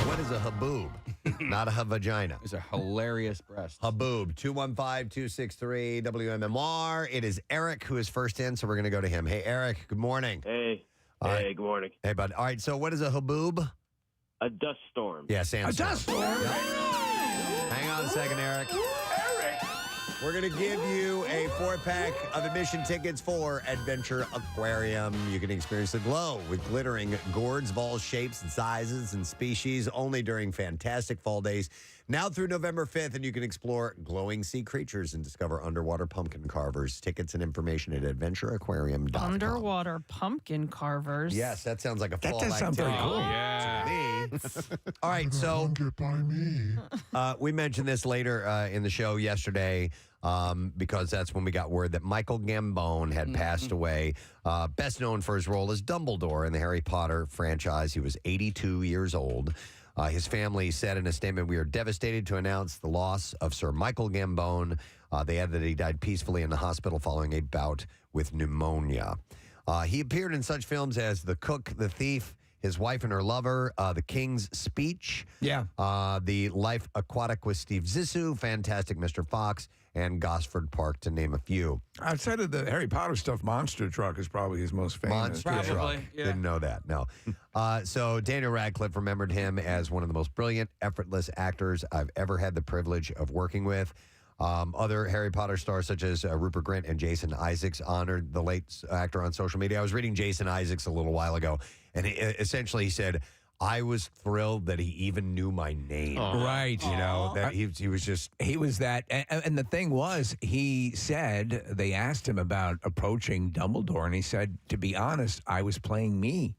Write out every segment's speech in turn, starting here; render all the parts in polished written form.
What is a haboob? Not a vagina. These are hilarious breasts. Haboob, 215-263 WMMR. It is Eric who is first in, so we're going to go to him. Hey, Eric, good morning. Hey. All right. Good morning. Hey, bud. All right, so what is a haboob? A dust storm. Yeah, sandstorm. A dust storm? Hang on a second, Eric. We're going to give you a 4-pack of admission tickets for Adventure Aquarium. You can experience the glow with glittering gourds of all shapes and sizes and species only during fantastic fall days. Now through November 5th, and you can explore glowing sea creatures and discover underwater pumpkin carvers. Tickets and information at adventureaquarium.com. Underwater pumpkin carvers. Yes, that sounds like a fall That does sound pretty activity. cool. Yeah. To me. All right, so we mentioned this later in the show yesterday because that's when we got word that Michael Gambon had passed away. Best known for his role as Dumbledore in the Harry Potter franchise. He was 82 years old. His family said in a statement, "We are devastated to announce the loss of Sir Michael Gambon." They added that he died peacefully in the hospital following a bout with pneumonia. He appeared in such films as The Cook, The Thief, His Wife and Her Lover, The King's Speech, The Life Aquatic with Steve Zissou, Fantastic Mr. Fox, and Gosford Park, to name a few. Outside of the Harry Potter stuff, Monster Truck is probably his most famous. Monster Truck. Yeah. Didn't know that, no. So Daniel Radcliffe remembered him as one of the most brilliant, effortless actors I've ever had the privilege of working with. Other Harry Potter stars such as Rupert Grint and Jason Isaacs honored the late actor on social media. I was reading Jason Isaacs a little while ago, and essentially he said, I was thrilled that he even knew my name. Right. You know, that he was just... He was that. And the thing was, he said, they asked him about approaching Dumbledore, and he said, to be honest, I was playing me.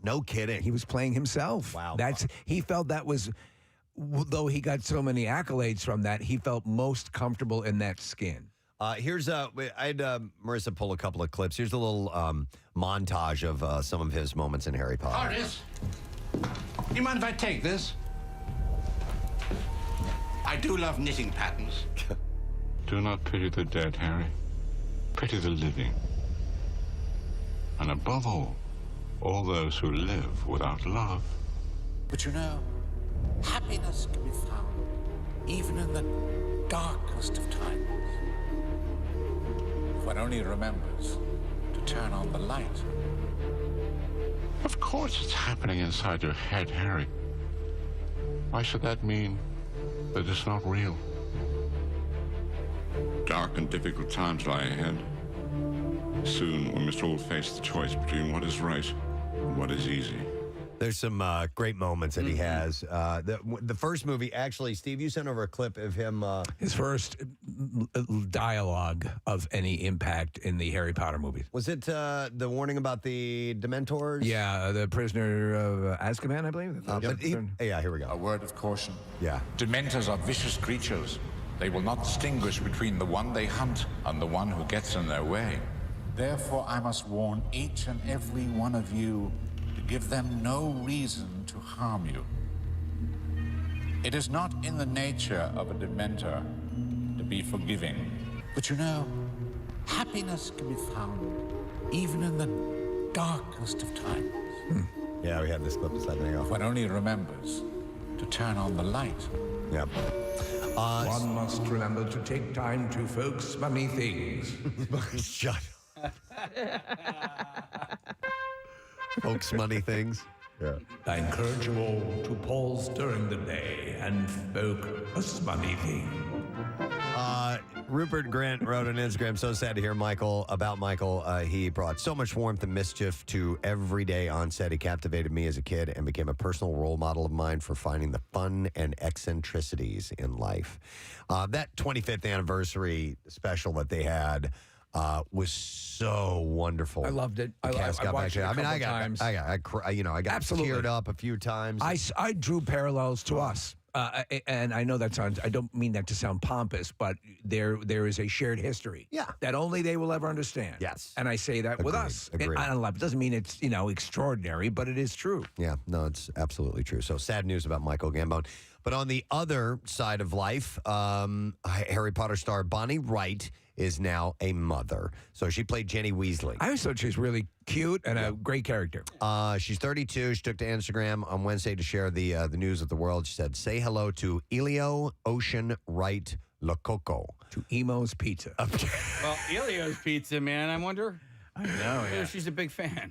No kidding. He was playing himself. Wow. He felt that was... Though he got so many accolades from that, he felt most comfortable in that skin. I had Marissa pull a couple of clips. Here's a little montage of some of his moments in Harry Potter. Artist, you mind if I take this? I do love knitting patterns. Do not pity the dead, Harry. Pity the living. And above all those who live without love. But you know, happiness can be found even in the darkest of times. If one only remembers to turn on the light. Of course it's happening inside your head, Harry. Why should that mean that it's not real? Dark and difficult times lie ahead. Soon we must all face the choice between what is right and what is easy. There's some great moments that he has. The first movie, actually, Steve, you sent over a clip of him. His first dialogue of any impact in the Harry Potter movies. Was it the warning about the Dementors? Yeah, the prisoner of Azkaban, I believe. Yeah, here we go. A word of caution. Yeah. Dementors are vicious creatures. They will not distinguish between the one they hunt and the one who gets in their way. Therefore, I must warn each and every one of you to give them no reason to harm you. It is not in the nature of a Dementor to be forgiving. But you know, happiness can be found even in the darkest of times. Yeah, we have this clip a second ago. One only remembers to turn on the light. Yep. One must remember to take time to folks funny things. Shut up. Folks, money things. Yeah. I encourage you all to pause during the day and focus money thing. Rupert Grint wrote on Instagram, so sad to hear about Michael. He brought so much warmth and mischief to every day on set. He captivated me as a kid and became a personal role model of mine for finding the fun and eccentricities in life. That 25th anniversary special that they had was so wonderful. I loved it. I watched it a couple times. I got teared up a few times. I drew parallels to us. And I know that sounds, I don't mean that to sound pompous, but there is a shared history that only they will ever understand. Yes. And I say that with us. Agreed. It doesn't mean it's, extraordinary, but it is true. Yeah, no, it's absolutely true. So sad news about Michael Gambon. But on the other side of life, Harry Potter star Bonnie Wright is now a mother. So she played Jenny Weasley. I always thought she was really cute and a great character. She's 32. She took to Instagram on Wednesday to share the news with the world. She said, "Say hello to Elio Ocean Wright Lococo." To Emo's Pizza. Well, Elio's Pizza, man. I wonder. I know, yeah. She's a big fan.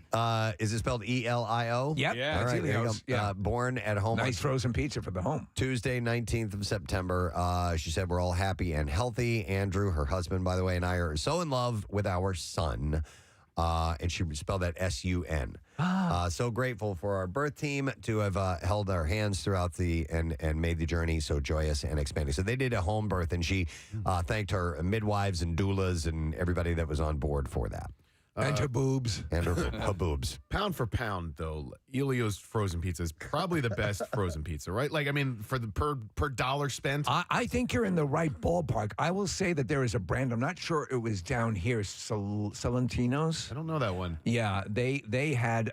Is it spelled E-L-I-O? Yep. Yeah. All right, there you go. Elio's. Yeah. Born at home Nice frozen pizza for the home. Tuesday, 19th of September. She said, "We're all happy and healthy. Andrew, her husband, by the way, and I are so in love with our son." And she spelled that S-U-N. So grateful for our birth team to have held our hands throughout and made the journey so joyous and expanding. So they did a home birth, and she thanked her midwives and doulas and everybody that was on board for that. And her boobs. And her boobs. Pound for pound, though, Elio's frozen pizza is probably the best frozen pizza, right? Like, I mean, for the per dollar spent. I think you're in the right ballpark. I will say that there is a brand. I'm not sure it was down here, Salentino's. I don't know that one. Yeah, they had.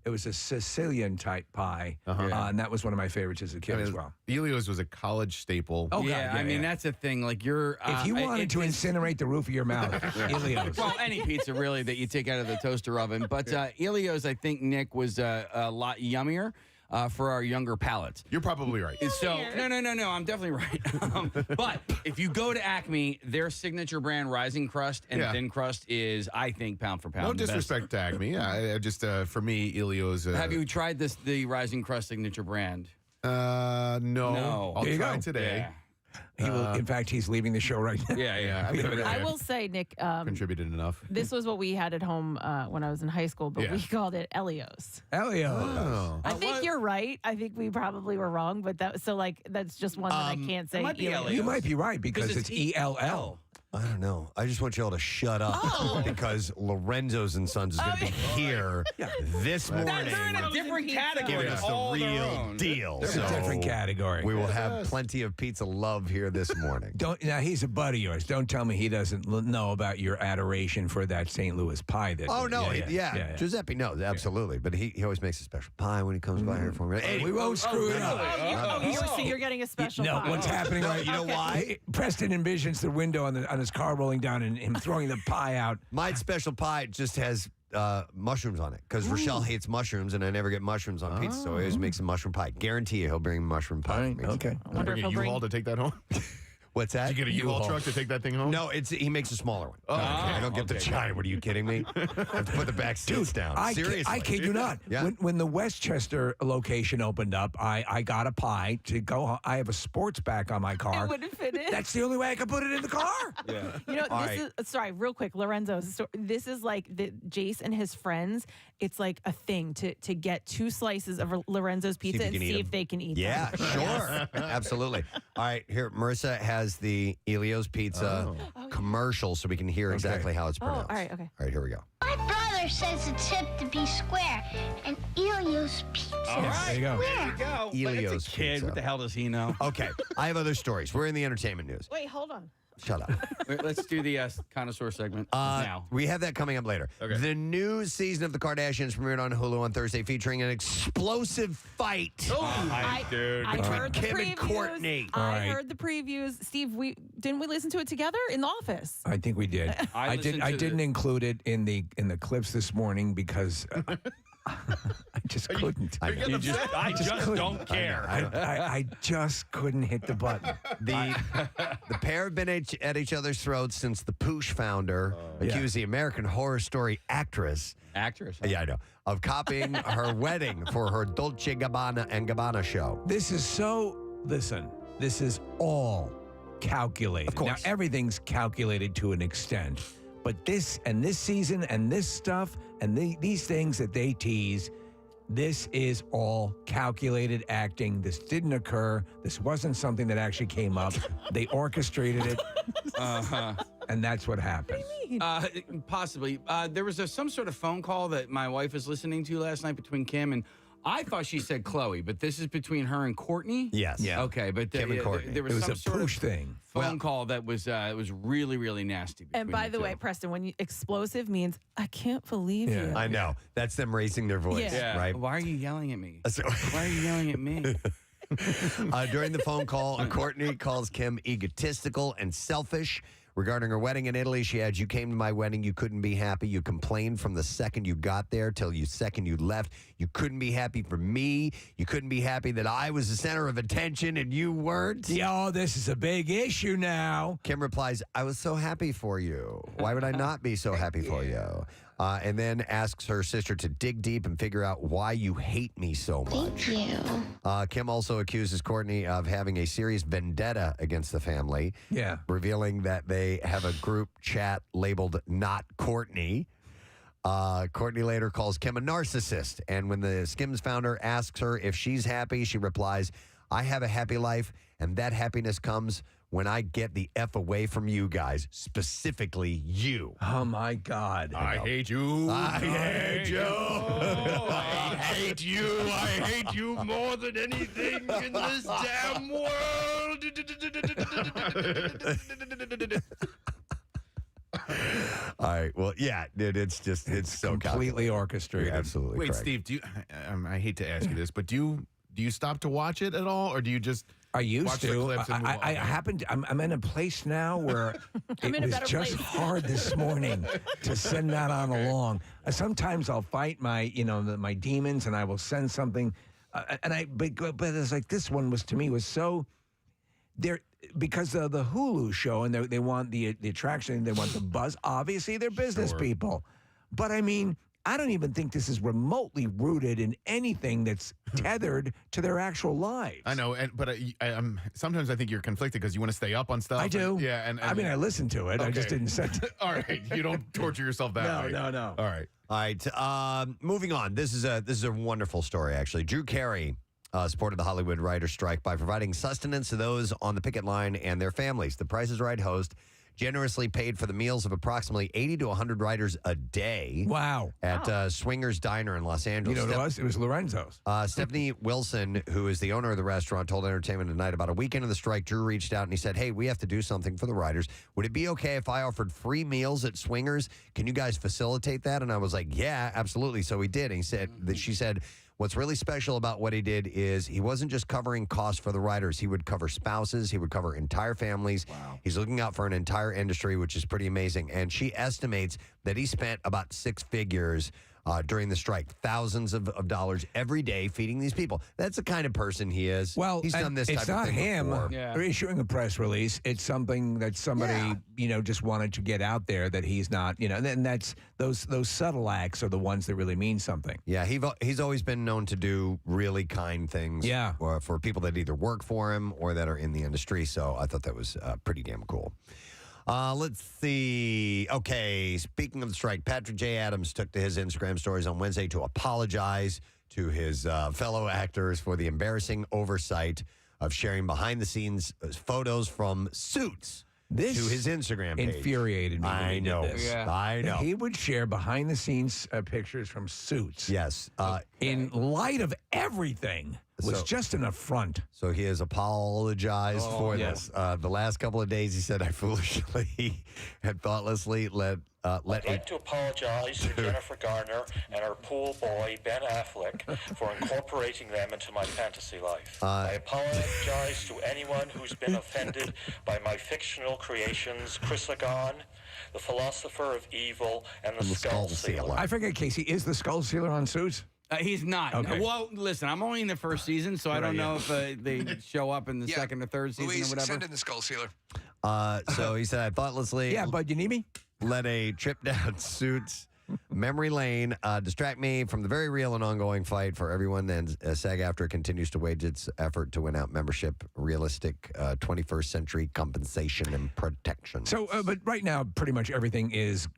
It was a Sicilian type pie, and that was one of my favorites as a kid as well. Elio's was a college staple. Oh, yeah, God, I mean, that's a thing. Like, you're... if you wanted to incinerate the roof of your mouth, Elio's. Well, any pizza, really, that you take out of the toaster oven. But Elio's, I think, Nick, was a lot yummier for our younger palates. You're probably right. So, no, I'm definitely right. But if you go to Acme, their signature brand Rising Crust and Thin Crust is, I think, pound for pound. No the best. disrespect to Acme. Yeah, I just for me, Elio's. Have you tried the Rising Crust signature brand? No. I'll There you try go. today. Yeah. He will. In fact, he's leaving the show right now. Yeah. I will say, Nick, Contributed enough. this was what we had at home when I was in high school, but we called it Elio's. Elio's. Oh. I think you're right. I think we probably were wrong, but that's just one that I can't say. might be Elio's. You might be right because it's ELL. I don't know. I just want you all to shut up because Lorenzo's and Sons is going to be here this morning. They're in a different category. Giving us the all their real own. deal. It's a different category. We will have plenty of pizza love here this morning. Now he's a buddy of yours. Don't tell me he doesn't know about your adoration for that St. Louis pie. Giuseppe knows absolutely, but he always makes a special pie when he comes by here for me. Hey, We won't screw it up. You're getting a special No, pie. what's happening right? You know why? Preston envisions the window on his car rolling down and him throwing the pie out. my special pie just has mushrooms on it because Rochelle hates mushrooms and I never get mushrooms on pizza, so he always makes a mushroom pie. Guarantee you he'll bring mushroom pie. for me. Okay. I wonder Bring if a he'll U-Haul to take that home? What's that? Did you get a U-Haul truck to take that thing home? No, he makes a smaller one. I don't get the giant. What are you kidding me? I have to put the back seats down. Seriously. I kid you not. Yeah. When the Westchester location opened up, I got a pie to go home. I have a sports back on my car. It wouldn't fit in. That's the only way I could put it in the car. You know, sorry, real quick, Lorenzo's. This is like Jace and his friends. It's like a thing to get 2 slices of Lorenzo's pizza and see if they can eat them. Yeah, sure. Absolutely. All right, here, Marissa has the Elio's Pizza commercial so we can hear exactly how it's pronounced. all right, okay. All right, here we go. My brother says it's hip to be square, and Elio's pizza All right. There you go. square. Go. Elio's It's a kid. Pizza. What the hell does he know? Okay, I have other stories. We're in the entertainment news. Wait, hold on. Shut up. Wait, let's do the Connoisseur segment now. We have that coming up later. Okay. The new season of The Kardashians premiered on Hulu on Thursday, featuring an explosive fight. I heard the Kim previews. and Courtney. All I right. heard the previews. Steve, didn't we listen to it together in the office? I think we did. I listened I to didn't include it in the clips this morning because I just couldn't. I just couldn't. don't care. I just couldn't hit the button. The pair have been at each other's throats since the Poosh founder accused the American Horror Story actress. Actress. Yeah, I know. Of copying her wedding for her Dolce Gabbana show. This is listen, this is all calculated. Of course. Now, everything's calculated to an extent. But this season and this stuff and these things that they tease, this is all calculated acting. This didn't occur. This wasn't something that actually came up. They orchestrated it. And that's what happened. Possibly. There was some sort of phone call that my wife was listening to last night between Kim and I thought she said Chloe, but this is between her and Courtney? Yes. Yeah. Okay, but Kim and Courtney. there was It was some a sort Poosh of thing. phone call that was really, really nasty. And by the way, Preston, when explosive means I can't believe you. I know. That's them raising their voice, right? Why are you yelling at me? So- Why are you yelling at me? During the phone call, Courtney calls Kim egotistical and selfish, Regarding her wedding in Italy, she adds, you came to my wedding, you couldn't be happy. You complained from the second you got there till the second you left. You couldn't be happy for me. You couldn't be happy that I was the center of attention and you weren't. Yo, this is a big issue now. Kim replies, I was so happy for you. Why would I not be so happy for you? And then asks her sister to dig deep and figure out why you hate me so much. Thank you. Kim also accuses Courtney of having a serious vendetta against the family. Yeah. Revealing that they have a group chat labeled Not Courtney. Courtney later calls Kim a narcissist. And when the Skims founder asks her if she's happy, she replies, I have a happy life, and that happiness comes when I get the F away from you guys, specifically you. Oh, my God. I hate you. I hate you. I hate you. I hate you more than anything in this damn world. All right. Well, yeah, dude, it's so completely calculated. orchestrated. You're absolutely Wait, correct. Steve, do you? I hate to ask you this, but do you stop to watch it at all, or do you just? I used watch the to. clips and move on? I happened. I'm in a place now where I'm in it a was better just place. hard this morning to send that on along. Sometimes I'll fight my my demons and I will send something, but it's like this one was to me was so. They're because of the Hulu show and they want the attraction, they want the buzz. Obviously, they're business people, but I mean. I don't even think this is remotely rooted in anything that's tethered to their actual lives. I know, but I'm sometimes I think you're conflicted because you want to stay up on stuff. I do. And I mean, I listened to it. I just didn't send it. All right, you don't torture yourself that way. No. All right. All right. Moving on. This is a wonderful story, actually. Drew Carey supported the Hollywood writers' strike by providing sustenance to those on the picket line and their families. The Price is Right host generously paid for the meals of approximately 80 to 100 writers a day. Wow. At Swingers Diner in Los Angeles. You know what it was? It was Lorenzo's. Stephanie Wilson, who is the owner of the restaurant, told Entertainment Tonight about a weekend of the strike. Drew reached out and he said, hey, we have to do something for the writers. Would it be okay if I offered free meals at Swingers? Can you guys facilitate that? And I was like, yeah, absolutely. So he did. And he said that she said, what's really special about what he did is he wasn't just covering costs for the writers. He would cover spouses. He would cover entire families. Wow. He's looking out for an entire industry, which is pretty amazing. And she estimates that he spent about 6 figures during the strike, thousands of dollars every day feeding these people. That's the kind of person he is. Well, he's done this type it's of not thing him before. issuing a press release. It's something that somebody, just wanted to get out there that he's not, and that's those subtle acts are the ones that really mean something. Yeah, he's always been known to do really kind things for people that either work for him or that are in the industry. So I thought that was pretty damn cool. Let's see. Okay, speaking of the strike, Patrick J. Adams took to his Instagram stories on Wednesday to apologize to his fellow actors for the embarrassing oversight of sharing behind-the-scenes photos from Suits to his Instagram page. Infuriated me. I know. I know. He would share behind-the-scenes pictures from Suits. Yes. In light of everything. Was just an affront. So he has apologized for this. The last couple of days, he said, I foolishly and thoughtlessly I'd like to apologize to Jennifer Garner and her pool boy, Ben Affleck, for incorporating them into my fantasy life. I apologize to anyone who's been offended by my fictional creations, Chrysagon, the philosopher of evil, and the Skull Sealer. I forget, Casey, is the Skull Sealer on Suits? He's not. Okay. Well, listen, I'm only in the first season, so I don't know if they show up in the second or third season or whatever. Send in the Skull Sealer. So he said, I thoughtlessly Yeah, bud, you need me? let a trip down Suits memory lane distract me from the very real and ongoing fight for everyone. And SAG-AFTRA continues to wage its effort to win out membership, realistic 21st century compensation and protection. So, but right now, pretty much everything is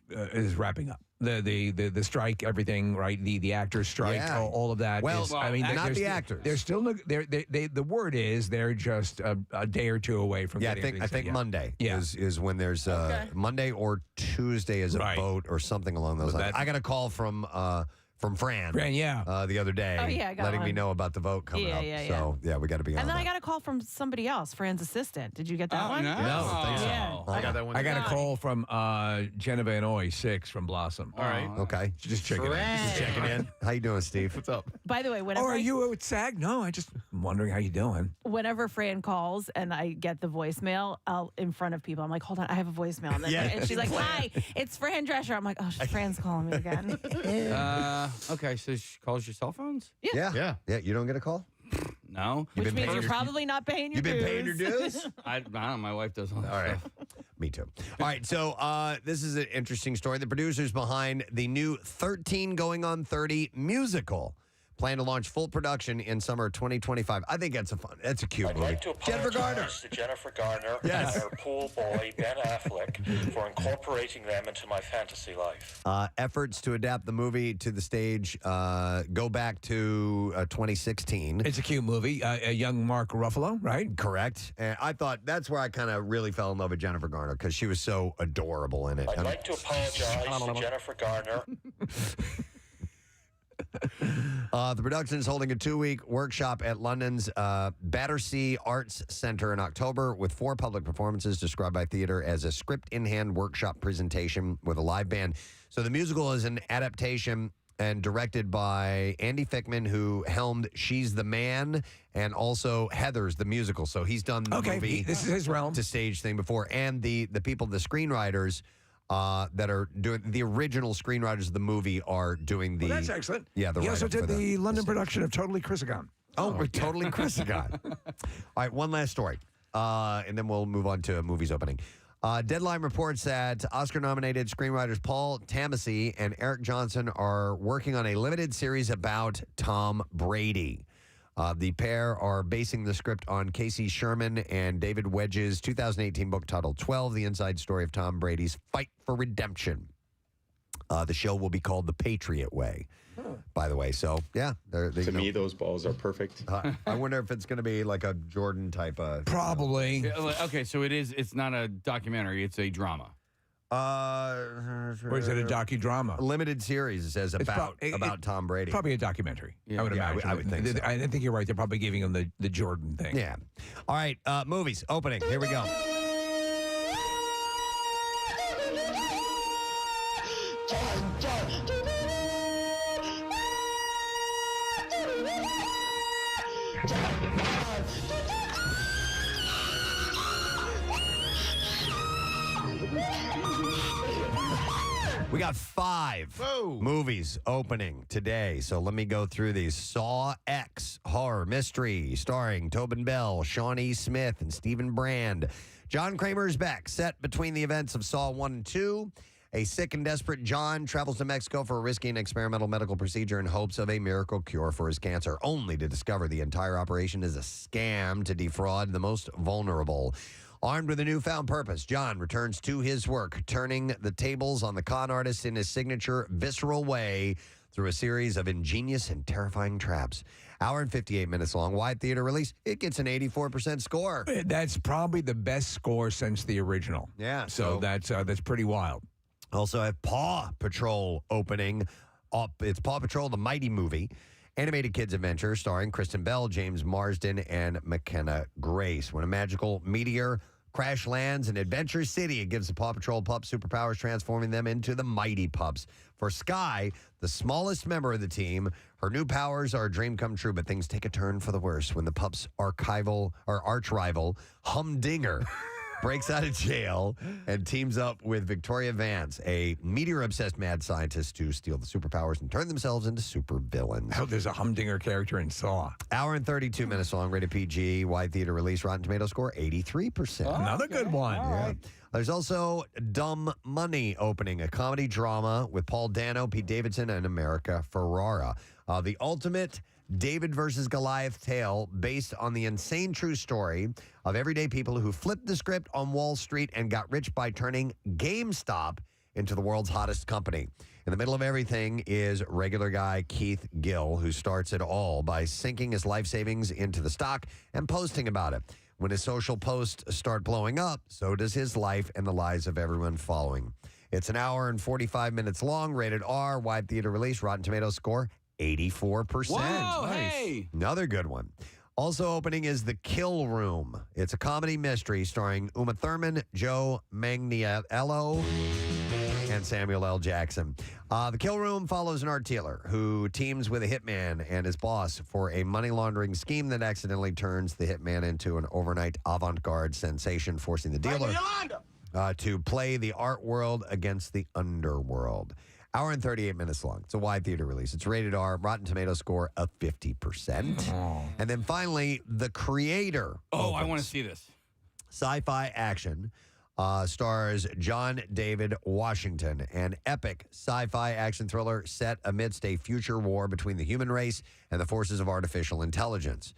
wrapping up. The strike, everything, right? The actors strike, all of that. Well, I mean, not the actors. They're still. The word is they're just a day or two away from. Yeah, getting I think Monday Yeah. is when there's Monday or Tuesday is a vote or something along those lines. I got a call from from Fran. Yeah. The other day. Oh, yeah, I got letting me one. know about the vote coming up. Yeah. So, we got to be on And then that. I got a call from somebody else, Fran's assistant. Did you get that one? No. Yeah. I got that one. I got a call from Jenna Van Oy, 6 from Blossom. All right. Okay. Just checking in. Just checking in. How you doing, Steve? What's up? By the way, Oh, whenever are you at SAG? No, I just am wondering how you doing. whenever Fran calls and I get the voicemail, I'll in front of people, I'm like, hold on, I have a voicemail. And, then, and she's like, hi, it's Fran Drescher. I'm like, oh, Fran's calling me again. Okay, so she calls your cell phones? Yeah. You don't get a call? No. Which means you're probably not paying your dues. You've been paying your dues? I don't know. My wife does all that All right. stuff. Me too. All right, so this is an interesting story. The producers behind the new 13 Going on 30 musical plan to launch full production in summer 2025. I think that's a cute I'd movie. like to Jennifer Garner. apologize to Jennifer Garner Yes. and her pool boy, Ben Affleck, for incorporating them into my fantasy life. Efforts to adapt the movie to the stage go back to 2016. It's a cute movie. A young Mark Ruffalo, right? Correct. And I thought that's where I kind of really fell in love with Jennifer Garner because she was so adorable in it. I'd like to apologize to Jennifer Garner. The production is holding a 2-week workshop at London's Battersea Arts Centre in October with 4 public performances described by theater as a script-in-hand workshop presentation with a live band. So the musical is an adaptation and directed by Andy Fickman, who helmed She's the Man and also Heathers, the musical. So he's done the movie. This is his realm. To stage thing before. And the people, the screenwriters that are doing the original screenwriters of the movie are doing the. Well, that's excellent. Yeah, the he also write-up did for the London production of Totally Chrysagon. Oh, we're totally Chrysagon. All right, one last story, and then we'll move on to movies opening. Deadline reports that Oscar-nominated screenwriters Paul Tamasi and Eric Johnson are working on a limited series about Tom Brady. The pair are basing the script on Casey Sherman and David Wedge's 2018 book titled 12, The Inside Story of Tom Brady's Fight for Redemption. The show will be called The Patriot Way, by the way. So, yeah. To me, those balls are perfect. I wonder if it's going to be like a Jordan type of... Probably. Yeah, okay, so it's not a documentary, it's a drama. Or is it a docudrama? A limited series, it says, about Tom Brady. Probably a documentary. I would imagine. I would think so. I think you're right. They're probably giving him the Jordan thing. Yeah. All right, movies, opening. Here we go. We got 5 movies opening today, so let me go through these. Saw X, horror mystery, starring Tobin Bell, Shawnee Smith, and Stephen Brand. John Kramer is back, set between the events of Saw 1 and 2. A sick and desperate John travels to Mexico for a risky and experimental medical procedure in hopes of a miracle cure for his cancer, only to discover the entire operation is a scam to defraud the most vulnerable. Armed with a newfound purpose, John returns to his work, turning the tables on the con artist in his signature visceral way through a series of ingenious and terrifying traps. Hour and 58 minutes long, wide theater release. It gets an 84% score. That's probably the best score since the original. Yeah. So that's pretty wild. Also have Paw Patrol opening up. It's Paw Patrol, the Mighty Movie. Animated kids adventure starring Kristen Bell, James Marsden, and McKenna Grace. When a magical meteor crash lands in Adventure City, it gives the Paw Patrol pups superpowers, transforming them into the Mighty Pups. For Sky, the smallest member of the team, her new powers are a dream come true, but things take a turn for the worse when the pups' arch rival, Humdinger, breaks out of jail and teams up with Victoria Vance, a meteor-obsessed mad scientist, to steal the superpowers and turn themselves into supervillains. Oh, there's a Humdinger character in Saw. Hour and 32 minutes long, rated PG, wide theater release, Rotten Tomato score 83%. Another good one. Yeah. There's also Dumb Money opening, a comedy drama with Paul Dano, Pete Davidson, and America Ferrara. The ultimate David versus Goliath tale based on the insane true story of everyday people who flipped the script on Wall Street and got rich by turning GameStop into the world's hottest company. In the middle of everything is regular guy Keith Gill, who starts it all by sinking his life savings into the stock and posting about it. When his social posts start blowing up, so does his life and the lives of everyone following. It's an hour and 45 minutes long, rated R, wide theater release, Rotten Tomatoes score 84%. Whoa, hey! Another good one. Also opening is The Kill Room. It's a comedy mystery starring Uma Thurman, Joe Manganiello, and Samuel L. Jackson. The Kill Room follows an art dealer who teams with a hitman and his boss for a money laundering scheme that accidentally turns the hitman into an overnight avant-garde sensation, forcing the dealer to play the art world against the underworld. Hour and 38 minutes long. It's a wide theater release. It's rated R, Rotten Tomatoes score of 50%. And then finally, The Creator. Oh, I want to see this. Sci-fi action. Stars John David Washington, an epic sci-fi action thriller set amidst a future war between the human race and the forces of artificial intelligence.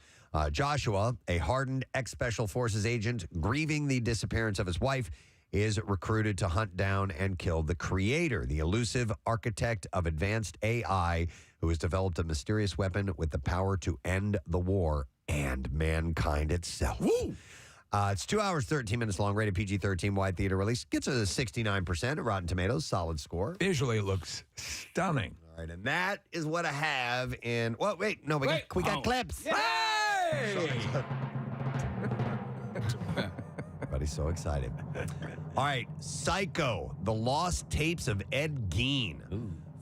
Joshua, a hardened ex-special forces agent grieving the disappearance of his wife, is recruited to hunt down and kill the Creator, the elusive architect of advanced AI who has developed a mysterious weapon with the power to end the war and mankind itself. Woo! It's 2 hours, 13 minutes long, rated PG-13, wide theater release. Gets a 69% at Rotten Tomatoes, solid score. Visually looks stunning. All right, and that is what I have in... Well, wait, no, we got clips. Hey! Everybody's so excited. All right, Psycho, The Lost Tapes of Ed Gein.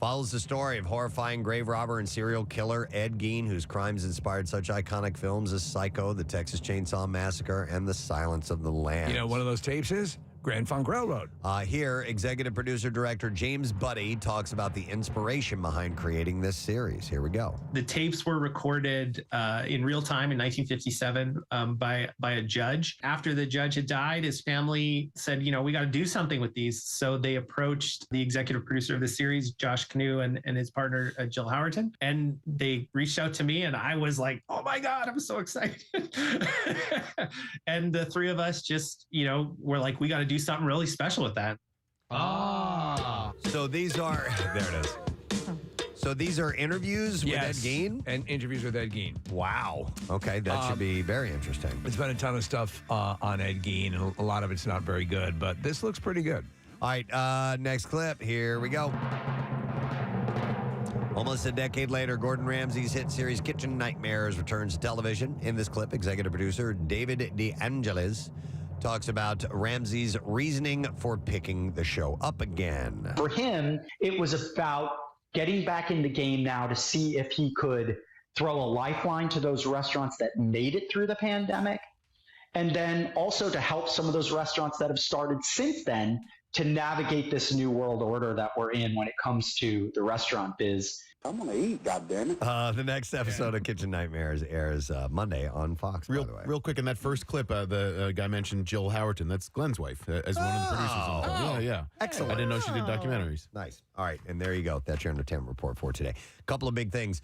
Follows the story of horrifying grave robber and serial killer Ed Gein, whose crimes inspired such iconic films as Psycho, The Texas Chainsaw Massacre, and The Silence of the Lambs. You know, one of those tapes is Grand Funk Railroad. Here, executive producer-director James Buddy talks about the inspiration behind creating this series. Here we go. The tapes were recorded in real time in 1957 by a judge. After the judge had died, his family said, you know, we got to do something with these. So they approached the executive producer of the series, Josh Canoe, and his partner, Jill Howerton. And they reached out to me, and I was like, oh my God, I'm so excited. And the three of us just, you know, were like, we got to do something really special with that. So these are... There it is. So these are interviews with Ed Gein? And interviews with Ed Gein. Wow. Okay, that should be very interesting. There's been a ton of stuff on Ed Gein, and a lot of it's not very good, but this looks pretty good. All right, next clip. Here we go. Almost a decade later, Gordon Ramsay's hit series Kitchen Nightmares returns to television. In this clip, executive producer David DeAngelis talks about Ramsay's reasoning for picking the show up again. For him, it was about getting back in the game now to see if he could throw a lifeline to those restaurants that made it through the pandemic, and then also to help some of those restaurants that have started since then to navigate this new world order that we're in when it comes to the restaurant biz. I'm going to eat, goddammit. The next episode of Kitchen Nightmares airs Monday on Fox, by the way. Real quick, in that first clip, the guy mentioned Jill Howerton. That's Glenn's wife, as one of the producers on the film. Yeah. Excellent. I didn't know she did documentaries. Nice. All right, and there you go. That's your entertainment report for today. A couple of big things.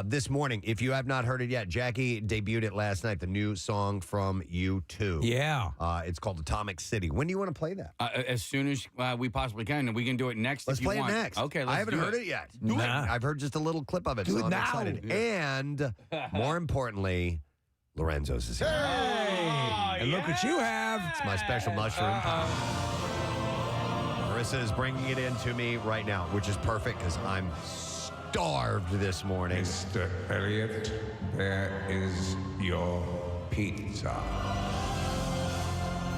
This morning, if you have not heard it yet, Jackie debuted it last night, the new song from U2. Yeah. It's called Atomic City. When do you want to play that? As soon as we possibly can, and we can do it next Let's if you play want. it next. Okay, let's I haven't do heard it yet. Do it. I've heard just a little clip of it, Do so it I'm now. excited. Yeah. And more importantly, Lorenzo's is here. And look what you have. It's my special mushroom. Marissa is bringing it in to me right now, which is perfect because I'm starved this morning. Mr. Elliott, there is your pizza.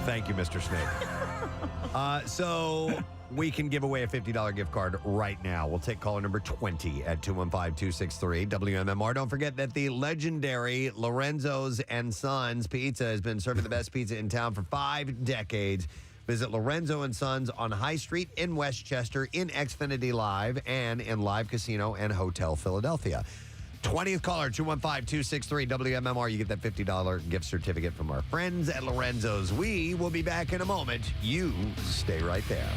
Thank you, Mr. Snake. So we can give away a $50 gift card right now. We'll take caller number 20 at 215-263 WMMR. Don't forget that the legendary Lorenzo's and Sons Pizza has been serving the best pizza in town for 5 decades. Visit Lorenzo and Sons on High Street in Westchester, in Xfinity Live, and in Live Casino and Hotel Philadelphia. 20th caller, 215-263 WMMR. You get that $50 gift certificate from our friends at Lorenzo's. We will be back in a moment. You stay right there.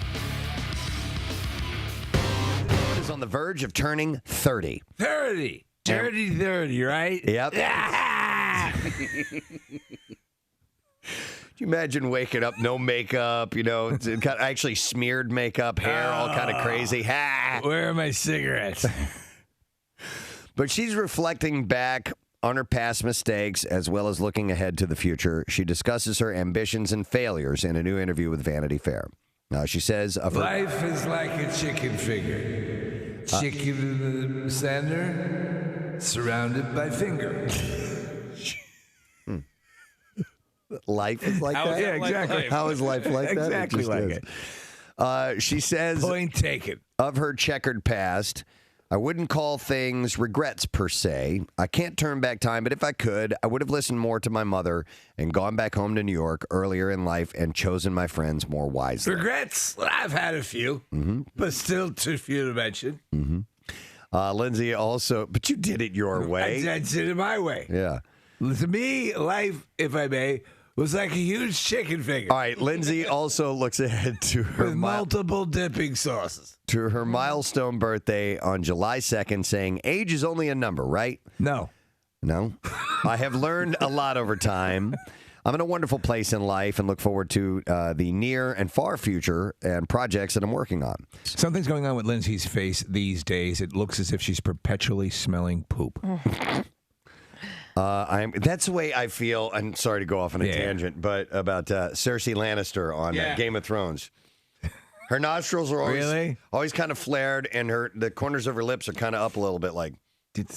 Is on the verge of turning 30. 30. 30, right? Yep. Can you imagine waking up, no makeup, you know, it's kind of actually smeared makeup, hair, all kind of crazy. Ha! Where are my cigarettes? But she's reflecting back on her past mistakes as well as looking ahead to the future. She discusses her ambitions and failures in a new interview with Vanity Fair. She says of her, life is like a chicken finger. Chicken in the center, surrounded by finger. Life is like that? Yeah, exactly. How is life like that? Exactly like it. She says point taken. Of her checkered past, I wouldn't call things regrets per se. I can't turn back time, but if I could, I would have listened more to my mother and gone back home to New York earlier in life and chosen my friends more wisely. Regrets? Well, I've had a few, but still too few to mention. Lindsay also, but you did it your way. I did it my way. Yeah. To me, life, if I may, was like a huge chicken finger. All right, Lindsay also looks ahead to her with multiple dipping sauces. To her milestone birthday on July 2nd, saying, age is only a number, right? No. I have learned a lot over time. I'm in a wonderful place in life and look forward to the near and far future and projects that I'm working on. Something's going on with Lindsay's face these days. It looks as if she's perpetually smelling poop. That's the way I feel. I'm sorry to go off on a tangent, but about Cersei Lannister on Game of Thrones. Her nostrils are always kind of flared, and the corners of her lips are kind of up a little bit, like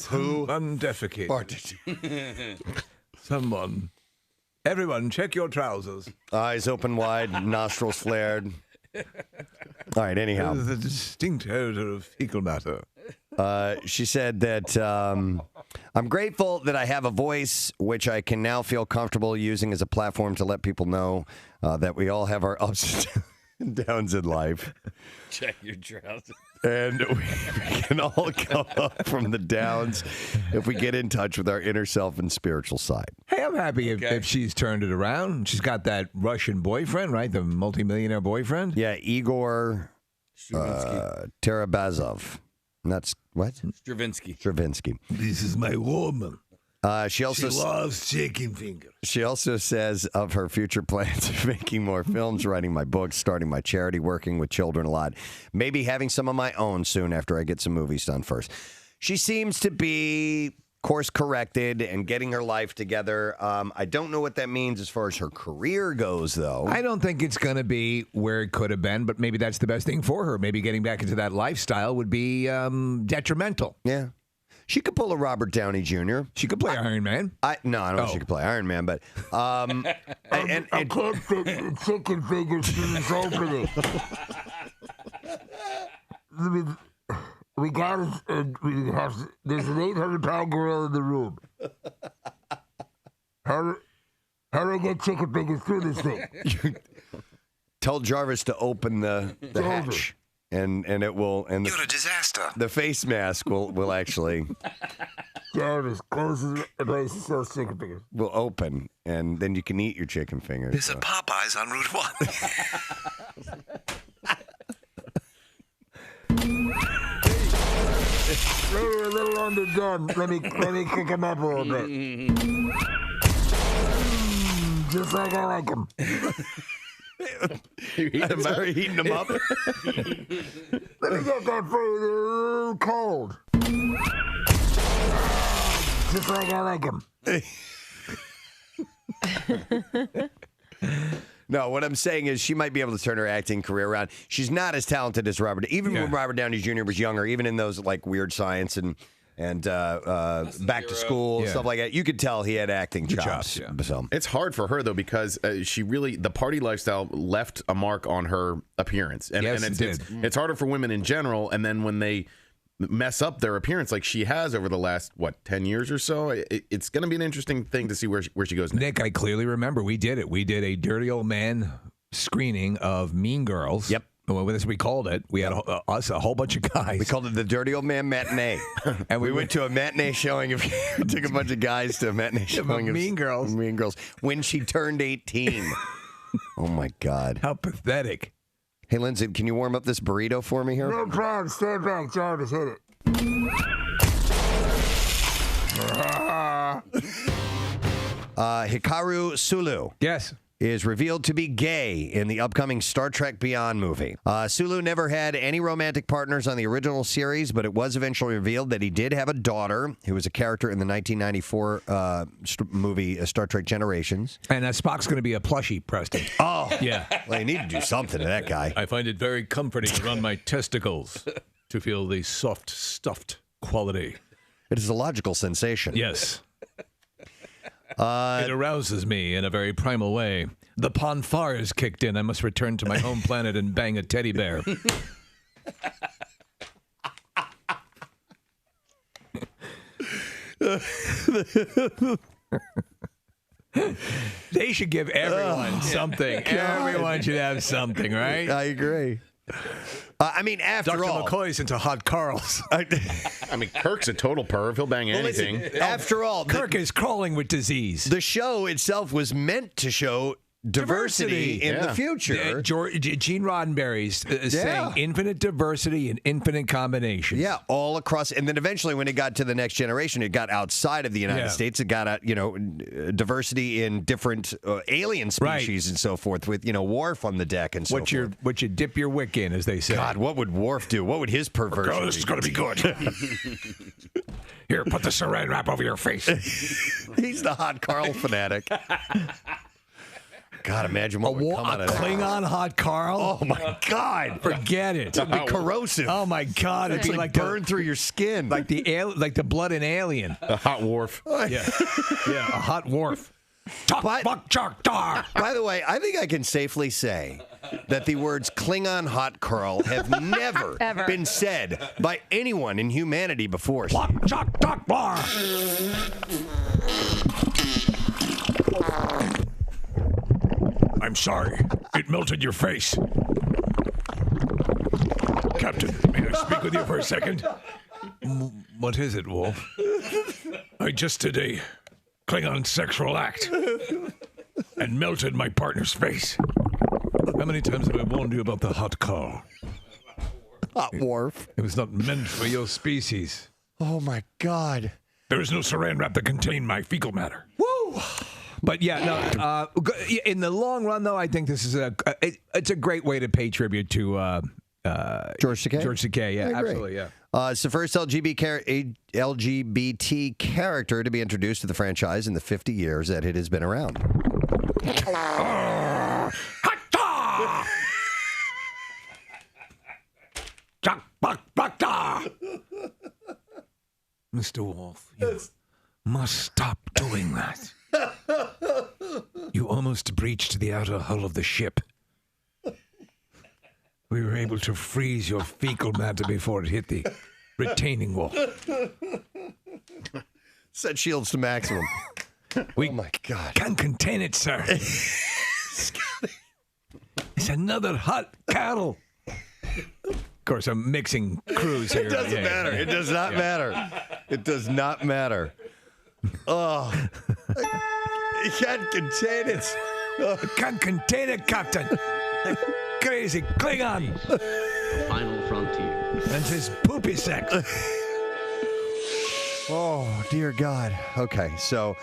who defecated? Someone. Everyone, check your trousers. Eyes open wide, nostrils flared. All right. Anyhow, the distinct odor of fecal matter. She said that I'm grateful that I have a voice which I can now feel comfortable using as a platform to let people know that we all have our ups and downs in life. Check your trousers. And we can all come up from the downs if we get in touch with our inner self and spiritual side. Hey, I'm happy if she's turned it around. She's got that Russian boyfriend, right? The multimillionaire boyfriend? Yeah, Igor Tarabazov. That's what? Stravinsky. This is my woman. She loves chicken fingers. She also says of her future plans of making more films, writing my books, starting my charity, working with children a lot, maybe having some of my own soon after I get some movies done first. She seems to be course corrected and getting her life together. I don't know what that means as far as her career goes, though. I don't think it's going to be where it could have been, but maybe that's the best thing for her. Maybe getting back into that lifestyle would be detrimental. Yeah. She could pull a Robert Downey Jr. She could play Iron Man. I don't know if she could play Iron Man, but I can't fit chicken fingers through this opening. There's an 800-pound gorilla in the room. How do I get chicken fingers through this thing? Tell Jarvis to open the hatch. And it will. And you're a disaster. The face mask will actually. Jarvis closes the place and sells chicken fingers. Will open, and then you can eat your chicken fingers. There's a Popeyes on Route 1. We're a little underdone. Let me kick him up a little bit. Just like I like him. You're heating them up. Let me get that for you. They're a little cold. Just like I like them. No, what I'm saying is she might be able to turn her acting career around. She's not as talented as Robert. Even when Robert Downey Jr. was younger, even in those like Weird Science and Back to School, stuff like that, you could tell he had acting chops. So it's hard for her though because she really the party lifestyle left a mark on her appearance, and it's harder for women in general. And then when they mess up their appearance like she has over the last 10 years or so, it's going to be an interesting thing to see where she goes next. Nick, I clearly remember we did it. We did a Dirty Old Man screening of Mean Girls. Yep. Well, that's what we called it. We had a whole bunch of guys. We called it the Dirty Old Man Matinee. And we went to a matinee showing of we took a bunch of guys to a matinee showing of Mean Girls. Mean Girls when she turned 18. Oh my God. How pathetic. Hey Lindsay, can you warm up this burrito for me here? No problem. Stand back, Jarvis, hit it. Hikaru Sulu. Yes. is revealed to be gay in the upcoming Star Trek Beyond movie. Sulu never had any romantic partners on the original series, but it was eventually revealed that he did have a daughter who was a character in the 1994 movie Star Trek Generations. And Spock's going to be a plushie, Preston. Oh, yeah. Well, you need to do something to that guy. I find it very comforting around my testicles to feel the soft, stuffed quality. It is a logical sensation. Yes. It arouses me in a very primal way. The Ponfar is kicked in. I must return to my home planet and bang a teddy bear. They should give everyone something. Everyone should have something, right? I agree. I mean, after Dr. all, McCoy's into hot Carls. I mean, Kirk's a total perv. He'll bang anything. Listen, after all, Kirk is crawling with disease. The show itself was meant to show diversity in the future. Gene Roddenberry's saying infinite diversity and infinite combinations. Yeah, all across. And then eventually when it got to the next generation, it got outside of the United States. It got out, diversity in different alien species and so forth with, Worf on the deck and so forth. What you dip your wick in, as they say. God, what would Worf do? What would his perversion Girl, this is going to be good. Here, put the saran wrap over your face. He's the hot Carl fanatic. God, imagine what would come out of that. Klingon hot Carl? Oh, my God. Forget it. It'd be corrosive. Oh, my God. It'd be like burn through your skin. Like the blood in Alien. A hot Worf. Yeah, a hot Worf. By the way, I think I can safely say that the words Klingon hot Carl have never been said by anyone in humanity before. I'm sorry. It melted your face. Captain, may I speak with you for a second? What is it, Wolf? I just did a Klingon sexual act and melted my partner's face. How many times have I warned you about the hot Carl? Hot Worf. It was not meant for your species. Oh, my God. There is no saran wrap to contain my fecal matter. Woo! But yeah, in the long run, though, I think this is it's a great way to pay tribute to George Takei. George Takei, yeah, absolutely, yeah. It's the first LGBT character to be introduced to the franchise in the 50 years that it has been around. Mr. Wolf, you must stop doing that. You almost breached the outer hull of the ship. We were able to freeze your fecal matter before it hit the retaining wall. Set shields to maximum. Oh, my God. Can't contain it, sir. It's another hot cattle. Of course, I'm mixing crews here. It doesn't matter. It does not matter. It does not matter. Oh. You can't contain it. Oh. Can't contain it, Captain. Crazy Klingon. Final frontier. And his poopy sex. Oh, dear God. Okay, so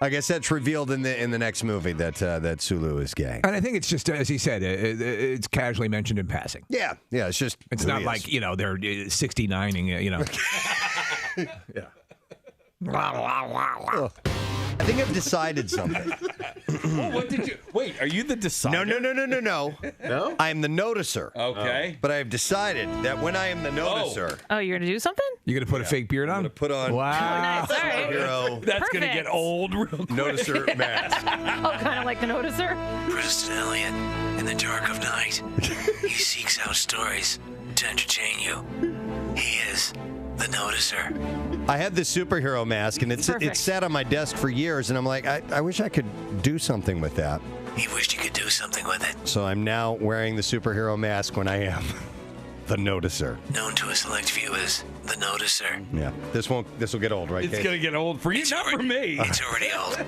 I guess that's revealed in the next movie that Sulu is gay. And I think it's just, as he said, it's casually mentioned in passing. Yeah, it's just... It's not like, they're 69ing, Yeah. I think I've decided something. What did you... Wait, are you the decider? No. No? I am the noticer. Okay. But I have decided that when I am the noticer... Oh, you're going to do something? You're going to put a fake beard on? I'm going to put on... Wow. Nice, all right. Hero That's going to get old real quick. noticer mask. Oh, kind of like the noticer? Preston Elliott, in the dark of night, he seeks out stories to entertain you. He is the noticer. I had this superhero mask, and it's sat on my desk for years, and I'm like, I wish I could do something with that. He wished he could do something with it. So I'm now wearing the superhero mask when I am. The Noticer. Known to a select few as the Noticer. Yeah. This will get old, right? It's going to get old for you, not for me. It's already old.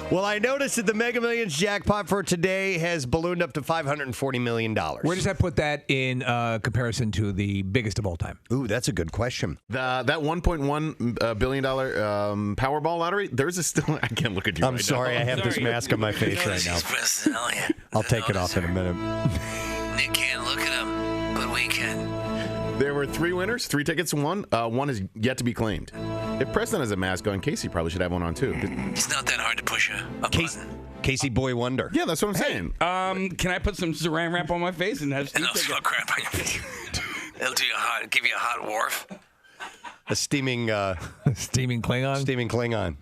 Well, I noticed that the Mega Millions jackpot for today has ballooned up to $540 million. Where does that put that in comparison to the biggest of all time? Ooh, that's a good question. That $1.1 billion Powerball lottery, there's a still. I can't look at you. I'm sorry, I have this mask on my face right now. Preston, I'll take it off in a minute. Nick can't look at him, but we can. There were 3 winners, 3 tickets won. One is yet to be claimed. If Preston has a mask on, Casey probably should have one on too. It's not that hard to push a button. Casey Boy Wonder. Yeah, that's what I'm saying. Can I put some saran wrap on my face and have No fuck crap on your face. It'll give you a hot wharf. A steaming Klingon? Steaming Klingon.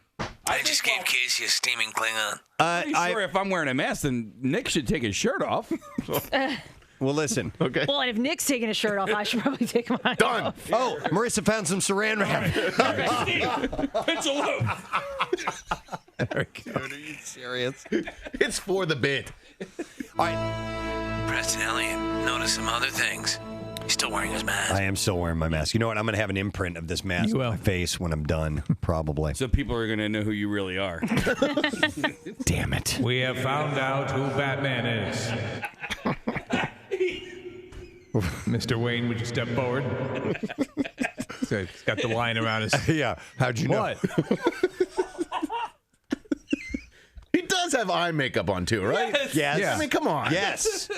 I just gave Casey a steaming Klingon. I'm sure if I'm wearing a mask, then Nick should take his shirt off. Well, listen. Okay. Well, and if Nick's taking his shirt off, I should probably take mine off. Oh, Marissa found some saran wrap. Pencil out. Dude, are you serious? It's for the bit. All right. Preston Elliott noticed some other things. He's still wearing his mask. I am still wearing my mask. You know what? I'm going to have an imprint of this mask on my face when I'm done, probably. So people are going to know who you really are. Damn it. We have found out who Batman is. Mr. Wayne, would you step forward? So he's got the line around his... Yeah. How'd you know? What? He does have eye makeup on too, right? Yes. I mean, come on. Yes.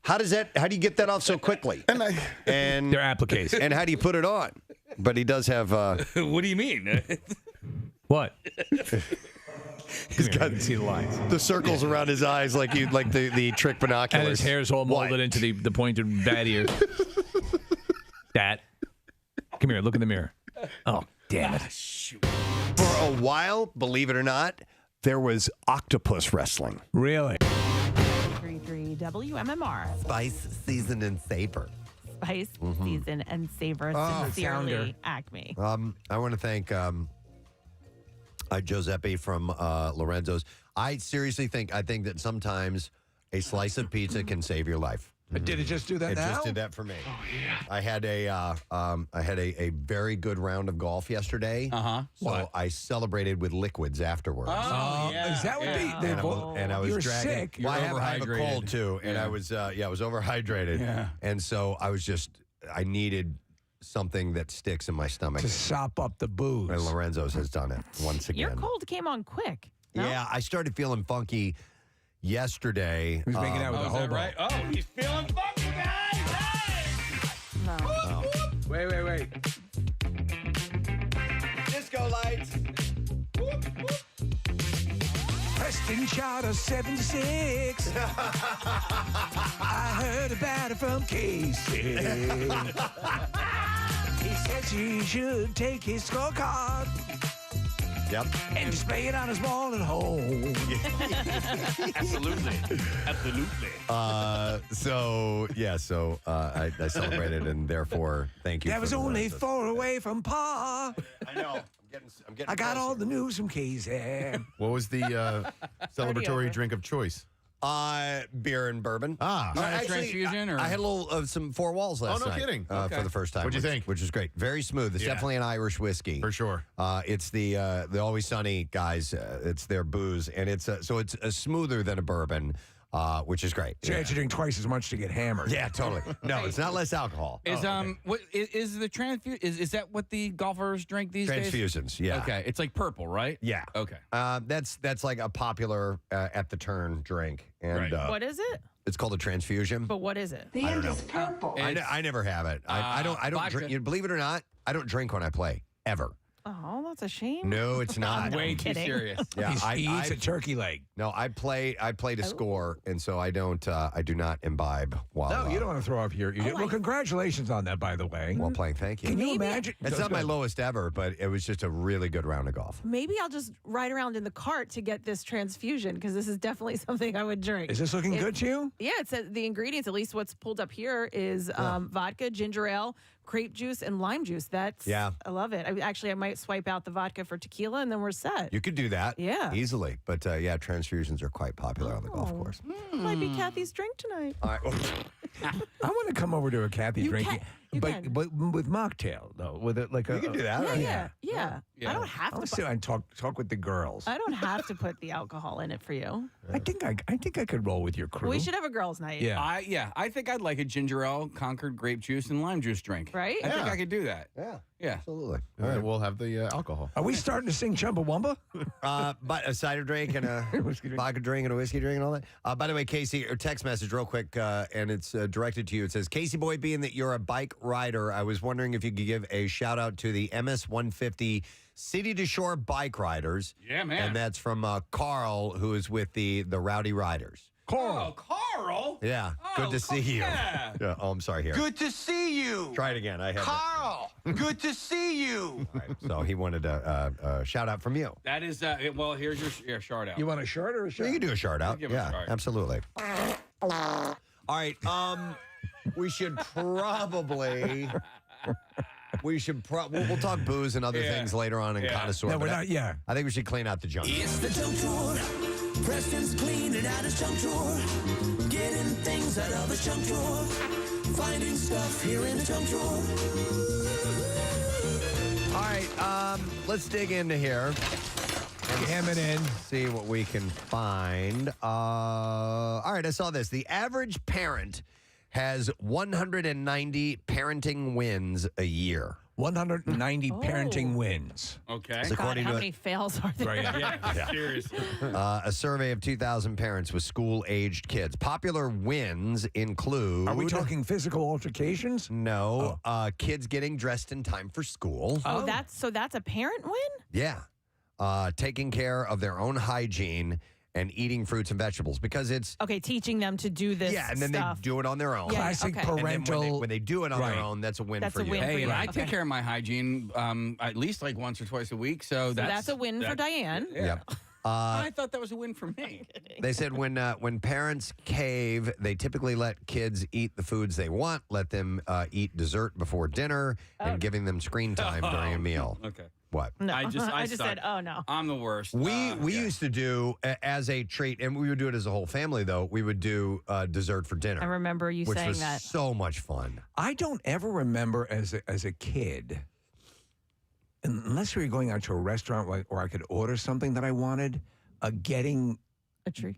How do you get that off so quickly? And They're appliques. And how do you put it on? But he does have... What do you mean? What? He's got see the lines. the circles around his eyes like the trick binoculars. And his hair's all molded into the pointed bad ears. That. Come here, look in the mirror. Oh, damn it. For a while, believe it or not, there was octopus wrestling. Really? 33 WMMR. Spice, seasoned, and savor. Spice, season, and savor. Sincerely, Acme. I want to thank Giuseppe from Lorenzo's. I seriously think that sometimes a slice of pizza can save your life. Did it just do that It now? just did that for me. Oh yeah. I had a very good round of golf yesterday. So What? I celebrated with liquids afterwards. Is that what And I was You're dragging. sick. Well, I You're have a overhydrated. cold too, and I was I was overhydrated. Yeah. And so I needed something that sticks in my stomach. To sop up the booze. And Lorenzo's has done it once again. Your cold came on quick. No? Yeah, I started feeling funky yesterday. He was making out with a Is that hobo. right? Oh, he's feeling funky, guys. No. Wait. Disco lights. Preston shot a 76. I heard about it from Casey. He said she should take his scorecard Yep. and display it on his wall at home. Absolutely. So I celebrated, and therefore, thank you. That for was the only Lorenzo's. 4 away from par. I know. I'm getting. I got all closer. the news from Casey. What was the celebratory drink of choice? Beer and bourbon. Transfusion, or I had a little some Four Walls last no night. kidding. For the first time. What'd you think? Which is great. Very smooth. It's definitely an Irish whiskey For sure. It's the Always Sunny guys. It's their booze, and it's smoother than a bourbon, which is great. So you had to drink twice as much to get hammered. Yeah, totally. No, it's not less alcohol. What is the transfusion? Is that what the golfers drink these days? Transfusions. Yeah. Okay, it's like purple, right? Yeah. Okay. That's like a popular at the turn drink, and What is it? it's called a transfusion. But what is it? The end is purple. I never have it. I don't vodka. drink. You believe it or not, I don't drink when I play ever. Oh, that's a shame. No, it's not. Way too kidding. serious. Yeah, He eats a turkey leg. No, I play to score, and so I don't. I do not imbibe while. No, you don't want to throw up your. Well, congratulations on that, by the way. While playing. Thank you. Can you imagine? It's not my lowest ever, but it was just a really good round of golf. Maybe I'll just ride around in the cart to get this transfusion because this is definitely something I would drink. Is this looking good to you? Yeah, it says the ingredients, at least what's pulled up here, is vodka, ginger ale, grape juice, and lime juice. I love it. I might swipe out the vodka for tequila, and then we're set. You could do that. Yeah. Easily. But transfusions are quite popular on the golf course. Might be Kathy's drink tonight. All right. I want to come over to a Kathy drinking, but with mocktail though, with it like you can do that. Yeah. I don't have to. I'll sit and talk with the girls. I don't have to put the alcohol in it for you. I think I could roll with your crew. We should have a girls' night. Yeah. I think I'd like a ginger ale, Concord grape juice, and lime juice drink. Right? I think I could do that. Yeah, absolutely. All right, we'll have the alcohol. Are we starting to sing Chumbawamba? But a cider drink and a vodka drink and a whiskey drink and all that. By the way, Casey, a text message real quick, and it's directed to you. It says, Casey boy, being that you're a bike rider, I was wondering if you could give a shout out to the MS 150 City to Shore bike riders. Yeah, man. And that's from Carl, who is with the Rowdy Riders. Oh, Carl. Yeah, good to see you. Yeah. Oh, I'm sorry, here. Good to see you. Try it again. I had Carl, good to see you. All right, so he wanted a shout out from you. That is, well, here's your shout out. You want a short or a short? You can do a shout out. Give him a Yeah, shout. absolutely. All right, we should probably... We'll talk booze and other things later on in Connoisseur. No, we're not. Yeah. I think we should clean out the junk. It's the junk drawer. Preston's cleaning out his junk drawer. Getting things out of his junk drawer. Finding stuff here in the junk drawer. All right, let's dig into here. Jam it in. See what we can find. All right, I saw this. The average parent has 190 parenting wins a year. 190 parenting wins. Okay. It's God, according how to many fails are there? Right, Yeah, seriously. a survey of 2,000 parents with school-aged kids. Popular wins include... Are we talking physical altercations? No. Kids getting dressed in time for school. Oh, that's a parent win? Yeah. Taking care of their own hygiene and eating fruits and vegetables because it's... Okay, teaching them to do this Yeah, and then stuff. they do it on their own. Yeah, Classic okay. parental... And then when they do it on Right. their own, that's a win That's for a you. win. Hey, for I you. take Okay. care of my hygiene at least like once or twice a week, so that's a win for Diane. Yeah. Yep. I thought that was a win for me. They said when parents cave, they typically let kids eat the foods they want, let them eat dessert before dinner, and giving them screen time during a meal. Okay. What? No, I just said, oh no. I'm the worst. We used to do as a treat, and we would do it as a whole family. Though we would do dessert for dinner. I remember you which saying was that. so much fun. I don't ever remember as a kid, unless we were going out to a restaurant or I could order something that I wanted, getting a treat.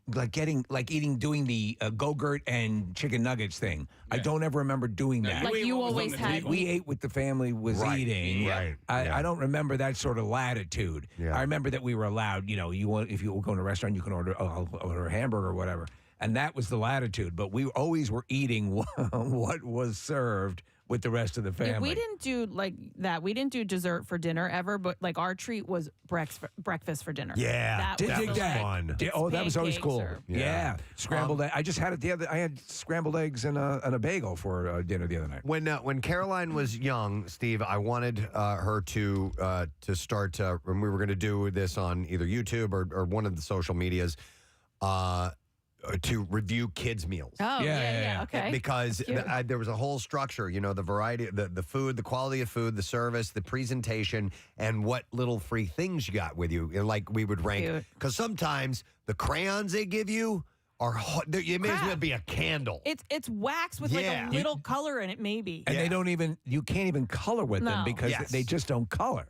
Doing the Go-Gurt and chicken nuggets thing. Yeah. I don't ever remember doing that. Like you always had. We ate what the family was Right. eating. Right. I don't remember that sort of latitude. Yeah. I remember that we were allowed, if you go to a restaurant, you can order a hamburger or whatever. And that was the latitude. But we always were eating what was served with the rest of the family. Yeah, we didn't do like that. We didn't do dessert for dinner ever, but like our treat was breakfast for dinner. Yeah, that was was fun. That was always pancakes cool. or- Yeah. Scrambled egg. I just had it I had scrambled eggs and a bagel for dinner the other night. When Caroline was young, Steve, I wanted her to start. When we were going to do this on either YouTube or one of the social medias. To review kids' meals. Oh, yeah. Okay. Because there was a whole structure, the variety, the food, the quality of food, the service, the presentation, and what little free things you got with you. And like we would rank. Because sometimes the crayons they give you are, it may as well be a candle. It's wax with like a little color in it, maybe. And you can't even color with them No. because they just don't color.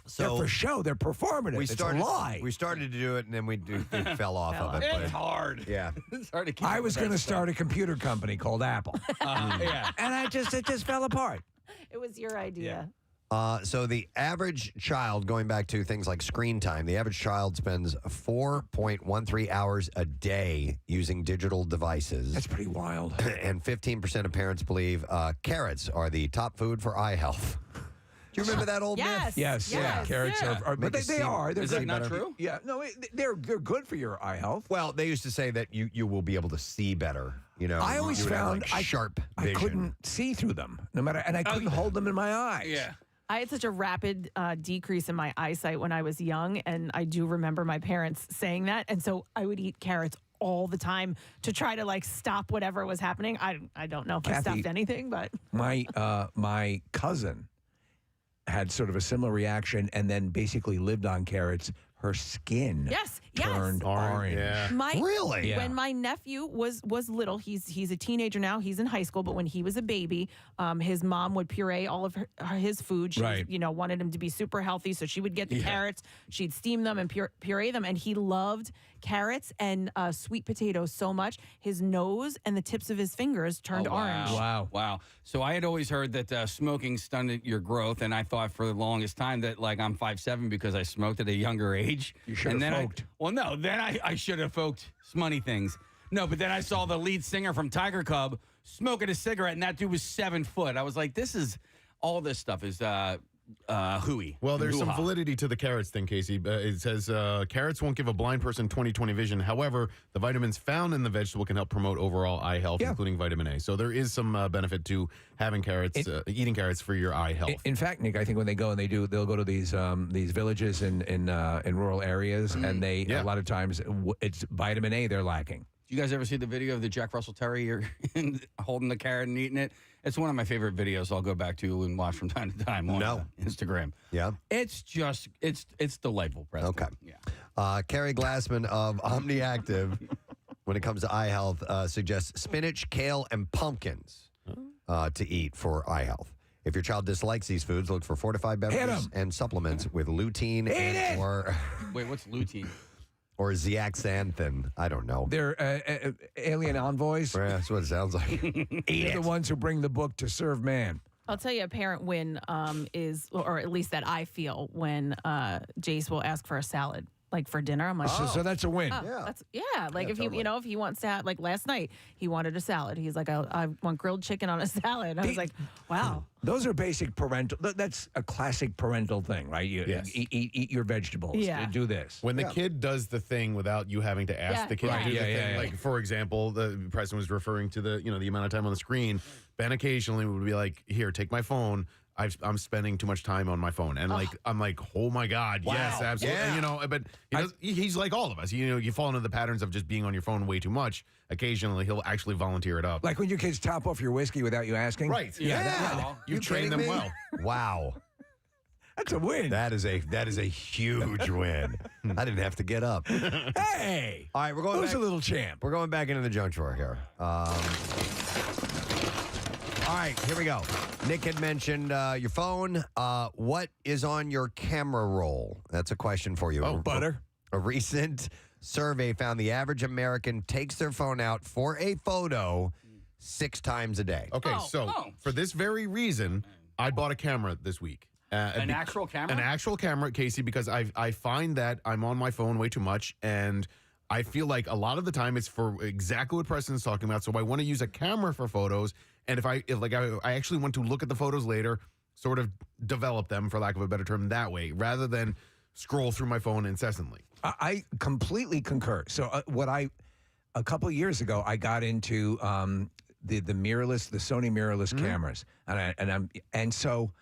So they're for show. They're performative. It's a lie. We started to do it, and then we fell off of it. It's hard. Yeah. It's hard to keep I up was with going to that start a computer company called Apple. Yeah. And it just fell apart. It was your idea. So the average child, going back to things like screen time, the average child spends 4.13 hours a day using digital devices. That's pretty wild. And 15% of parents believe carrots are the top food for eye health. Do you remember that old myth? Yes. Carrots are, but they are. They're Is good. that not true? Yeah, no, they're good for your eye health. Well, they used to say that you will be able to see better. I always you would have, found like, sharp vision. I couldn't see through them, no matter, and I couldn't hold them in my eyes. Yeah. I had such a rapid decrease in my eyesight when I was young, and I do remember my parents saying that, and so I would eat carrots all the time to try to like stop whatever was happening. I don't know if I stopped anything, but my cousin had sort of a similar reaction and then basically lived on carrots her skin Yes. turned orange. Yeah. Really? Yeah. When my nephew was little, he's a teenager now. He's in high school, but when he was a baby, his mom would puree all of his food. She Right. wanted him to be super healthy, so she would get the carrots. She'd steam them and puree them, and he loved carrots and sweet potatoes so much. His nose and the tips of his fingers turned orange. Wow. So I had always heard that smoking stunted your growth, and I thought for the longest time that like I'm 5'7" because I smoked at a younger age. You should have smoked. Then I should have folked smoney things. No, but then I saw the lead singer from Tiger Cub smoking a cigarette, and that dude was 7 foot. I was like, all this stuff is hooey. Well, there's some Hoo-ha. validity to the carrots thing, Casey. It says carrots won't give a blind person 20/20 vision. However, the vitamins found in the vegetable can help promote overall eye health, including vitamin A. So there is some benefit to having carrots, eating carrots for your eye health. In fact, Nick, I think when they go and they'll go to these villages in rural areas, and they a lot of times it's vitamin A they're lacking. Do you guys ever see the video of the Jack Russell Terrier holding the carrot and eating it? It's one of my favorite videos I'll go back to and watch from time to time on Instagram. Yeah. It's just, it's delightful, Preston. Okay. Yeah. Carrie Glassman of OmniActive, when it comes to eye health, suggests spinach, kale, and pumpkins to eat for eye health. If your child dislikes these foods, look for fortified beverages and supplements with lutein or Wait, what's lutein? Or zeaxanthin. I don't know. They're alien envoys. Yeah, that's what it sounds like. They're the ones who bring the book to serve man. I'll tell you, a parent win is, or at least that I feel, when Jace will ask for a salad, like for dinner. I'm like, so that's a win. Like if he, if he wants to, like last night, he wanted a salad. He's like, I want grilled chicken on a salad. I was like, wow. Those are basic parental. That's a classic parental thing, right? You eat your vegetables. Yeah. Do this. When the kid does the thing without you having to ask the kid to do the thing, like for example, the Preston was referring to the the amount of time on the screen. Ben occasionally would be like, "Here, take my phone. I'm spending too much time on my phone," and I'm like, "Oh my God, yes, absolutely." Yeah. And, but he's like all of us. You fall into the patterns of just being on your phone way too much. Occasionally, he'll actually volunteer it up. Like when your kids top off your whiskey without you asking. Right? Yeah. You've trained them well. Wow. That's a win. That is a huge win. I didn't have to get up. Hey. All right, we're going Who's back. a little champ? We're going back into the junk drawer here. All right, here we go. Nick had mentioned your phone. What is on your camera roll? That's a question for you. Oh, butter. A recent survey found the average American takes their phone out for a photo 6 times a day. Okay, for this very reason, I bought a camera this week. An actual camera? An actual camera, Casey, because I find that I'm on my phone way too much, and I feel like a lot of the time it's for exactly what Preston's talking about. So I want to use a camera for photos, and if I actually want to look at the photos later, sort of develop them, for lack of a better term, that way, rather than scroll through my phone incessantly. I completely concur. So a couple of years ago, I got into the mirrorless, the Sony mirrorless cameras, and so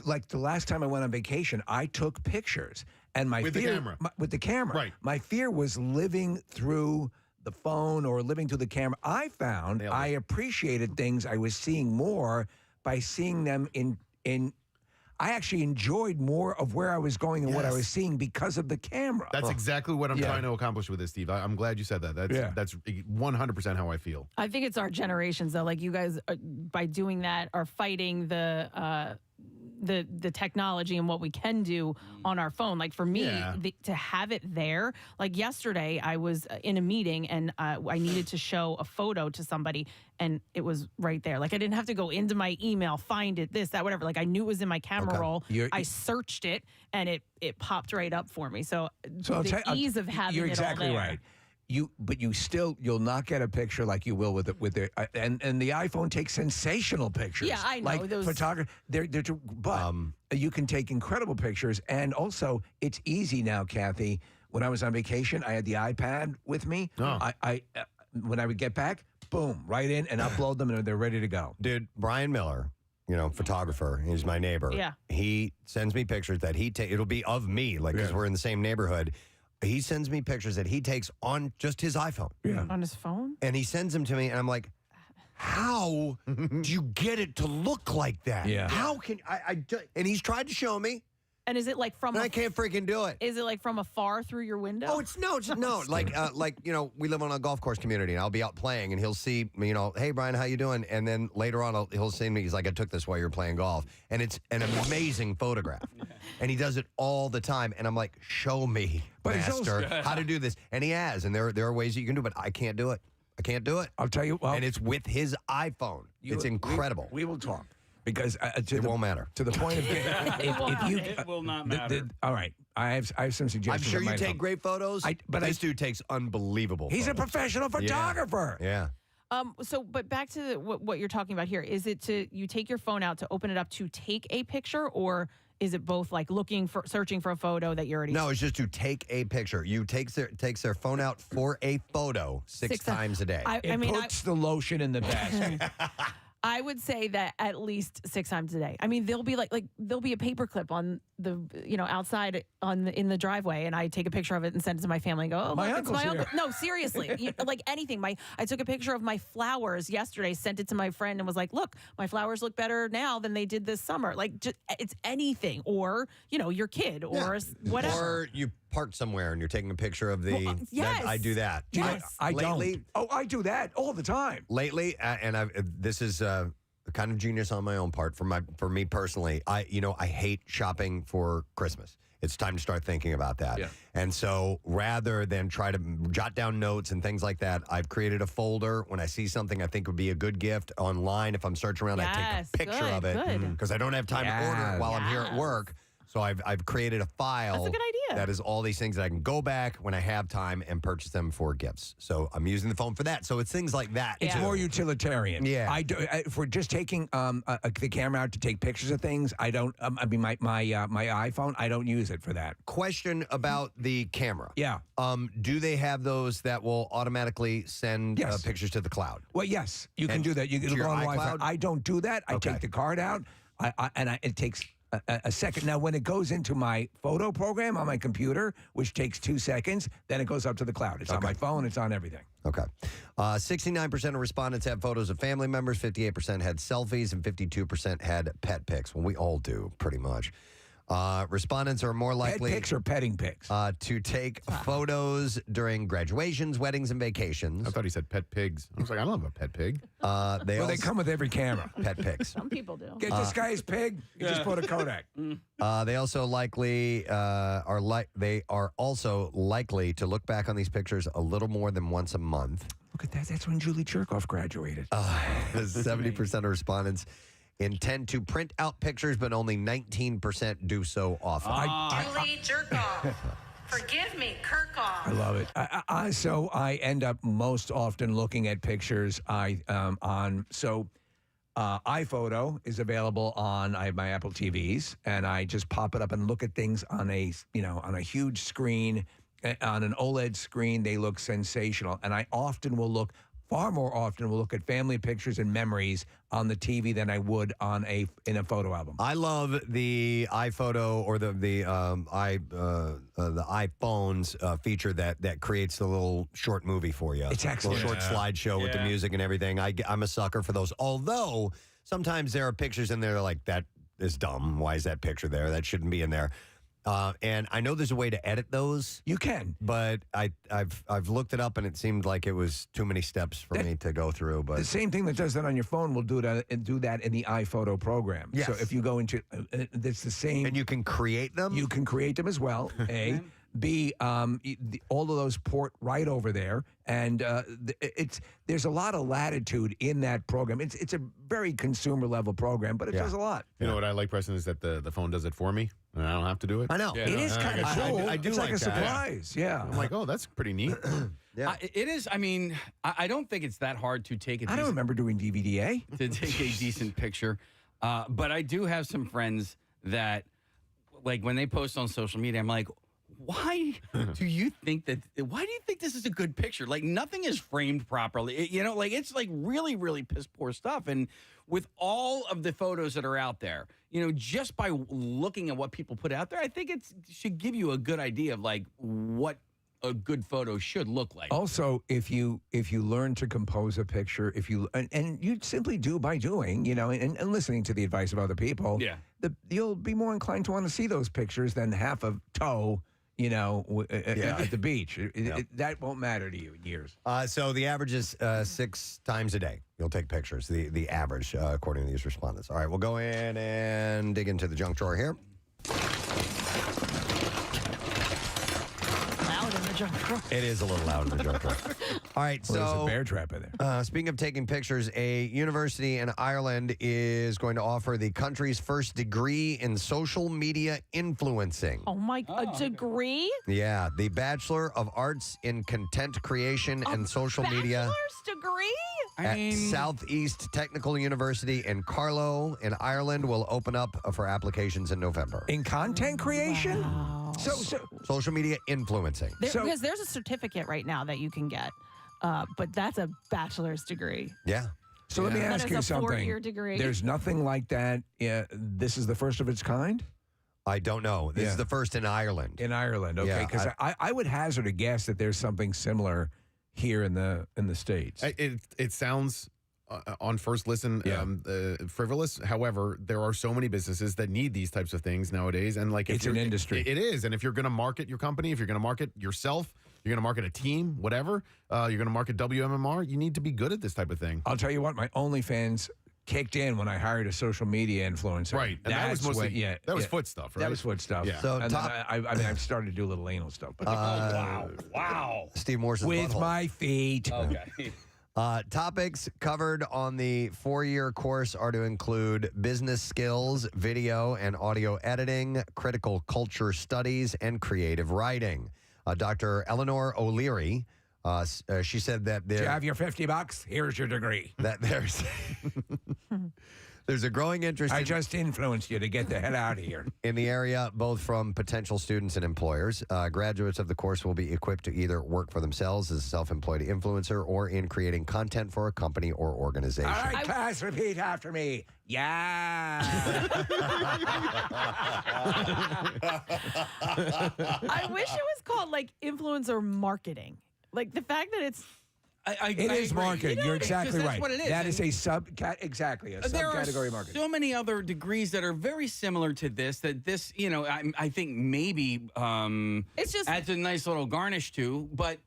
like the last time I went on vacation, I took pictures, and my with fear, the camera, with the camera, right? My fear was living through the phone or living through the camera. I found I appreciated things I was seeing more by seeing them in. I actually enjoyed more of where I was going and what I was seeing because of the camera. That's exactly what I'm trying to accomplish with this, Steve. I'm glad you said that. That's 100% how I feel. I think it's our generations, though. Like you guys, by doing that, are fighting the technology and what we can do on our phone. Like for me, to have it there. Like yesterday, I was in a meeting and I needed to show a photo to somebody, and it was right there. Like I didn't have to go into my email, find it, this, that, whatever. Like I knew it was in my camera roll. I searched it, and it popped right up for me. So the ease of having you're it exactly all there. right. You'll not get a picture like you will with the and the iPhone takes sensational pictures. Yeah, I know like those photography. But you can take incredible pictures, and also it's easy now, Kathy. When I was on vacation, I had the iPad with me. I when I would get back, boom, right in and upload them, and they're ready to go. Dude, Brian Miller, photographer, he's my neighbor. Yeah, he sends me pictures that he takes. It'll be of me, like because we're in the same neighborhood. He sends me pictures that he takes on just his iPhone. Yeah. On his phone? And he sends them to me, and I'm like, how do you get it to look like that? Yeah. How can I and he's tried to show me, And is it like from? I can't freaking do it. Is it like from afar through your window? Oh, it's no. Like we live on a golf course community, and I'll be out playing, and he'll see me. Hey Brian, how you doing? And then later on, he'll see me. He's like, I took this while you're playing golf, and it's an amazing photograph. And he does it all the time, and I'm like, show me, master, how to do this. And he has, and there are ways that you can do, but I can't do it. I can't do it. I'll tell you. Well, and it's with his iPhone. It's incredible. We will talk. Because it won't matter. To the point of it will not matter. All right, I have some suggestions. I'm sure you take great photos, but this dude takes unbelievable. He's photos. a professional photographer. Yeah. But back to what you're talking about here. Is it you take your phone out to open it up to take a picture, or is it both like searching for a photo that you already? No, it's just to take a picture. You takes their phone out for a photo six times a day. It puts the lotion in the basket. I would say that at least 6 times a day. I mean, there'll be there'll be a paperclip on the outside in the driveway, and I take a picture of it and send it to my family and go, oh, my look, it's my uncle's uncle. No, seriously, like anything. I took a picture of my flowers yesterday, sent it to my friend, and was like, look, my flowers look better now than they did this summer. Like, it's anything, or your kid, or whatever. Or you parked somewhere and you're taking a picture of the. Yes, I do that. Yes, I don't. Oh, I do that all the time. Lately, and this is kind of genius on my own part. For me personally, I hate shopping for Christmas. It's time to start thinking about that. Yeah. And so rather than try to jot down notes and things like that, I've created a folder. When I see something I think would be a good gift online, if I'm searching around, I take a picture of it because I don't have time to order it while I'm here at work. So I've created a file. That's a good idea. That is all these things that I can go back when I have time and purchase them for gifts. So I'm using the phone for that. So it's things like that. It's more utilitarian. Yeah. If we're just taking the camera out to take pictures of things, I don't. My iPhone, I don't use it for that. Question about the camera. Yeah. Do they have those that will automatically send pictures to the cloud? Well, yes, you can do that. You can go on Wi-Fi. I don't do that. I take the card out, it takes a second. Now, when it goes into my photo program on my computer, which takes 2 seconds, then it goes up to the cloud. It's on my phone. It's on everything. Okay. 69% of respondents had photos of family members, 58% had selfies, and 52% had pet pics. Well, we all do, pretty much. Respondents are more likely pet pics or petting pics to take photos during graduations, weddings, and vacations. I thought he said pet pigs. I was like, I love a pet pig. They come with every camera. Pet pics. Some people do. Get this guy's pig. You just put a Kodak. They also likely are also likely to look back on these pictures a little more than once a month. Look at that. That's when Julie Cherkoff graduated. 70% of respondents intend to print out pictures, but only 19% do so often. Julie Jerkoff. Forgive me, Kirkhoff. I love it. So I end up most often looking at pictures iPhoto is available on I have my Apple TVs, and I just pop it up and look at things on a huge screen, on an OLED screen. They look sensational, and I far more often will look at family pictures and memories on the TV than I would in a photo album. I love the iPhoto or the iPhone's feature that creates the little short movie for you. It's excellent. Little short slideshow with the music and everything. I'm a sucker for those. Although sometimes there are pictures in there like that is dumb. Why is that picture there? That shouldn't be in there. And I know there's a way to edit those. You can, but I've looked it up and it seemed like it was too many steps for me to go through. But the same thing that does that on your phone will do that in the iPhoto program. Yes. So if you go into, it's the same, and you can create them. You can create them as well. A. B, all of those port right over there, and there's a lot of latitude in that program. It's a very consumer level program, but it does a lot. You know what I like, Preston, is that the phone does it for me, and I don't have to do it. I know. It is kind of cool. I do it's like a that. surprise. Yeah. I'm like, oh, that's pretty neat. Yeah, it is. I mean, I don't think it's that hard to take I don't remember doing DVDA. to take a decent picture, but I do have some friends that, like, when they post on social media, I'm like, why do you think this is a good picture? Like, nothing is framed properly. It's like really, really piss poor stuff. And with all of the photos that are out there, just by looking at what people put out there, I think it should give you a good idea of like what a good photo should look like. Also, if you learn to compose a picture, and you simply do by doing, and listening to the advice of other people, you'll be more inclined to want to see those pictures than half a toe, at the beach. That won't matter to you in years. So the average is 6 times a day. You'll take pictures. The average, according to these respondents. All right, we'll go in and dig into the junk drawer here. It is a little loud in the junk drawer. All right, so there's a bear trap in there. Speaking of taking pictures, a university in Ireland is going to offer the country's first degree in social media influencing. Oh my! A degree? Yeah, the Bachelor of Arts in Content Creation and Social Media. Bachelor's degree? At Southeast Technical University in Carlow in Ireland will open up for applications in November. In content creation? Wow. So social media influencing. Because there's a certificate right now that you can get, but that's a bachelor's degree. Yeah. So let me ask you something. 4-year degree. There's nothing like that. This is the first of its kind? I don't know. This is the first in Ireland. In Ireland, okay. Because I would hazard a guess that there's something similar here in the States. It sounds on first listen frivolous. However, there are so many businesses that need these types of things nowadays, and it's an industry. It is, and if you're going to market your company, if you're going to market yourself, you're going to market a team, whatever, you're going to market WMMR, you need to be good at this type of thing. I'll tell you what, my OnlyFans kicked in when I hired a social media influencer. Right, and that was mostly that was foot stuff, right? That was foot stuff. Yeah. So and then I've started to do a little anal stuff. But Wow. Steve Morse's with butthole. my feet. Okay. Topics covered on the 4-year course are to include business skills, video and audio editing, critical culture studies, and creative writing. Dr. Eleanor O'Leary, she said that Do you have your $50? Here's your degree. That there's a growing interest. I just influenced you to get the hell out of here. In the area, both from potential students and employers. Graduates of the course will be equipped to either work for themselves as a self-employed influencer or in creating content for a company or organization. All right, class, repeat after me. Yeah. I wish it was called like influencer marketing. Like the fact that it's It is marketing. You're exactly right. That's what it is. That is a subcategory marketing. So many other degrees that are very similar to this. That this, I think maybe it's just adds a nice little garnish to, but.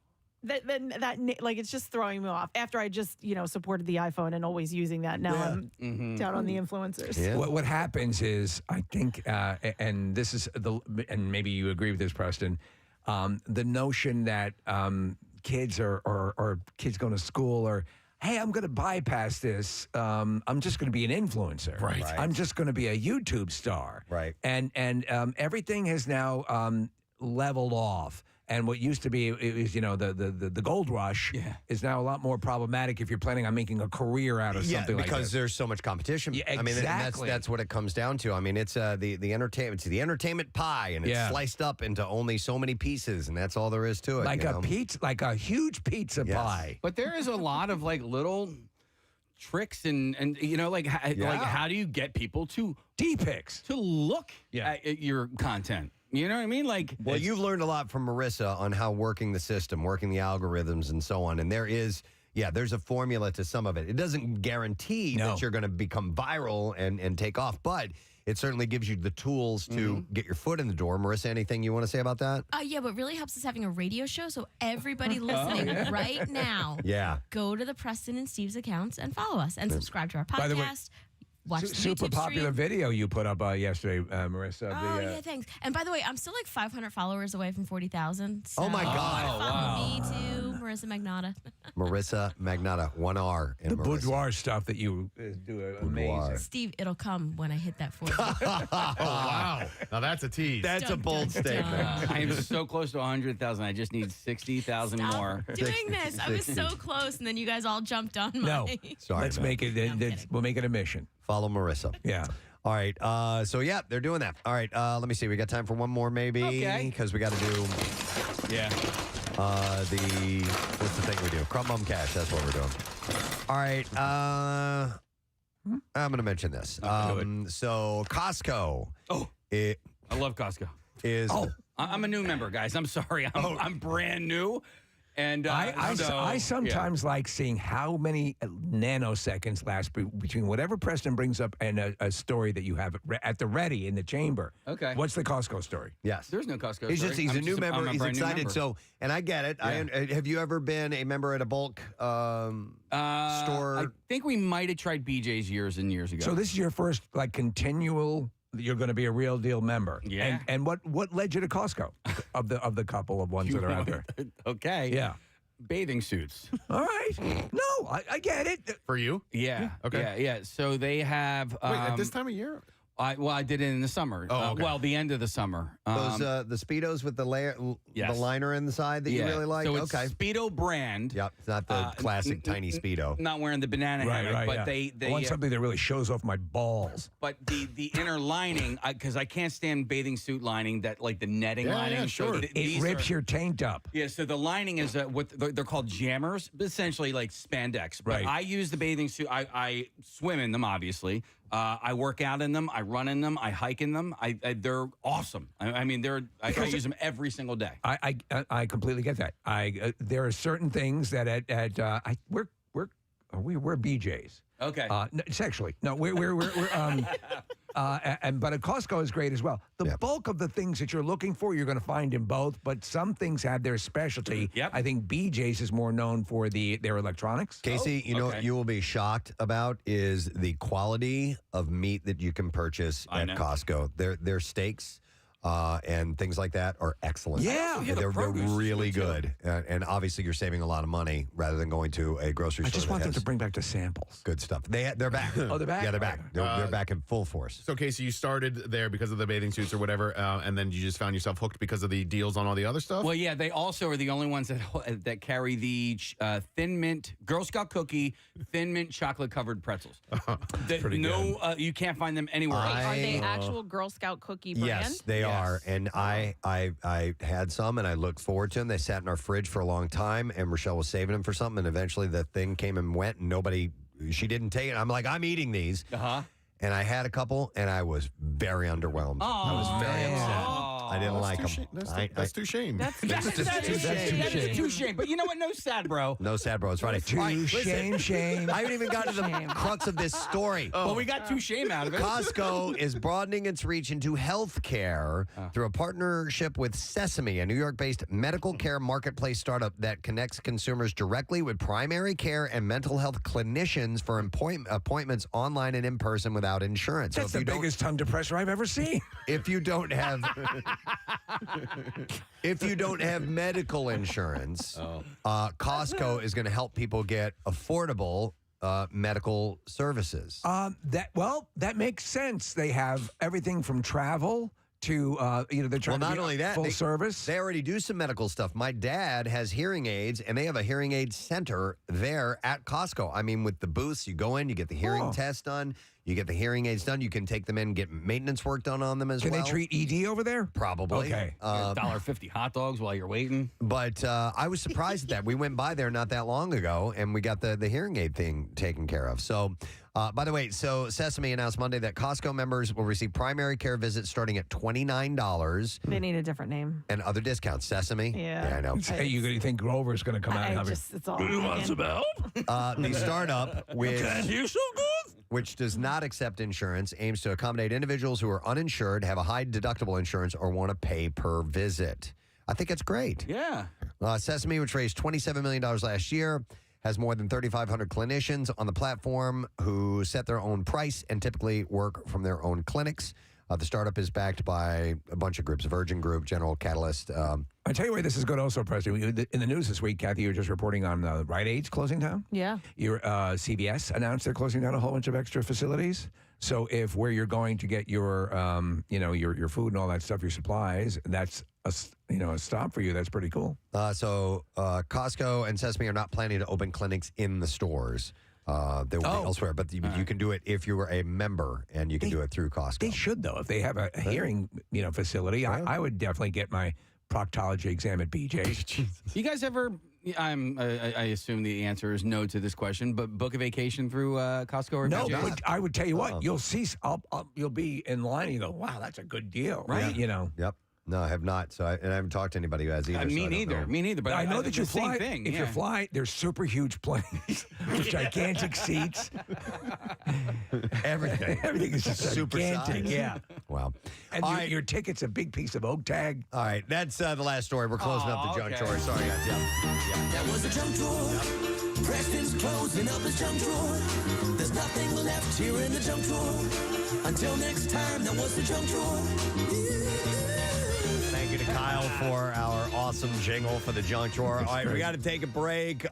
It's just throwing me off. After I just supported the iPhone and always using that, now I'm down on the influencers. Yeah. What happens is, I think, and this is and maybe you agree with this, Preston, the notion that kids or kids going to school or, hey, I'm going to bypass this. I'm just going to be an influencer. Right. I'm just going to be a YouTube star. Right. And everything has now leveled off. And what used to be, it was, the gold rush is now a lot more problematic if you're planning on making a career out of something like this. Because there's so much competition. Yeah, I mean, exactly. that's what it comes down to. I mean, it's the entertainment pie, and it's sliced up into only so many pieces, and that's all there is to it. Like like a huge pizza pie. But there is a lot of little tricks and how do you get people to D-pics to look at your content? You know what I mean? Well, you've learned a lot from Marissa on how working the system, working the algorithms, and so on. And there's a formula to some of it. It doesn't guarantee that you're going to become viral and take off, but it certainly gives you the tools to get your foot in the door. Marissa, anything you want to say about that? Yeah, what really helps is having a radio show. So everybody listening right now, go to the Preston and Steve's accounts and follow us and subscribe to our podcast. By the way, watch the super YouTube popular stream. video you put up yesterday, Marissa. Yeah, thanks. And by the way, I'm still 500 followers away from 40,000. So Oh my God! Follow me too, Marissa Magnata. Marissa Magnata, 1R. The boudoir stuff that you do amazing. Steve, it'll come when I hit that 40. Oh, wow. Now that's a tease. That's a bold statement. I am so close to 100,000. I just need 60,000 more. Doing this, I was so close, and then you guys all jumped on No, my. Sorry. let's make it. We'll make it a mission. Follow Marissa. Yeah. All right. They're doing that. All right. Let me see. We got time for one more, maybe. Okay. Because we got to do. Yeah. What's the thing we do? Crumb Cash. That's what we're doing. All right. I'm going to mention this. So Costco. Oh. I love Costco. Is I'm a new member, guys. I'm sorry. I'm brand new. And I sometimes like seeing how many nanoseconds last between whatever Preston brings up and a story that you have at the ready in the chamber. Okay. What's the Costco story? Yes. There's no Costco He's story. he's a new member. I'm He's brand new excited. member. So, and I get it. Yeah. Have you ever been a member at a bulk store? I think we might have tried BJ's years and years ago. So this is your first continual. You're going to be a real deal member. Yeah. And what led you to Costco of the couple of ones that are out there? Okay. Yeah. Bathing suits. All right. No, I get it. For you? Yeah. Okay. Yeah. So they have. Wait, at this time of year? I did it in the summer. Oh, okay. Well, the end of the summer. Those the Speedos with the layer, Yes. the liner inside that you really like. So it's okay. Speedo brand. Yep. It's not the classic tiny Speedo. Not wearing the banana hammock, but yeah. they I want something that really shows off my balls. But the inner lining, because I can't stand bathing suit lining, that like the netting lining. Yeah, So sure. It these rips your taint up. Yeah, so the lining is what they're called jammers, but essentially like spandex. But Right. I use the bathing suit. I swim in them, obviously. I work out in them. I run in them. I hike in them. They're awesome. I mean, I use them every single day. I completely get that. There are certain things that we're BJ's. Okay. Sexually, no, we're but at Costco is great as well. The bulk of the things that you're looking for, you're going to find in both. But some things have their specialty. Yep. I think BJ's is more known for their electronics. Casey, you know what you will be shocked about is the quality of meat that you can purchase at Costco. Their steaks and things like that are excellent. Yeah. They're really good. And obviously, you're saving a lot of money rather than going to a grocery store. I just that want them has to bring back the samples. good stuff. They're back. Oh, they're back? Yeah, they're back. They're back in full force. So, Casey, you started there because of the bathing suits or whatever, and then you just found yourself hooked because of the deals on all the other stuff? Well, yeah, they also are the only ones that carry the Thin Mint Girl Scout cookie, Thin Mint chocolate covered pretzels. Pretty good. You can't find them anywhere else. Are they actual Girl Scout cookie brand? Yes, they are. And I had some, and I looked forward to them. They sat in our fridge for a long time, and Rochelle was saving them for something, and eventually the thing came and went, and she didn't take it. I'm like, I'm eating these. Uh-huh. And I had a couple, and I was very underwhelmed. I was very upset. I didn't like them. That's too shame. That's too shame. But you know what? No sad, bro. No sad, bro. It's Friday. Too shame. I haven't even gotten to the crux of this story. Well, we got too shame out of it. Costco is broadening its reach into healthcare through a partnership with Sesame, a New York-based medical care marketplace startup that connects consumers directly with primary care and mental health clinicians for appointments online and in person without insurance. That's the biggest tongue depressor I've ever seen. If you don't have medical insurance, Costco is going to help people get affordable medical services. That makes sense. They have everything from travel to they're trying not to be only that, full service. They already do some medical stuff. My dad has hearing aids, and they have a hearing aid center there at Costco. I mean, with the booths, you go in, you get the hearing test done, you get the hearing aids done. You can take them in and get maintenance work done on them as well. Can they treat ED over there? Probably. Okay. $1.50 hot dogs while you're waiting. But I was surprised at that. We went by there not that long ago, and we got the hearing aid thing taken care of. So, by the way, Sesame announced Monday that Costco members will receive primary care visits starting at $29. They need a different name. And other discounts. Sesame? Yeah. I know. Hey, you think Grover's going to come out and have it's all. Do you want some help? The startup, Can't hear so good? which does not accept insurance, aims to accommodate individuals who are uninsured, have a high deductible insurance, or want to pay per visit. I think it's great. Yeah. Sesame, which raised $27 million last year, has more than 3,500 clinicians on the platform who set their own price and typically work from their own clinics. The startup is backed by a bunch of groups, Virgin Group, General Catalyst. I tell you why this is good also, Preston. In the news this week, Kathy, you were just reporting on Rite Aid's closing down. Yeah. Your CVS announced they're closing down a whole bunch of extra facilities. So if where you're going to get your your food and all that stuff, your supplies, that's a stop for you. That's pretty cool. So Costco and Sesame are not planning to open clinics in the stores. They will be elsewhere, but you can do it if you were a member, and you can do it through Costco. They should, though. If they have a hearing facility, I would definitely get my proctology exam at BJ's. You guys ever? I assume the answer is no to this question, but book a vacation through Costco or No, BJ's? but I would tell you what, you'll see. You'll be in line and you go, wow, that's a good deal, right? Yeah. You know. Yep. No, I have not. So I haven't talked to anybody who has either. Me neither. Me neither. But I know that you the same fly. thing. If you're flying, there's super huge planes with gigantic seats. Everything is just super gigantic. size. Yeah. Wow. And your ticket's a big piece of oak tag. All right, that's the last story. We're closing up the junk drawer. Sorry, guys. Yeah. That was the junk drawer. Preston's closing up his junk drawer. There's nothing left here in the junk drawer. Until next time, that was the junk drawer. Thank you to Kyle for our awesome jingle for the junk drawer. All right, we got to take a break.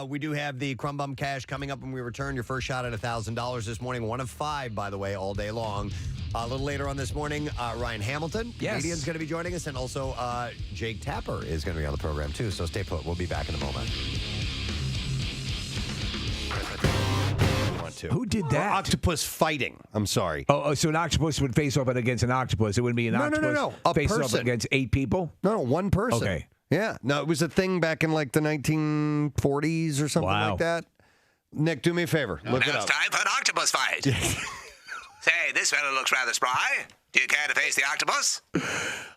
We do have the Crumb Bum Cash coming up when we return. Your first shot at $1,000 this morning. 1 of 5, by the way, all day long. A little later on this morning, Ryan Hamilton, comedian's going to be joining us, and also Jake Tapper is going to be on the program, too. So stay put. We'll be back in a moment. Who did that? Octopus fighting. I'm sorry. Oh, so an octopus would face off against an octopus. It wouldn't be an octopus No. A face off person. against 8 people? No, one person. Okay. Yeah. No, it was a thing back in like the 1940s or something like that. Nick, do me a favor. Look it Now up. it's time for an octopus fight. Say, this fellow looks rather spry. Do you care to face the octopus?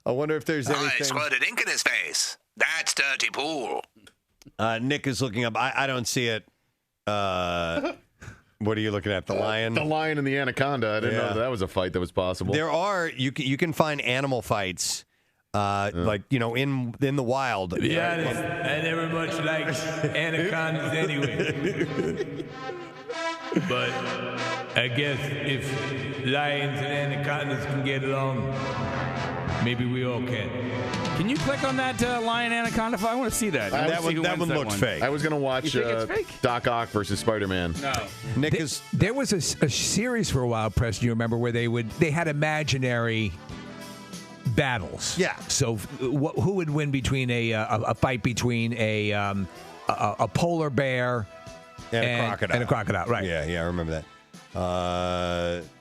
I wonder if there's I anything. squirted ink in his face. That's dirty pool. Nick is looking up. I don't see it. What are you looking at? The lion? The lion and the anaconda. I didn't know that was a fight that was possible. There are you can find animal fights, like in the wild. To be honest, I never much liked anacondas anyway. But I guess if lions and anacondas can get along, maybe we all can. Can you click on that lion anaconda fight? I want to see that. That one looked fake. I was going to watch You think it's fake? Doc Ock versus Spider-Man. No. Nick is. There was a series for a while, Preston. You remember where they had imaginary battles. Yeah. So who would win between a fight between a polar bear and a crocodile? And a crocodile, right? Yeah, I remember that.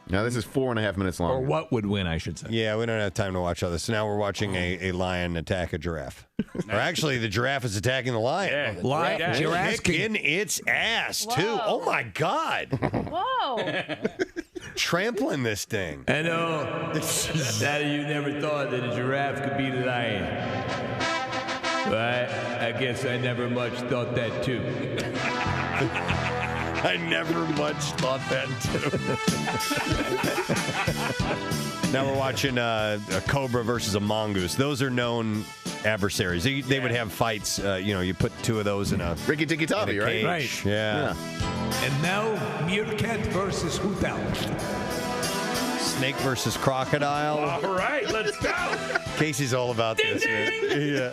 Now this is 4.5 minutes long. Or what would win, I should say. Yeah, we don't have time to watch all this. So now we're watching a lion attack a giraffe. Or actually, the giraffe is attacking the lion. Yeah, Giraffe kicking its ass, too. Oh, my God. Whoa. Trampling this thing. I know that you never thought that a giraffe could beat a lion. But I guess I never much thought that, too. I never much thought that, too. Now we're watching a cobra versus a mongoose. Those are known adversaries. They would have fights. You put two of those in a Ricky Tikki Tavi, right? Right. Yeah. And now, meerkat versus hoot owl. Snake versus crocodile. All right, let's go. Casey's all about this. Man. Yeah.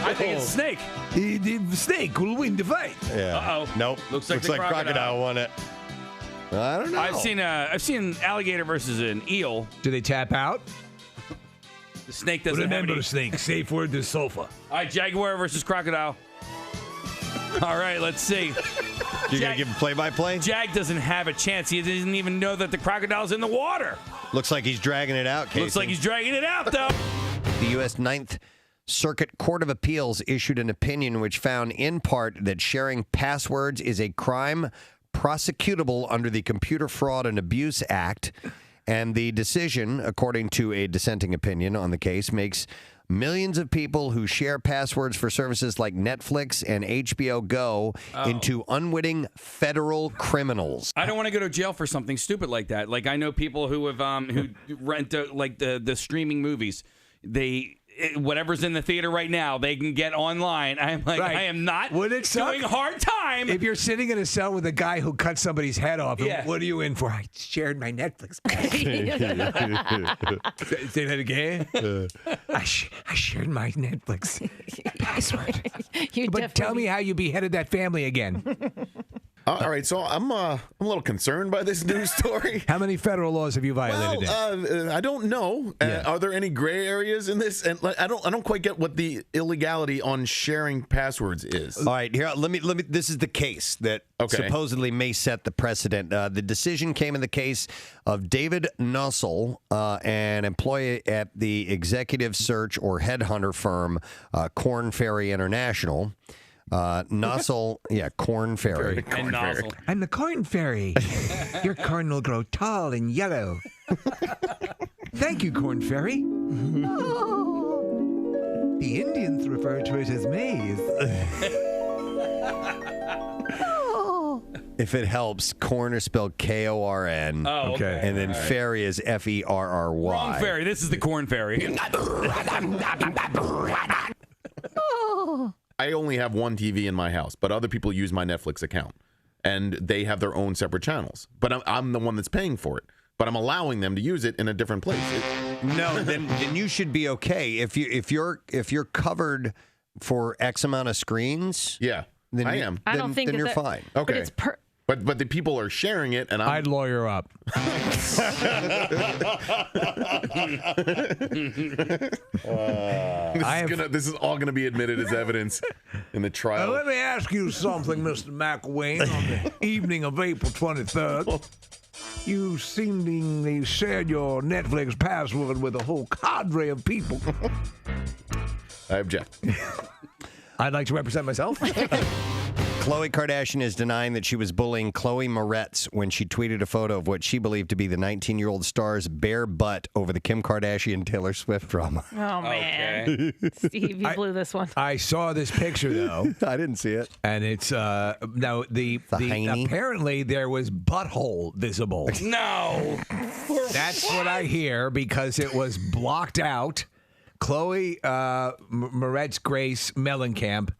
I think it's snake. The snake will win the fight. Yeah. Uh-oh. Nope. Looks like the crocodile won it. I don't know. I've seen alligator versus an eel. Do they tap out? The snake doesn't Remember, have any. snake, safe word to sofa. All right, jaguar versus crocodile. All right, let's see. You gonna give a play-by-play? Jag doesn't have a chance. He doesn't even know that the crocodile's in the water. Looks like he's dragging it out, Casey. Looks like he's dragging it out, though. The U.S. Ninth Circuit Court of Appeals issued an opinion which found in part that sharing passwords is a crime prosecutable under the Computer Fraud and Abuse Act. And the decision, according to a dissenting opinion on the case, makes millions of people who share passwords for services like Netflix and HBO Go into unwitting federal criminals. I don't want to go to jail for something stupid like that. Like I know people who have who rent like the streaming movies. Whatever's in the theater right now, they can get online. I'm like, Right. I am not Wouldn't it suck? doing hard time. If you're sitting in a cell with a guy who cut somebody's head off, Yeah. what are you in for? I shared my Netflix. Say that again. I shared my Netflix password. But tell me how you beheaded that family again. All right, so I'm a little concerned by this news story. How many federal laws have you violated? I don't know. Are there any gray areas in this? And I don't quite get what the illegality on sharing passwords is. All right, here let me. This is the case that supposedly may set the precedent. The decision came in the case of David Nussel, an employee at the executive search or headhunter firm Korn Ferry International. Nussel, Korn Ferry. And nozzle. I'm the Corn Fairy. Your corn will grow tall and yellow. Thank you, Corn Fairy. The Indians refer to it as maize. If it helps, corn is spelled Korn. Oh, okay. And then fairy is Ferry. Wrong fairy. This is the corn fairy. I only have one TV in my house, but other people use my Netflix account, and they have their own separate channels. But I'm the one that's paying for it. But I'm allowing them to use it in a different place. No, then you should be okay if you're covered for X amount of screens. Yeah, then I am. I don't think then you're that- fine. but Okay, it's but the people are sharing it, and I'd lawyer up. This is all gonna be admitted as evidence in the trial. Let me ask you something, Mr. McElwain. On the evening of April 23rd, you seemingly shared your Netflix password with a whole cadre of people. I object. I'd like to represent myself. Khloe Kardashian is denying that she was bullying Chloe Moretz when she tweeted a photo of what she believed to be the 19-year-old star's bare butt over the Kim Kardashian-Taylor Swift drama. Oh, man. Steve, you blew this one. I saw this picture, though. I didn't see it. And it's, now, apparently there was butthole visible. No. That's what I hear because it was blocked out. Chloe Moretz Grace Mellencamp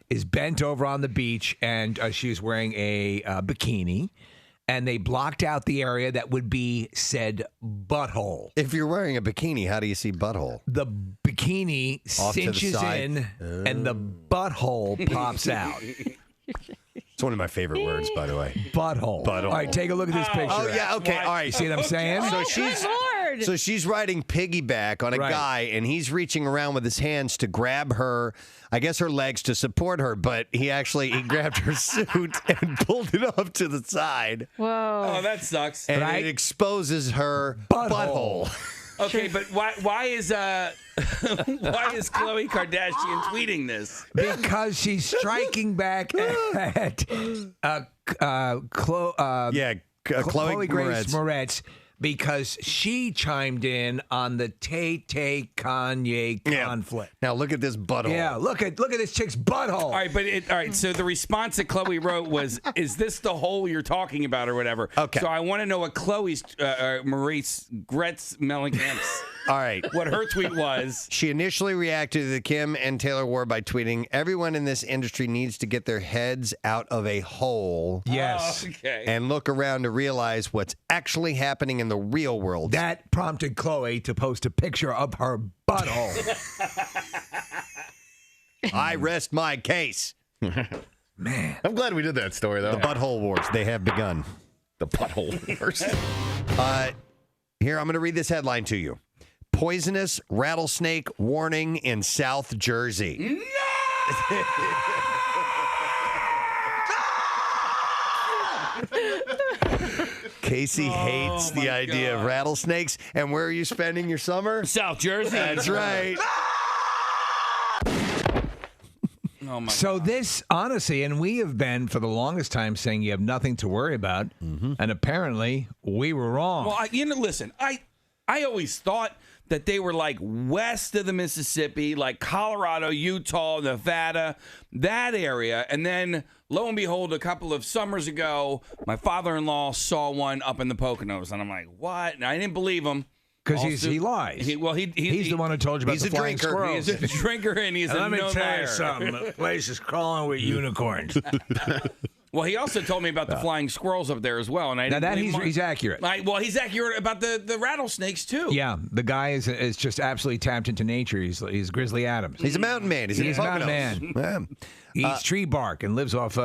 is bent over on the beach, and she's wearing a bikini, and they blocked out the area that would be said butthole. If you're wearing a bikini, how do you see butthole? The bikini Off to the cinches side. in, and the butthole pops out. It's one of my favorite words, by the way. Butthole. Butthole. All right, take a look at this picture. Oh, yeah, okay, all right. See what I'm saying? So she's riding piggyback on a guy, and he's reaching around with his hands to grab her, I guess her legs to support her, but he grabbed her suit and pulled it off to the side. Whoa. Oh, that sucks. And it exposes her butthole. Okay, but why is Khloe Kardashian tweeting this? Because she's striking back at Chloe Grace Moretz because she chimed in on the Tay Kanye conflict. Now look at this butthole. Yeah, look at this chick's butthole. All right, all right. So the response that Chloe wrote was, "Is this the hole you're talking about, or whatever?" Okay. So I want to know what Chloe's Maurice Gretz Mellencamp's. All right. What her tweet was. She initially reacted to the Kim and Taylor war by tweeting, "Everyone in this industry needs to get their heads out of a hole." Yes. Okay. And look around to realize what's actually happening in the real world. That prompted Chloe to post a picture of her butthole. I rest my case. Man. I'm glad we did that story, though. The butthole wars, they have begun. The butthole wars. Here, I'm going to read this headline to you. Poisonous rattlesnake warning in South Jersey. Casey hates the idea of rattlesnakes. And where are you spending your summer? South Jersey. That's right. Oh my So this, honestly, and we have been for the longest time saying you have nothing to worry about, and apparently we were wrong. Well, listen, I always thought that they were like west of the Mississippi, like Colorado, Utah, Nevada, that area. And then, lo and behold, a couple of summers ago, my father-in-law saw one up in the Poconos. And I'm like, what? And I didn't believe him. Because he lies. He's the one who told you about the flying squirrels. He's a drinker, and he's a let me no tell liar. you something. The place is crawling with unicorns. Well, he also told me about the flying squirrels up there as well, and I Now didn't that believe him. he's accurate. He's accurate about the rattlesnakes too. Yeah, the guy is just absolutely tapped into nature. He's Grizzly Adams. He's a mountain man. He's a mountain man. Yeah. He eats tree bark and lives off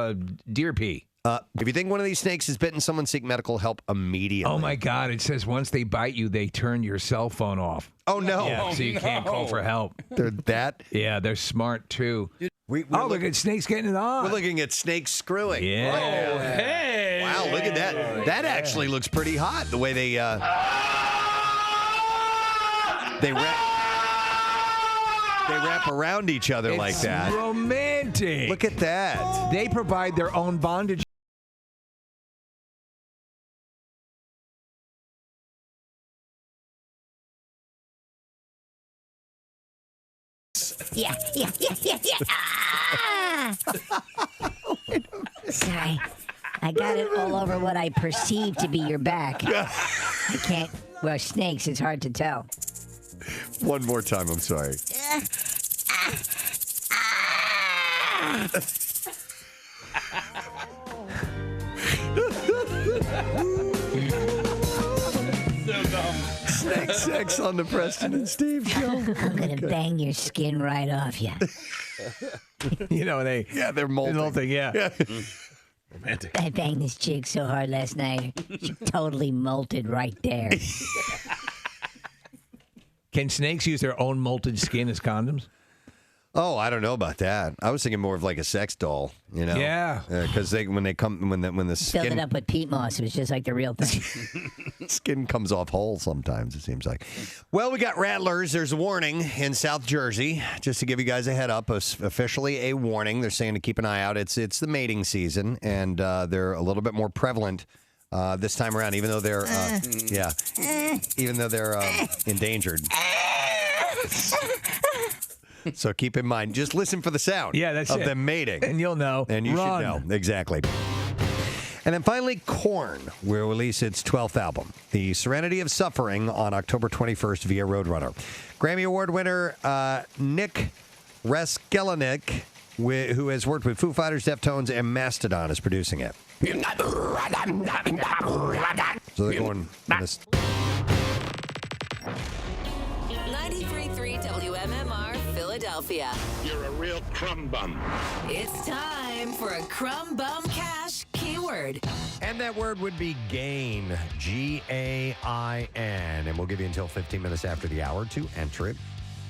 deer pee. If you think one of these snakes is bitten, someone seek medical help immediately. Oh my God! It says once they bite you, they turn your cell phone off. Oh no! Yeah, so you can't call for help. They're that. Yeah, they're smart too. Look at snakes getting it on. We're looking at snakes screwing. Yeah. Oh, hey! Wow, look at that. That actually looks pretty hot. The way they wrap around each other like that. It's romantic. Look at that. They provide their own bondage. Yeah. Ah! Sorry. I got it all over what I perceive to be your back. I can't. Well, snakes, it's hard to tell. One more time, I'm sorry. So dumb. Snake sex on the Preston and Steve show. I'm going to bang your skin right off you. They're molting. The whole thing, yeah. Romantic. I banged this chick so hard last night. She totally molted right there. Can snakes use their own molted skin as condoms? Oh, I don't know about that. I was thinking more of like a sex doll, Yeah. Because when the Filled it skin up with peat moss. It was just like the real thing. skin comes off whole sometimes, it seems like. Well, we got rattlers. There's a warning in South Jersey, just to give you guys a head up. Officially a warning. They're saying to keep an eye out. It's the mating season, and they're a little bit more prevalent this time around, even though they're endangered. So keep in mind, just listen for the sound that's of it. them mating. And you'll know. And you Run. should know. Exactly. And then finally, Korn will release its 12th album, The Serenity of Suffering, on October 21st via Roadrunner. Grammy Award winner Nick Reskelenick, who has worked with Foo Fighters, Deftones, and Mastodon, is producing it. So they're going on this. 93.3 WMMR, Philadelphia. You're a real crumb bum. It's time for a Crumb Bum Cash keyword. And that word would be gain, Gain. And we'll give you until 15 minutes after the hour to enter it.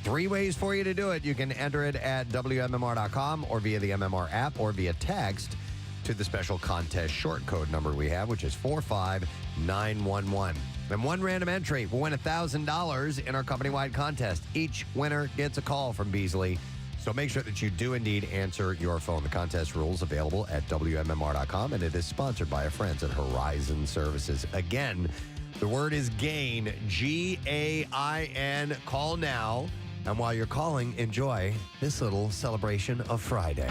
3 ways for you to do it. You can enter it at WMMR.com or via the MMR app or via text to the special contest short code number we have, which is 45911. And one random entry will win $1,000 in our company-wide contest. Each winner gets a call from Beasley. So make sure that you do indeed answer your phone. The contest rules available at WMMR.com, and it is sponsored by our friends at Horizon Services. Again, the word is gain, Gain. Call now. And while you're calling, enjoy this little celebration of Friday.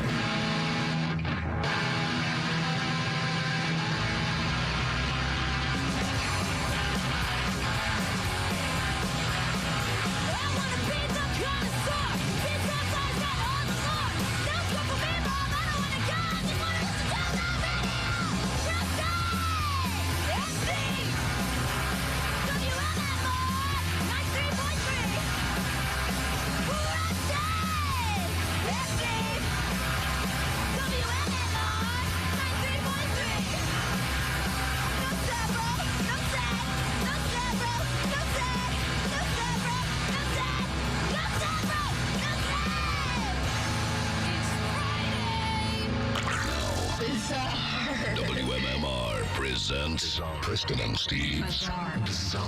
WMMR presents Preston and Steve's Bizarre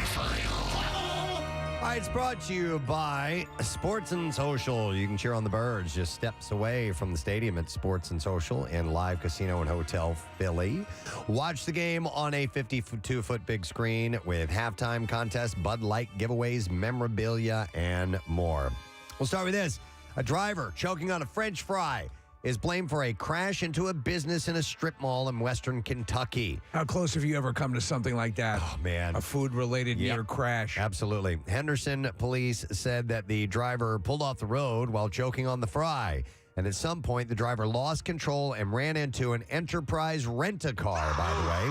File. All right, it's brought to you by Sports and Social. You can cheer on the Birds just steps away from the stadium at Sports and Social in Live Casino and Hotel Philly. Watch the game on a 52-foot big screen with halftime contests, Bud Light giveaways, memorabilia, and more. We'll start with this. A driver choking on a French fry is blamed for a crash into a business in a strip mall in western Kentucky. How close have you ever come to something like that? Oh, man. A food-related near crash. Absolutely. Henderson police said that the driver pulled off the road while choking on the fry. And at some point, the driver lost control and ran into an Enterprise rent-a-car, by the way.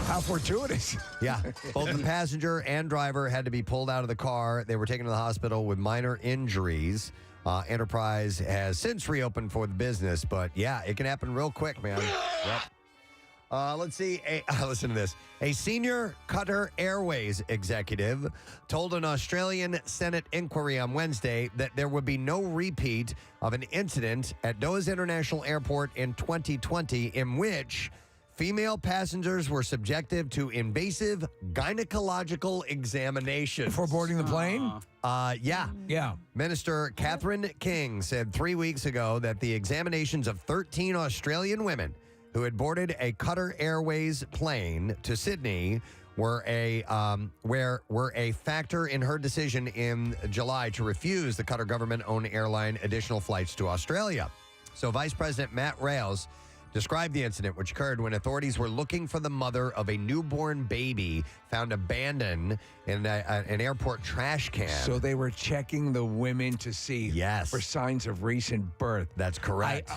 How fortuitous. Yeah. Both the passenger and driver had to be pulled out of the car. They were taken to the hospital with minor injuries. Enterprise has since reopened for the business, but yeah, it can happen real quick, man. Yep. Let's see. Listen to this. A senior Qatar Airways executive told an Australian Senate inquiry on Wednesday that there would be no repeat of an incident at Doha's International Airport in 2020 in which female passengers were subjected to invasive gynecological examination. Before boarding the plane? Yeah. Yeah. Minister Catherine King said 3 weeks ago that the examinations of 13 Australian women who had boarded a Qatar Airways plane to Sydney were a factor in her decision in July to refuse the Qatar government-owned airline additional flights to Australia. So Vice President Matt Rales described the incident, which occurred when authorities were looking for the mother of a newborn baby found abandoned in an airport trash can. So they were checking the women to see for signs of recent birth. That's correct.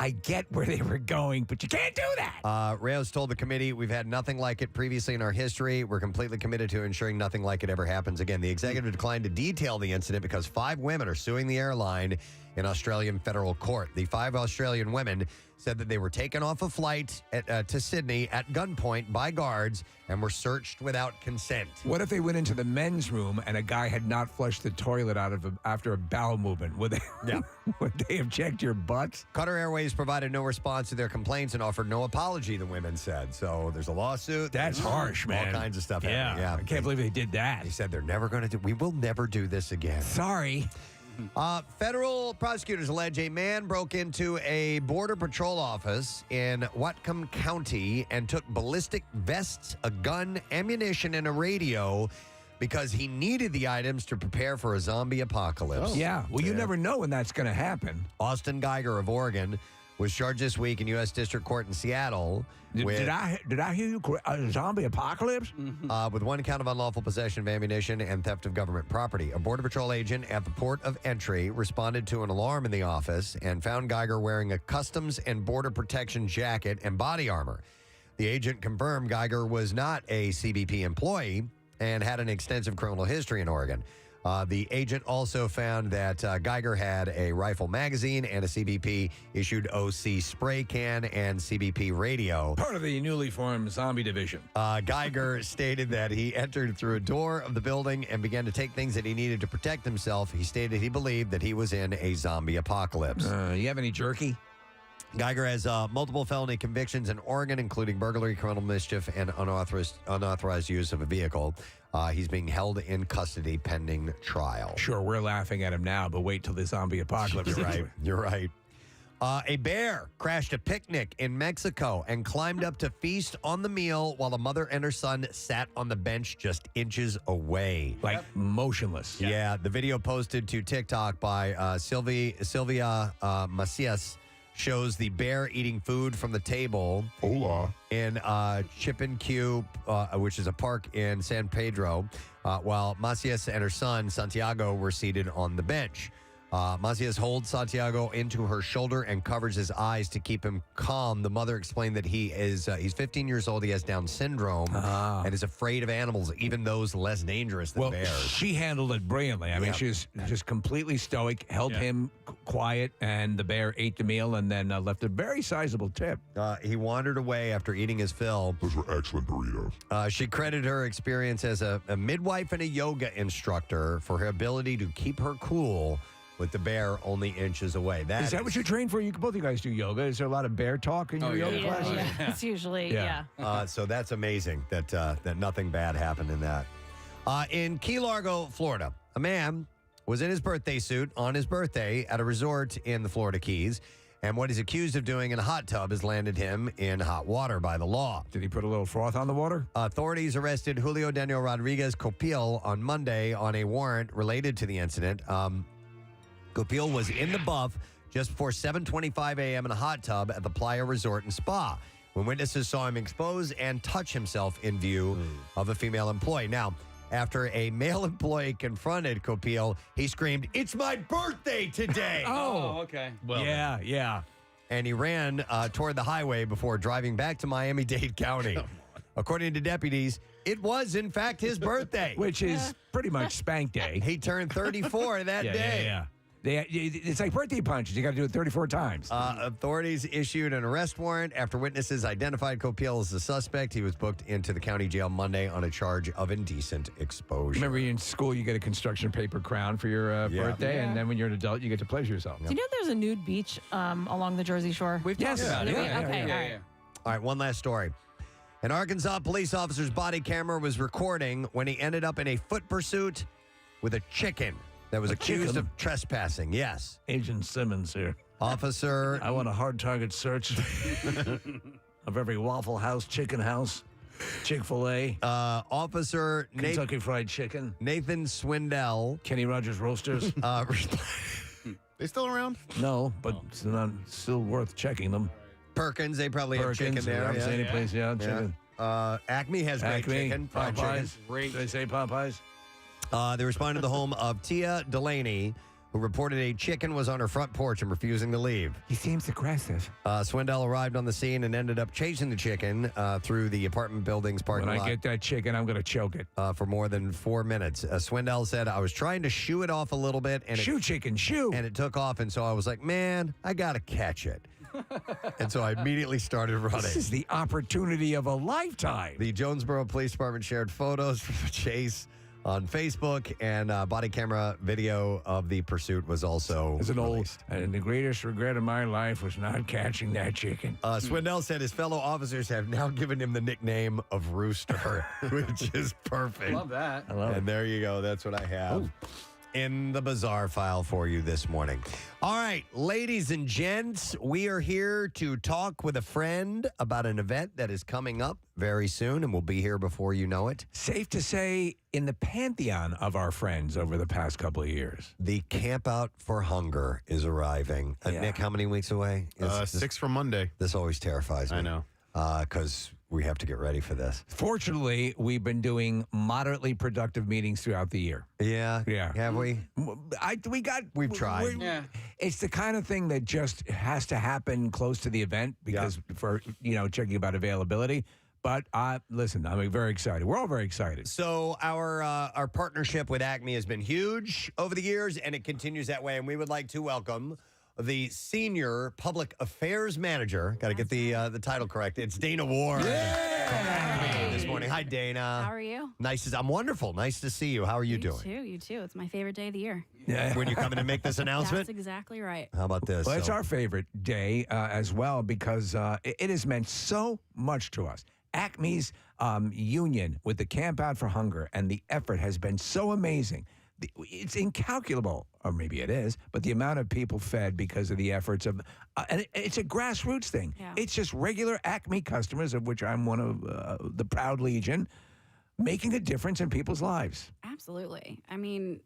I get where they were going, but you can't do that. Reyes told the committee, we've had nothing like it previously in our history. We're completely committed to ensuring nothing like it ever happens again. The executive declined to detail the incident because 5 women are suing the airline in Australian federal court. The 5 Australian women said that they were taken off a flight to Sydney at gunpoint by guards and were searched without consent. What if they went into the men's room and a guy had not flushed the toilet out of after a bowel movement? Would they have checked your butts? Qatar Airways provided no response to their complaints and offered no apology, the women said. So there's a lawsuit. That's harsh, man. All kinds of stuff happening. Yeah. I can't believe they did that. They said they're never going to do. We will never do this again. Sorry. Federal prosecutors allege a man broke into a Border Patrol office in Whatcom County and took ballistic vests, a gun, ammunition, and a radio because he needed the items to prepare for a zombie apocalypse. Yeah. Well, you never know when that's going to happen. Austin Geiger of Oregon was charged this week in U.S. District Court in Seattle. Did I hear you correct? A zombie apocalypse? With 1 count of unlawful possession of ammunition and theft of government property. A Border Patrol agent at the port of entry responded to an alarm in the office and found Geiger wearing a Customs and Border Protection jacket and body armor. The agent confirmed Geiger was not a CBP employee and had an extensive criminal history in Oregon. The agent also found that Geiger had a rifle magazine and a CBP-issued OC spray can and CBP radio. Part of the newly formed zombie division. Geiger stated that he entered through a door of the building and began to take things that he needed to protect himself. He stated he believed that he was in a zombie apocalypse. You have any jerky? Geiger has multiple felony convictions in Oregon, including burglary, criminal mischief, and unauthorized use of a vehicle. He's being held in custody pending trial. Sure, we're laughing at him now, but wait till the zombie apocalypse. You're right. You're right. A bear crashed a picnic in Mexico and climbed up to feast on the meal while the mother and her son sat on the bench just inches away. Like motionless. Yeah, the video posted to TikTok by Sylvia Macias shows the bear eating food from the table in Chipinque, which is a park in San Pedro, while Macias and her son, Santiago, were seated on the bench. Macias holds Santiago into her shoulder and covers his eyes to keep him calm. The mother explained that he's 15 years old. He has Down syndrome and is afraid of animals, even those less dangerous than bears. She handled it brilliantly. I mean, she was just completely stoic, held him quiet, and the bear ate the meal and then left a very sizable tip. He wandered away after eating his fill. Those were excellent burritos. She credited her experience as a midwife and a yoga instructor for her ability to keep her cool with the bear only inches away. Is that what you train for? Both of you guys do yoga. Is there a lot of bear talk in your yoga class? Yeah. It's usually, So that's amazing that nothing bad happened in that. In Key Largo, Florida, a man was in his birthday suit on his birthday at a resort in the Florida Keys. And what he's accused of doing in a hot tub has landed him in hot water by the law. Did he put a little froth on the water? Authorities arrested Julio Daniel Rodriguez Copil on Monday on a warrant related to the incident. Copil was in the buff just before 7:25 a.m. in a hot tub at the Playa Resort and Spa when witnesses saw him expose and touch himself in view of a female employee. Now, after a male employee confronted Copil, he screamed, "It's my birthday today!" Okay. Well, yeah. And he ran toward the highway before driving back to Miami-Dade County. According to deputies, it was, in fact, his birthday. Which is pretty much spank day. He turned 34 that day. Yeah. It's like birthday punches. You got to do it 34 times. Authorities issued an arrest warrant after witnesses identified Copil as the suspect. He was booked into the county jail Monday on a charge of indecent exposure. Remember, in school, you get a construction paper crown for your birthday, and then when you're an adult, you get to pleasure yourself. Do you know there's a nude beach along the Jersey Shore? We've talked about it. Okay. All right, one last story. An Arkansas police officer's body camera was recording when he ended up in a foot pursuit with a chicken that was accused of trespassing. Yes. Agent Simmons here. Officer. I want a hard target search of every Waffle House, Chicken House, Chick-fil-A. Officer Kentucky Fried Chicken. Nathan Swindell. Kenny Rogers Roasters. They still around? No, but it's not, still worth checking them. Perkins, they probably have chicken there. Any place, chicken. Acme has great chicken. Fried chicken. Did I say Popeyes? They responded to the home of Tia Delaney, who reported a chicken was on her front porch and refusing to leave. He seems aggressive. Swindell arrived on the scene and ended up chasing the chicken through the apartment building's parking lot. When I get that chicken, I'm going to choke it. For more than 4 minutes. Swindell said, I was trying to shoo it off a little bit. And chicken, shoo. And it took off, and so I was like, man, I got to catch it. And so I immediately started running. This is the opportunity of a lifetime. The Jonesboro Police Department shared photos from the chase on Facebook, and body camera video of the pursuit was also released. And the greatest regret of my life was not catching that chicken. Swindell said his fellow officers have now given him the nickname of Rooster, which is perfect. Love that. I love it. And there you go. That's what I have in the bizarre file for you this morning. All right, ladies and gents, we are here to talk with a friend about an event that is coming up very soon, and we'll be here before you know it. Safe to say, in the pantheon of our friends over the past couple of years. The Camp Out for Hunger is arriving. Nick, how many weeks away? 6 from Monday. This always terrifies me. I know. Because we have to get ready for this. Fortunately, we've been doing moderately productive meetings throughout the year. Yeah. Have we? We've tried. It's the kind of thing that just has to happen close to the event because for checking about availability. But listen, I'm very excited. We're all very excited. So our partnership with Acme has been huge over the years, and it continues that way. And we would like to welcome the Senior Public Affairs Manager. Got to get the title correct. It's Dana Ward. This morning. Hi, Dana. How are you? I'm wonderful. Nice to see you. How are you doing? You too. It's my favorite day of the year. When you come in to make this announcement? That's exactly right. How about this? Well, it's our favorite day as well because it has meant so much to us. Acme's union with the Camp Out for Hunger and the effort has been so amazing. It's incalculable, or maybe it is, but the amount of people fed because of the efforts of, and it's a grassroots thing. Yeah. It's just regular Acme customers, of which I'm one of the proud legion, making a difference in people's lives. Absolutely. I mean,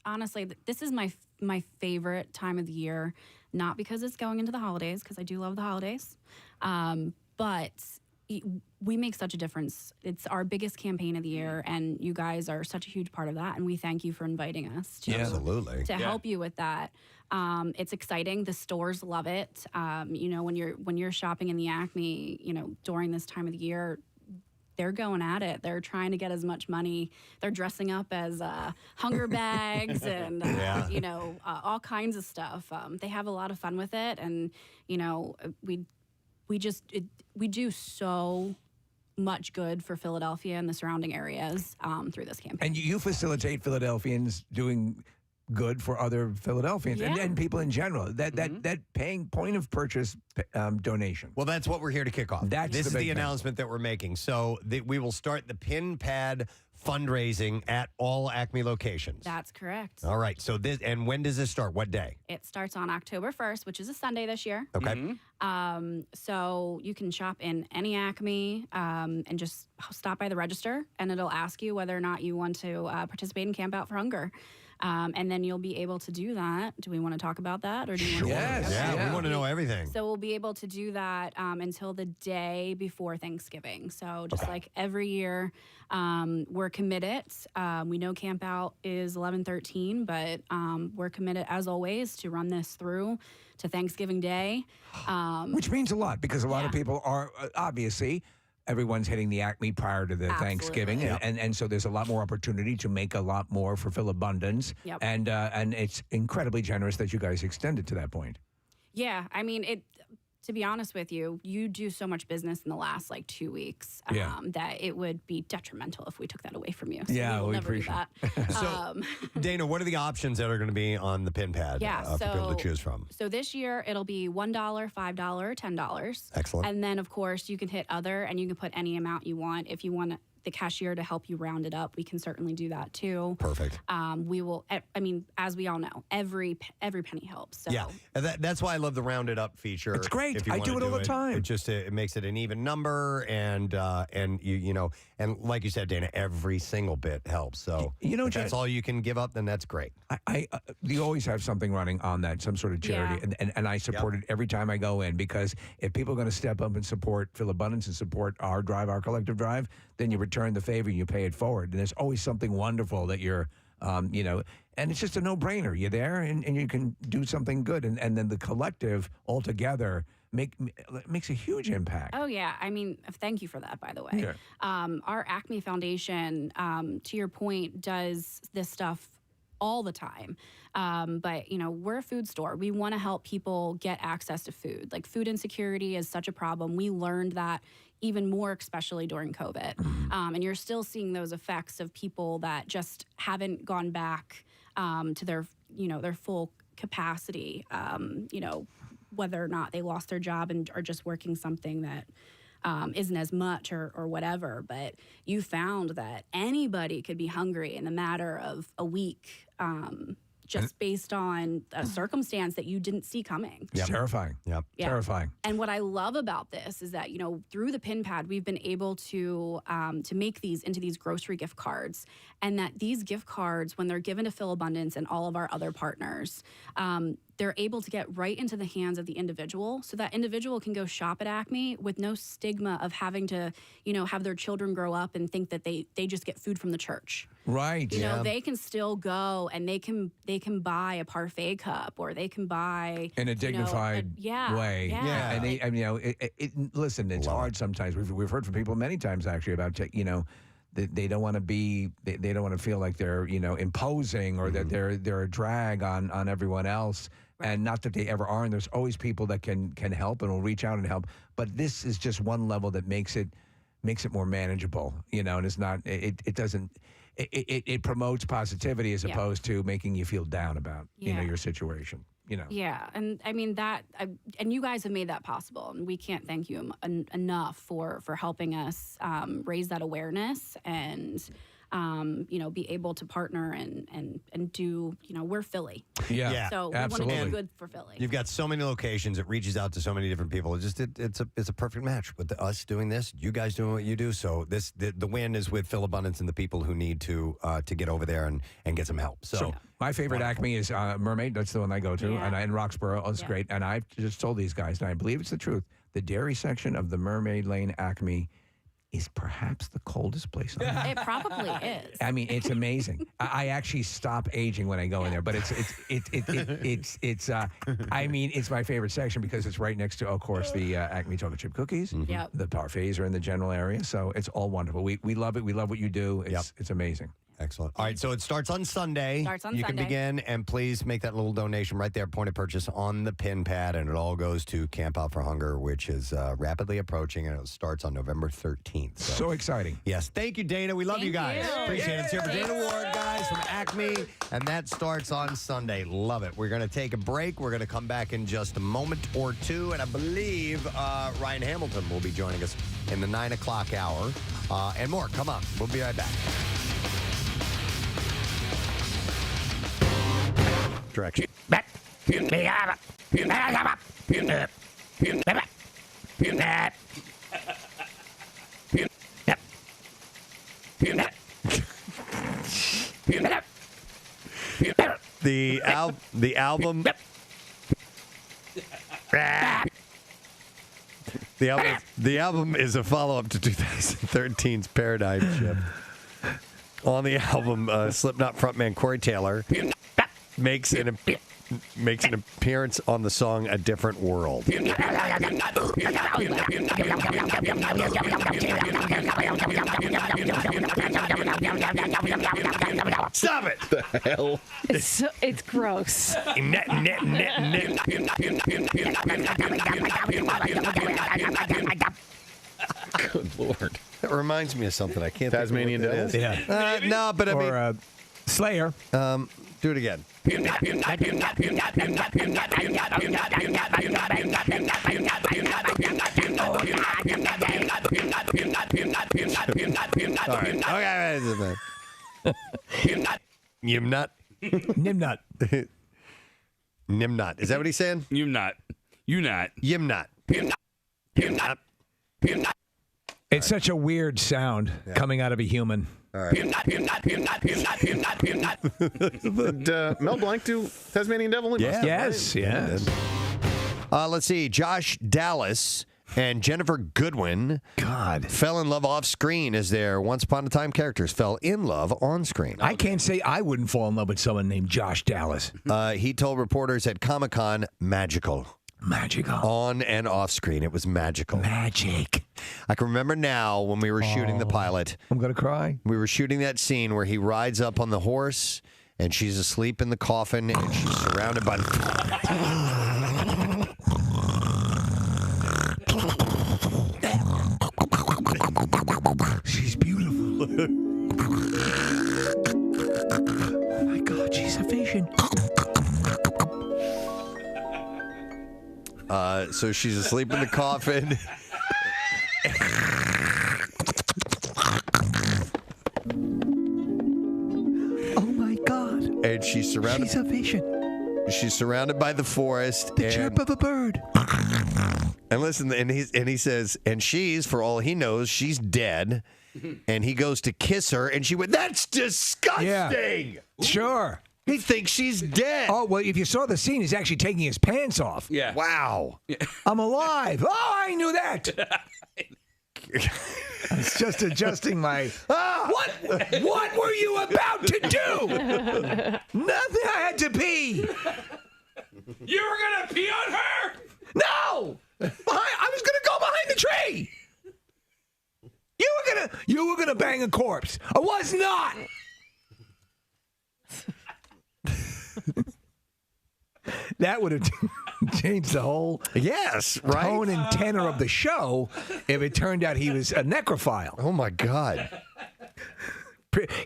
honestly, this is my favorite time of the year, not because it's going into the holidays, because I do love the holidays, but we make such a difference. It's our biggest campaign of the year, and you guys are such a huge part of that, and we thank you for inviting us to help you with that. It's exciting. The stores love it. When you're shopping in the Acme, during this time of the year, they're going at it. They're trying to get as much money. They're dressing up as hunger bags and all kinds of stuff. They have a lot of fun with it, and we do so much good for Philadelphia and the surrounding areas through this campaign. And you facilitate Philadelphians doing good for other Philadelphians and people in general. That paying point of purchase donation. Well, that's what we're here to kick off. This is the announcement that we're making. So we will start the pin pad fundraising at all Acme locations. That's correct. All right. So when does this start? What day? It starts on October 1st, which is a Sunday this year. Okay. So you can shop in any Acme and just stop by the register, and it'll ask you whether or not you want to participate in Camp Out for Hunger. And then you'll be able to do that. Do we want to talk about that? Or do you want to Yeah, we want to know everything. So we'll be able to do that until the day before Thanksgiving. So just like every year, we're committed. We know Camp Out is 11/13, but we're committed, as always, to run this through to Thanksgiving Day. Which means a lot because a lot of people are obviously... Everyone's hitting the Acme prior to the Thanksgiving, and so there's a lot more opportunity to make a lot more for Philabundance, and it's incredibly generous that you guys extended to that point. Yeah, I mean, to be honest with you, you do so much business in the last 2 weeks that it would be detrimental if we took that away from you. So we never appreciate do that. So, Dana, what are the options that are going to be on the pin pad for people to choose from? So this year, it'll be $1, $5, $10. Excellent. And then, of course, you can hit other, and you can put any amount you want. If you want the cashier to help you round it up, we can certainly do that too. Perfect. We will. I mean, as we all know, every penny helps. So. Yeah, and that's why I love the rounded up feature. It's great. If you I wanna do it all the time. It just it makes it an even number, and you know, and like you said, Dana, every single bit helps. So you know, if that's all you can give up, then that's great. You always have something running on that, some sort of charity, and I support it every time I go in, because if people are going to step up and support Phil Abundance and support our drive, our collective drive, then you return the favor and you pay it forward. And there's always something wonderful that you're, you know, and it's just a no-brainer. You're there and you can do something good. And then the collective altogether makes a huge impact. Oh, yeah. I mean, thank you for that, by the way. Yeah. Our Acme Foundation, to your point, does this stuff all the time. But, you know, we're a food store. We want to help people get access to food. Like, food insecurity is such a problem. We learned that even more, especially during COVID. And you're still seeing those effects of people that just haven't gone back to their, you know, their full capacity, you know, whether or not they lost their job and are just working something that isn't as much or whatever. But you found that anybody could be hungry in the matter of a week, just based on a circumstance that you didn't see coming. It's terrifying. Yep. Yeah. Terrifying. And what I love about this is that, you know, through the pin pad, we've been able to make these into these grocery gift cards, and that these gift cards, when they're given to Phil Abundance and all of our other partners, they're able to get right into the hands of the individual, so that individual can go shop at Acme with no stigma of having to, you know, have their children grow up and think that they just get food from the church. Right. You know, they can still go and they can buy a parfait cup, or they can buy in a dignified way. Yeah. And they, you know, listen, it's hard sometimes. We've heard from people many times actually about, you know, they don't want to be, they don't want to feel like they're, you know, imposing, or that they're a drag on everyone else. Right. And not that they ever are. And there's always people that can help and will reach out and help. But this is just one level that makes it more manageable, you know, and it's not, it doesn't, it promotes positivity as opposed to making you feel down about, you know, your situation. You know. Yeah, and I mean and you guys have made that possible, and we can't thank you enough for helping us raise that awareness and you know, be able to partner and do, you know, we're Philly. Yeah. So we want to do good for Philly. You've got so many locations. It reaches out to so many different people. It's a perfect match with us doing this, you guys doing what you do. So the win is with Phil Abundance and the people who need to get over there and get some help. So my favorite Acme is Mermaid. That's the one I go to, and in Roxborough. It's great. And I've just told these guys, and I believe it's the truth, the dairy section of the Mermaid Lane Acme is perhaps the coldest place on earth. It probably is. I mean, it's amazing. I actually stop aging when I go in there, but it's I mean, it's my favorite section because it's right next to, of course, the Acme chocolate chip cookies. Yep. The parfaits are in the general area, so it's all wonderful. We love it. We love what you do. It's amazing. Excellent. All right, so it starts on Sunday. You can begin, and please make that little donation right there, point of purchase on the pin pad, and it all goes to Camp Out for Hunger, which is rapidly approaching, and it starts on November 13th. So exciting. Yes. Thank you, Dana. We love you guys. you. Appreciate it. It's here for Dana Ward, guys, from Acme, and that starts on Sunday. Love it. We're going to take a break. We're going to come back in just a moment or two, and I believe Ryan Hamilton will be joining us in the 9 o'clock hour, and more. Come on. We'll be right back. Direction. The album. The album is a follow-up to 2013's Paradigm Shift. On the album, Slipknot frontman Corey Taylor makes an appearance on the song "A Different World." Stop it! The hell? It's gross. Good Lord. That reminds me of something. I can't. Tasmanian Devil? Yeah. No, but I mean, Or Slayer. do it again. All than that. Nimnut. Nimnut. Nimnut. Is that what he's saying? Nimnut. Nimnut. Nimnut. It's such a weird sound coming out of a human. All right. Did Mel Blanc do Tasmanian Devil? Yes. Let's see. Josh Dallas and Jennifer Goodwin fell in love off screen as their Once Upon a Time characters fell in love on screen. I can't say I wouldn't fall in love with someone named Josh Dallas. He told reporters at Comic-Con, magical. On and off screen. It was magical. Magic. I can remember now when we were shooting the pilot. I'm going to cry. We were shooting that scene where he rides up on the horse and she's asleep in the coffin and she's surrounded by She's beautiful. Oh my God, she's a vision. So she's asleep in the coffin. Oh my God. And she's surrounded. She's a vision. She's surrounded by the forest. The chirp of a bird. And listen, and he says, and she's, for all he knows, she's dead. And he goes to kiss her, and she went, "That's disgusting." Yeah. Sure. He thinks she's dead. Oh, well, if you saw the scene, he's actually taking his pants off. Yeah. Wow. I'm alive. Oh, I knew that. I was just adjusting my... What were you about to do? Nothing. I had to pee. You were going to pee on her? No. I was going to go behind the tree. You were gonna bang a corpse. I was not. That would have changed the whole tone and tenor of the show if it turned out he was a necrophile. Oh, my God.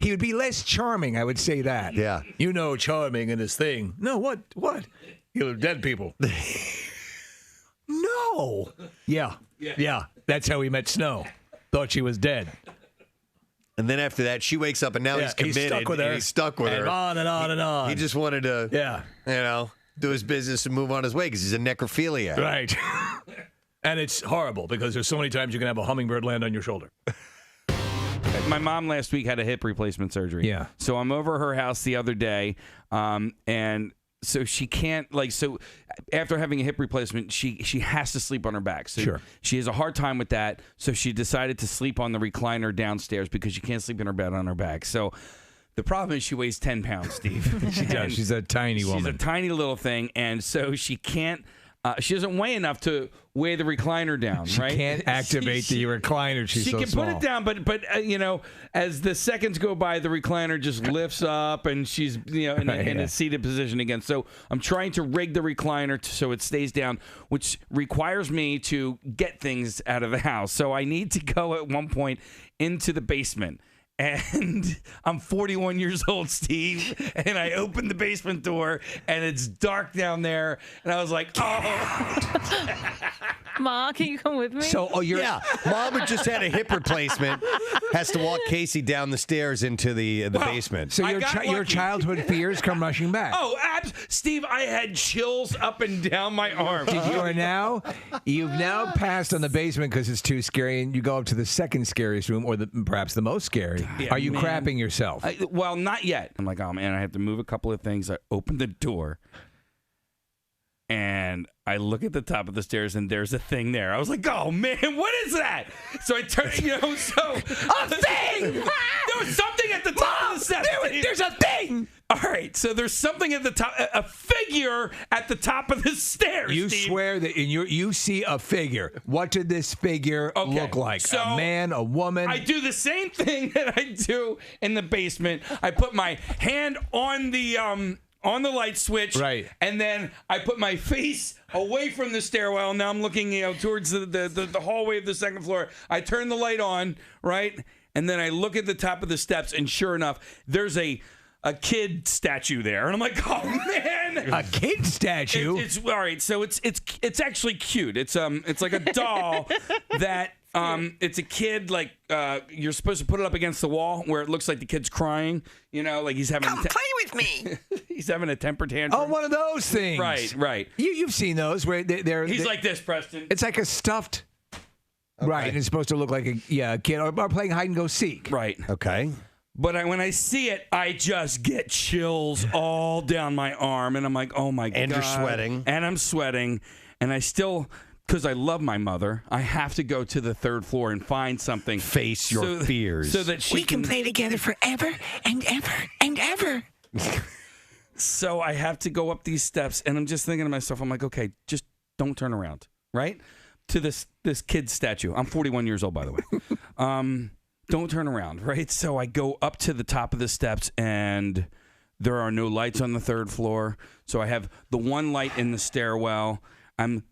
He would be less charming, I would say that. Yeah. You know, charming in this thing. No, what? You're dead people. No. Yeah. That's how he met Snow. Thought she was dead. And then after that, she wakes up, and now he's committed. He's stuck with her. And he's stuck with her. And on and on and on. He just wanted to, do his business and move on his way because he's a necrophilia. Right. And it's horrible because there's so many times you can have a hummingbird land on your shoulder. My mom last week had a hip replacement surgery. Yeah. So I'm over her house the other day, and so she can't, so after having a hip replacement, she has to sleep on her back. So Sure. she has a hard time with that. So she decided to sleep on the recliner downstairs because she can't sleep in her bed on her back. So the problem is she weighs 10 pounds, Steve. She does. She's a tiny woman. She's a tiny little thing. And so she can't, she doesn't weigh enough to weigh the recliner down, She right? can't activate the recliner. She's she so can small. put it down, but as the seconds go by, the recliner just lifts up, and she's in a seated position again. So I'm trying to rig the recliner so it stays down, which requires me to get things out of the house. So I need to go at one point into the basement. And I'm 41 years old, Steve, and I opened the basement door, and it's dark down there, and I was like, oh. Ma, can you come with me? So, Mom who just had a hip replacement has to walk Casey down the stairs into the basement. So your childhood fears come rushing back. Oh, Steve, I had chills up and down my arm. You've now passed on the basement because it's too scary, and you go up to the second scariest room, or perhaps the most scary. Yeah, Are you crapping yourself? Well, not yet. I'm like, oh man, I have to move a couple of things. I open the door, and I look at the top of the stairs, and there's a thing there. I was like, oh man, what is that? So I turn, a thing! There was something at the top of the steps. There's a thing! All right, so there's something at the top, a figure at the top of the stairs. You Steve. swear that you see a figure. What did this figure look like? So a man, a woman? I do the same thing that I do in the basement. I put my hand on the light switch, right, and then I put my face away from the stairwell. Now I'm looking, towards the hallway of the second floor. I turn the light on, right, and then I look at the top of the steps, and sure enough, there's a kid statue there, and I'm like, oh man, a kid statue. It's all right. So it's actually cute. It's like a doll that It's a kid, like, you're supposed to put it up against the wall where it looks like the kid's crying. You know, like he's having... Come play with me. He's having a temper tantrum. Oh, one of those things. Right. You've seen those where they're... He's like this, Preston. It's like a stuffed... Okay. Right, and it's supposed to look like a kid or playing hide and go seek. Right. Okay. But when I see it, I just get chills all down my arm, and I'm like, oh my God. And you're sweating. And I'm sweating, and I still... Because I love my mother, I have to go to the third floor and find something. Face your fears. So that we can play together forever and ever and ever. So I have to go up these steps, and I'm just thinking to myself, I'm like, okay, just don't turn around, right? To this kid's statue. I'm 41 years old, by the way. Don't turn around, right? So I go up to the top of the steps, and there are no lights on the third floor. So I have the one light in the stairwell. I'm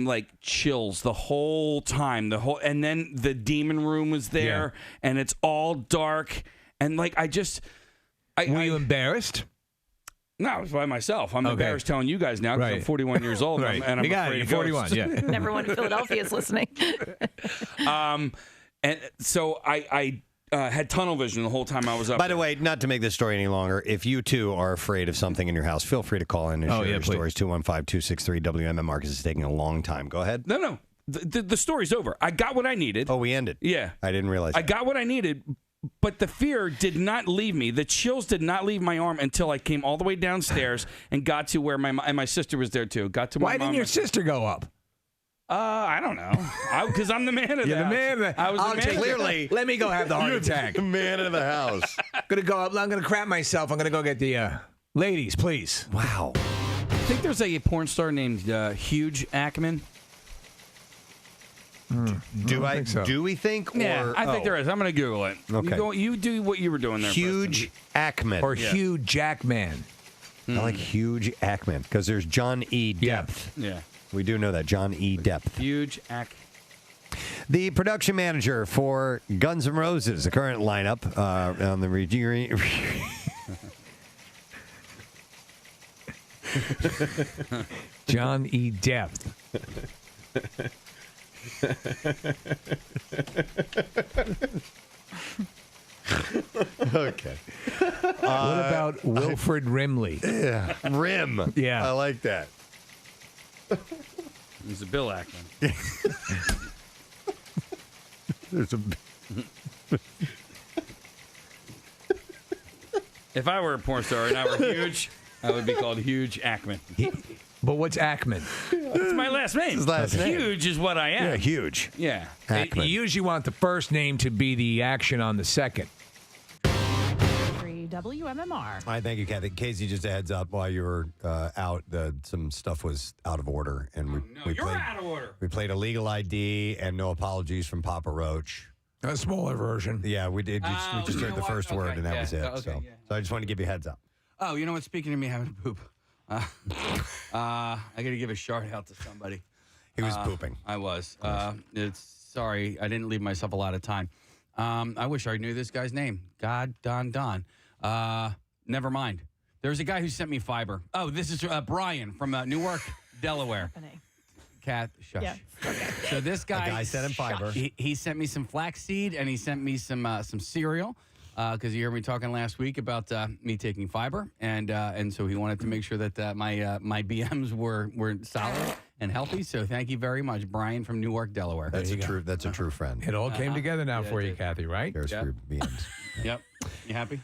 like chills the whole time. And then the demon room was there, and it's all dark. And like were you embarrassed? No, I was by myself. I'm embarrassed telling you guys now because I'm 41 years old. Right. And I'm afraid you're 41. Yeah. Everyone in Philadelphia is listening. And so I had tunnel vision the whole time I was up. By the way, not to make this story any longer, if you too are afraid of something in your house, feel free to call in and share your stories. 215-263-WMMR because it's taking a long time. Go ahead. No. The story's over. I got what I needed. Oh, we ended. Yeah. I didn't realize I that. got what I needed, but the fear did not leave me. The chills did not leave my arm until I came all the way downstairs and got to where my sister was there too. Got to my Why didn't your sister go up? I don't know. Because I'm the man of the You're the house. man of the I was the man. Clearly. Let me go have the heart You're attack. the man of the house. Gonna go up. I'm gonna crap myself. I'm gonna go get the ladies, please. Wow. I think there's a porn star named Huge Ackman. Do think so. Do we think? Yeah, I think there is. I'm going to Google it. Okay. You do what you were doing there. Huge Ackman. Or Hugh Jackman. I like Huge Ackman because there's John E. Depth. Yeah. We do know that. John E. Depth. Huge Ack. The production manager for Guns N' Roses, the current lineup on the John E. Depth. Okay. What about Wilfred Rimley? Yeah. Rim. Yeah. I like that. He's a Bill Ackman. There's a. If I were a porn star and I were huge, I would be called Huge Ackman. But what's Ackman? That's my last name. His last name. Huge is what I am. Yeah, huge. Yeah. You usually want the first name to be the action on the second. WMMR. All right, thank you, Kathy. Casey, just a heads up while you were out, some stuff was out of order, and we you're played, out of order. We played Illegal ID and No Apologies from Papa Roach. A smaller version. Yeah, we did. We just heard the first word, Okay, and that yeah. was it. Okay, so I just wanted to give you a heads up. Oh, you know what? Speaking of me having to poop, I got to give a shout out to somebody. He was pooping. I was. Sorry, I didn't leave myself a lot of time. I wish I knew this guy's name. Don. Never mind. There's a guy who sent me fiber. Oh, this is Brian from Newark, Delaware. Kath, shush. Yeah. Okay. So this guy, A guy sent him fiber. He sent me some flaxseed and he sent me some cereal because you heard me talking last week about me taking fiber, and so he wanted to make sure that my BMs were solid and healthy. So thank you very much, Brian from Newark, Delaware. That's a true friend. It all came together now for you, Kathy, right? There's for your BMs. Yep. You happy?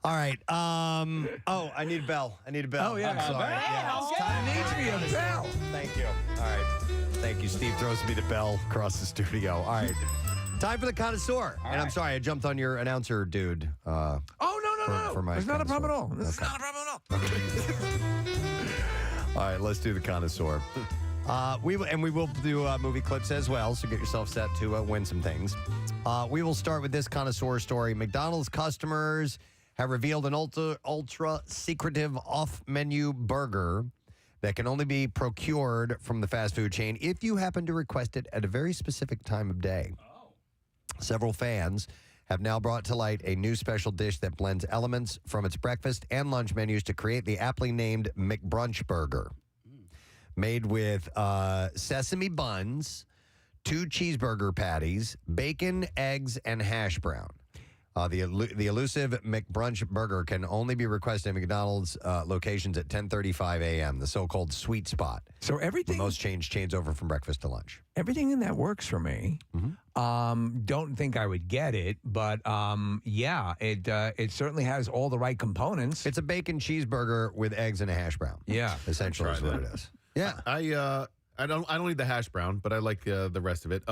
All right. Oh, I need a bell. Oh, yeah. I'm sorry. Yeah, it's time. Needs me a bell. Thank you. All right. Thank you. Steve throws me the bell across the studio. All right. Time for the Connoisseur. And I'm sorry, I jumped on your announcer dude. No. For my It's not a problem at all. It's not a problem at all. All right, let's do the Connoisseur. We will do movie clips as well, so get yourself set to win some things. We will start with this Connoisseur story. McDonald's customers have revealed an ultra secretive off-menu burger that can only be procured from the fast food chain if you happen to request it at a very specific time of day. Several fans have now brought to light a new special dish that blends elements from its breakfast and lunch menus to create the aptly named McBrunch burger. Made with sesame buns, 2 cheeseburger patties, bacon, eggs, and hash brown. The elusive McBrunch burger can only be requested at McDonald's locations at 10:35 a.m., the so-called sweet spot. So everything... Most change over from breakfast to lunch. Everything in that works for me. Don't think I would get it, but yeah, it certainly has all the right components. It's a bacon cheeseburger with eggs and a hash brown. Yeah. Essentially is what it is. Yeah. I don't eat the hash brown, but I like the rest of it.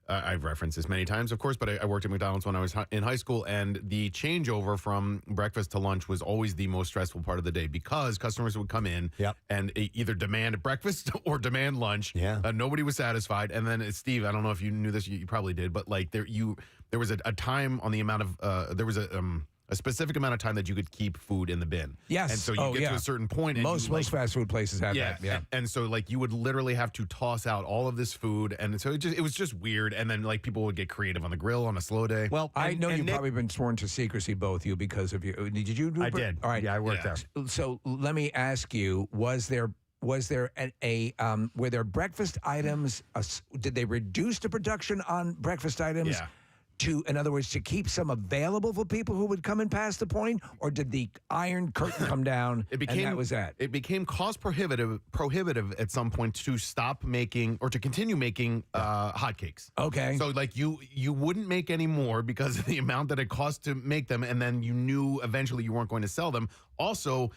I've referenced this many times, of course, but I worked at McDonald's when I was in high school, and the changeover from breakfast to lunch was always the most stressful part of the day because customers would come in and either demand breakfast or demand lunch. Nobody was satisfied. And then, Steve, I don't know if you knew this, you probably did, but like there was a time on the amount of there was a specific amount of time that you could keep food in the bin. Yes. And so you get to a certain point. And most fast food places have that. Yeah. And so like you would literally have to toss out all of this food. And so it was just weird. And then like people would get creative on the grill on a slow day. Well, I know you've probably been sworn to secrecy, both you, because of you. Did you do I did. All right. Yeah, I worked there. So let me ask you, were there breakfast items? Did they reduce the production on breakfast items? Yeah. In other words, to keep some available for people who would come and pass the point, or did the iron curtain come down and that was that? It became cost prohibitive at some point to stop making or to continue making hotcakes. Okay. So like you wouldn't make any more because of the amount that it cost to make them, and then you knew eventually you weren't going to sell them. Also,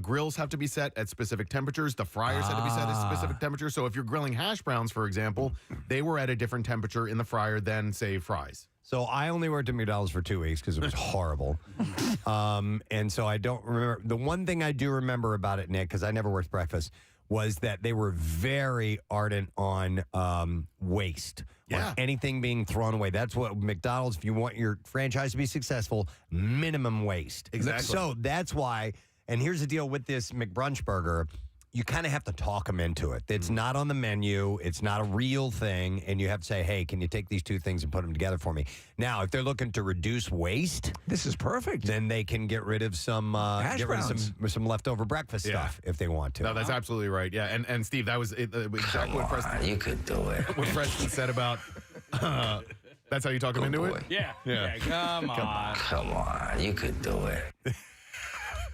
grills have to be set at specific temperatures. The fryers had to be set at specific temperatures. So if you're grilling hash browns, for example, they were at a different temperature in the fryer than, say, fries. So I only worked at McDonald's for 2 weeks because it was horrible. And so I don't remember. The one thing I do remember about it, Nick, because I never worked breakfast, was that they were very ardent on waste. Yeah. On anything being thrown away. That's what McDonald's, if you want your franchise to be successful, minimum waste. Exactly. So that's why, and here's the deal with this McBrunch burger. You kind of have to talk them into it. It's not on the menu. It's not a real thing. And you have to say, hey, can you take these two things and put them together for me? Now, if they're looking to reduce waste. This is perfect. Then they can get rid of some some leftover breakfast stuff if they want to. No, that's absolutely right. Yeah. And Steve, that was exactly what Preston. You could do it. What Preston said about. That's how you talk him into it? Yeah. Come on. Come on. You could do it.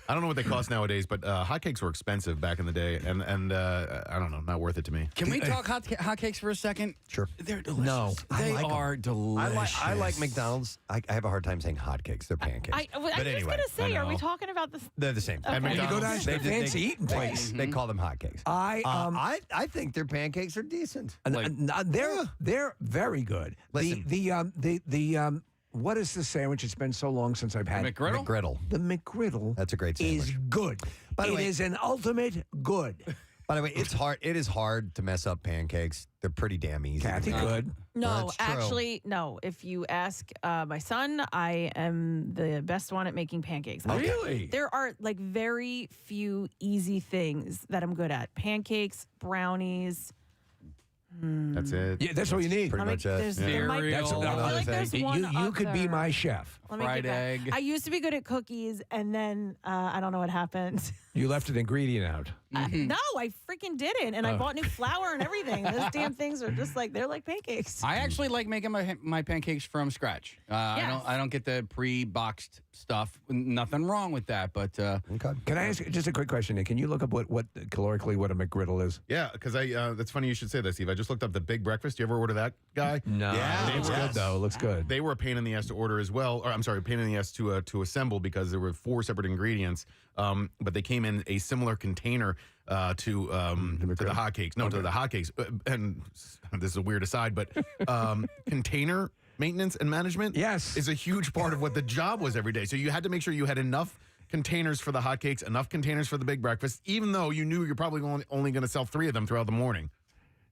I don't know what they cost nowadays, but hotcakes were expensive back in the day, and I don't know, not worth it to me. Can we talk hotcakes for a second? Sure. They're delicious. No, they are delicious. I like McDonald's. I have a hard time saying hotcakes. They're pancakes. I was going to say, are we talking about this? They're the same. Okay. At You go down to the fancy eating place. They call them hotcakes. I think their pancakes are decent. They're very good. Listen. What is the sandwich? It's been so long since I've had McGriddle? McGriddle. The McGriddle. That's a great sandwich. Is good. It is an ultimate good. By the way, it's hard. It is hard to mess up pancakes. They're pretty damn easy. Kathy could. No, That's true. actually, no. If you ask my son, I am the best one at making pancakes. Really? There are like very few easy things that I'm good at. Pancakes, brownies. That's it. Yeah, that's all you need. Pretty much it. That's another thing. You could be my chef. Fried egg. I used to be good at cookies, and then I don't know what happened. You left an ingredient out. No, I freaking didn't, and I bought new flour and everything. Those damn things are just like they're like pancakes. I actually like making my pancakes from scratch. Yes. I don't get the pre-boxed stuff. Nothing wrong with that, but Okay. Can I ask just a quick question, Nick? Can you look up what calorically what a McGriddle is? Yeah, because that's funny you should say that, Steve. I just looked up the Big Breakfast. Do you ever order that guy? No. Yeah, Looks good, though. Looks good. They were a pain in the ass to order as well. Or I'm sorry, a pain in the ass to assemble because there were 4 separate ingredients. But they came in a similar container to the hotcakes. No, to the hotcakes. And this is a weird aside, but container maintenance and management is a huge part of what the job was every day. So you had to make sure you had enough containers for the hotcakes, enough containers for the Big Breakfast, even though you knew you're probably only going to sell 3 of them throughout the morning.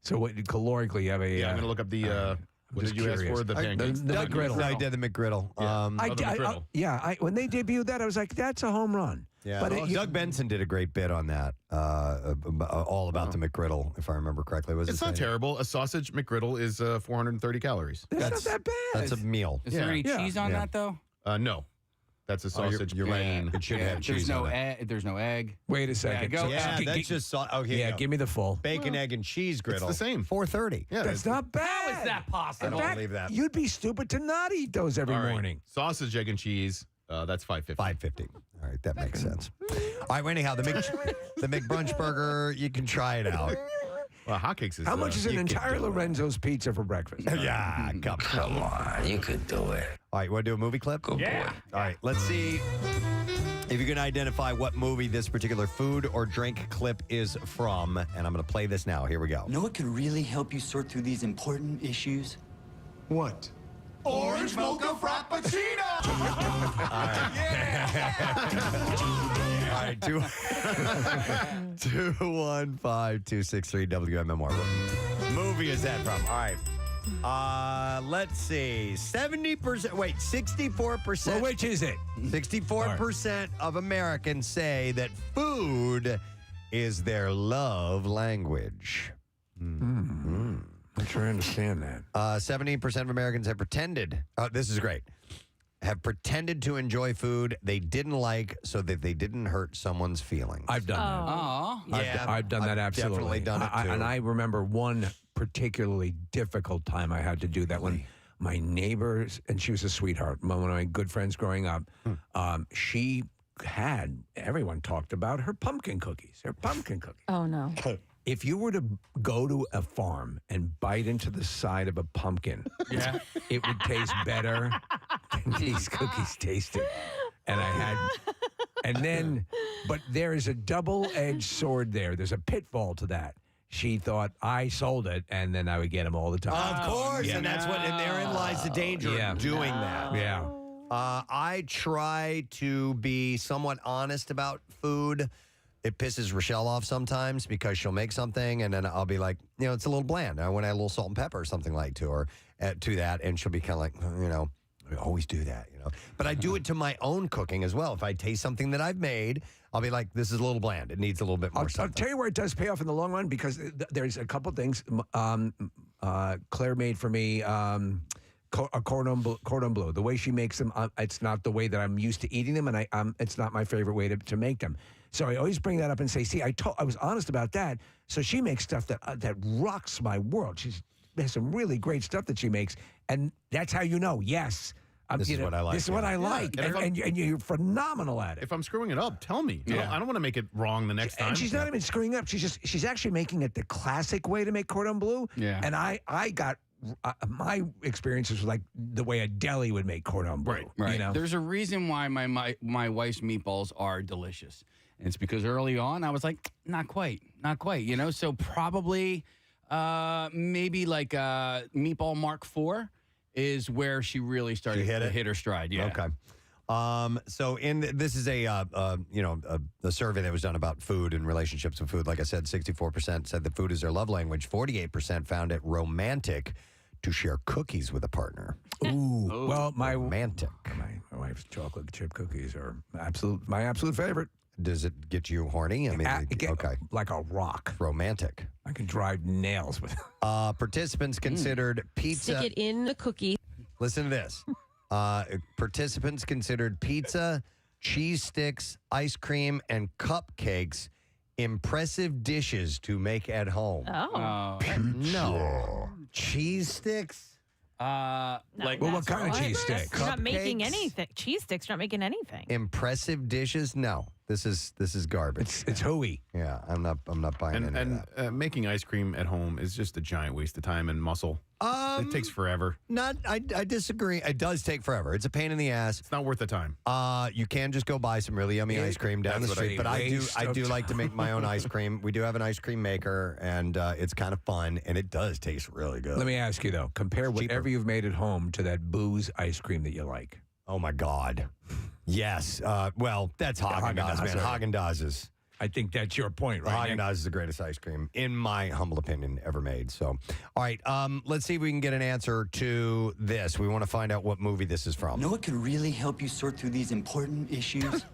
So what calorically you have a... I'm going to look up the... what did you ask for? The pancakes? The McGriddle. I did the McGriddle. When they debuted that, I was like, that's a home run. Yeah, but Doug Benson did a great bit on that, all about the McGriddle, if I remember correctly. It's not terrible. A sausage McGriddle is 430 calories. That's not that bad. That's a meal. Is there any cheese on that, though? No. That's a sausage. You're right. It should have cheese on it. There's no egg. Wait a second. Yeah, that's just okay. Give me the full bacon, egg, and cheese griddle. It's the same. $4.30. Yeah, that's not bad. How is that possible? I don't believe that. You'd be stupid to not eat those every morning. Sausage, egg, and cheese. That's $5.50. $5.50. All right, that makes sense. All right, well, anyhow, the McBrunch burger, you can try it out. Well, hotcakes is. How much is an entire Lorenzo's pizza for breakfast? Yeah, come on, you could do it. All right, you want to do a movie clip? Yeah. All right, let's see if you can identify what movie this particular food or drink clip is from. And I'm going to play this now. Here we go. Know what could really help you sort through these important issues? What? Orange mocha frappuccino! All right, 215-263 WMMR. What movie is that from? All right. Let's see. 70%. Wait, 64%. Well, which is it? 64% of Americans say that food is their love language. I'm trying to understand that. 70% of Americans have pretended. This is great. Have pretended to enjoy food they didn't like so that they didn't hurt someone's feelings. I've done that. Yeah, I've done that absolutely. Definitely done it too. And I remember one particularly difficult time I had to do that when my neighbors, and she was a sweetheart, one of my good friends growing up, she had, everyone talked about her pumpkin cookies. Oh, no. If you were to go to a farm and bite into the side of a pumpkin, it would taste better than these cookies tasted. But there is a double-edged sword there. There's a pitfall to that. She thought I sold it, and then I would get them all the time. Of course, and therein lies the danger of doing that. Yeah. I try to be somewhat honest about food. It pisses Rochelle off sometimes because she'll make something and then I'll be like, it's a little bland. I want to add a little salt and pepper or something like to that, and she'll be kind of like, I always do that, But I do it to my own cooking as well. If I taste something that I've made, I'll be like, this is a little bland. It needs a little bit more I'll tell you where it does pay off in the long run because there's a couple things. Claire made for me cordon bleu. The way she makes them, it's not the way that I'm used to eating them, and it's not my favorite way to make them. So I always bring that up and say, see, I was honest about that. So she makes stuff that rocks my world. She has some really great stuff that she makes, and that's how yes. This is what I like. This is what I like, and you're phenomenal at it. If I'm screwing it up, tell me. I don't want to make it wrong the next time. And she's not even screwing up. She's actually making it the classic way to make cordon bleu. Yeah. And I got my experiences was like the way a deli would make cordon bleu. Right. There's a reason why my wife's meatballs are delicious. And it's because early on I was like, not quite. So probably maybe like Meatball Mark IV is where she really started to hit her stride. Yeah. Okay. So this is a survey that was done about food and relationships with food. Like I said, 64% said that food is their love language. 48% found it romantic to share cookies with a partner. Ooh. Well, romantic. My wife's chocolate chip cookies are my absolute favorite. Does it get you horny? I mean, okay. Like a rock. Romantic. I can drive nails with it. Participants considered pizza. Stick it in the cookie. Listen to this. Participants considered pizza, cheese sticks, ice cream, and cupcakes impressive dishes to make at home. Oh. No. Cheese sticks? What kind of cheese sticks? You're not making anything. Cheese sticks, you're not making anything. Impressive dishes? No. This is garbage. It's hooey. Yeah, I'm not buying any of that. Making ice cream at home is just a giant waste of time and muscle. It takes forever. I disagree. It does take forever. It's a pain in the ass. It's not worth the time. You can just go buy some really yummy ice cream down the street. But I do like to make my own ice cream. We do have an ice cream maker, and it's kind of fun, and it does taste really good. Let me ask you though, compare whatever you've made at home to that booze ice cream that you like. Oh my God. Yes. Well, that's Haagen-Dazs, man. Haagen-Dazs. I think that's your point, right? Haagen-Dazs is the greatest ice cream, in my humble opinion, ever made. So, all right, let's see if we can get an answer to this. We want to find out what movie this is from. Know what could really help you sort through these important issues?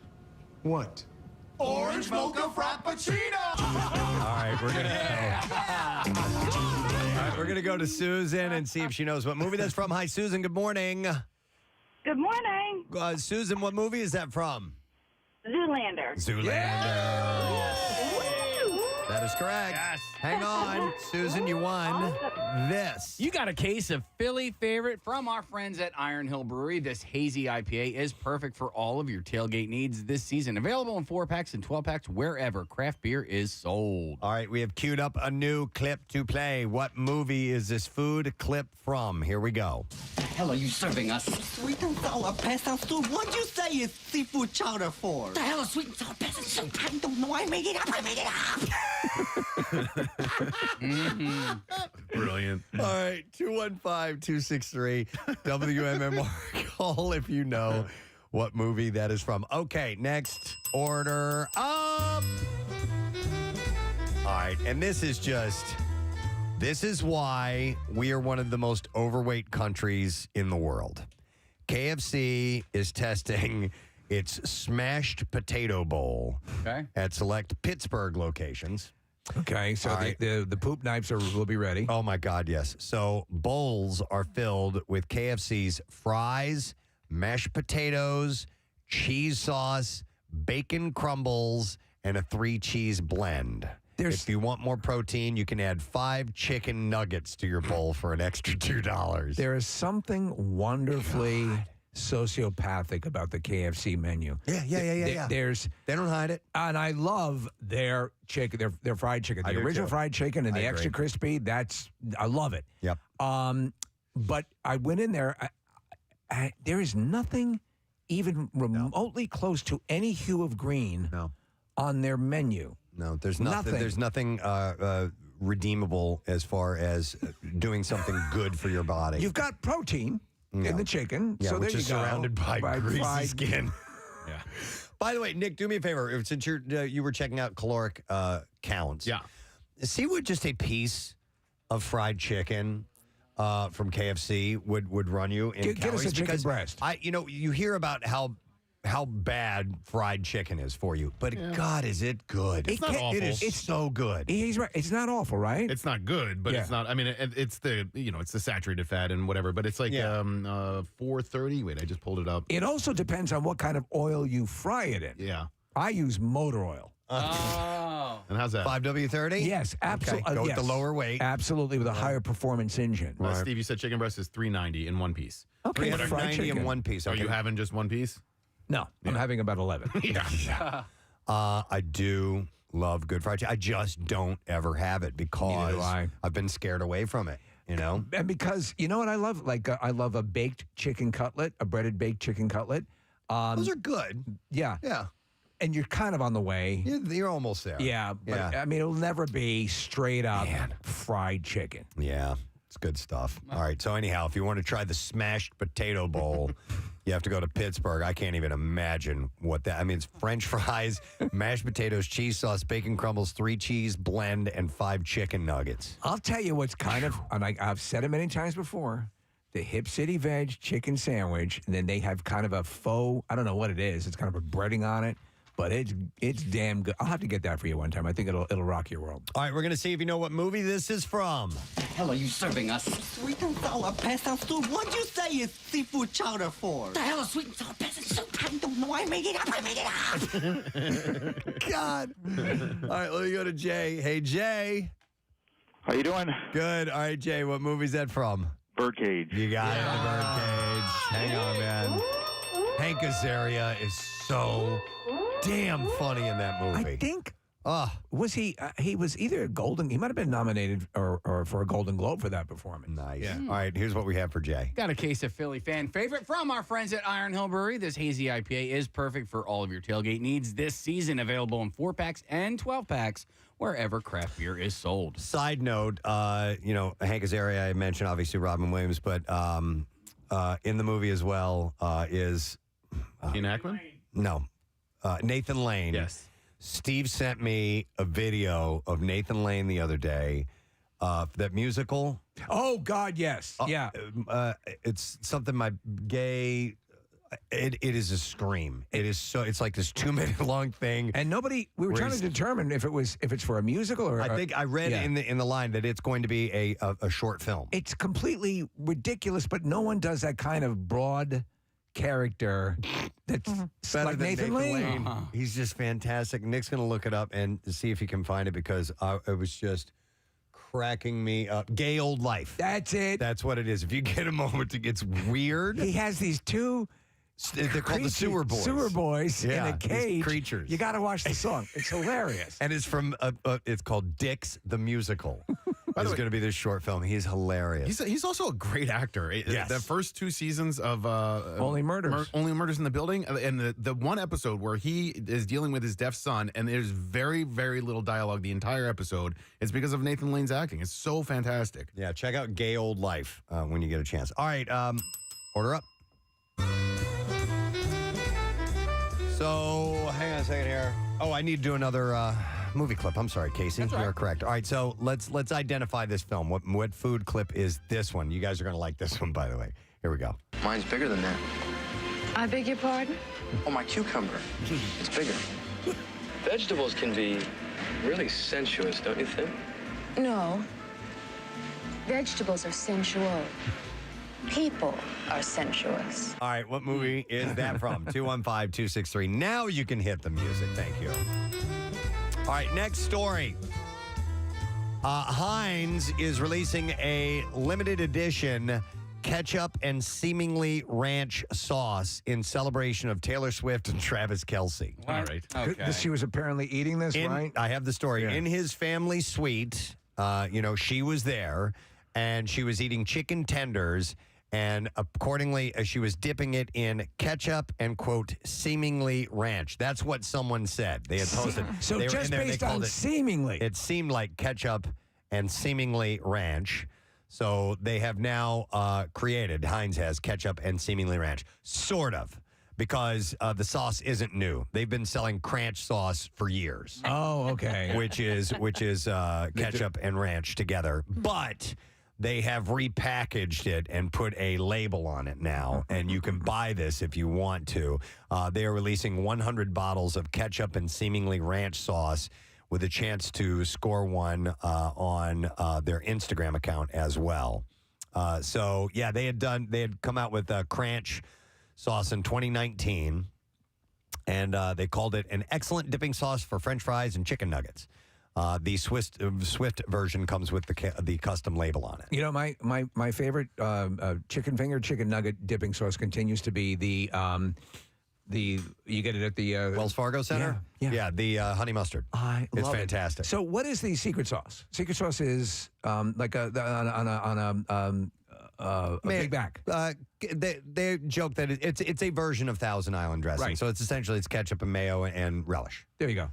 What? Orange mocha frappuccino! All right, we're gonna go to Susan and see if she knows what movie that's from. Hi, Susan. Good morning. Good morning. Susan, what movie is that from? Zoolander. That is correct. Yes. Hang on. Susan, you won this. You got a case of Philly favorite from our friends at Iron Hill Brewery. This hazy IPA is perfect for all of your tailgate needs this season. Available in 4-packs and 12-packs wherever craft beer is sold. All right, we have queued up a new clip to play. What movie is this food clip from? Here we go. The hell are you serving us? Sweet and sour peasant soup. What'd you say is seafood chowder for? The hell is sweet and sour peasant soup? I don't know. I made it up. Brilliant. All right, 215-263 WMMR. Call if you know what movie that is from. Okay, next order up. All right, and this is why we are one of the most overweight countries in the world. KFC is testing its smashed potato bowl at select Pittsburgh locations. Okay, so the poop knives will be ready. Oh, my God, yes. So bowls are filled with KFC's fries, mashed potatoes, cheese sauce, bacon crumbles, and a 3-cheese blend. If you want more protein, you can add 5 chicken nuggets to your bowl for an extra $2. There is something wonderfully sociopathic about the KFC menu. Yeah. They don't hide it. And I love their chicken, their fried chicken. The original fried chicken and the extra crispy, I love it. Yep. But I went in there, there is nothing even remotely close to any hue of green on their menu. No, there's nothing. There's nothing redeemable as far as doing something good for your body. You've got protein in the chicken, so which there is you go. surrounded by greasy fried skin. Yeah. By the way, Nick, do me a favor. Since you were checking out caloric counts, see what just a piece of fried chicken from KFC would run you in Get calories. us a chicken breast. You hear about how bad fried chicken is for you, but God, is it good? It's not awful. It's so good. He's right. It's not awful, right? It's not good, but it's not. I mean, it's the it's the saturated fat and whatever. But it's like 430. Wait, I just pulled it up. It also depends on what kind of oil you fry it in. Yeah, I use motor oil. And how's that? 5W30? Yes, absolutely. Okay, go with the lower weight. Absolutely, with a higher performance engine. Steve, you said chicken breast is $3.90 in one piece. Okay, $3.90 in one piece. Are you having just one piece? No, I'm having about 11. I do love good fried chicken. I just don't ever have it because I've been scared away from it. And because you know what I love? Like I love a baked chicken cutlet, a breaded baked chicken cutlet. Those are good. Yeah. And you're kind of on the way. You're almost there. Yeah, but I mean, it'll never be straight up fried chicken. Yeah, it's good stuff. All right, so anyhow, if you want to try the smashed potato bowl, you have to go to Pittsburgh. I can't even imagine what that. I mean, it's French fries, mashed potatoes, cheese sauce, bacon crumbles, 3-cheese blend, and 5 chicken nuggets. I'll tell you what's kind of, and I've said it many times before, the Hip City Veg chicken sandwich, and then they have kind of a faux, I don't know what it is. It's kind of a breading on it. But it's damn good. I'll have to get that for you one time. I think it'll rock your world. All right, we're going to see if you know what movie this is from. The hell are you serving us? Sweet and sour peasant soup. What'd you say is seafood chowder for? The hell is sweet and sour peasant soup? I don't know. I made it up. God. All right, let me go to Jay. Hey, Jay. How you doing? Good. All right, Jay, what movie is that from? Birdcage. You got it, the Birdcage. Hang on, man. Hank Azaria is so damn funny in that movie. I think. Was he? He was either golden. He might have been nominated or for a Golden Globe for that performance. Nice. Yeah. All right. Here's what we have for Jay. Got a case of Philly fan favorite from our friends at Iron Hill Brewery. This hazy IPA is perfect for all of your tailgate needs this season. Available in 4-packs and 12-packs wherever craft beer is sold. Side note, Hank Azaria, I mentioned obviously Robin Williams, but in the movie as well is Gene Hackman? No, Nathan Lane. Yes. Steve sent me a video of Nathan Lane the other day. That musical. Oh God, yes, yeah. It's something my gay. It is a scream. It is so. It's like this 2-minute long thing. And nobody. We were trying to determine if it's for a musical or. I think I read in the line that it's going to be a short film. It's completely ridiculous, but no one does that kind of broad character that's Better like than Nathan Lane. He's just fantastic. Nick's going to look it up and see if he can find it because it was just cracking me up. Gay Old Life. That's it. That's what it is. If you get a moment, it gets weird. He has these two. They're called the Sewer Boys. Sewer Boys in Yeah, a these cage. creatures. You got to watch the song. It's hilarious. And it's from, it's called Dix the Musical. It's going to be this short film. He's hilarious. He's also a great actor. Yes. The first 2 seasons of Only Murders. Only Murders in the Building, and the one episode where he is dealing with his deaf son, and there's very, very little dialogue the entire episode. It's because of Nathan Lane's acting. It's so fantastic. Yeah, check out Gay Old Life when you get a chance. All right, order up. So, hang on a second here. Oh, I need to do another movie clip. I'm sorry, Casey. You're correct. All right, so let's identify this film. What food clip is this one? You guys are going to like this one, by the way. Here we go. Mine's bigger than that. I beg your pardon? Oh, my cucumber. It's bigger. Vegetables can be really sensuous, don't you think? No. Vegetables are sensual. People are sensuous. All right, what movie is that from? 215-263. Now you can hit the music. Thank you. All right, next story. Heinz is releasing a limited edition ketchup and seemingly ranch sauce in celebration of Taylor Swift and Travis Kelce. All right. Okay. She was apparently eating this, right? I have the story. Yeah. In his family suite, she was there, and she was eating chicken tenders, and accordingly, she was dipping it in ketchup and, quote, seemingly ranch. That's what someone said. They had posted. So they were just in there, based they called on it, seemingly. it seemed like ketchup and seemingly ranch. So they have now created, Heinz has ketchup and seemingly ranch. Sort of. Because the sauce isn't new. They've been selling cranch sauce for years. Oh, okay. Which is ketchup and ranch together. But they have repackaged it and put a label on it now, and you can buy this if you want to. They are releasing 100 bottles of ketchup and seemingly ranch sauce with a chance to score one on their Instagram account as well. So yeah, they had come out with cranch sauce in 2019, and they called it an excellent dipping sauce for French fries and chicken nuggets. The Swift version comes with the custom label on it. You know, my favorite chicken finger, chicken nugget dipping sauce continues to be the you get it at the Wells Fargo Center. Yeah. The honey mustard. It's love it. fantastic. So, what is the secret sauce? Secret sauce is like on a Big Mac. They joke that it's a version of Thousand Island dressing. Right. So it's mayo and mayo and relish. There you go.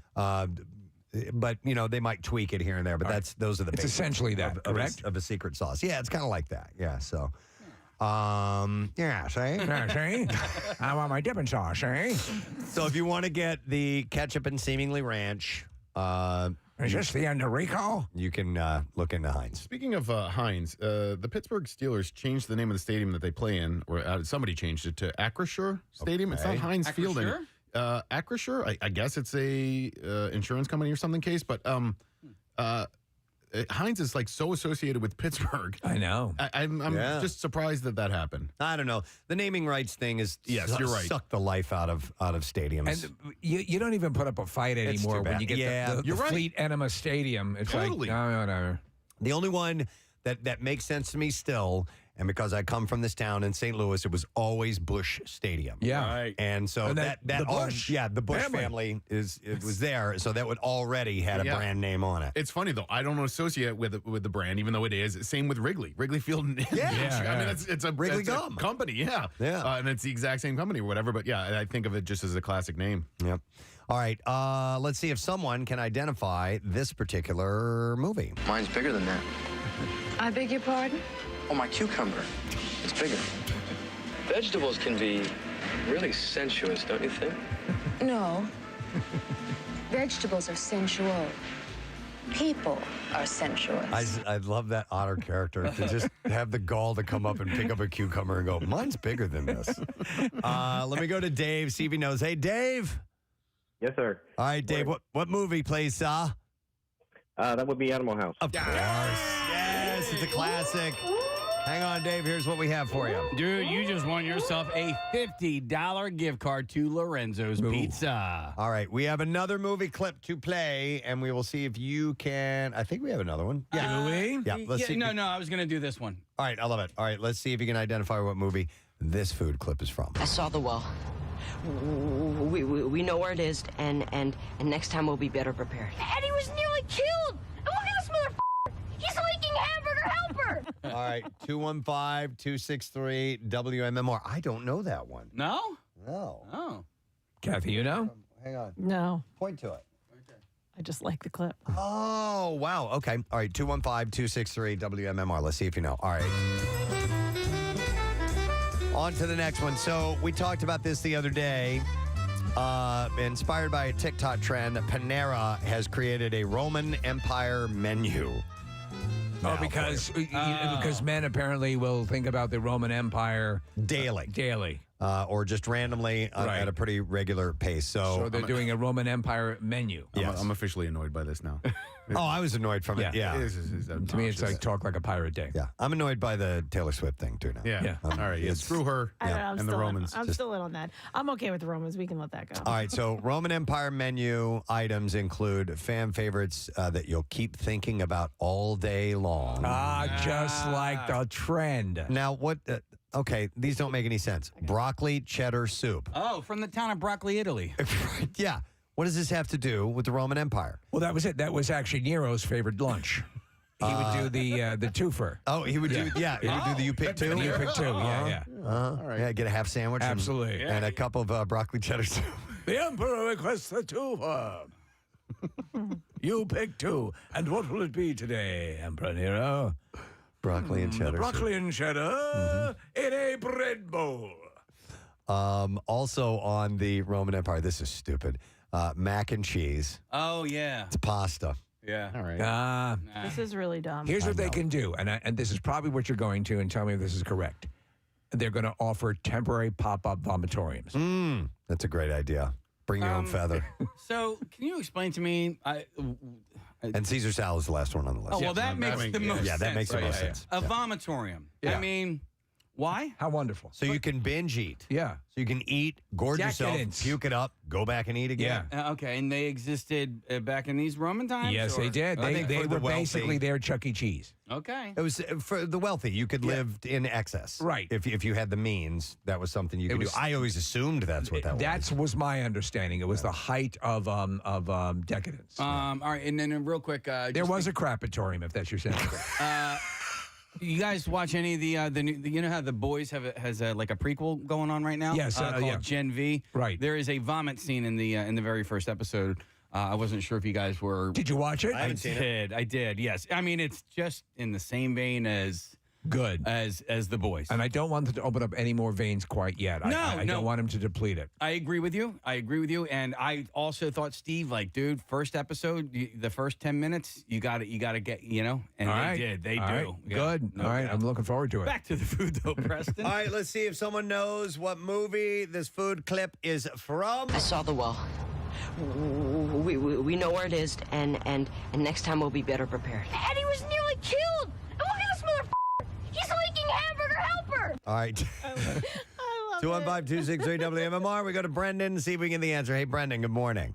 But they might tweak it here and there. But those are the. It's basics essentially that, correct? Of a secret sauce. Yeah, it's kind of like that. Yeah. So. See? Yeah, see? I want my dipping sauce, eh? So if you want to get the ketchup and seemingly ranch, is this the end of recall? You can look into Heinz. Speaking of Heinz, the Pittsburgh Steelers changed the name of the stadium that they play in, or somebody changed it to Acrisure Stadium. It's not Heinz Field. Acrisure? I guess it's a insurance company or something case, but Heinz is like so associated with Pittsburgh. I know. I'm just surprised that happened. I don't know. The naming rights thing is you're right. Sucked the life out of stadiums. And you don't even put up a fight anymore when you get the Fleet Enema Stadium. It's Totally. like no. The only one that makes sense to me still, and because I come from this town in St. Louis, it was always Busch Stadium. Yeah. Right. And so that the Busch the Busch family was there, so that would already had a brand name on it. It's funny though. I don't associate with the brand, even though it is. Same with Wrigley Field. I mean, it's a Wrigley it's a Gum company. Yeah. And it's the exact same company or whatever. But yeah, I think of it just as a classic name. Yep. All right. Let's see if someone can identify this particular movie. Mine's bigger than that. I beg your pardon? Oh, my cucumber. It's bigger. Vegetables can be really sensuous, don't you think? No. Vegetables are sensual. People are sensuous. I love that otter character to just have the gall to come up and pick up a cucumber and go, mine's bigger than this. Let me go to Dave, see if he knows. Hey, Dave. Yes, sir. All right, Dave, what movie plays that would be Animal House. Of course. Yes, it's a classic. Hang on, Dave. Here's what we have for you. Dude, you just won yourself a $50 gift card to Lorenzo's Pizza. All right, we have another movie clip to play, and we will see if you can. I think we have another one. Yeah, Do we? Yeah, let's see. No, I was going to do this one. All right, I love it. All right, let's see if you can identify what movie this food clip is from. I saw the well. We know where it is, and next time we'll be better prepared. And he was nearly killed. And look at this motherfucker. He's leaking hamburger helper. All right, 215-263-WMMR. I don't know that one. No? No. Oh. Kathy, you know? Hang on. No. Point to it. I just like the clip. Oh, wow. Okay. All right, 215-263-WMMR. Let's see if you know. All right. On to the next one. So we talked about this the other day. Inspired by a TikTok trend, Panera has created a Roman Empire menu. Oh, because men apparently will think about the Roman Empire daily. Or just randomly at a pretty regular pace. So they're doing a Roman Empire menu. I'm officially annoyed by this now. Oh, I was annoyed from it. Yeah. To me, it's like talk like a pirate day. Yeah. I'm annoyed by the Taylor Swift thing, too, now. Yeah. All right. Yeah. Screw her and the Romans. I'm still in on that. I'm okay with the Romans. We can let that go. All right. So Roman Empire menu items include fan favorites that you'll keep thinking about all day long. Just like the trend. Now, what... okay, these don't make any sense. Broccoli cheddar soup. Oh, from the town of Broccoli, Italy. Yeah. What does this have to do with the Roman Empire? Well, that was it. That was actually Nero's favorite lunch. He would do the twofer. Oh, he would do he would do the you pick two. You pick two. Yeah. All right. Yeah, get a half sandwich. Absolutely. And a cup of broccoli cheddar soup. The emperor requests a twofer. You pick two. And what will it be today, Emperor Nero? Broccoli and cheddar. Broccoli and cheddar in a bread bowl. Also on the Roman Empire, this is stupid. Mac and cheese. Oh, yeah. It's pasta. Yeah. All right. This is really dumb. Here's what they can do, and this is probably what you're going to, and tell me if this is correct. They're going to offer temporary pop-up vomitoriums. That's a great idea. Bring your own feather. So, can you explain to me? And Caesar salad is the last one on the list. Oh, well, that makes the most sense. Yeah, that makes the most sense. A vomitorium. Yeah. I mean, why? How wonderful. So you can binge eat. Yeah. So you can eat, gorge yourself, puke it up, go back and eat again. Okay, and they existed back in these Roman times? Yes, they did. They were basically their Chuck E. Cheese. Okay. It was for the wealthy. You could live in excess. Right. If you had the means, that was something you could do. I always assumed that's what that was. That was my understanding. It was the height of decadence. All right, and then real quick. There was a crapatorium, if that's your sense. You guys watch any of the new? You know how The Boys has like a prequel going on right now? Yes, called Gen V. Right. There is a vomit scene in the very first episode. I wasn't sure if you guys were. Did you watch it? I did. Yes. I mean, it's just in the same vein as The Boys. And I don't want them to open up any more veins quite yet. I don't want them to deplete it. I agree with you. And I also thought, Steve, like, dude, first episode, the first 10 minutes, you got to get, and they did. They do. Right. Yeah. Good. No All right. doubt. I'm looking forward to it. Back to the food, though, Preston. All right, let's see if someone knows what movie this food clip is from. I saw the well. We know where it is, and next time we'll be better prepared. And he was nearly killed. And look at this motherfucker. He's leaking hamburger helper. All right. 215-263-WMMR. We go to Brendan, see if we can get the answer. Hey, Brendan, good morning.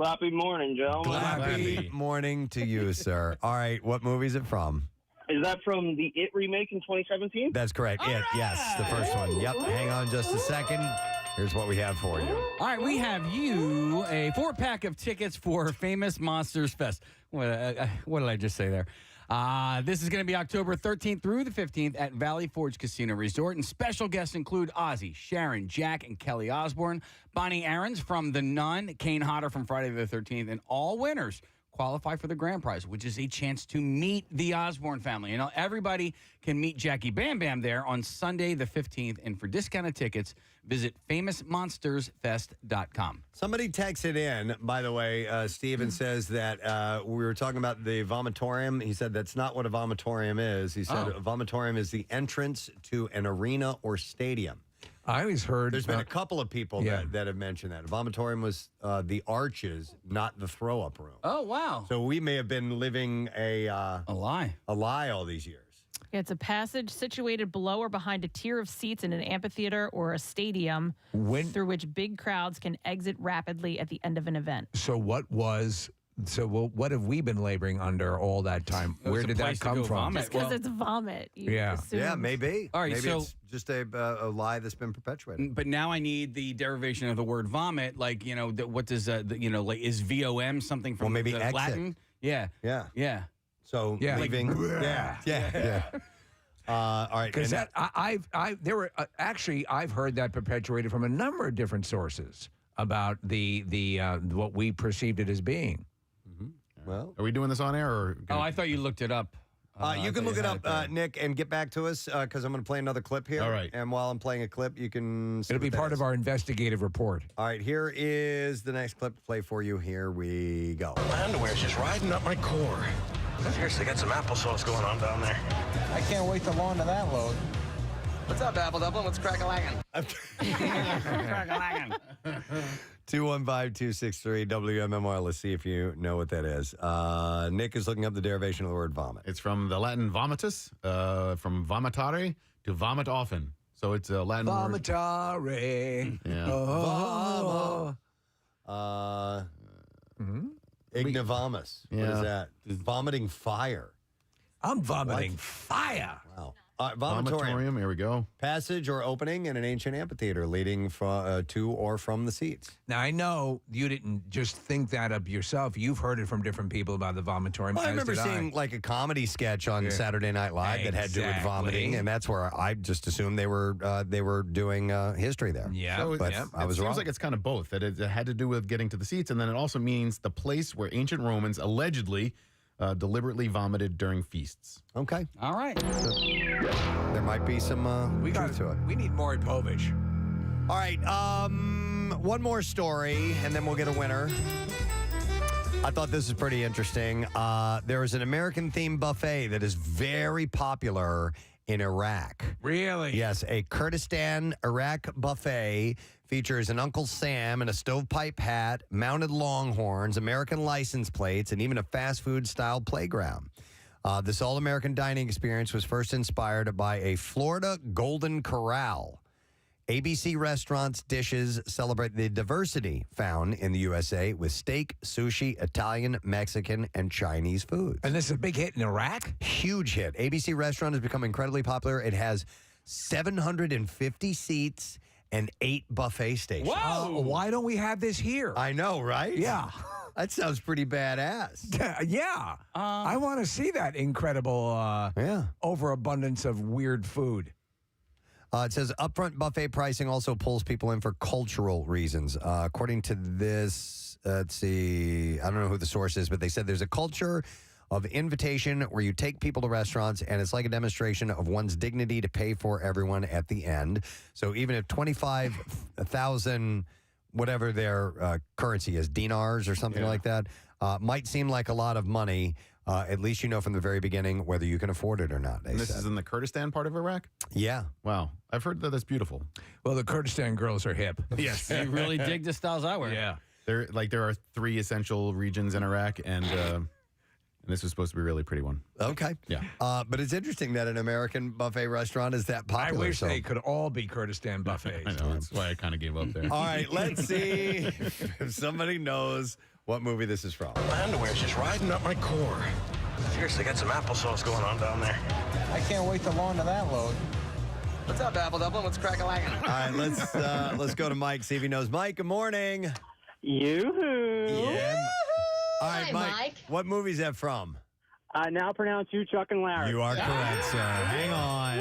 Happy morning, Joe. Happy morning to you, sir. All right, what movie is it from? Is that from the It remake in 2017? That's correct. Yes, the first one. Yep. Hang on just a second. Here's what we have for you. All right, we have you a 4-pack of tickets for Famous Monsters Fest. What did I just say there? This is going to be October 13th through the 15th at Valley Forge Casino Resort, and special guests include Ozzy, Sharon, Jack, and Kelly Osbourne, Bonnie Aarons from The Nun, Kane Hodder from Friday the 13th, and all winners qualify for the grand prize, which is a chance to meet the Osbourne family. Everybody can meet Jackie Bam Bam there on Sunday the 15th, and for discounted tickets, visit famousmonstersfest.com. Somebody texted in, by the way, Steven says that we were talking about the vomitorium. He said that's not what a vomitorium is. He said a vomitorium is the entrance to an arena or stadium. I always heard... There's been a couple of people that have mentioned that. A vomitorium was the arches, not the throw-up room. Oh, wow. So we may have been living a lie. A lie all these years. It's a passage situated below or behind a tier of seats in an amphitheater or a stadium through which big crowds can exit rapidly at the end of an event. So what have we been laboring under all that time? Where did that come from? Just because it's vomit. Yeah, maybe. All right, maybe so it's just a lie that's been perpetuated. But now I need the derivation of the word vomit. Like, what does like is VOM something from maybe the exit. Latin? Yeah. So leaving. Yeah. All right. Because I've heard that perpetuated from a number of different sources about the what we perceived it as being. Well, are we doing this on air? Or I thought you looked it up. You can look it up, Nick, and get back to us because I'm going to play another clip here. All right. And while I'm playing a clip, you can see It'll be part of our investigative report. All right, here is the next clip to play for you. Here we go. My underwear's just riding up my core. Seriously, got some applesauce going on down there. I can't wait to launch that load. What's up, Apple Dublin? What's crack-a-lagging? 215-263 WMMR. Let's see if you know what that is. Nick is looking up the derivation of the word vomit. It's from the Latin vomitus, from vomitare to vomit often. So it's a Latin word. Vomitare. Yeah. Ignivomus. What is that? Vomiting fire. I'm vomiting fire. Wow. Vomitorium. Here we go. Passage or opening in an ancient amphitheater leading to or from the seats. Now, I know you didn't just think that up yourself. You've heard it from different people about the vomitorium. Well, I remember seeing like a comedy sketch on Saturday Night Live that had to do with vomiting, and that's where I just assumed they were doing history there. Yeah, so but I was wrong. It seems like it's kind of both. That it had to do with getting to the seats, and then it also means the place where ancient Romans allegedly deliberately vomited during feasts. Okay. All right. There might be some truth to it. We need more Povich. All right. One more story, and then we'll get a winner. I thought this was pretty interesting. There is an American-themed buffet that is very popular in Iraq. Really? Yes, a Kurdistan Iraq buffet features an Uncle Sam in a stovepipe hat, mounted longhorns, American license plates, and even a fast food style playground. This all-American dining experience was first inspired by a Florida Golden Corral. ABC restaurants' dishes celebrate the diversity found in the USA with steak, sushi, Italian, Mexican, and Chinese foods. And this is a big hit in Iraq? Huge hit. ABC restaurant has become incredibly popular. It has 750 seats and 8 buffet stations. Whoa! Why don't we have this here? I know, right? Yeah. That sounds pretty badass. Yeah. I want to see that incredible overabundance of weird food. It says upfront buffet pricing also pulls people in for cultural reasons. According to this, let's see, I don't know who the source is, but they said there's a culture of invitation where you take people to restaurants and it's like a demonstration of one's dignity to pay for everyone at the end. So even if 25,000, whatever their currency is, dinars or something like that, might seem like a lot of money, at least you know from the very beginning whether you can afford it or not. And this is in the Kurdistan part of Iraq? Yeah. Wow. I've heard that that's beautiful. Well, the Kurdistan girls are hip. Yes. You really dig the styles I wear. Yeah. There are 3 essential regions in Iraq, and this was supposed to be a really pretty one. Okay. Yeah. But it's interesting that an American buffet restaurant is that popular. I wish they could all be Kurdistan buffets. I know. That's why I kind of gave up there. All right. Let's see if somebody knows what movie this is from. My underwear's just riding up my core. Seriously, got some applesauce going on down there. I can't wait to launch that load. What's up, Apple Dublin? What's crack-a-lagging? All right, let's go to Mike, see if he knows. Mike, good morning. Yoo-hoo. Yeah. All right, Hi, Mike. Mike. What movie is that from? I now pronounce you Chuck and Larry. You are correct, sir. Hang on.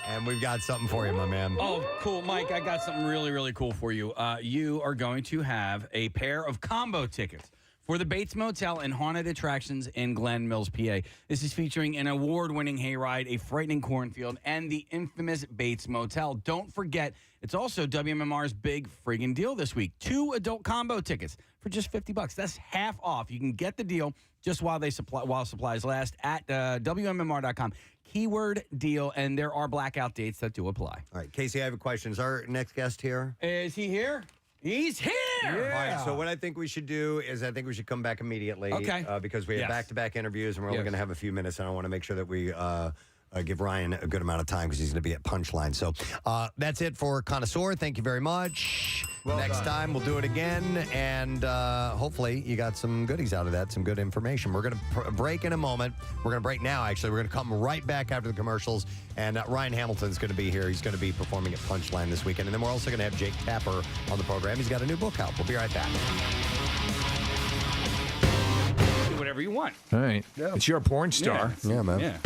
And we've got something for you, my man. Oh, cool. Mike, I got something really, really cool for you. You are going to have a pair of combo tickets for the Bates Motel and Haunted Attractions in Glen Mills, PA. This is featuring an award-winning hayride, a frightening cornfield, and the infamous Bates Motel. Don't forget, it's also WMMR's big friggin' deal this week. 2 adult combo tickets for just $50. That's half off. You can get the deal just while supplies last at WMMR.com. Keyword deal, and there are blackout dates that do apply. All right, Casey, I have a question. Is our next guest here? Is he here? He's here! All right, so what I think we should do is I think we should come back immediately. Okay. Because we have back-to-back interviews, and we're only going to have a few minutes, and I want to make sure that we give Ryan a good amount of time because he's going to be at Punchline. So that's it for Connoisseur. Thank you very much. Next time we'll do it again, and hopefully you got some goodies out of that, some good information. We're going to break in a moment. We're going to break now, actually. We're going to come right back after the commercials, and Ryan Hamilton's going to be here. He's going to be performing at Punchline this weekend, and then we're also going to have Jake Tapper on the program. He's got a new book out. We'll be right back. Do whatever you want. All right. Yeah. It's your porn star. Yeah, man. Yeah.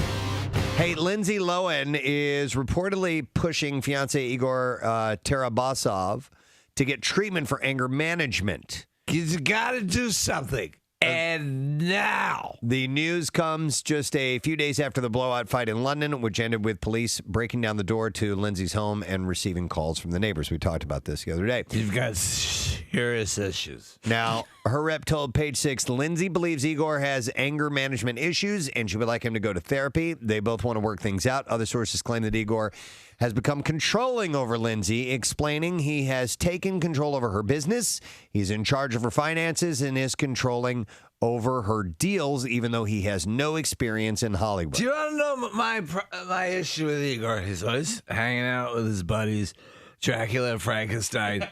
Hey, Lindsay Lohan is reportedly pushing fiancé Igor Tarabasov to get treatment for anger management. You got to do something. And now. The news comes just a few days after the blowout fight in London, which ended with police breaking down the door to Lindsay's home and receiving calls from the neighbors. We talked about this the other day. You've got serious issues. Now, her rep told Page Six, Lindsay believes Igor has anger management issues and she would like him to go to therapy. They both want to work things out. Other sources claim that Igor has become controlling over Lindsay, explaining he has taken control over her business. He's in charge of her finances and is controlling over her deals, even though he has no experience in Hollywood. Do you want to know my issue with Igor? He's always hanging out with his buddies, Dracula and Frankenstein,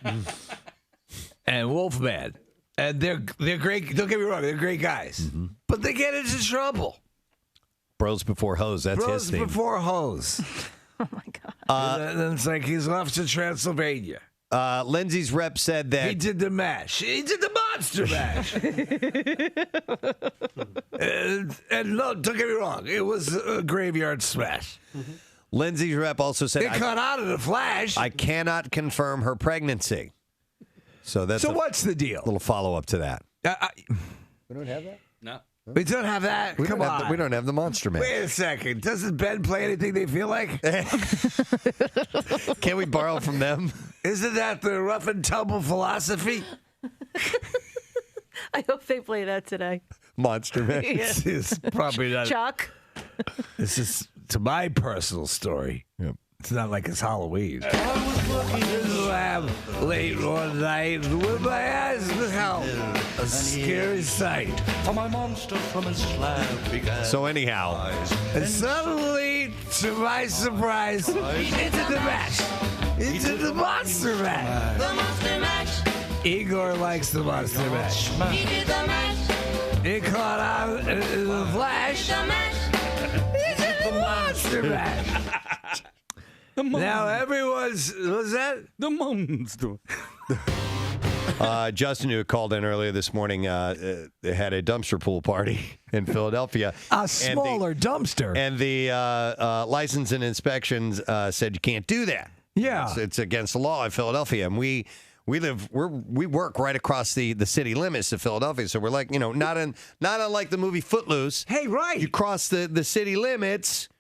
and Wolfman. And they're great. Don't get me wrong, they're great guys. Mm-hmm. But they get into trouble. Bros before hoes. That's Bros his theme. before hoes. Oh, my God. And then it's like he's off to Transylvania. Lindsay's rep said that he did the mash. He did the monster mash. and no, don't get me wrong. It was a graveyard smash. Mm-hmm. Lindsay's rep also said, it caught on in a flash. I cannot confirm her pregnancy. So what's the deal? Little follow-up to that. We don't have that? No. We don't have that? Come on. We don't have the Monster Man. Wait a second. Doesn't Ben play anything they feel like? Can't we borrow from them? Isn't that the rough and tumble philosophy? I hope they play that today. Monster Man. Yeah. It's probably not. Chuck. This is to my personal story. Yep. It's not like it's Halloween. I was looking in the lab late one night with my eyes beheld a scary sight. My monster from his slab began. So anyhow. And suddenly, to my surprise, he did the mash. He did the monster mash. The monster mash. Igor likes the monster mash. He did the mash. It caught on in the flash. The mash. He did the monster mash. Now everyone's, what's that? The monster. Justin, who called in earlier this morning, had a dumpster pool party in Philadelphia. A smaller dumpster. And the license and inspections said you can't do that. Yeah. It's against the law in Philadelphia. And we work right across the city limits of Philadelphia. So we're like, not unlike the movie Footloose. Hey, right. You cross the city limits.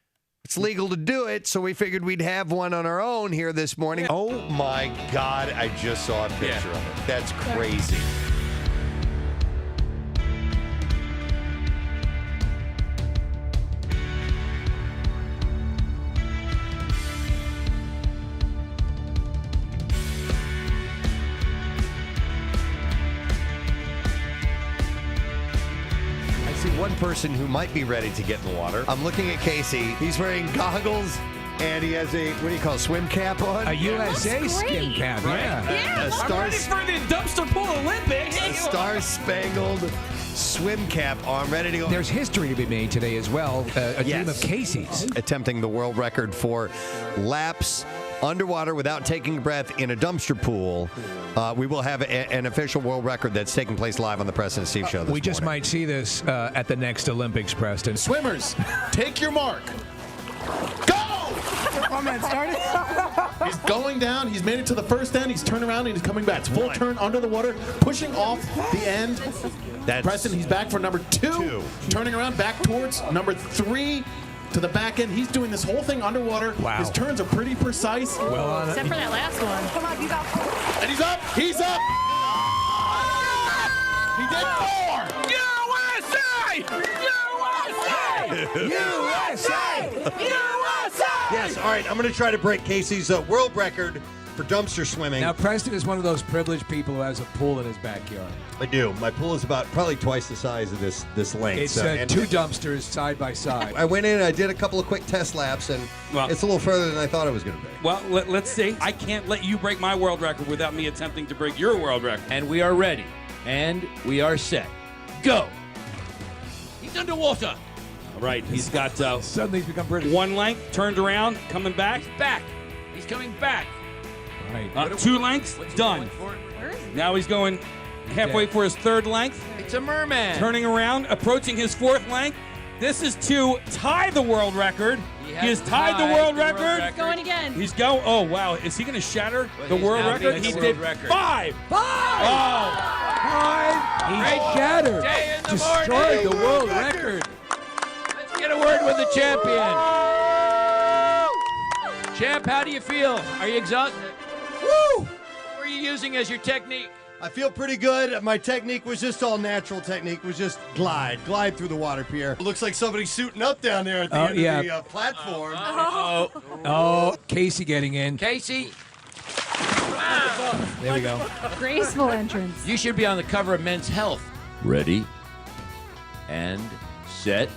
It's legal to do it, so we figured we'd have one on our own here this morning. Oh, my God. I just saw a picture of it. That's crazy. One person who might be ready to get in the water. I'm looking at Casey. He's wearing goggles and he has a, what do you call it, swim cap on? A USA skin cap, right? Yeah. I'm ready for the dumpster pool Olympics. A star-spangled swim cap on, ready to go. There's history to be made today as well. A team of Casey's. Attempting the world record for laps underwater without taking a breath in a dumpster pool. We will have an official world record that's taking place live on the Preston and Steve show this We just morning. might see this at the next Olympics, Preston. Swimmers, take your mark. Go! Oh, man, started. He's going down. He's made it to the first end. He's turned around and he's coming back. It's full turn under the water, pushing off the end. Preston, he's back for number two. Turning around back towards number 3. To the back end. He's doing this whole thing underwater. Wow. His turns are pretty precise. Well, Except for that last one. Come on, he's up. And he's up. He's up. He did 4. USA! USA! USA! Yes, all right. I'm going to try to break Casey's world record for dumpster swimming. Now, Preston is one of those privileged people who has a pool in his backyard. I do. My pool is probably twice the size of this length. It's and 2 dumpsters side by side. I went in and I did a couple of quick test laps, and it's a little further than I thought it was going to be. Well, let's see. I can't let you break my world record without me attempting to break your world record. And we are ready. And we are set. Go. He's underwater. All right, he's got suddenly he's become British. 1 length, turned around, coming back. He's back. He's coming back. Right. 2 lengths, done. Now he's going halfway for his 3rd length. It's a merman. Turning around, approaching his 4th length. This is to tie the world record. He has tied the world record. He's going again. He's going. Oh, wow. Is he going to shatter the world record? He did 5. 5! Oh. 5! He shattered. Day in the Destroyed morning. the world record. Let's get a word with the champion. Champ, how do you feel? Are you exhausted? Woo! What were you using as your technique? I feel pretty good. My technique was just all natural technique. Was just glide through the water, Pierre. It looks like somebody's suiting up down there at the end of the platform. Oh, Casey getting in. Casey. There we go. Graceful entrance. You should be on the cover of Men's Health. Ready and set.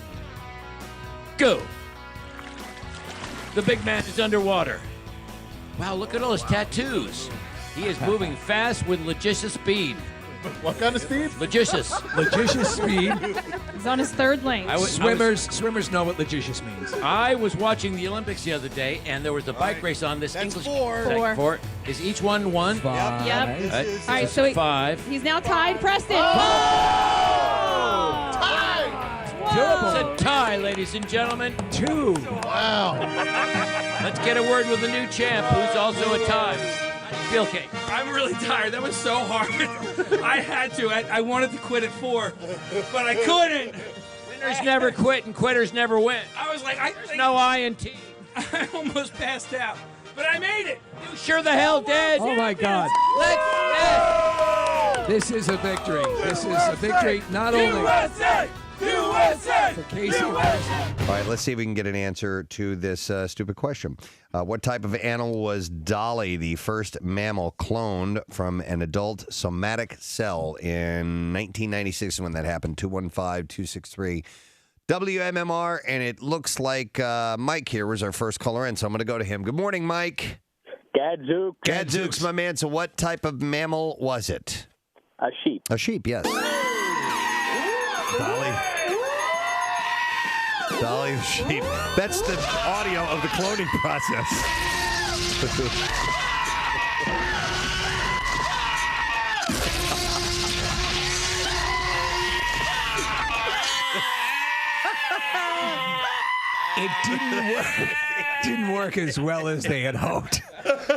Go. The big man is underwater. Wow, look at all his tattoos. He is moving fast with logicious speed. What kind of speed? Logicious. Logicious speed. He's on his 3rd length. Swimmers know what logicious means. I was watching the Olympics the other day, and there was a bike race on this English. 4. 4. Is each one 1? 5. Yep. All right, so 5. He's now tied. Preston. It's a tie, ladies and gentlemen. 2. Wow. Let's get a word with the new champ, who's also a tie. How do you feel, Kate? I'm really tired. That was so hard. I had to. I wanted to quit at 4, but I couldn't. Winners never quit and quitters never win. I was like, There's no I in team. I almost passed out, but I made it. You sure the hell did. Oh, my God. This is a victory. This is a victory not only for Casey and Preston. All right, let's see if we can get an answer to this stupid question. What type of animal was Dolly, the first mammal cloned from an adult somatic cell in 1996 when that happened? 215-263. WMMR, and it looks like Mike here was our first caller in, so I'm going to go to him. Good morning, Mike. Gadzooks. Gadzooks, my man. So what type of mammal was it? A sheep. A sheep, yes. Dolly the sheep. That's the audio of the cloning process. It didn't work as well as they had hoped.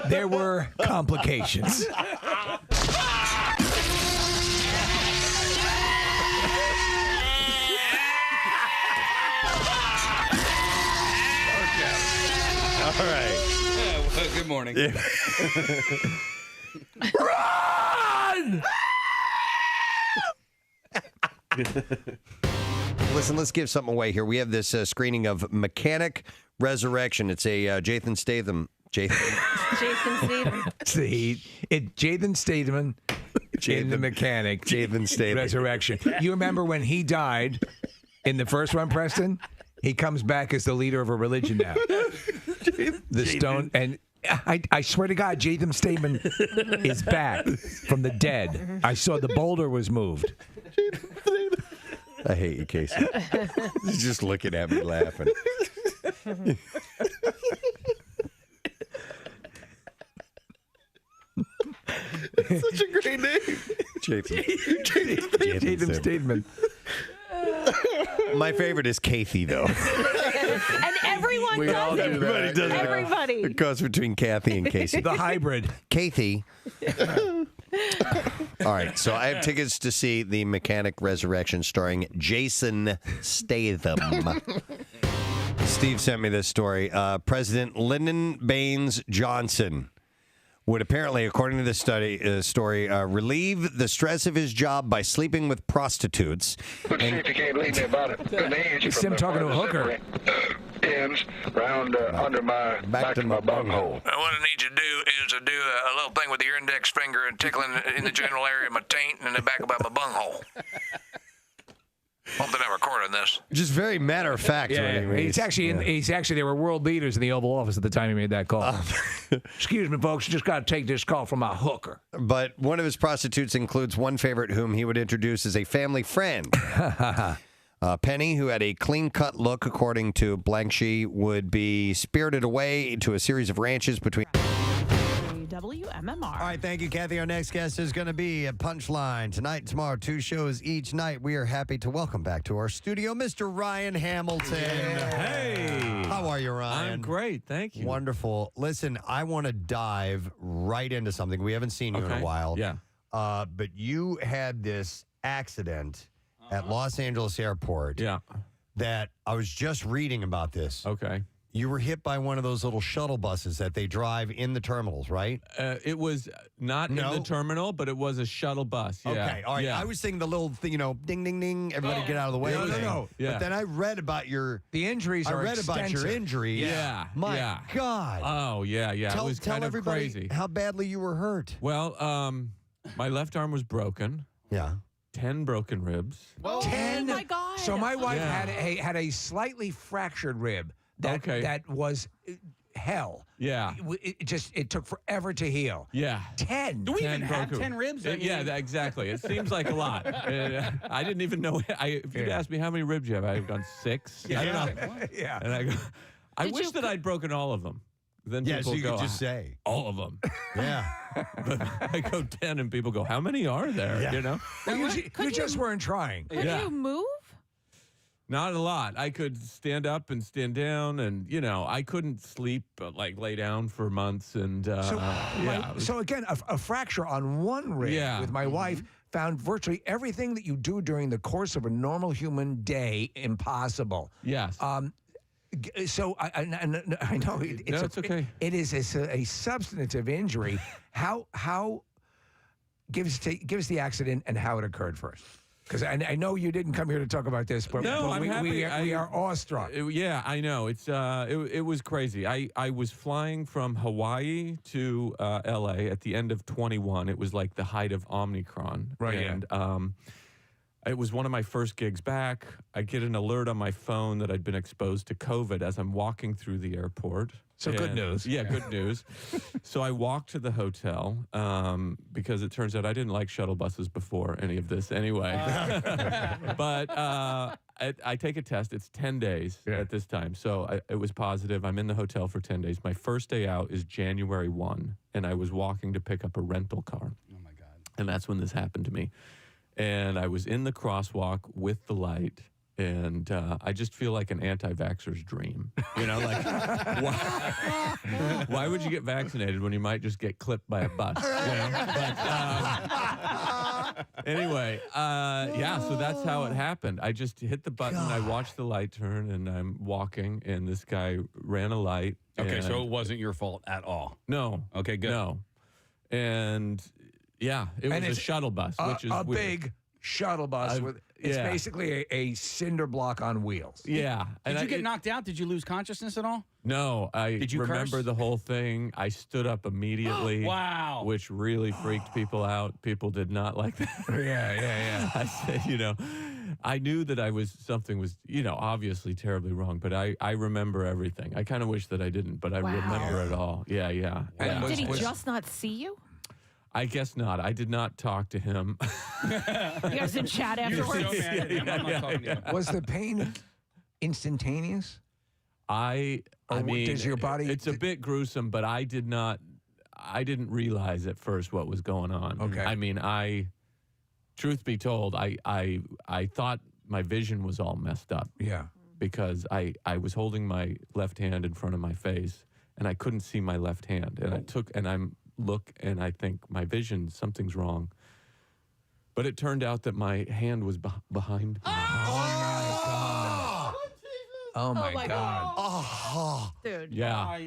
There were complications. All right. Yeah, well, good morning. Run! Listen, let's give something away here. We have this screening of Mechanic Resurrection. It's a Jason Statham. Jason Statham. Jason Statham in the Mechanic. Jason Statham. Resurrection. You remember when he died in the first one, Preston? He comes back as the leader of a religion now. The stone. And I swear to God, Jason Statham is back from the dead. I saw the boulder was moved. I hate you, Casey. He's just looking at me laughing. It's such a great name. Jason Statham. My favorite is Kathy, though. And everyone We all does it. do that. Everybody does it. Everybody. It goes between Kathy and Casey. The hybrid. Kathy. All right, so I have tickets to see The Mechanic Resurrection starring Jason Statham. Steve sent me this story. President Lyndon Baines Johnson would apparently, according to this story, relieve the stress of his job by sleeping with prostitutes. But see if you can't believe me about it. An inch It's from him the talking to a front of hooker. the ends round under my back to my bunghole. What I need you to do is to do a little thing with your index finger and tickling in the general area of my taint and in the back of my bunghole. Hope they're not recording this. Just very matter of fact. It's actually they were world leaders in the Oval Office at the time he made that call. Excuse me, folks, just got to take this call from a hooker. But one of his prostitutes includes one favorite whom he would introduce as a family friend. Penny, who had a clean-cut look, according to Blankshee, would be spirited away to a series of ranches between... WMMR. All right, thank you, Kathy. Our next guest is going to be a Punchline. Tonight and tomorrow, 2 shows each night. We are happy to welcome back to our studio Mr. Ryan Hamilton. Hey. How are you, Ryan? I'm great, thank you. Wonderful. Listen, I want to dive right into something. We haven't seen you in a while. Yeah. But you had this accident at Los Angeles Airport. Yeah. That I was just reading about this. Okay. You were hit by one of those little shuttle buses that they drive in the terminals, right? It was not in the terminal, but it was a shuttle bus. Yeah. Okay, all right. Yeah. I was thinking the little thing, ding, ding, ding, everybody get out of the way. No. Yeah. But then I read about your... The injuries I are read about your injuries. Yeah. My God. Oh, yeah. It was Tell kind of everybody crazy. how badly you were hurt. Well, my left arm was broken. Yeah. 10 broken ribs. 10? Oh, my God. So my wife had a slightly fractured rib. That was hell. Yeah. It took forever to heal. Yeah. 10. Do we even have 10 ribs? Exactly. It seems like a lot. I didn't even know. If you'd asked me how many ribs you have, I've gone 6. I don't know. Yeah. And I go, I wish that I'd broken all of them. Then people so you go, could just say. All of them. Yeah. But I go 10 and people go, how many are there? Yeah. You know? You just weren't trying. Could you move? Not a lot. I could stand up and stand down, and I couldn't sleep, lay down for months. And so again, a fracture on one rib with my wife found virtually everything that you do during the course of a normal human day impossible. Yes. So I know it's okay. It is a substantive injury. How give us the accident and how it occurred first. Because I know you didn't come here to talk about this, but, no, I'm happy. We are awestruck. Yeah, I know. It was crazy. I was flying from Hawaii to L.A. at the end of 21. It was like the height of Omicron. Right. And it was one of my first gigs back. I get an alert on my phone that I'd been exposed to COVID as I'm walking through the airport. So good news. Yeah, good news. So I walked to the hotel because it turns out I didn't like shuttle buses before any of this anyway. But I take a test. It's 10 days at this time. So it was positive. I'm in the hotel for 10 days. My first day out is January 1, and I was walking to pick up a rental car. Oh, my God. And that's when this happened to me. And I was in the crosswalk with the light. And I just feel like an anti-vaxxer's dream. Why would you get vaccinated when you might just get clipped by a bus? Anyway, so that's how it happened. I just hit the button, I watched the light turn, and I'm walking, and this guy ran a light. Okay, so it wasn't your fault at all? No. Okay, good. No. And, it was a shuttle bus, which is a weird. big shuttle bus. It's basically a cinder block on wheels. Yeah. Did you get knocked out? Did you lose consciousness at all? No. I Did you remember curse? the whole thing. I stood up immediately. Wow. Which really freaked people out. People did not like that. Yeah. I said, I knew that something was, obviously terribly wrong, but I remember everything. I kind of wish that I didn't, but I remember it all. Yeah. Did he just not see you? I guess not. I did not talk to him. You guys didn't chat afterwards? I'm not talking to you. Was the pain instantaneous? I mean, does your body? It's a bit gruesome, but I didn't realize at first what was going on. Okay. I mean, truth be told, I thought my vision was all messed up. Yeah. Because I was holding my left hand in front of my face, and I couldn't see my left hand, and and I think my vision, something's wrong. But it turned out that my hand was behind me. Oh my God. Dude. Yeah.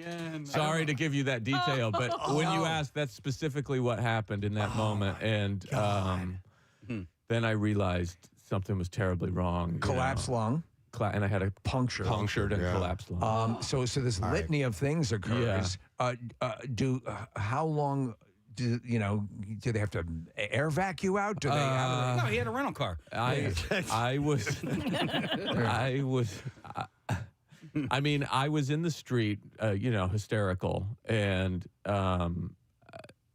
Sorry to give you that detail, but when you asked, that's specifically what happened in that moment. And then I realized something was terribly wrong. Collapsed lung. And I had a punctured and collapsed lung. So this litany of things occurs. How long do they have to air vac you out? Do they have no, he had a rental car. I was in the street, hysterical, and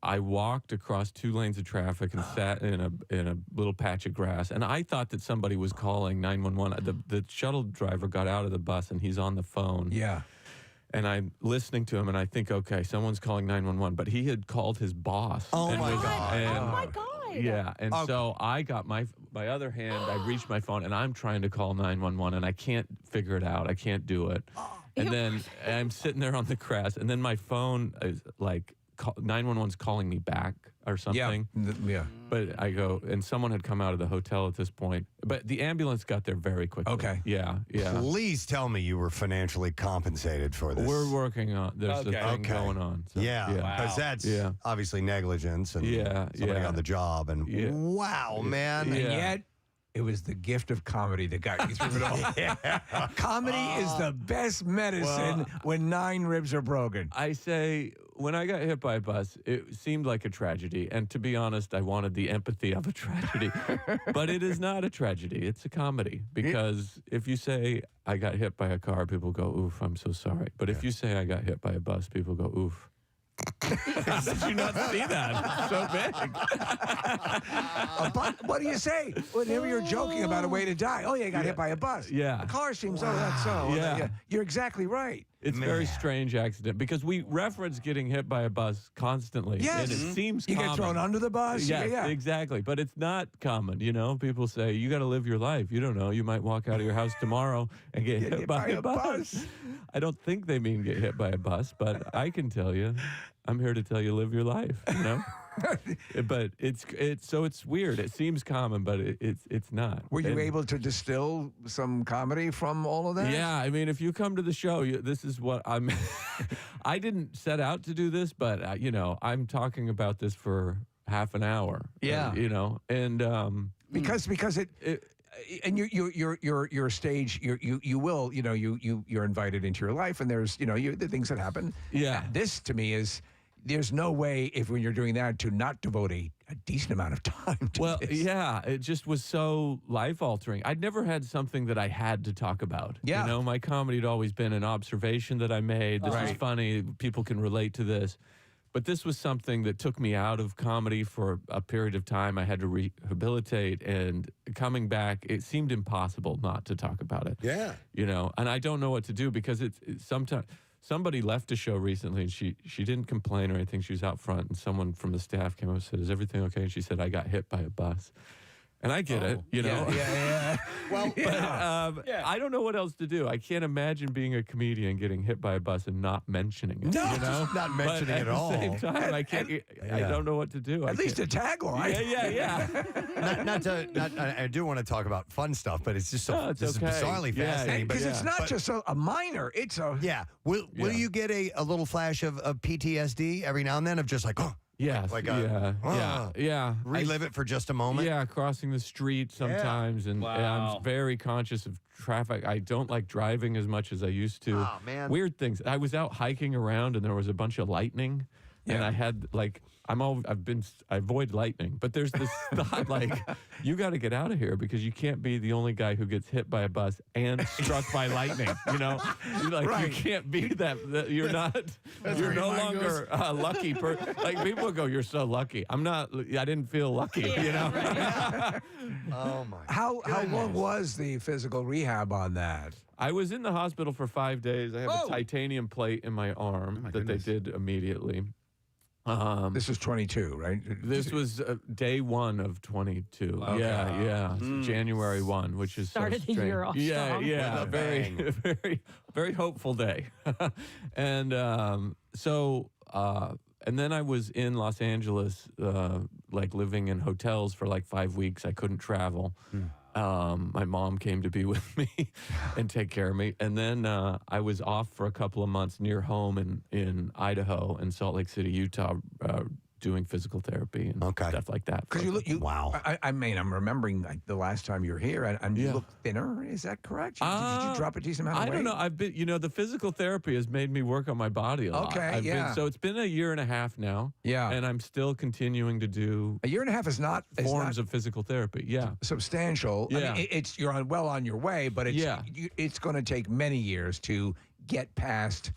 I walked across 2 lanes of traffic and sat in a little patch of grass, and I thought that somebody was calling 911. The shuttle driver got out of the bus, and he's on the phone. Yeah. And I'm listening to him, and I think, okay, someone's calling 911. But he had called his boss. Oh, my God. Oh, my God. Yeah, and so I got my other hand, I reached my phone, and I'm trying to call 911, and I can't figure it out. I can't do it. And then I'm sitting there on the grass, and then my phone is like, 911's calling me back or something. Yeah. But I go, and someone had come out of the hotel at this point. But the ambulance got there very quickly. Okay. Yeah. Please tell me you were financially compensated for this. We're working on. There's a thing going on. So, because that's obviously negligence and somebody on the job. And wow, man. And yet, it was the gift of comedy that got you through it all. Comedy is the best medicine when 9 ribs are broken. I say, when I got hit by a bus, it seemed like a tragedy. And to be honest, I wanted the empathy of a tragedy. But it is not a tragedy. It's a comedy. Because if you say, I got hit by a car, people go, oof, I'm so sorry. But if you say, I got hit by a bus, people go, oof. How did you not see that? It's so big. But what do you say whenever you're joking about a way to die? Oh, yeah, you got hit by a bus. Yeah. A car seems, that's so. Yeah. You're exactly right. It's a very strange accident because we reference getting hit by a bus constantly. Yes. And it seems you common. get thrown under the bus. Yeah, exactly. But it's not common. People say, you got to live your life. You don't know. You might walk out of your house tomorrow and get hit by a bus. I don't think they mean get hit by a bus, but I can tell you, I'm here to tell you live your life, But it's weird. It seems common, but it's not. Were you able to distill some comedy from all of that? Yeah, I mean, if you come to the show, this is what I'm. I didn't set out to do this, but I'm talking about this for half an hour. Yeah, and because it. And your stage, you're invited into your life, and there's the things that happen. Yeah, this to me is. There's no way when you're doing that to not devote a decent amount of time to this. Yeah, it just was so life-altering. I'd never had something that I had to talk about. Yeah. My comedy had always been an observation that I made. This was funny. People can relate to this. But this was something that took me out of comedy for a period of time. I had to rehabilitate, and coming back, it seemed impossible not to talk about it. Yeah. And I don't know what to do because it's sometimes... Somebody left a show recently, and she didn't complain or anything. She was out front, and someone from the staff came up and said, is everything okay? And she said, I got hit by a bus. And I get it, Yeah. Well, but I don't know what else to do. I can't imagine being a comedian getting hit by a bus and not mentioning it. No, just not mentioning it at all. At the same time, I can't. I don't know what to do. At least a tagline. Yeah. I do want to talk about fun stuff, but it's just so this is bizarrely fascinating. Because it's not just a minor. It's a Will you get a little flash of PTSD every now and then of just like Yes. Relive it for just a moment. Yeah, crossing the street sometimes, and I'm very conscious of traffic. I don't like driving as much as I used to. Oh, man. Weird things. I was out hiking around, and there was a bunch of lightning, and I had I avoid lightning, but there's this thought like, you got to get out of here because you can't be the only guy who gets hit by a bus and struck by lightning. You can't be that. You're not. You're no longer a lucky person. Like people go, you're so lucky. I'm not. I didn't feel lucky. Oh my. How long was the physical rehab on that? I was in the hospital for 5 days. I have a titanium plate in my arm that they did immediately. This was 22, right? This was day 1 of 22. Okay. Yeah. January 1, which is started so the strange. year off strong. Yeah. Very, very hopeful day. And and then I was in Los Angeles, living in hotels for 5 weeks. I couldn't travel. My mom came to be with me and take care of me. And then I was off for a couple of months near home in Idaho and Salt Lake City, Utah, doing physical therapy and stuff like that. Because you look, I mean, I'm remembering like the last time you were here, and you look thinner. Is that correct? Did you drop a decent amount of weight? I don't know. I've been, the physical therapy has made me work on my body a lot. Okay, so it's been a year and a half now. Yeah. And I'm still continuing to do a year and a half is not forms of physical therapy. Yeah. Substantial. Yeah. I mean, you're well on your way, but it's going to take many years to get past.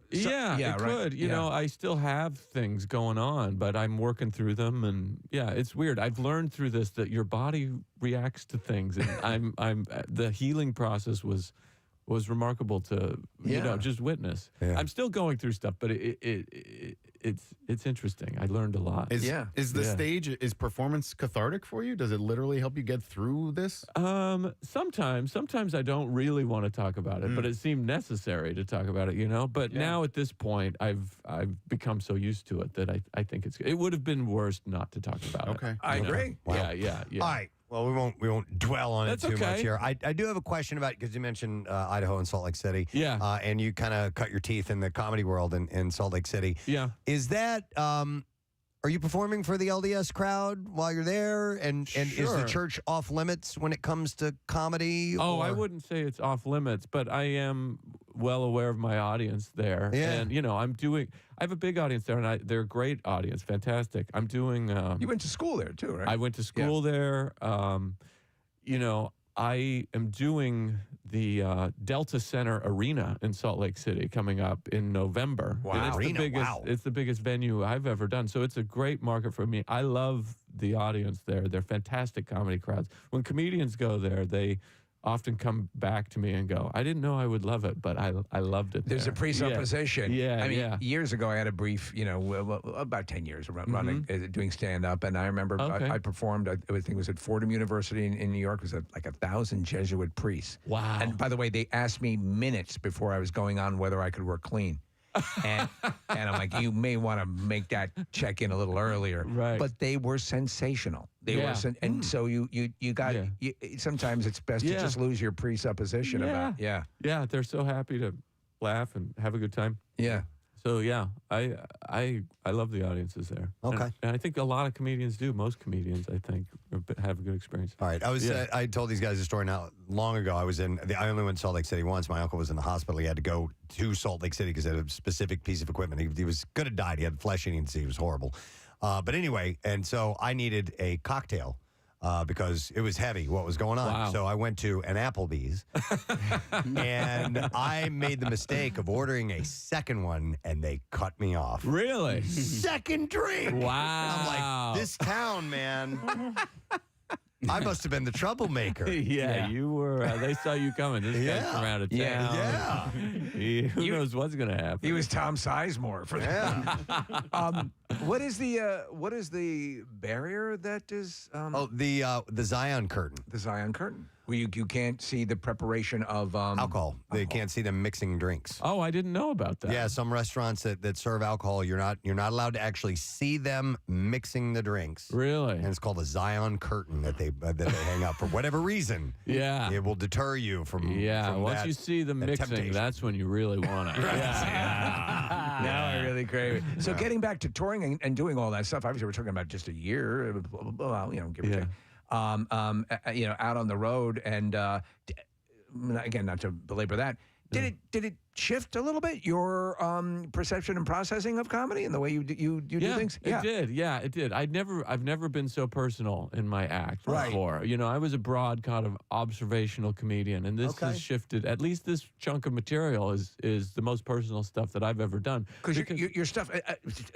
It could. You know, I still have things going on, but I'm working through them, and it's weird. I've learned through this that your body reacts to things, and the healing process was remarkable to just witness. Yeah. I'm still going through stuff, but it's interesting. I learned a lot. Is the stage, is performance cathartic for you? Does it literally help you get through this? Sometimes I don't really want to talk about it, but it seemed necessary to talk about it, But now at this point, I've become so used to it that I think it would have been worse not to talk about it. Okay, I agree. Wow. Yeah. All right. Well, we won't dwell on That's it too okay. much here. I do have a question about, because you mentioned Idaho and Salt Lake City. Yeah. And you kind of cut your teeth in the comedy world in Salt Lake City. Yeah. Is that are you performing for the LDS crowd while you're there? And is the church off limits when it comes to comedy? Oh, I wouldn't say it's off limits, but I am well aware of my audience there. Yeah. And, I have a big audience there, and they're a great audience, fantastic. I'm doing... you went to school there, too, right? I went to school there. I am doing the Delta Center Arena in Salt Lake City coming up in November. Wow. And it's the biggest venue I've ever done. So it's a great market for me. I love the audience there. They're fantastic comedy crowds. When comedians go there, they often come back to me and go, I didn't know I would love it, but I loved it. There's a presupposition. Yeah. I mean, years ago, I had a brief, about 10 years running, doing stand-up, and I remember I performed, I think it was at Fordham University in New York. It was like 1,000 Jesuit priests. Wow. And by the way, they asked me minutes before I was going on whether I could work clean. And I'm like, you may want to make that check in a little earlier. Right. But they were sensational. They were, and so you got. Sometimes it's best to just lose your presupposition about. Yeah. They're so happy to laugh and have a good time. Yeah. So I love the audiences there. Okay. And I think a lot of comedians do. Most comedians, I think, have a good experience. All right. I told these guys a story now long ago. I only went to Salt Lake City once. My uncle was in the hospital. He had to go to Salt Lake City because he had a specific piece of equipment. He was could have died. He had flesh-eating disease. It was horrible. But anyway, and so I needed a cocktail. Because it was heavy what was going on. Wow. So I went to an Applebee's and I made the mistake of ordering a second one and they cut me off. Really? Second drink. Wow. I'm like, this town, man. I must have been the troublemaker. Yeah, you were. They saw you coming. This guy's from out of town. Yeah. Who knows what's going to happen? He was Tom Sizemore for that. What is the barrier that is? The Zion Curtain. The Zion Curtain. Where you can't see the preparation of alcohol. They can't see them mixing drinks. Oh, I didn't know about that. Yeah, some restaurants that serve alcohol, you're not allowed to actually see them mixing the drinks. Really? And it's called a Zion Curtain that they hang up for whatever reason. Yeah. It will deter you from. Yeah. From once you see them mixing, temptation. That's when you really want it. Now I really crave it. So getting back to touring and doing all that stuff, obviously we're talking about just a year, well, give or take. Out on the road, and again, not to belabor that, did it shift a little bit your perception and processing of comedy and the way you do things? It did. Yeah, it did. I've never been so personal in my act before. I was a broad kind of observational comedian, and this has shifted. At least this chunk of material is the most personal stuff that I've ever done. Because your stuff,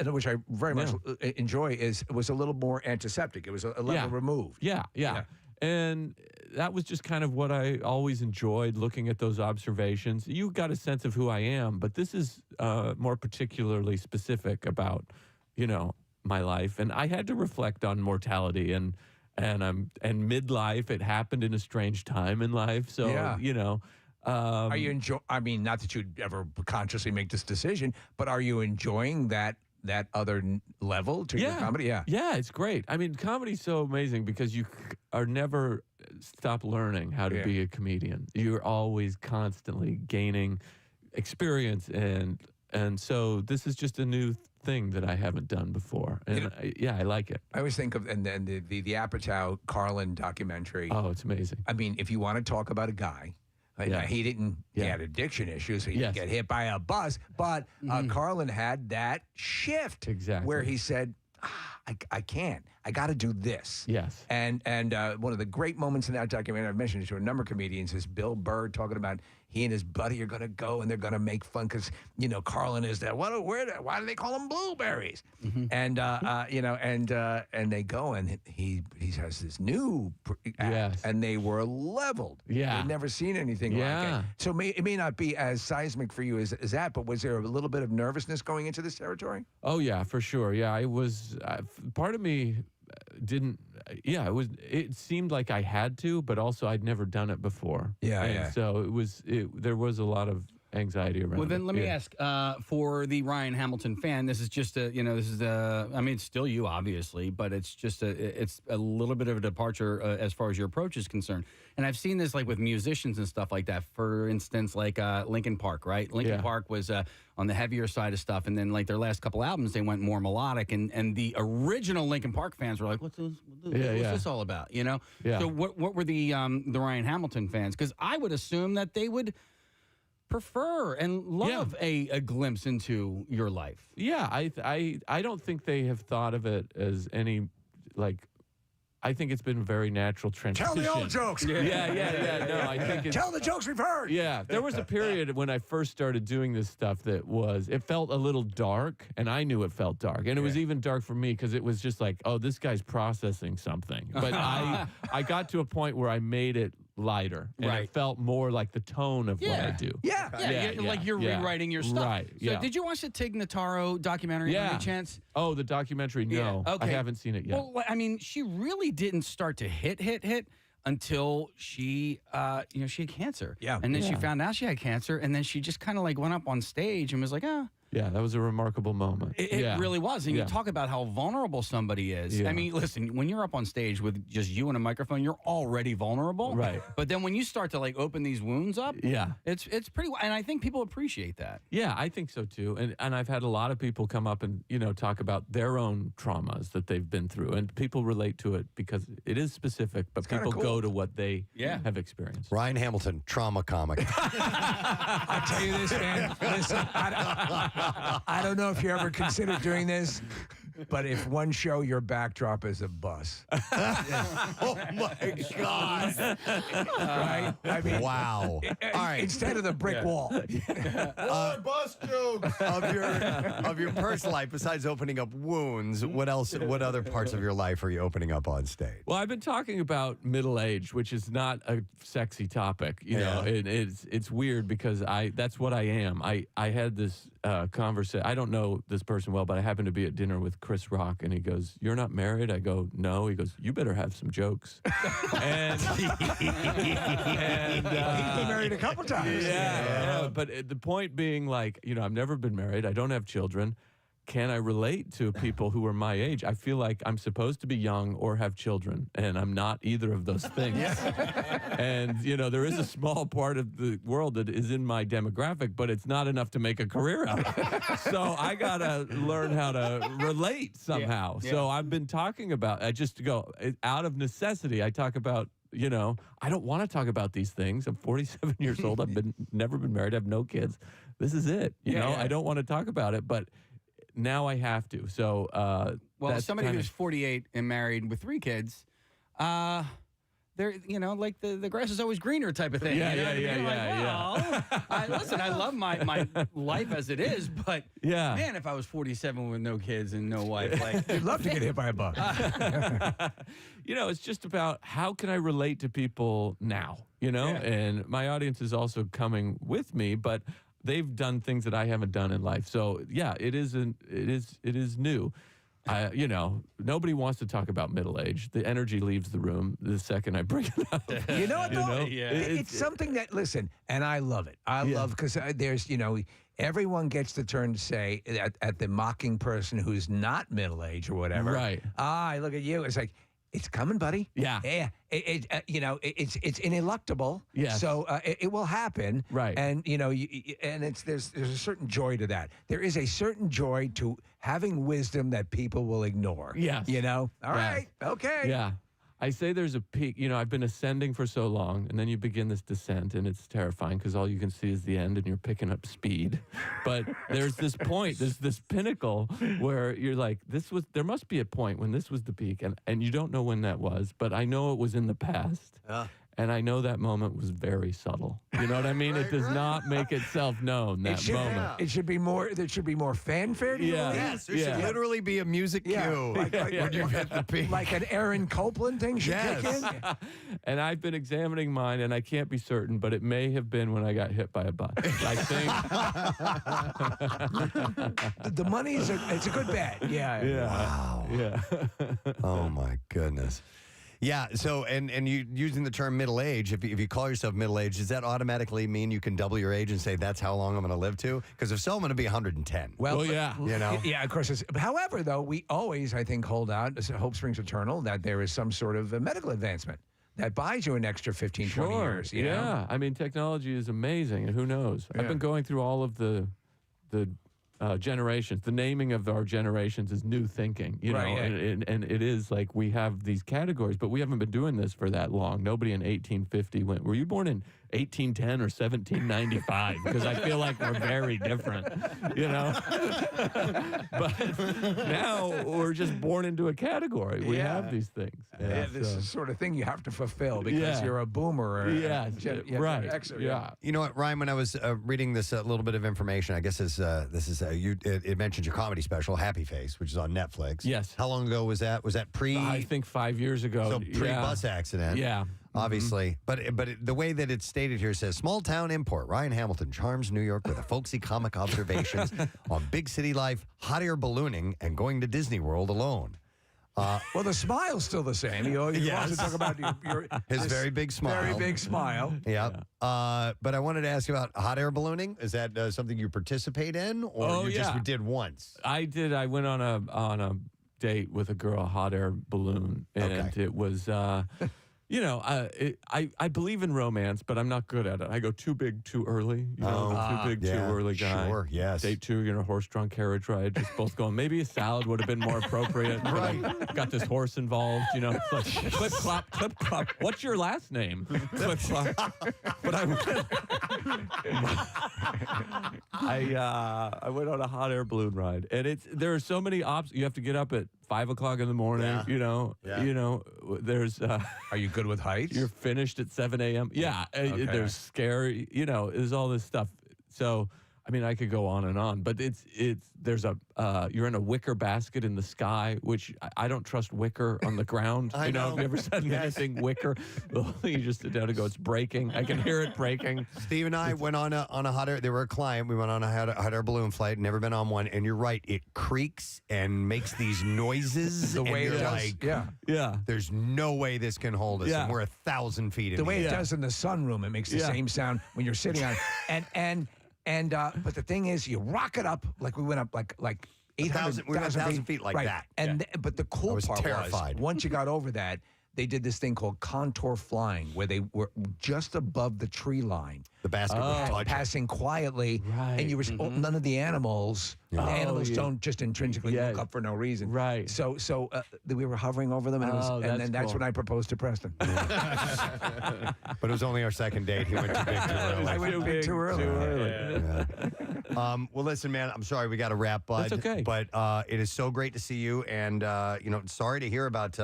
which I very much enjoy, was a little more antiseptic. It was a level removed. Yeah. And that was just kind of what I always enjoyed, looking at those observations. You got a sense of who I am, but this is more particularly specific about, my life. And I had to reflect on mortality and midlife. It happened in a strange time in life. So, are you I mean, not that you'd ever consciously make this decision, but are you enjoying that other level to your comedy? Yeah, it's great. I mean, comedy's so amazing because you are never stop learning how to be a comedian. You're always constantly gaining experience, and so this is just a new thing that I haven't done before, and I like it. I always think of and then the Apatow Carlin documentary. Oh, it's amazing. I mean, if you want to talk about a guy, he had addiction issues. He didn't get hit by a bus, but Carlin had that shift where he said, I can't. I got to do this. Yes. And one of the great moments in that documentary, I've mentioned it to a number of comedians, is Bill Burr talking about he and his buddy are going to go and they're going to make fun because, Carlin is that. Why do they call them blueberries? And, and they go and he has this new act and they were leveled. Yeah. They'd never seen anything like it. So it may not be as seismic for you as that, but was there a little bit of nervousness going into this territory? Oh, yeah, for sure. Yeah, I was, part of me didn't, it seemed like I had to, but also I'd never done it before. So there was a lot of anxiety around it. Well, then let me ask, for the Ryan Hamilton fan, this is just it's still you, obviously, but it's just it's a little bit of a departure as far as your approach is concerned. And I've seen this like with musicians and stuff like that. For instance, like Linkin Park, right? Linkin Park was on the heavier side of stuff, and then like their last couple albums, they went more melodic. And the original Linkin Park fans were like, "What's this all about?" Yeah. So what were the Ryan Hamilton fans? Because I would assume that they would prefer and love a glimpse into your life. Yeah, I don't think they have thought of it as any I think it's been a very natural transition. Tell the old jokes. No, I think it's... Tell the jokes we've heard. Yeah, there was a period when I first started doing this stuff that it felt a little dark, and I knew it felt dark. And it was even dark for me because it was just like, oh, this guy's processing something. But I got to a point where I made it lighter, and it felt more like the tone of what I do. Like you're rewriting your stuff. Right. So did you watch the Tig Notaro documentary by any chance? Oh, the documentary? No. Okay. I haven't seen it yet. Well, I mean, she really didn't start to hit until she she had cancer. Yeah. And then she found out she had cancer, and then she just kind of like went up on stage and was like, Yeah, that was a remarkable moment. It really was. And you talk about how vulnerable somebody is. Yeah. I mean, listen, when you're up on stage with just you and a microphone, you're already vulnerable. Right. But then when you start to like open these wounds up, it's pretty, and I think people appreciate that. Yeah, I think so too. And I've had a lot of people come up and, talk about their own traumas that they've been through. And people relate to it because it is specific, but people go to what they have experienced. Ryan Hamilton, trauma comic. I tell you this, man. Listen, I don't know if you ever considered doing this, but if one show your backdrop is a bus. Oh my God. Right? I mean, wow. All right. Instead of the brick wall. Bus jokes of your personal life, besides opening up wounds, what other parts of your life are you opening up on stage? Well, I've been talking about middle age, which is not a sexy topic. You know, it's weird because that's what I am. I had this conversation. I don't know this person well, but I happened to be at dinner with Chris Rock, and he goes, "You're not married?" I go, "No." He goes, "You better have some jokes." and he's been married a couple times. But the point being, like, I've never been married. I don't have children. Can I relate to people who are my age? I feel like I'm supposed to be young or have children, and I'm not either of those things. And, there is a small part of the world that is in my demographic, but it's not enough to make a career out of. So I got to learn how to relate somehow. So I've been talking about, out of necessity, I talk about, I don't want to talk about these things. I'm 47 years old. I've never been married. I have no kids. This is it. I don't want to talk about it, but now I have to. So, well, somebody who's 48 and married with 3 kids, they're, like the grass is always greener type of thing. Listen, I love my life as it is, but man, if I was 47 with no kids and no wife, like, you'd love to get hit by a bus. It's just about how can I relate to people now, and my audience is also coming with me, but they've done things that I haven't done in life. So it is new. Nobody wants to talk about middle age. The energy leaves the room the second I bring it up. You know what, though? It's something that, listen, and I love it. I love, because there's, everyone gets the turn to say at the mocking person who's not middle age or whatever. Right. Look at you. It's like, It's coming, buddy. Yeah. Yeah. It's ineluctable. Yes. So it will happen. Right. And there's a certain joy to that. There is a certain joy to having wisdom that people will ignore. Yes. All right. Okay. Yeah. I say there's a peak. I've been ascending for so long, and then you begin this descent, and it's terrifying because all you can see is the end, and you're picking up speed. But there's this point, there's this pinnacle where you're like, there must be a point when this was the peak, and you don't know when that was, but I know it was in the past. And I know that moment was very subtle. You know what I mean? It does not make itself known, that moment. It should be more. There should be more fanfare. Do you believe? Yes, there should literally be a music cue when you hit the peak. Like an Aaron Copeland thing should kick in. And I've been examining mine, and I can't be certain, but it may have been when I got hit by a bus. I think. The money's it's a good bet. Yeah. Wow. Yeah. Oh my goodness. Yeah. So, and you using the term middle age, if you call yourself middle age, does that automatically mean you can double your age and say that's how long I'm going to live to? Because if so, I'm going to be 110. Well, yeah. Yeah, of course. However, though, we always, I think, hold out, hope springs eternal, that there is some sort of medical advancement that buys you an extra 15, 20 years. You know? I mean, technology is amazing, and who knows? I've been going through all of the generations. The naming of our generations is new thinking, you know, and it is like we have these categories, but we haven't been doing this for that long. Nobody in 1850 went, were you born in 1810 or 1795? Because I feel like we're very different, you know? But now we're just born into a category. We have these things. Yeah, this is the sort of thing you have to fulfill because you're a boomer or right. Xer, yeah. You know what, Ryan, when I was reading this little bit of information, I guess it mentions your comedy special, Happy Face, which is on Netflix. Yes. How long ago was that? Was that pre? I think 5 years ago. So pre-bus accident. Yeah. Obviously. But the way that it's stated here says, small town import. Ryan Hamilton charms New York with a folksy comic observations on big city life, hot air ballooning, and going to Disney World alone. Well, the smile's still the same. You want to talk about his very big smile. Very big smile. Yeah. But I wanted to ask you about hot air ballooning. Is that something you participate in, or you just did once? I did. I went on a date with a girl, hot air balloon, and it was. I believe in romance, but I'm not good at it. I go too big, too early. Too big, too early guy. Sure, yes. Date 2, horse-drawn carriage ride. Just both going, maybe a salad would have been more appropriate. Right. Got this horse involved, It's like, clip, clop, clip, clop. What's your last name? Clip, clop. But I went on a hot air balloon ride. And there are so many options. You have to get up at 5 o'clock in the morning, there's... Are you good with heights? You're finished at 7 a.m. Yeah, there's scary, there's all this stuff. So, I mean, I could go on and on, but you're in a wicker basket in the sky, which I don't trust wicker on the ground. I know. Have you ever said anything wicker? You just sit down and go, it's breaking. I can hear it breaking. Steve and I went on a hot air. They were a client. We went on a hot air balloon flight. Never been on one. And you're right. It creaks and makes these noises. The way it does. Like, yeah. There's no way this can hold us. Yeah. And we're 1,000 feet in the way air. it does in the sunroom, it makes the same sound when you're sitting on it. But the thing is, you rock it up like we went up like 800,000 feet like that. And but the cool part terrified. was once you got over that, they did this thing called contour flying, where they were just above the tree line. The basket was passing quietly, and you were none of the animals. The animals don't just intrinsically look up for no reason. Right. So we were hovering over them, and that's when I proposed to Preston. But it was only our second date. He went too big too early. I went big too early. Yeah. Well, listen, man. I'm sorry we got to wrap, bud. That's okay. But it is so great to see you, and sorry to hear about.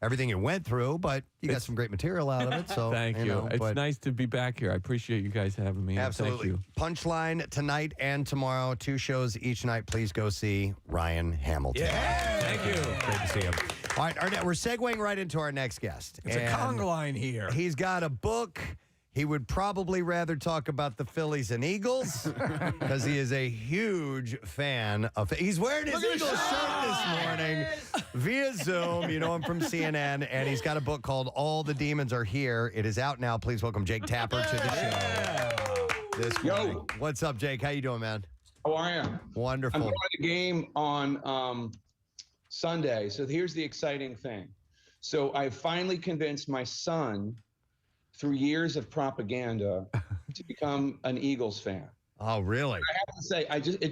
Everything you went through, but you got some great material out of it. So thank you. It's nice to be back here. I appreciate you guys having me. Absolutely. Thank you. Punchline tonight and tomorrow, 2 shows each night. Please go see Ryan Hamilton. Yeah. Thank you. Great to see him. All right, we're segueing right into our next guest. It's a conga line here. He's got a book. He would probably rather talk about the Phillies and Eagles because he is a huge fan of. He's wearing his Eagles shirt this morning via Zoom. You know him from CNN, and he's got a book called All the Demons Are Here. It is out now. Please welcome Jake Tapper to the show this morning. What's up, Jake? How you doing, man? How are you? Wonderful. I'm going to the game on Sunday. So here's the exciting thing. So I finally convinced my son, through years of propaganda, to become an Eagles fan. Oh, really? I have to say, it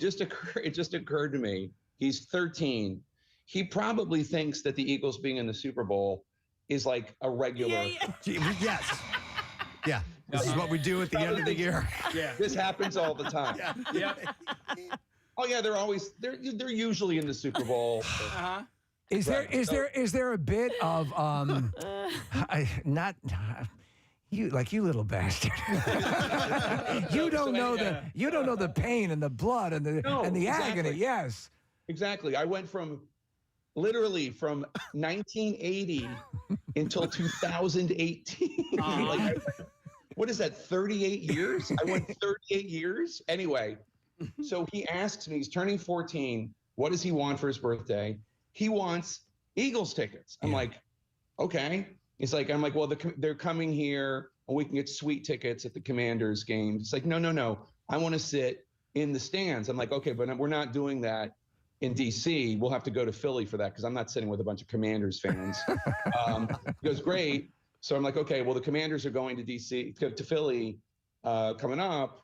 just occurred to me. He's 13. He probably thinks that the Eagles being in the Super Bowl is like a regular. Yes. Yeah. This is what we do at the end of the year. Yeah. This happens all the time. Yeah. Oh yeah, they're usually in the Super Bowl. Uh-huh. Is there a bit of you little bastard. you don't know the pain and the blood and the agony. Yes. Exactly. I went from 1980 until 2018. Like, what is that? 38 years? I went 38 years. Anyway, so he asks me, he's turning 14. What does he want for his birthday? He wants Eagles tickets. I'm like, okay. I'm like, well, they're coming here and we can get sweet tickets at the Commanders games. It's like, no. I want to sit in the stands. I'm like, okay, but we're not doing that in DC. We'll have to go to Philly for that because I'm not sitting with a bunch of Commanders fans. He goes, great. So I'm like, okay, well, the Commanders are going to DC, to Philly coming up.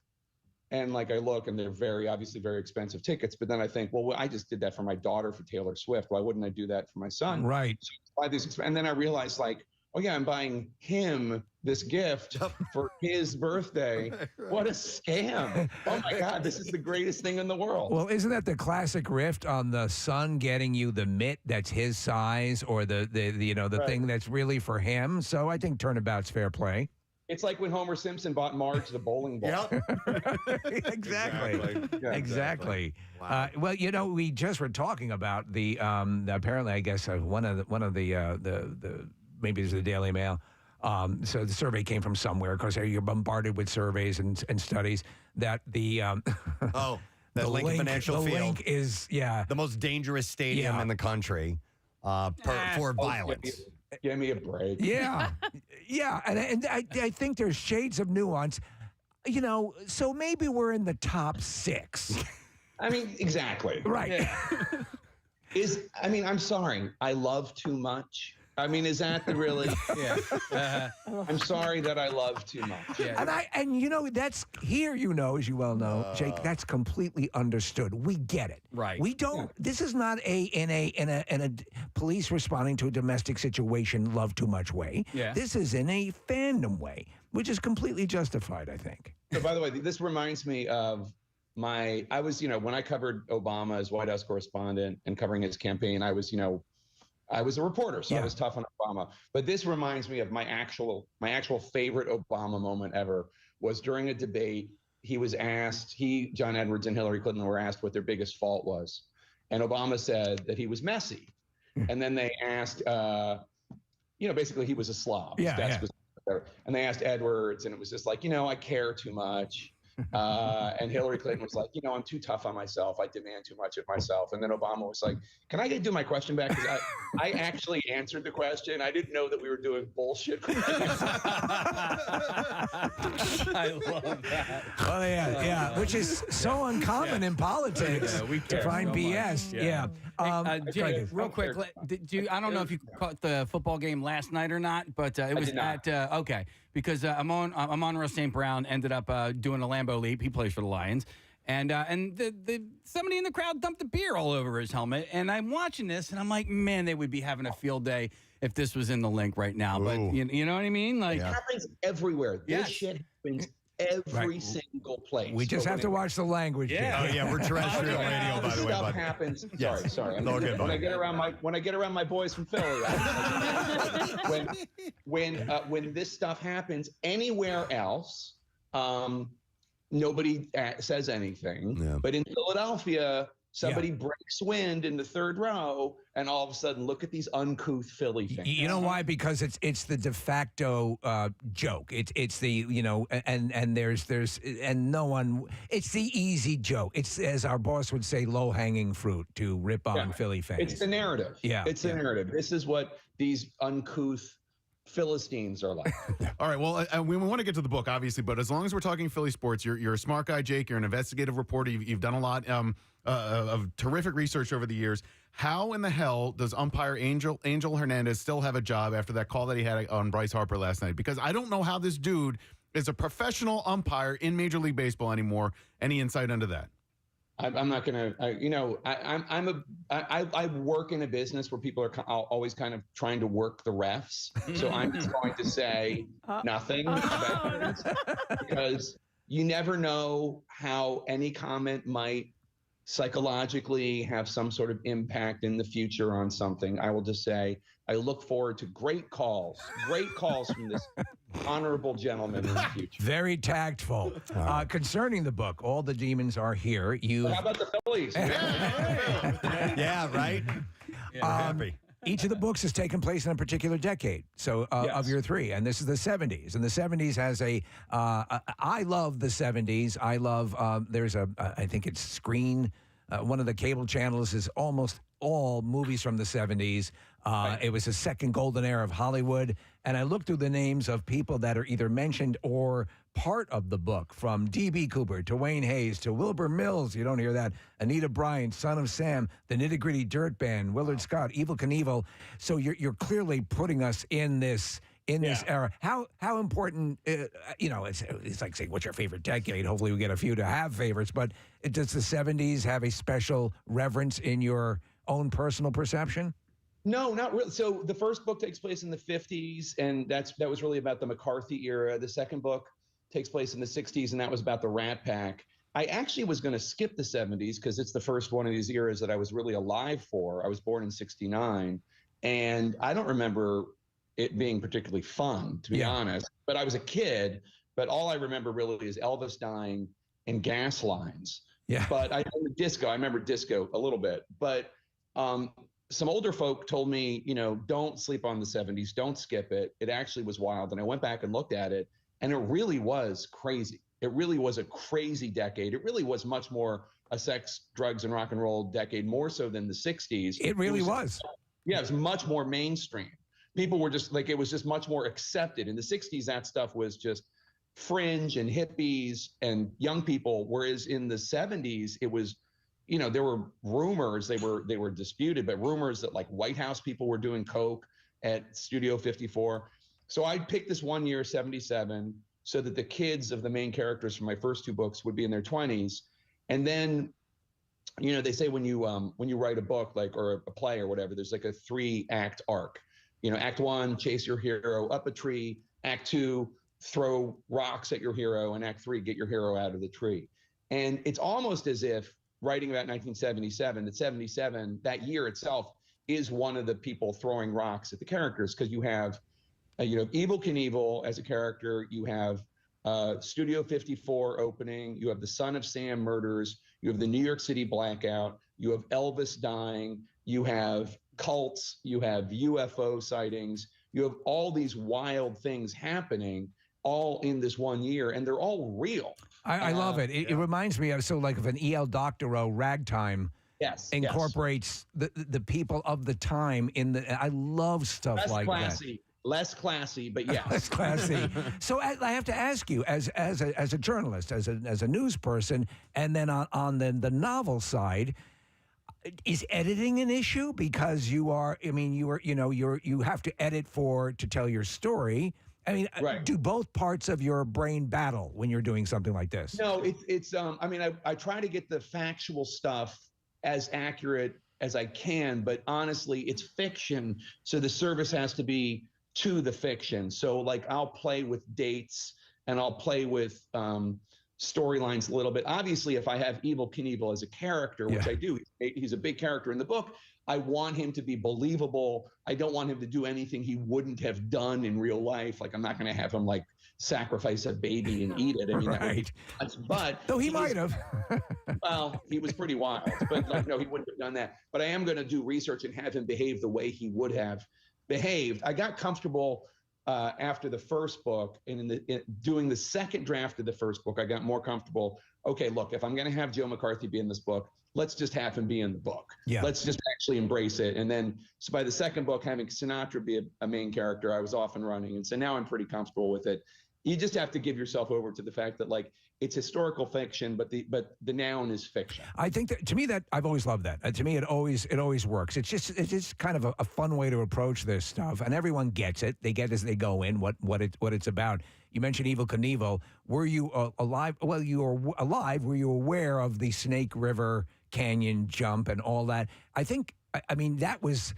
And like I look, and they're obviously very expensive tickets. But then I think, well, I just did that for my daughter for Taylor Swift. Why wouldn't I do that for my son? Right. So I buy these, and then I realized, like, oh yeah, I'm buying him this gift for his birthday. What a scam! Oh my God, this is the greatest thing in the world. Well, isn't that the classic rift on the son getting you the mitt that's his size, or the Right. thing that's really for him? So I think turnabout's fair play. It's like when Homer Simpson bought Marge the bowling ball. Exactly. Wow. Well, we just were talking about the apparently, I guess one of the maybe it's the Daily Mail. So the survey came from somewhere. Of course, you're bombarded with surveys and studies that the the Lincoln Financial Field Link is the most dangerous stadium in the country for violence. Give me a break. Yeah, yeah, and I think there's shades of nuance. So maybe we're in the top 6. I mean, exactly. Right. I'm sorry. I love too much. I mean, is that the really? Yeah. I'm sorry that I love too much. Yeah. That's here. As you well know, Jake. That's completely understood. We get it. Right. We don't. Yeah. This is not in a police responding to a domestic situation love too much way. Yeah. This is in a fandom way, which is completely justified, I think. So, by the way, this reminds me of I was, when I covered Obama as White House correspondent and covering his campaign, I was a reporter, so I was tough on Obama. But this reminds me of my actual favorite Obama moment ever was during a debate. He was asked, John Edwards and Hillary Clinton were asked what their biggest fault was. And Obama said that he was messy. And then they asked, basically he was a slob. And they asked Edwards, and it was just like, I care too much. And Hillary Clinton was like, I'm too tough on myself. I demand too much of myself. And then Obama was like, can I do my question back? Because I actually answered the question. I didn't know that we were doing bullshit. I love that. Well, yeah, which is so uncommon in politics to find so BS. much. Yeah. Jay, real quick, I don't know if you caught the football game last night or not, but it was okay. Because Amon-Ra St. Brown ended up doing a Lambeau leap. He plays for the Lions. And somebody in the crowd dumped the beer all over his helmet. And I'm watching this, and I'm like, man, they would be having a field day if this was in the link right now. Ooh. But you know what I mean? Like, it happens everywhere. This shit happens every single place. We just have to watch the language. Yeah. Oh, yeah, we're terrestrial radio, by the way. Stuff happens. Yes. Sorry. Okay, when I get around my boys from Philly, when this stuff happens anywhere else, nobody says anything. Yeah. But in Philadelphia, somebody breaks wind in the third row, and all of a sudden, look at these uncouth Philly fans. You know why? Because it's the de facto joke. It's the and there's and no one. It's the easy joke. It's, as our boss would say, low hanging fruit to rip on Philly fans. It's the narrative. Yeah, it's the narrative. This is what these uncouth Philistines are like. All right. Well, we want to get to the book, obviously, but as long as we're talking Philly sports, you're a smart guy, Jake. You're an investigative reporter. You've done a lot of terrific research over the years. How in the hell does umpire Angel Hernandez still have a job after that call that he had on Bryce Harper last night? Because I don't know how this dude is a professional umpire in Major League Baseball anymore. Any insight into that? I'm not going to, I work in a business where people are always kind of trying to work the refs. So I'm just going to say nothing about it because you never know how any comment might psychologically have some sort of impact in the future on something. I will just say, I look forward to great calls from this honorable gentleman in the future. Very tactful. Concerning the book, All the Demons Are Here. How about the Phillies? Yeah, right? Happy. Each of the books has taken place in a particular decade. So of your three, and this is the 70s. And the 70s has I love the 70s. I love, I think it's Screen. One of the cable channels is almost all movies from the 70s. It was the second golden era of Hollywood. And I looked through the names of people that are either mentioned or part of the book, from D.B. Cooper to Wayne Hayes to Wilbur Mills. You don't hear that. Anita Bryant, Son of Sam, the Nitty Gritty Dirt Band, Willard Scott, Evel Knievel. So you're clearly putting us in this era. How important? It's like saying, what's your favorite decade? Hopefully we get a few to have favorites. But does the 70s have a special reverence in your own personal perception? No, not really. So the first book takes place in the 50s, and that was really about the McCarthy era. The second book takes place in the 60s, and that was about the Rat Pack. I actually was going to skip the 70s because it's the first one of these eras that I was really alive for. I was born in 69, and I don't remember it being particularly fun, to be honest. But I was a kid, but all I remember really is Elvis dying and gas lines. Yeah. But I remember disco a little bit. But some older folk told me, don't sleep on the 70s, don't skip it. It actually was wild. And I went back and looked at it, and it really was crazy. It really was a crazy decade. It really was much more a sex, drugs, and rock and roll decade, more so than the 60s. It really was. Yeah, it was much more mainstream. People were just like, it was just much more accepted. In the 60s, that stuff was just fringe and hippies and young people, whereas in the 70s, it was, there were rumors, they were disputed, but rumors that like White House people were doing coke at Studio 54. So I picked this one year, 77, so that the kids of the main characters from my first two books would be in their 20s. And then, they say when you write a book, or a play or whatever, there's like a 3-act arc. Act 1, chase your hero up a tree. Act 2, throw rocks at your hero. And Act 3, get your hero out of the tree. And it's almost as if writing about 1977, that year itself is one of the people throwing rocks at the characters, because you have Evel Knievel as a character, you have Studio 54 opening, you have the Son of Sam murders, you have the New York City blackout, you have Elvis dying, you have cults, you have UFO sightings, you have all these wild things happening all in this one year, and they're all real. I love it. It reminds me of an E.L. Doctorow ragtime. Yes, incorporates the people of the time in the. I love stuff like that. Less classy, but yes. Less classy. So I have to ask you, as a journalist, as a news person, and then on the novel side, is editing an issue? Because you have to edit to tell your story. I mean, do both parts of your brain battle when you're doing something like this? No, I try to get the factual stuff as accurate as I can, but honestly, it's fiction, so the service has to be to the fiction. So I'll play with dates and I'll play with storylines a little bit. Obviously, if I have Evel Knievel as a character, which I do, he's a big character in the book, I want him to be believable. I don't want him to do anything he wouldn't have done in real life. I'm not going to have him sacrifice a baby and eat it. I mean, right. But though he might have. Well, he was pretty wild, but no, he wouldn't have done that. But I am going to do research and have him behave the way he would have behaved. I got comfortable after the first book, and in doing the second draft of the first book, I got more comfortable. Okay, look, if I'm going to have Joe McCarthy be in this book, let's just have him be in the book. Yeah. Let's just actually embrace it. And then, so by the second book, having Sinatra be a main character, I was off and running. And so now I'm pretty comfortable with it. You just have to give yourself over to the fact that it's historical fiction, but the noun is fiction. I think that, to me, that I've always loved that. To me, it always works. It's just kind of a fun way to approach this stuff, and everyone gets it. They get as they go in what it's about. You mentioned Evel Knievel. Were you alive? Well, you were alive. Were you aware of the Snake River Canyon jump and all that? I think. I mean, that was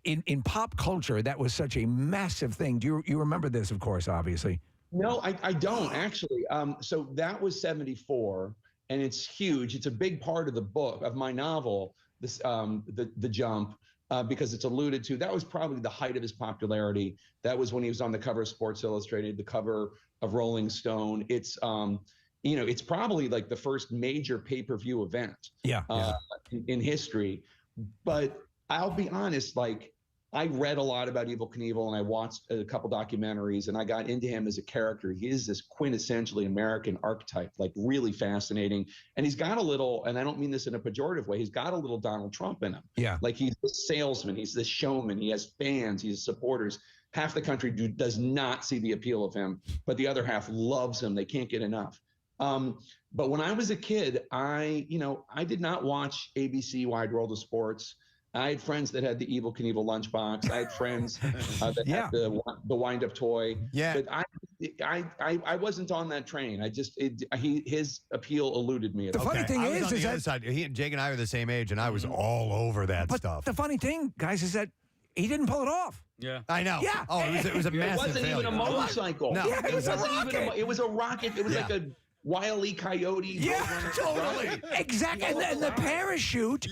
in pop culture. That was such a massive thing. Do you remember this? Of course, obviously. No, I don't actually. So that was 74, and it's huge. It's a big part of the book of my novel, this the jump, because it's alluded to. That was probably the height of his popularity. That was when he was on the cover of Sports Illustrated, the cover of Rolling Stone. It's it's probably like the first major pay-per-view event in history. But I'll be honest, like, I read a lot about Evel Knievel, and I watched a couple documentaries, and I got into him as a character. He is this quintessentially American archetype, like really fascinating. And he's got a little, and I don't mean this in a pejorative way, he's got a little Donald Trump in him. Yeah. Like, he's the salesman, he's the showman, he has fans, he has supporters. Half the country does not see the appeal of him, but the other half loves him. They can't get enough. But when I was a kid, I did not watch ABC Wide World of Sports. I had friends that had the Evel Knievel lunchbox. I had friends that had the wind-up toy. Yeah. But I wasn't on that train. His appeal eluded me. The funny thing is on the other side. Jake and I are the same age, and I was all over that stuff. The funny thing, guys, is that he didn't pull it off. Yeah, I know. Yeah. Oh, it was a massive It wasn't failure. even a motorcycle. No, it was a rocket. It was a rocket. It was like a Wile E. Coyote. Yeah, totally. Exactly. And the parachute,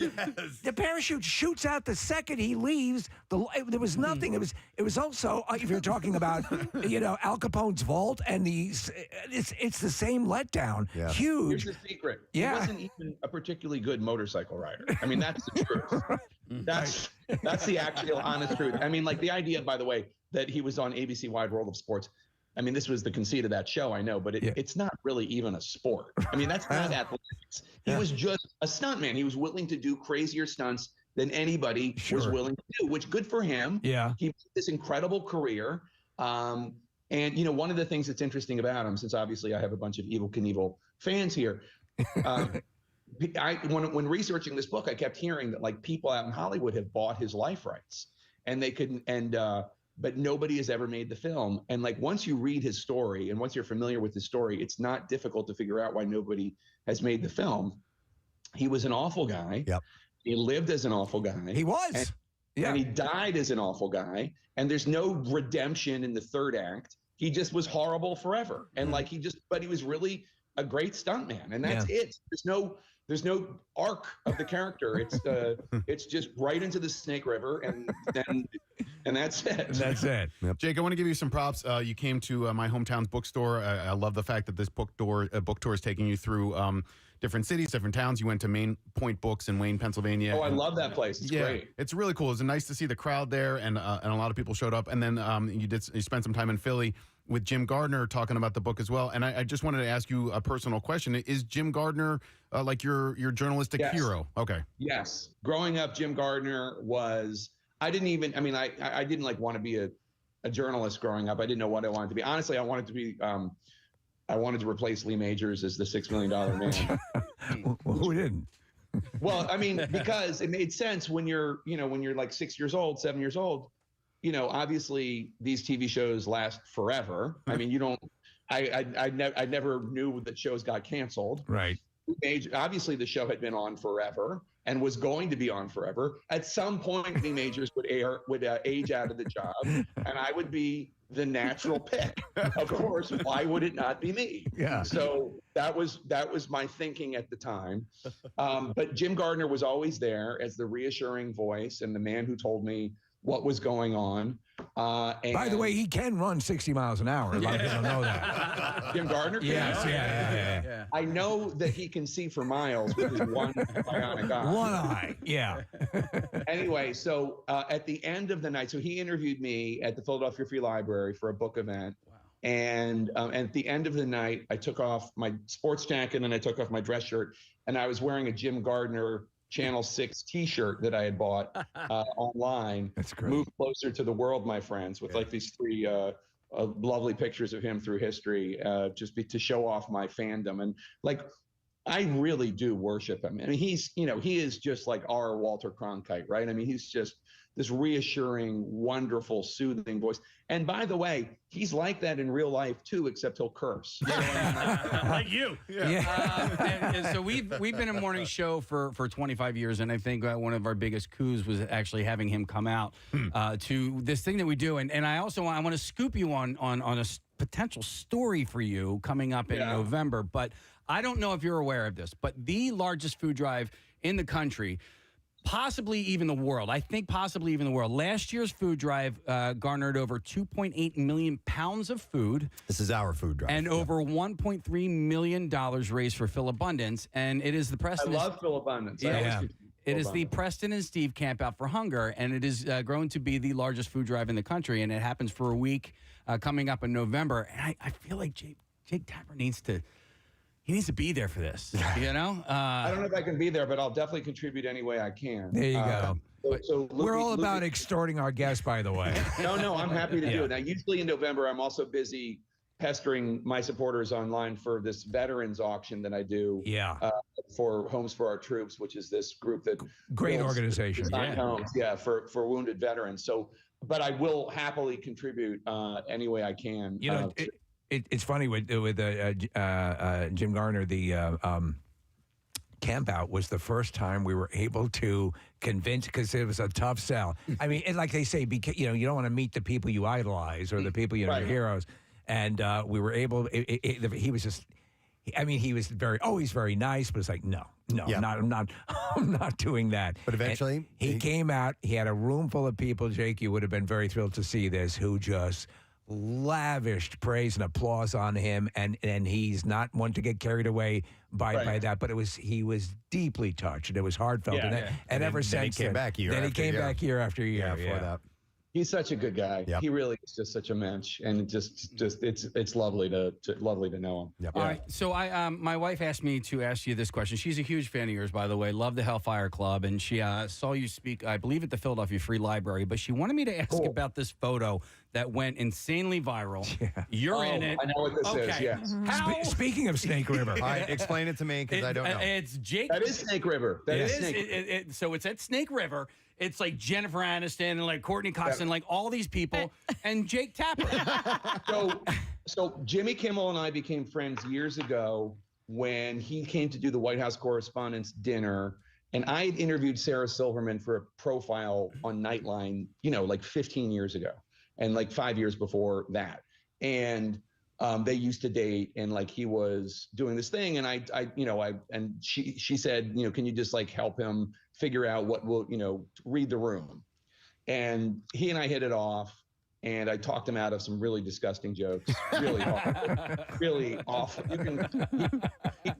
the parachute shoots out the second he leaves. There was nothing. It was also, if you're talking about, Al Capone's vault, and it's the same letdown. Yeah. Huge. Here's the secret. Yeah. He wasn't even a particularly good motorcycle rider. I mean, that's the truth. That's the actual honest truth. I mean, like, the idea, by the way, that he was on ABC Wide World of Sports. I mean, this was the conceit of that show, I know, but it's not really even a sport. I mean, that's not athletics. He was just a stuntman. He was willing to do crazier stunts than anybody was willing to do, which good for him. Yeah. He had this incredible career. And, one of the things that's interesting about him, since obviously I have a bunch of Evel Knievel fans here, when researching this book, I kept hearing that, like, people out in Hollywood have bought his life rights, and they couldn't, but nobody has ever made the film. And, like, once you read his story and once you're familiar with his story, it's not difficult to figure out why nobody has made the film. He was an awful guy. Yep. He lived as an awful guy. He was. And he died as an awful guy. And there's no redemption in the third act. He just was horrible forever. And but he was really a great stuntman. And that's it. There's no arc of the character. It's just right into the Snake River, and that's it. That's it. Yep. Jake, I want to give you some props. You came to my hometown's bookstore. I love the fact that this book tour is taking you through different cities, different towns. You went to Main Point Books in Wayne, Pennsylvania. Oh, I love that place. It's great. It's really cool. It was nice to see the crowd there, and a lot of people showed up. And then you spent some time in Philly with Jim Gardner talking about the book as well. And I just wanted to ask you a personal question. Is Jim Gardner like your journalistic hero? Okay. Yes. Growing up, Jim Gardner was, I didn't like want to be a journalist growing up. I didn't know what I wanted to be. Honestly, I wanted to be, I wanted to replace Lee Majors as the $6 Million Man. Well, who didn't? Well, I mean, because it made sense when you're like 6 years old, 7 years old, obviously these TV shows last forever. I mean, I never knew that shows got canceled. Right. Obviously the show had been on forever and was going to be on forever. At some point, Lee Majors would age out of the job, and I would be the natural pick. Of course, why would it not be me? Yeah. So that was my thinking at the time. But Jim Gardner was always there as the reassuring voice and the man who told me what was going on. By the way, he can run 60 miles an hour. A lot of people don't know that. Jim Gardner can? Yes, yeah. I know that he can see for miles with his one bionic eye. One eye, yeah. Anyway, so at the end of the night, so he interviewed me at the Philadelphia Free Library for a book event. Wow. And at the end of the night, I took off my sports jacket and I took off my dress shirt, and I was wearing a Jim Gardner Channel 6 T-shirt that I had bought online. That's great. Move Closer to the World, my friends, with like these three lovely pictures of him through history, to show off my fandom. And like, I really do worship him. I mean, he is just like our Walter Cronkite, right? I mean, he's just this reassuring, wonderful, soothing voice. And by the way, he's like that in real life too, except he'll curse. You know what I mean? Like you. And so we've been a morning show for 25 years, and I think one of our biggest coups was actually having him come out to this thing that we do. And I also want to scoop you on a potential story for you coming up in November. But I don't know if you're aware of this, but the largest food drive in the country, possibly even the world. I think possibly even the world. Last year's food drive garnered over 2.8 million pounds of food. This is our food drive. And over $1.3 million raised for Phil Abundance. And it is the Preston. I love Phil Abundance. It is the Preston and Steve Camp Out for Hunger, and it is grown to be the largest food drive in the country. And it happens for a week coming up in November. And I feel like Jake Tapper needs to be there for this, you know? I don't know if I can be there, but I'll definitely contribute any way I can. There you go. So we're all about extorting our guests, by the way. No, I'm happy to do it. Now, usually in November, I'm also busy pestering my supporters online for this veterans auction that I do for Homes for Our Troops, which is this group that great organization. Homes, for wounded veterans. So, but I will happily contribute any way I can. You know, it's funny with Jim Garner, the camp out was the first time we were able to convince, because it was a tough sell. I mean, and like they say, you don't want to meet the people you idolize or the people your heroes. And we were able. He was just. I mean, he was always very nice, but it's like no, I'm not doing that. But eventually, and he came out. He had a room full of people. Jake, you would have been very thrilled to see this. Who just lavished praise and applause on him, and he's not one to get carried away by that. But he was deeply touched, and it was heartfelt. And ever since he came back year after year. That. He's such a good guy. Yep. He really is just such a mensch, and it's lovely to know him. Yep. All right. So my wife asked me to ask you this question. She's a huge fan of yours, by the way. Love the Hellfire Club, and she saw you speak, I believe, at the Philadelphia Free Library. But she wanted me to ask about this photo that went insanely viral. Yeah. You're in it. I know what this is. Yeah. Speaking of Snake River, all right, explain it to me because I don't know. It's Jake. That is Snake River. That is Snake River. So it's at Snake River. It's like Jennifer Aniston and like Courtney Cox and like all these people and Jake Tapper. So Jimmy Kimmel and I became friends years ago when he came to do the White House Correspondents' Dinner. And I had interviewed Sarah Silverman for a profile on Nightline, like 15 years ago and like 5 years before that. And they used to date, and like he was doing this thing, and she said, can you just like help him figure out what will, read the room. And he and I hit it off, and I talked him out of some really disgusting jokes, really awful, really awful.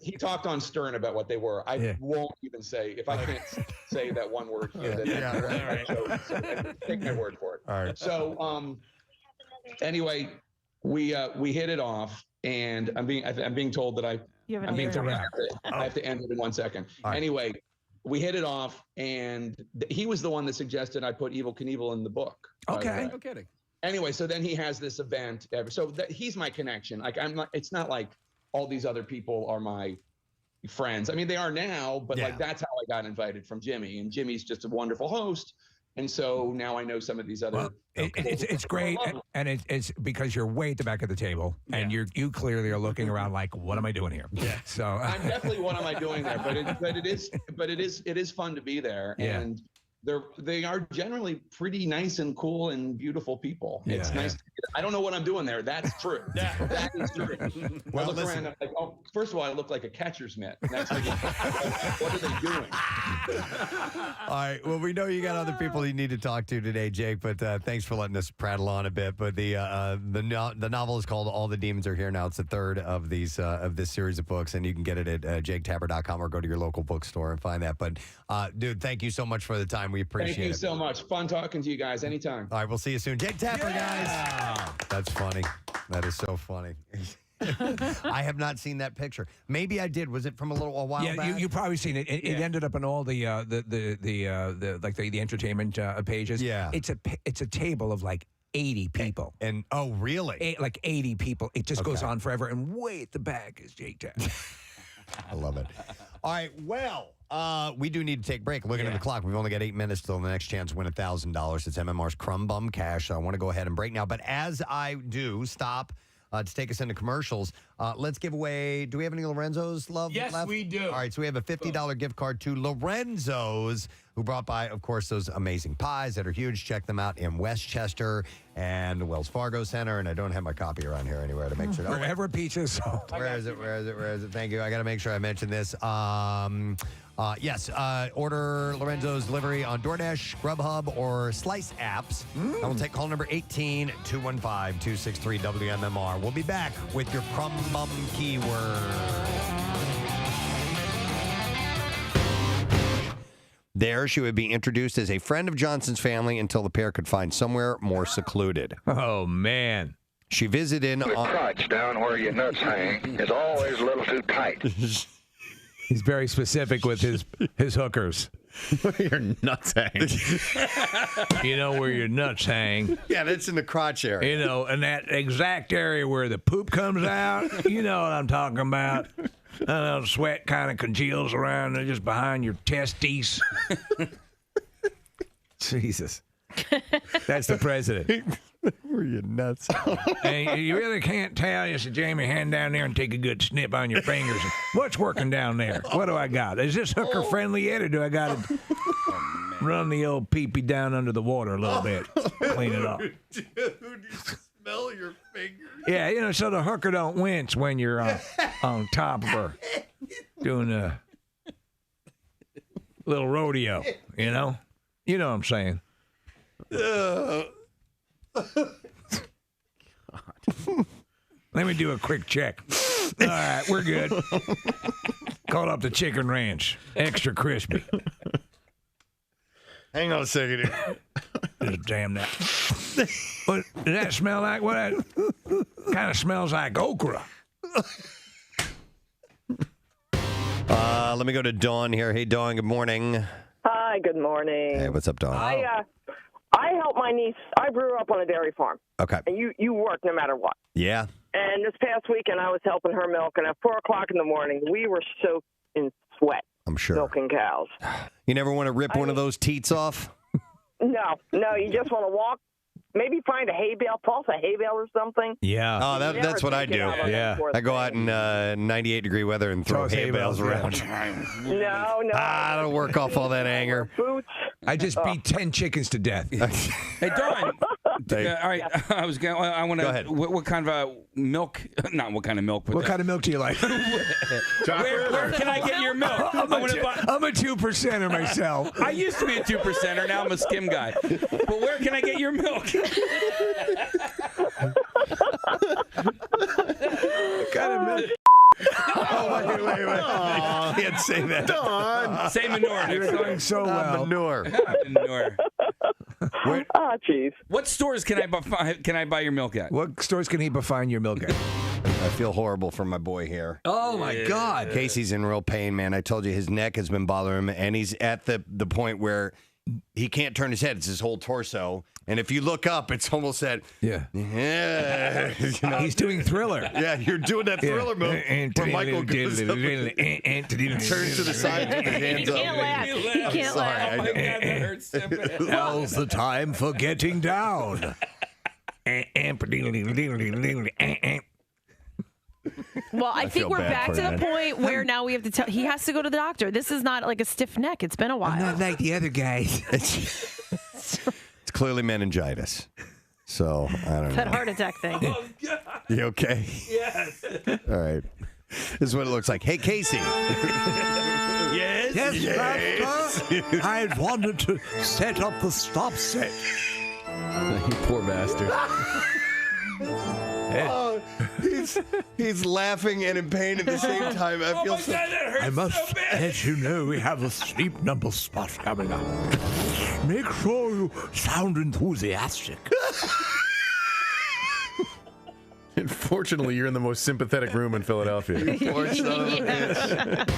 He talked on Stern about what they were. I won't even say, if I can't say that one word here, then take my word for it. All right. So anyway, we hit it off, and I'm being told that I have to end it in 1 second. Right. Anyway, we hit it off, and he was the one that suggested I put Evel Knievel in the book. Okay. No kidding. Anyway, so then he has this event. So he's my connection. Like it's not like all these other people are my friends. I mean, they are now, but like that's how I got invited from Jimmy, and Jimmy's just a wonderful host. And so now I know some of these other. Well, it's great, and it's because you're way at the back of the table, and you clearly are looking around like, what am I doing here? Yeah. So I'm definitely what am I doing there? But it is fun to be there, and they are generally pretty nice and cool and beautiful people. It's nice. I don't know what I'm doing there. That's true. That is true. Well, I look around, I'm like, oh, first of all, I look like a catcher's mitt. That's like, what are they doing? All right. Well, we know you got other people you need to talk to today, Jake. But thanks for letting us prattle on a bit. But the novel is called "All the Demons Are Here Now." It's the third of these of this series of books, and you can get it at jaketapper.com or go to your local bookstore and find that. But dude, thank you so much for the time. We appreciate it. Thank you so much. Fun talking to you guys. Anytime. All right. We'll see you soon, Jake Tapper, guys. That's funny. That is so funny. I have not seen that picture. Maybe I did. Was it from a while back? Yeah, you probably seen it. It ended up in all the entertainment pages. Yeah, it's a table of like 80 people. And oh, really? Like 80 people. It just goes on forever. And way at the back is Jake Town. I love it. All right, well, we do need to take a break. Looking at the clock, we've only got 8 minutes till the next chance to win $1,000. It's MMR's Crumb Bum Cash. So I want to go ahead and break now. But as I do, stop to take us into commercials. Let's give away, do we have any Lorenzo's love Yes, left? we do. All right, so we have a $50 gift card to Lorenzo's, who brought by, of course, those amazing pies that are huge. Check them out in Westchester and the Wells Fargo Center. And I don't have my copy around here anywhere to make sure. Wherever pizza is sold. Where is it? Thank you. I got to make sure I mention this. Yes, order Lorenzo's delivery on DoorDash, Grubhub, or Slice apps. And we'll take call number 18-215-263-WMMR. We'll be back with your Crumb Bum keyword. There, she would be introduced as a friend of Johnson's family until the pair could find somewhere more secluded. Oh, man. She visited The crotch down where your nuts hang is always a little too tight. He's very specific with his hookers. Where your nuts hang. You know where your nuts hang. Yeah, that's in the crotch area. You know, in that exact area where the poop comes out. You know what I'm talking about. The sweat kind of congeals around just behind your testes. Jesus. That's the president. Were you nuts? And you really can't tell. You said, Jamie, hand down there and take a good snip on your fingers. What's working down there? What do I got? Is this hooker friendly yet, or do I got to run the old pee-pee down under the water a little bit? Clean it up. Dude, you smell your fingers. Yeah, you know, so the hooker don't wince when you're on top of her doing a little rodeo, you know? You know what I'm saying. Let me do a quick check. All right, we're good. Call up the chicken ranch. Extra crispy. Hang on a second here. Just damn that. What, does that smell like? What? Kind of smells like okra. Let me go to Dawn here. Hey, Dawn, good morning. Hi, good morning. Hey, what's up, Dawn? I helped my niece. I grew up on a dairy farm. Okay. And you work no matter what. Yeah. And this past weekend, I was helping her milk, and at 4 o'clock in the morning, we were soaked in sweat. I'm sure. Milking cows. You never want to rip one of those teats off? No, you just want to walk. Maybe find a hay bale, toss a hay bale or something. Yeah. Oh, that's what I do. Yeah. I go out in 98-degree weather and throw hay bales around. No. That'll work off all that anger. Boots. I just beat 10 chickens to death. Hey, Dawn. All right, I want to. Go ahead. What kind of milk? Not what kind of milk. But What kind of milk do you like? where can I get your milk? I'm a 2%er myself. I used to be a 2%er. Now I'm a skim guy. But where can I get your milk? What kind of milk? Wait. I can't say that. Dawn. Say manure. You're doing so well. Manure. Manure. Oh, jeez. What stores can I buy your milk at? What stores can he find your milk at? I feel horrible for my boy here. Oh, my God. Casey's in real pain, man. I told you his neck has been bothering him, and he's at the point where he can't turn his head. It's his whole torso. And if you look up, it's almost that. Yeah. You know? He's doing Thriller. Yeah, you're doing that Thriller move where Michael goes up and turns to the side with his hands up. He can't laugh. He can't laugh. Oh my God, that hurts. Now's the time for getting down. Well, I think feel we're bad back for to you, the man. point where now we have to tell. He has to go to the doctor. This is not like a stiff neck. It's been a while. I'm not like the other guys. It's clearly meningitis. So, I don't That know. heart attack thing. Oh, God. You okay? Yes. All right. This is what it looks like. Hey, Casey. Yes. Pastor. I wanted to set up the stop set. You poor bastard. Oh, he's laughing and in pain at the same time. I feel God, that hurts I must so bad. let you know we have a sleep number spot coming up. Make sure you sound enthusiastic. Unfortunately, you're in the most sympathetic room in Philadelphia. Poor son of a bitch.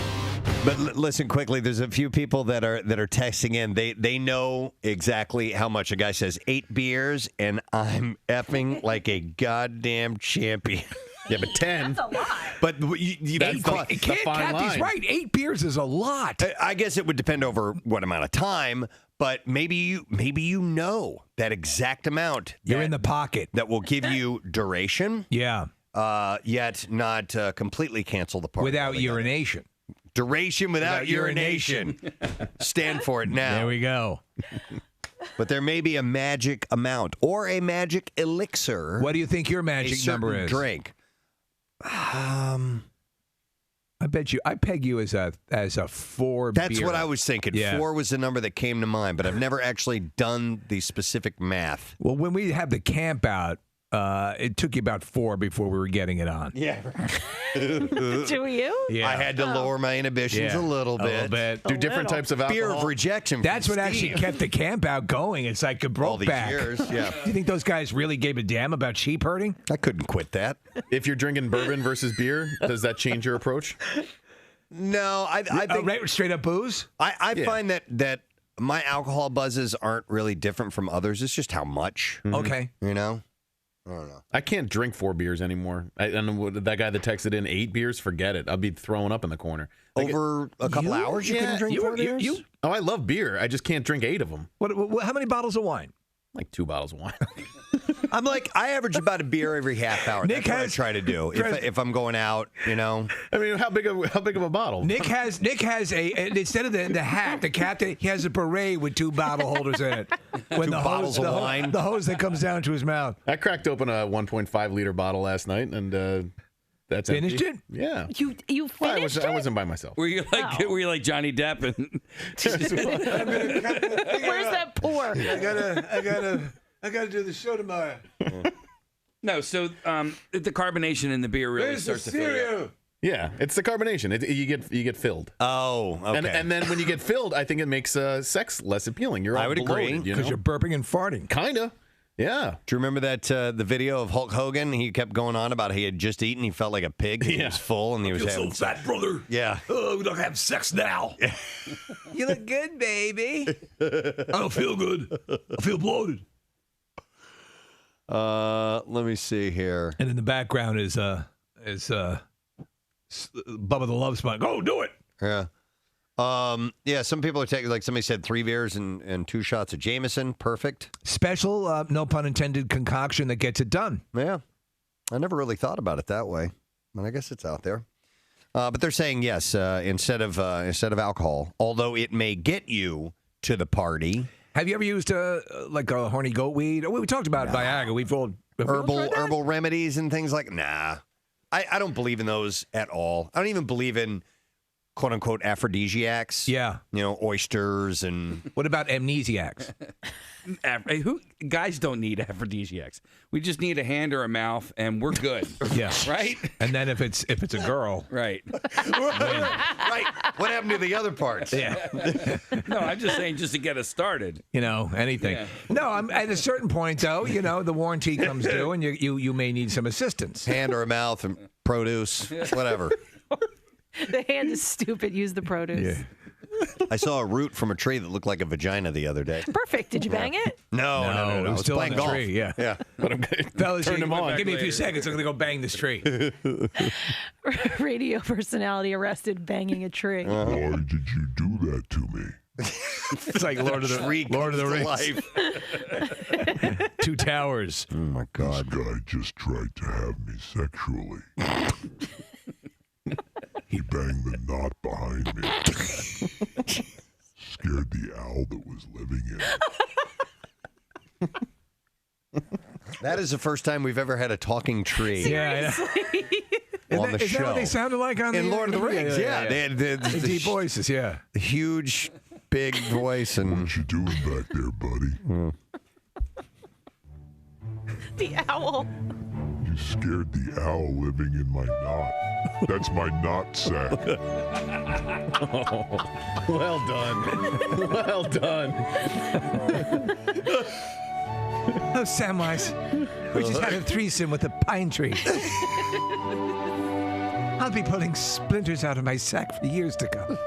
But listen quickly. There's a few people that are texting in. They know exactly how much. A guy says 8 beers, and I'm effing like a goddamn champion. Yeah, but 10. That's a lot. But that's Kathy's right. 8 beers is a lot. I guess it would depend over what amount of time. But maybe you know that exact amount. You're in the pocket. That will give you duration. Yeah. Yet not completely cancel the party. Without urination. Duration without urination. Stand for it now. There we go. But there may be a magic amount or a magic elixir. What do you think your magic number is? Drink. I bet you. I peg you as a 4. That's beer. what I was thinking. Yeah. 4 was the number that came to mind, but I've never actually done the specific math. Well, when we have the camp out, it took you about 4 before we were getting it on. Yeah. Do you? Yeah. I had to lower my inhibitions a little bit. Do different types of alcohol. Fear of rejection. That's what actually kept the camp out going. It's like a broke all these back. years. Yeah. Do you think those guys really gave a damn about sheep herding? I couldn't quit that. If you're drinking bourbon versus beer, does that change your approach? No, I think right, straight up booze. I find that my alcohol buzzes aren't really different from others. It's just how much. Okay. You know. I don't know. I can't drink 4 beers anymore. That guy that texted in 8 beers, forget it. I'll be throwing up in the corner. Over a couple hours, you couldn't drink 4 beers? Oh, I love beer. I just can't drink 8 of them. What? How many bottles of wine? Like 2 bottles of wine. I'm like, I average about a beer every half hour. That's what I try to do if I'm going out, you know. I mean, how big of a bottle? Nick has instead of the hat, the cap, he has a beret with 2 bottle holders in it. When 2 bottles of wine. The hose that comes down to his mouth. I cracked open a 1.5 liter bottle last night, and that's finished empty. it. Yeah. You finished I wasn't by myself. Were you like Johnny Depp? And Where's that pour? I gotta do the show tomorrow. No, so the carbonation in the beer really starts to fill you up. Yeah, it's the carbonation. You get filled. Oh, okay. And then when you get filled, I think it makes sex less appealing. I would agree because you're burping and farting. Kinda. Yeah. Do you remember that the video of Hulk Hogan? He kept going on about he had just eaten. He felt like a pig. And He was full, and he was having so fat, brother. Yeah. Oh, we don't have sex now. You look good, baby. I don't feel good. I feel bloated. Let me see here. And in the background is Bubba the Love Sponge. Go do it. Yeah. Yeah, some people are taking, like somebody said, 3 beers and 2 shots of Jameson. Perfect. Special, no pun intended, concoction that gets it done. Yeah. I never really thought about it that way, but I guess it's out there. But they're saying yes, instead of alcohol, although it may get you to the party. Have you ever used like a horny goat weed? We talked about Viagra. We've all herbal remedies and things like. Nah, I don't believe in those at all. I don't even believe in quote unquote aphrodisiacs. Yeah, you know, oysters and. What about amnesiacs? Guys don't need aphrodisiacs. We just need a hand or a mouth, and we're good. Yeah, right. And then if it's a girl, right. Right. What happened to the other parts? Yeah. No, I'm just saying, just to get us started. You know, anything. Yeah. No, I'm at a certain point though. You know, the warranty comes due, and you may need some assistance. Hand or a mouth and produce, whatever. The hand is stupid. Use the produce. Yeah. I saw a root from a tree that looked like a vagina the other day. Perfect. Did you bang it? No. It was still playing on the golf. tree. Yeah. Yeah. But I'm Fellas, turn them on. Give me a few seconds. I'm going to go bang this tree. Radio personality arrested banging a tree. Why did you do that to me? It's like Lord of the Rings. 2 Towers. Oh my God. This guy just tried to have me sexually. He banged the knot behind me. Scared the owl that was living in it. That is the first time we've ever had a talking tree. Seriously? On the Is show. that what they sounded like on in Lord of the Rings? Yeah. They had the deep voices, yeah. The huge, big voice. And what you doing back there, buddy? The owl. You scared the owl living in my knot. That's my knot sack. Oh, well done. Well done. Oh, Samwise, we just had a threesome with a pine tree. I'll be pulling splinters out of my sack for years to come.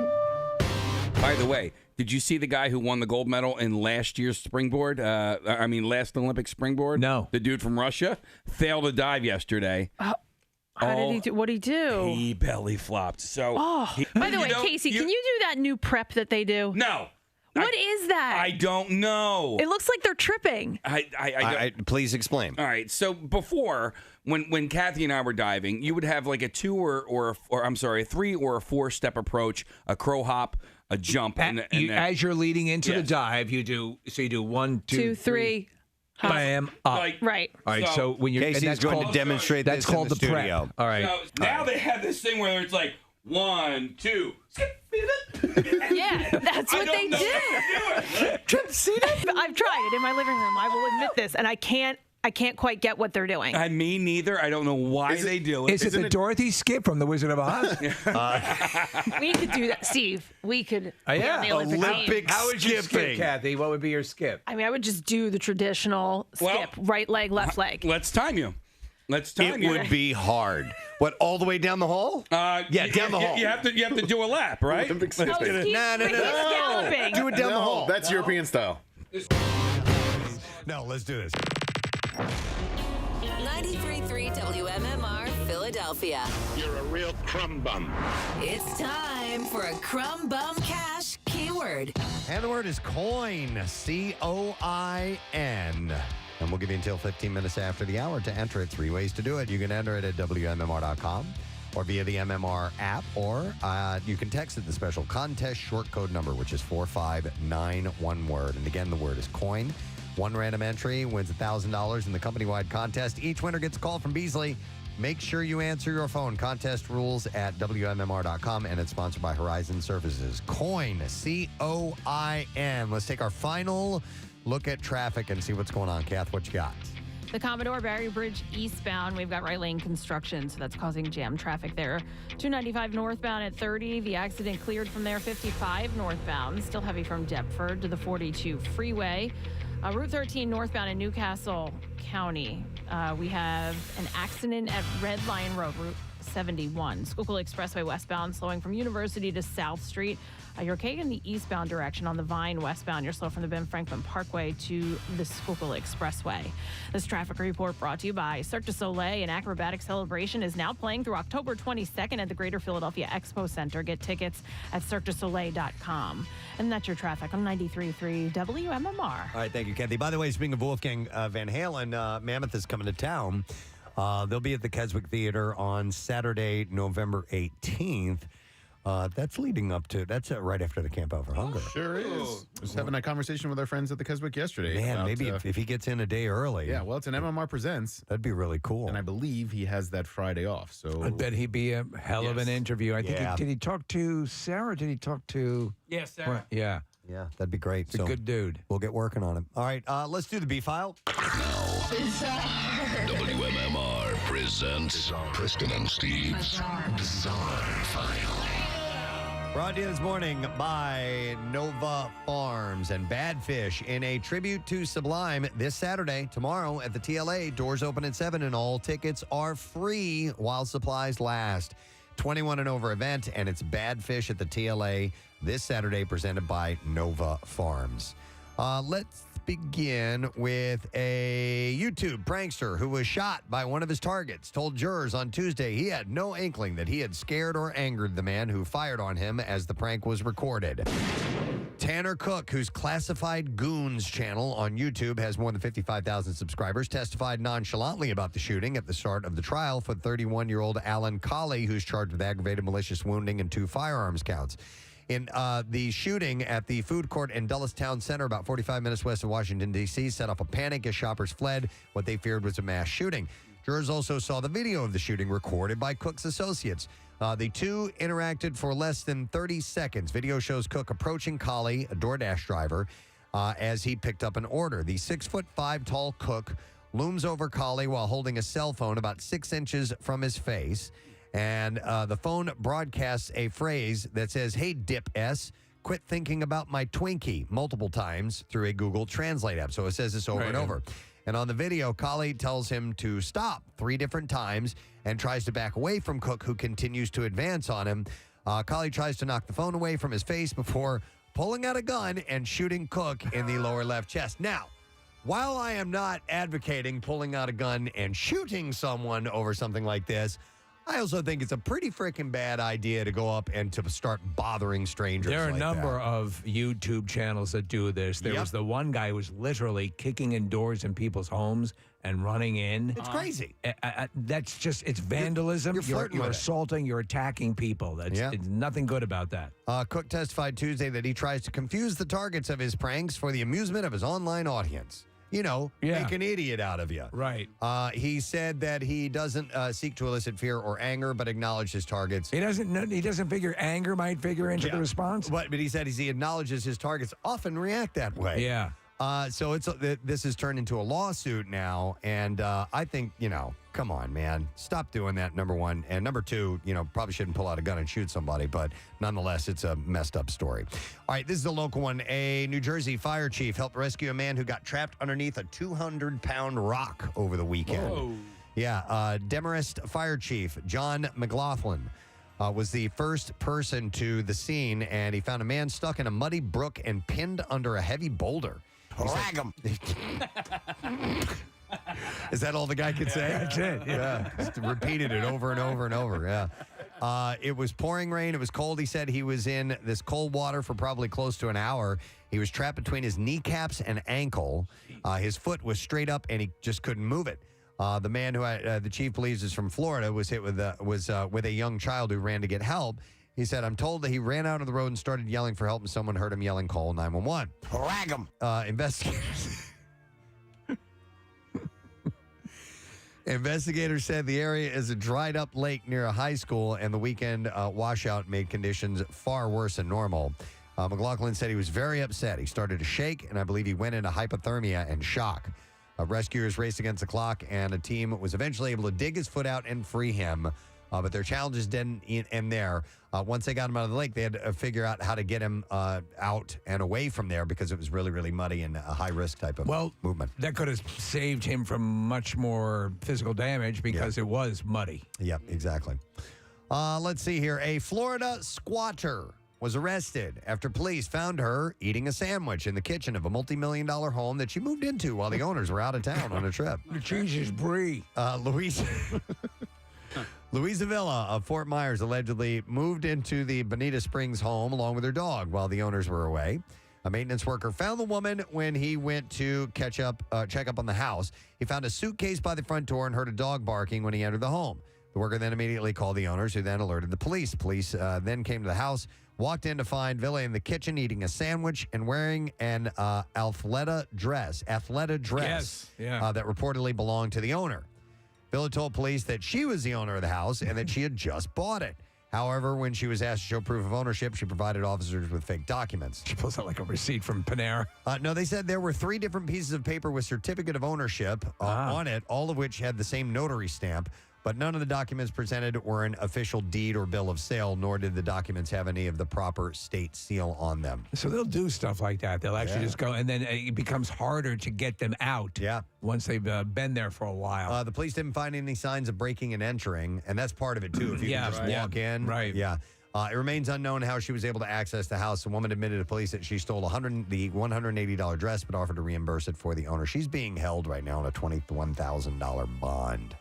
By the way, did you see the guy who won the gold medal in last year's springboard? Last Olympic springboard? No. The dude from Russia failed a dive yesterday. How did he do? What did he do? He belly flopped. So, by the way, Casey, can you do that new prep that they do? No. What is that? I don't know. It looks like they're tripping. Please explain. All right. So before, when Kathy and I were diving, you would have like a 3 or a 4-step approach, a crow hop, a jump, As you're leading into the dive, you do 1, 2, 3. Bam, up. Right. All right. So when you're Casey's going to demonstrate that's this called in the studio. prep. All right. So now they have this thing where it's like 1, 2. Yeah, that's what they do. I've tried it in my living room. I will admit this, and I can't quite get what they're doing. Me neither. I don't know why they do it. Is it the Dorothy skip from The Wizard of Oz? We could do that, Steve. We could. Yeah. On the Olympic Games. How would you skip, Kathy? What would be your skip? I mean, I would just do the traditional skip: right leg, left leg. Let's time you. It would be hard. What, all the way down the hall? Down the hall. You have to do a lap, right? No. Do it down the hall. That's European style. No, let's do this. 93.3 WMMR, Philadelphia. You're a real crumb bum. It's time for a Crumb Bum Cash keyword. And the word is coin. C-O-I-N. And we'll give you until 15 minutes after the hour to enter it. 3 ways to do it. You can enter it at WMMR.com or via the MMR app, or you can text it the special contest short code number, which is 4591 word. And again, the word is coin. One random entry wins $1,000 in the company-wide contest. Each winner gets a call from Beasley. Make sure you answer your phone. Contest rules at WMMR.com, and it's sponsored by Horizon Services. Coin, C-O-I-N. Let's take our final look at traffic and see what's going on. Kath, what you got? The Commodore Barry Bridge eastbound, we've got right lane construction, so that's causing jam traffic there. 295 northbound at 30. The accident cleared from there. 55 northbound, still heavy from Deptford to the 42 freeway. Route 13 northbound in Newcastle County. We have an accident at Red Lion Road, Route 71. Schuylkill Expressway westbound, slowing from University to South Street. You're okay in the eastbound direction on the Vine westbound. You're slow from the Ben Franklin Parkway to the Schuylkill Expressway. This traffic report brought to you by Cirque du Soleil. An acrobatic celebration is now playing through October 22nd at the Greater Philadelphia Expo Center. Get tickets at cirquedusoleil.com. And that's your traffic on 93.3 WMMR. All right, thank you, Kathy. By the way, speaking of Wolfgang Van Halen, Mammoth is coming to town. They'll be at the Keswick Theater on Saturday, November 18th. That's leading up to, that's right after the Camp Out for Hunger. Sure is. Just having that conversation with our friends at the Keswick yesterday. Man, about, maybe if he gets in a day early. Yeah, well, it's an MMR Presents. That'd be really cool. And I believe he has that Friday off. So I bet he'd be a hell of an interview. I think did he talk to Sarah? Did he talk to... Yes, Sarah. Yeah. Yeah, that'd be great. He's a good dude. We'll get working on him. All right, let's do the B-File. WMMR presents Preston and Steve's Bizarre File. Brought to you this morning by Nova Farms and Badfish in a tribute to Sublime this Saturday. Tomorrow at the TLA, doors open at 7 and all tickets are free while supplies last. 21 and over event, and it's Badfish at the TLA this Saturday, presented by Nova Farms. Let's begin with a YouTube prankster who was shot by one of his targets. Told jurors on Tuesday he had no inkling that he had scared or angered the man who fired on him as the prank was recorded. Tanner Cook, whose Classified Goons channel on YouTube has more than 55,000 subscribers, testified nonchalantly about the shooting at the start of the trial for 31-year-old Alan Colley, who's charged with aggravated malicious wounding and 2 firearms counts. In the shooting at the food court in Dulles Town Center, about 45 minutes west of Washington, D.C., set off a panic as shoppers fled. What they feared was a mass shooting. Jurors also saw the video of the shooting recorded by Cook's associates. The two interacted for less than 30 seconds. Video shows Cook approaching Colley, a DoorDash driver, as he picked up an order. The 6'5" tall Cook looms over Colley while holding a cell phone about 6 inches from his face. And the phone broadcasts a phrase that says, "Hey, Dip S, quit thinking about my Twinkie," multiple times through a Google Translate app. So it says this over and over. And on the video, Carey tells him to stop 3 different times and tries to back away from Cook, who continues to advance on him. Carey tries to knock the phone away from his face before pulling out a gun and shooting Cook in the lower left chest. Now, while I am not advocating pulling out a gun and shooting someone over something like this, I also think it's a pretty freaking bad idea to go up and to start bothering strangers. There are a like number that. of YouTube channels that do this. There was the one guy who was literally kicking in doors in people's homes and running in. It's crazy. That's just, it's vandalism. You're flirting with it. assaulting, you're attacking people. It's nothing good about that. Cook testified Tuesday that he tries to confuse the targets of his pranks for the amusement of his online audience. You know, make an idiot out of you. Right. He said that he doesn't seek to elicit fear or anger, but acknowledge his targets. He doesn't figure anger might figure into the response. But he said he acknowledges his targets often react that way. Yeah. So this has turned into a lawsuit now, and I think, come on, man, stop doing that, number one. And number two, probably shouldn't pull out a gun and shoot somebody, but nonetheless, it's a messed up story. All right, this is a local one. A New Jersey fire chief helped rescue a man who got trapped underneath a 200-pound rock over the weekend. Whoa. Yeah, Demarest Fire Chief John McLaughlin was the first person to the scene, and he found a man stuck in a muddy brook and pinned under a heavy boulder. Rag him. Is that all the guy could say? That's it. Yeah. Just repeated it over and over and over. Yeah. It was pouring rain. It was cold. He said he was in this cold water for probably close to an hour. He was trapped between his kneecaps and ankle. His foot was straight up, and he just couldn't move it. The man who the chief believes is from Florida was hit with a young child who ran to get help. He said, I'm told that he ran out of the road and started yelling for help, and someone heard him yelling, call 911. Rag him. Investigators said the area is a dried-up lake near a high school, and the weekend washout made conditions far worse than normal. McLaughlin said he was very upset. He started to shake, and I believe he went into hypothermia and shock. Rescuers raced against the clock, and a team was eventually able to dig his foot out and free him. But their challenges didn't end there. Once they got him out of the lake, they had to figure out how to get him out and away from there because it was really, really muddy and a high-risk type of movement. That could have saved him from much more physical damage because it was muddy. Yep, exactly. Let's see here. A Florida squatter was arrested after police found her eating a sandwich in the kitchen of a multi-million-dollar home that she moved into while the owners were out of town on a trip. The cheese is brie. Louisa Villa of Fort Myers allegedly moved into the Bonita Springs home along with her dog while the owners were away. A maintenance worker found the woman when he went to check up on the house. He found a suitcase by the front door and heard a dog barking when he entered the home. The worker then immediately called the owners, who then alerted the police. Police then came to the house, walked in to find Villa in the kitchen eating a sandwich and wearing an athleta dress that reportedly belonged to the owner. Villa told police that she was the owner of the house and that she had just bought it. However, when she was asked to show proof of ownership, she provided officers with fake documents. She pulls out like a receipt from Panera. No, they said there were 3 different pieces of paper with certificate of ownership on it, all of which had the same notary stamp. But none of the documents presented were an official deed or bill of sale, nor did the documents have any of the proper state seal on them. So they'll do stuff like that. They'll actually just go, and then it becomes harder to get them out once they've been there for a while. The police didn't find any signs of breaking and entering, and that's part of it, too. If you can just walk in. Right. Yeah. It remains unknown how she was able to access the house. The woman admitted to police that she stole the $180 dress, but offered to reimburse it for the owner. She's being held right now on a $21,000 bond.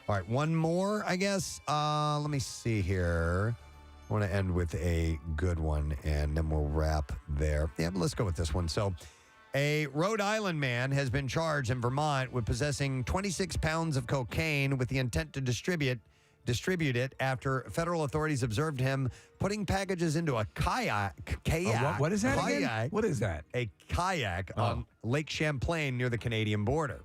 All right, one more, I guess. Let me see here. I want to end with a good one, and then we'll wrap there. Yeah, but let's go with this one. So, a Rhode Island man has been charged in Vermont with possessing 26 pounds of cocaine with the intent to distribute it after federal authorities observed him putting packages into a kayak. What is that again? What is that? A kayak on Lake Champlain near the Canadian border.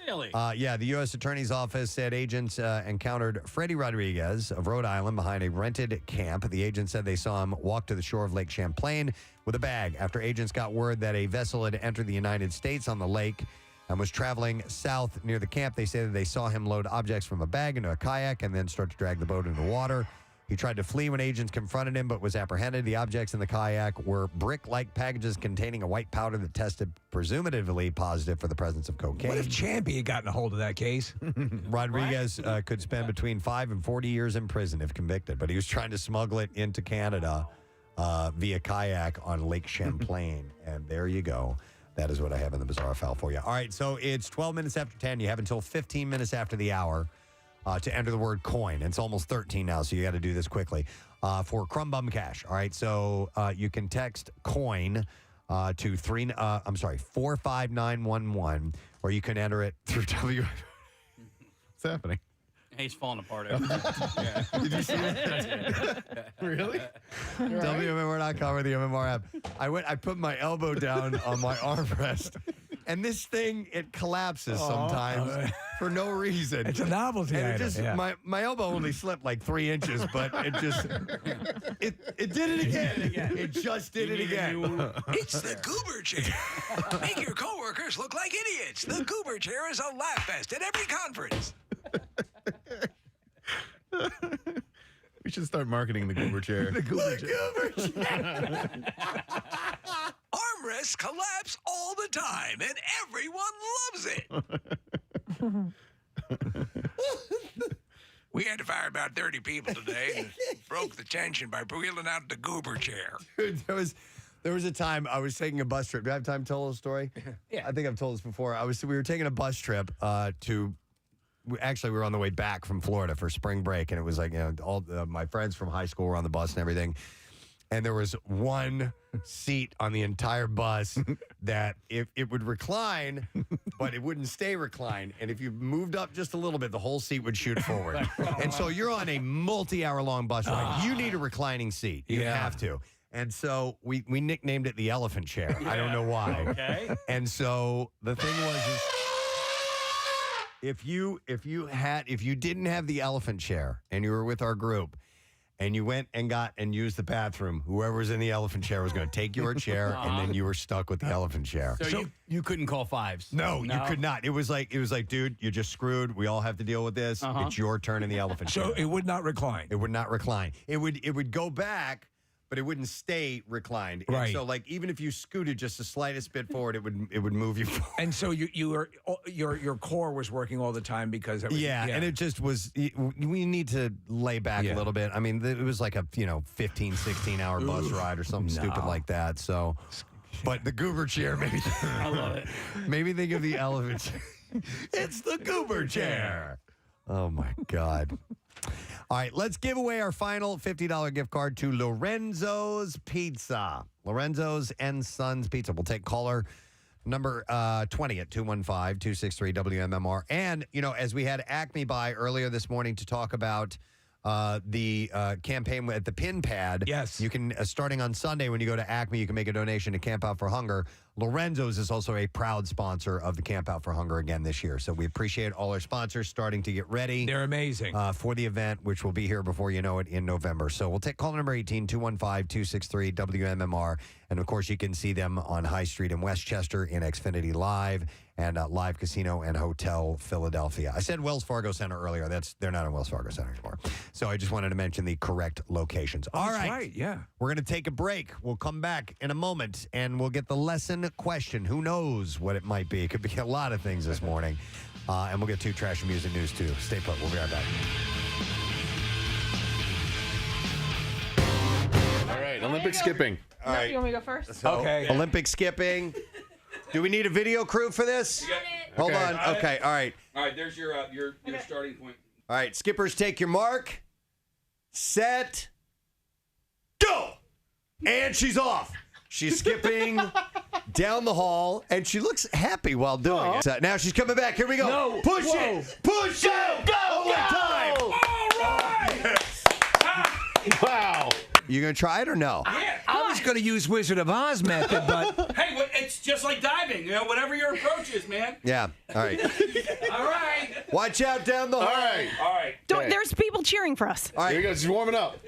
Really? The U.S. Attorney's Office said agents encountered Freddie Rodriguez of Rhode Island behind a rented camp. The agent said they saw him walk to the shore of Lake Champlain with a bag after agents got word that a vessel had entered the United States on the lake and was traveling south near the camp. They say that they saw him load objects from a bag into a kayak and then start to drag the boat into the water. He tried to flee when agents confronted him, but was apprehended. The objects in the kayak were brick-like packages containing a white powder that tested presumably positive for the presence of cocaine. What if Champy had gotten a hold of that case? Rodriguez could spend between 5 and 40 years in prison if convicted, but he was trying to smuggle it into Canada via kayak on Lake Champlain. And there you go. That is what I have in the Bizarre File for you. All right, so it's 12 minutes after 10. You have until 15 minutes after the hour to enter the word coin. It's almost 13 now, so you got to do this quickly. For Crumb Bum Cash. All right, so you can text coin to 45911, or you can enter it through W. What's happening? He's falling apart. Yeah. Did you see that? Really? WMMR.com or the MMR app. I put my elbow down on my armrest, and this thing, it collapses sometimes for no reason. It's a novelty and item. It just, my elbow only slipped like 3 inches, but it just, it did it again. It just did it again. It's the Goober Chair. Make your coworkers look like idiots. The Goober Chair is a laugh fest at every conference. We should start marketing the Goober chair. The Goober Chair. Armrests collapse all the time, and everyone loves it. We had to fire about 30 people today and broke the tension by wheeling out the Goober Chair. Dude, there was a time I was taking a bus trip. Do I have time to tell a story? Yeah. I think I've told this before. We were taking a bus trip we were on the way back from Florida for spring break, and it was like, all my friends from high school were on the bus and everything. And there was one seat on the entire bus that it would recline, but it wouldn't stay reclined. And if you moved up just a little bit, the whole seat would shoot forward. And so you're on a multi-hour-long bus ride. You need a reclining seat. You have to. And so we nicknamed it the elephant chair. I don't know why. Okay. And so the thing was if you didn't have the elephant chair and you were with our group and you went and used the bathroom, whoever was in the elephant chair was going to take your chair and then you were stuck with the elephant chair. So you couldn't call fives? No, you could not. It was like, dude, you're just screwed. We all have to deal with this. It's your turn in the elephant chair. So it would not recline. It would not recline. It would go back, but it wouldn't stay reclined. And right. so, like, even if you scooted just the slightest bit forward, it would move you forward. And so your core was working all the time because it was, and it just was. We need to lay back a little bit. I mean, it was like a 15, 16-hour bus ride or something stupid like that. So, but the Goober chair, maybe. I love it. Maybe think of the elephant chair. It's the Goober chair. Oh my God. All right, let's give away our final $50 gift card to Lorenzo's Pizza. Lorenzo's and Sons Pizza. We'll take caller number 20 at 215-263-WMMR. And, as we had Acme by earlier this morning to talk about the campaign at the Pin Pad. Yes. You can, starting on Sunday when you go to Acme, you can make a donation to Camp Out for Hunger. Lorenzo's is also a proud sponsor of the Camp Out for Hunger again this year. So we appreciate all our sponsors starting to get ready. They're amazing. For the event, which will be here before you know it in November. So we'll take call number 18, 215-263-WMMR. And, of course, you can see them on High Street in Westchester in Xfinity Live and Live Casino and Hotel Philadelphia. I said Wells Fargo Center earlier. They're not in Wells Fargo Center anymore. So I just wanted to mention the correct locations. All right. Right, yeah. We're going to take a break. We'll come back in a moment, and we'll get the lesson question. Who knows what it might be? It could be a lot of things this morning. And we'll get to trash and music news, too. Stay put. We'll be right back. All right, Olympic skipping. All right. You want me to go first? So, okay. Olympic skipping. Do we need a video crew for this? Hold on. Okay. All right. All right. There's your starting point. All right. Skippers, take your mark. Set. Go. And she's off. She's skipping down the hall, and she looks happy while doing it. So now she's coming back. Here we go. No. Push Whoa. it. Push it. Go. Time. All right. Wow. You going to try it or no? I was going to use Wizard of Oz method, but... Hey, it's just like diving. Whatever your approach is, man. Yeah. All right. All right. Watch out down the hall. All right. There's people cheering for us. All right. Here he goes. He's warming up.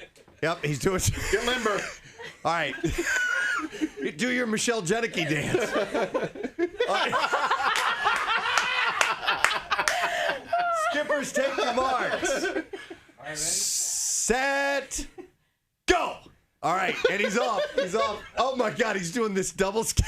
Yep, he's doing. Get limber. All right. Do your Michelle Jenneke dance. All right. Skippers, take your marks. set, go. All right, and he's off. He's off. Oh my God, he's doing this double skip.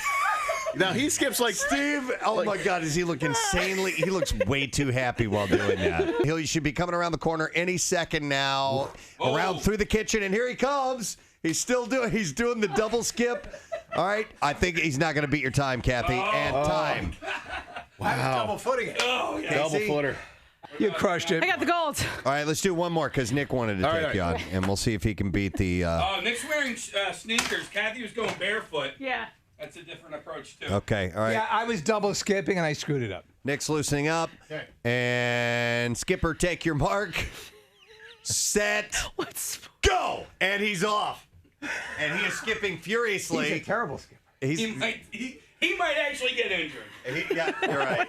Now he skips like Steve. Oh my God, does he look insanely? He looks way too happy while doing that. He should be coming around the corner any second now, around through the kitchen, and here he comes. He's doing the double skip. All right, I think he's not going to beat your time, Kathy. And time. Wow. Double footing it. Oh, yeah. double footer. You crushed it. I got the gold. All right, let's do one more because Nick wanted to take you on, and we'll see if he can beat the. Oh, Nick's wearing sneakers. Kathy was going barefoot. Yeah. That's a different approach, too. Okay, all right. Yeah, I was double skipping and I screwed it up. Nick's loosening up. Okay. And Skipper, take your mark. Set. Go! And he's off. And he is skipping furiously. He's a terrible skipper. He might actually get injured. Yeah, you're right.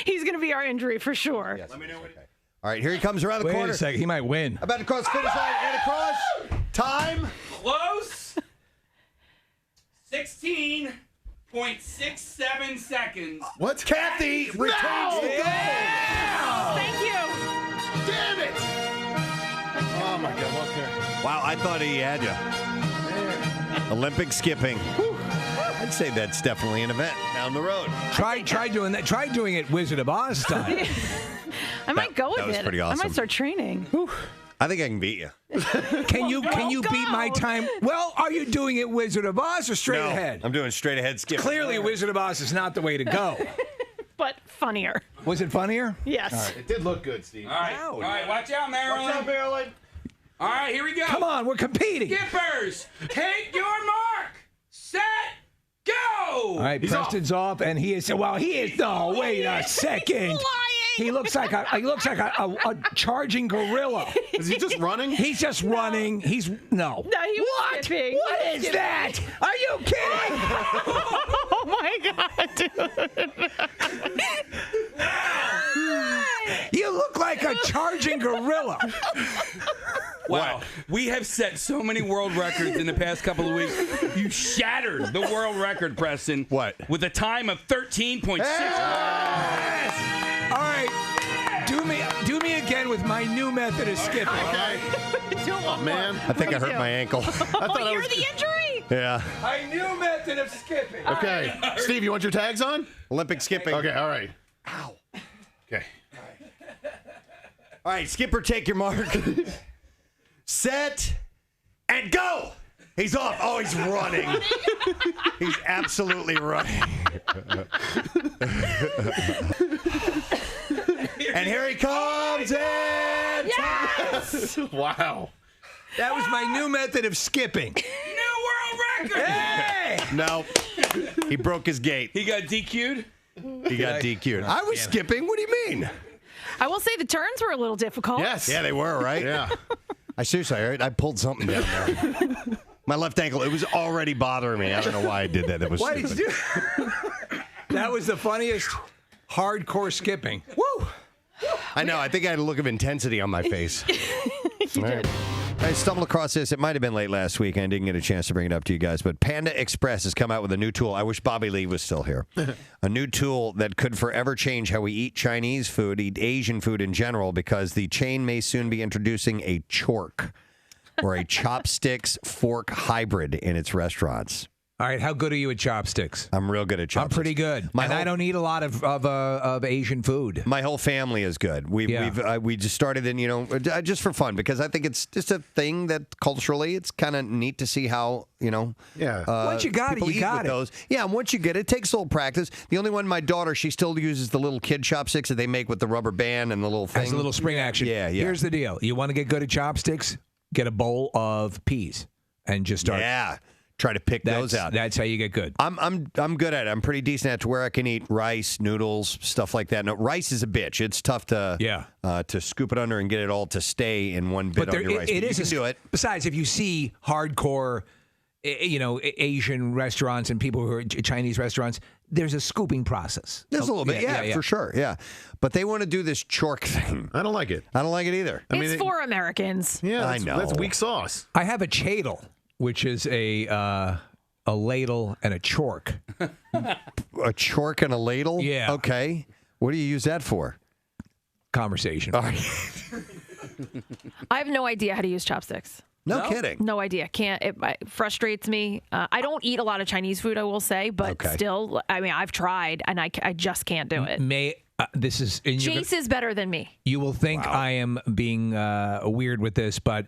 He's going to be our injury for sure. Yes. Let me know what. All right, here he comes around the corner. Wait a second, he might win. About to cross the finish line and across. Time. Close. 16.67 seconds. What? Kathy retains the gold. Thank you. Damn it! Oh my God! Okay. Wow, I thought he had you. Olympic skipping. I'd say that's definitely an event down the road. Try doing that. Try doing it Wizard of Oz style. I might go with that was it. pretty I awesome. might start training. I think I can beat you. Can you beat my time? Well, are you doing it Wizard of Oz or straight No, ahead? I'm doing straight ahead skipping. Clearly, Wizard of Oz is not the way to go. But funnier. Was it funnier? Yes. It did look good, Steve. All right, watch out, Marilyn. What's up, Marilyn? All right, here we go. Come on, we're competing. Skippers, take your mark. Set, go. All right, Preston's off, and he is. Well, he is. No, wait a second. He looks like a charging gorilla. Is he just running? He's just running. He's no. No, he was What? skipping. What is that? Are you kidding? Oh my God, dude. You look like a charging gorilla. Wow. We have set so many world records in the past couple of weeks. You shattered the world record, Preston. What? With a time of 13.6. All right. Do me again with my new method of skipping. Okay. Oh, man. I think I hurt my ankle. You're the injury? Yeah. My new method of skipping. Okay. Steve, you want your tags on? Olympic skipping. Okay, all right. Ow. Okay. All right, Skipper, take your mark. Set and go. He's off. Oh, he's running. He's absolutely running. And here he comes. And Yes! Wow. That was my new method of skipping. New world record. Hey! no, he broke his gait. He got DQ'd. He got DQ'd. I was skipping. What do you mean? I will say the turns were a little difficult. Yes. Yeah, they were, right? Yeah. I seriously, I pulled something down there. My left ankle, it was already bothering me. I don't know why I did that. That was Why stupid. did you? That was the funniest hardcore skipping. Woo! I know. I think I had a look of intensity on my face. You did. I stumbled across this. It might have been late last week, and I didn't get a chance to bring it up to you guys. But Panda Express has come out with a new tool. I wish Bobby Lee was still here. A new tool that could forever change how we eat Chinese food, eat Asian food in general, because the chain may soon be introducing a chork, or a chopsticks fork hybrid in its restaurants. All right, how good are you at chopsticks? I'm real good at chopsticks. I'm pretty good. I don't eat a lot of Asian food. My whole family is good. We just started in, just for fun, because I think it's just a thing that culturally it's kind of neat to see how, once you got it, you got it. those. Yeah, and once you get it, it takes a little practice. The only one, my daughter, she still uses the little kid chopsticks that they make with the rubber band and the little thing. Has a little spring action. Yeah. Here's the deal. You want to get good at chopsticks? Get a bowl of peas and just start. Yeah. Try to pick those out. That's how you get good. I'm good at it. I'm pretty decent at it to where I can eat rice, noodles, stuff like that. No, rice is a bitch. It's tough to scoop it under and get it all to stay in one bit on your rice. It is. You can do it. Besides, if you see hardcore, Asian restaurants and people who are Chinese restaurants, there's a scooping process. There's a little bit, for sure, yeah. But they want to do this chork thing. I don't like it. I don't like it either. It's for Americans. Yeah, I know. That's weak sauce. I have a chadle, which is a ladle and a chork. A chork and a ladle? Yeah. Okay. What do you use that for? Conversation. All right. I have no idea how to use chopsticks. No kidding. No idea. Can't. It frustrates me. I don't eat a lot of Chinese food, I will say, but still, I mean, I've tried and I just can't do it. This is Jace is better than me. You will think I am being weird with this, but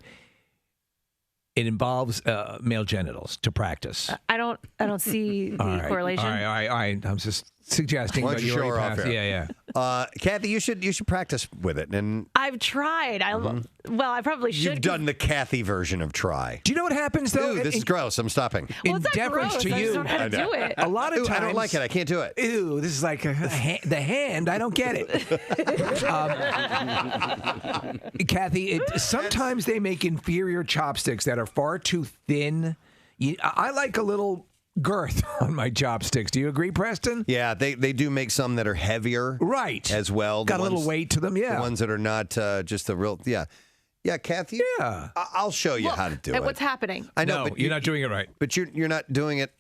it involves male genitals to practice. I don't see the correlation. All right. I'm just suggesting. Why don't you show her off here? Yeah. Kathy, you should practice with it. And I've tried. Well, I probably should. You've done the Kathy version of try. Do you know what happens though? Ooh, this is gross. I'm stopping. Well, it's not gross. To I you, just don't know how to do it. A lot of times, I don't like it. I can't do it. Ew, this is like the hand. I don't get it. Kathy, sometimes they make inferior chopsticks that are far too thin. I like a little girth on my chopsticks. Do you agree, Preston? Yeah, they do make some that are heavier. Right. As well. Got a little weight to them, yeah. The ones that are not just the real, yeah. Yeah, Kathy? Yeah. I'll show you how to do it. What's happening? I know, No, but you're not doing it right. But you're not doing it.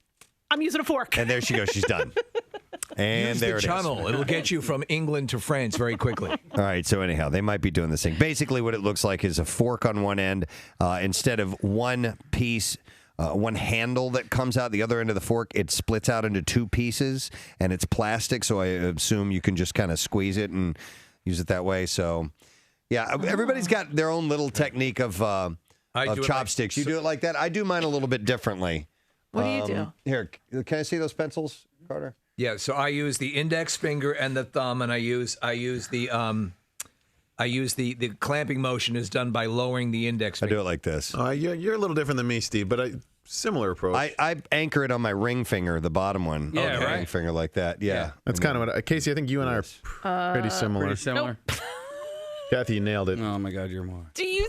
I'm using a fork. And there she goes. She's done. And Use there the it is. channel. It'll get you from England to France very quickly. All right, so anyhow, they might be doing this thing. Basically, what it looks like is a fork on one end. Instead of one piece, one handle that comes out the other end of the fork, it splits out into two pieces, and it's plastic, so I assume you can just kind of squeeze it and use it that way. So, yeah, everybody's got their own little technique of chopsticks. You do it like that? I do mine a little bit differently. What do you do? Here, can I see those pencils, Carter? Yeah, so I use the index finger and the thumb, and I use the clamping motion is done by lowering the index finger. I do it like this. You're a little different than me, Steve, but similar approach. I anchor it on my ring finger, the bottom one. Yeah, right. Ring finger like that. Yeah. That's kind of what Casey, I think you and I are pretty similar. Pretty similar. Kathy, you nailed it. Oh my God, you're more. Do you?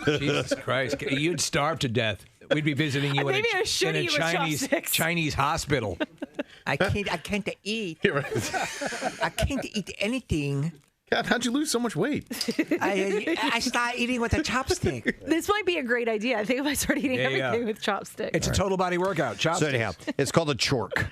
Jesus Christ, you'd starve to death. We'd be visiting you Maybe I should in a eat with chopsticks. Chinese hospital. I can't eat. I can't eat anything. God, how'd you lose so much weight? I start eating with a chopstick. This might be a great idea. I think if I start eating everything with chopsticks. It's a total body workout. Chopsticks. So anyhow, it's called a chork.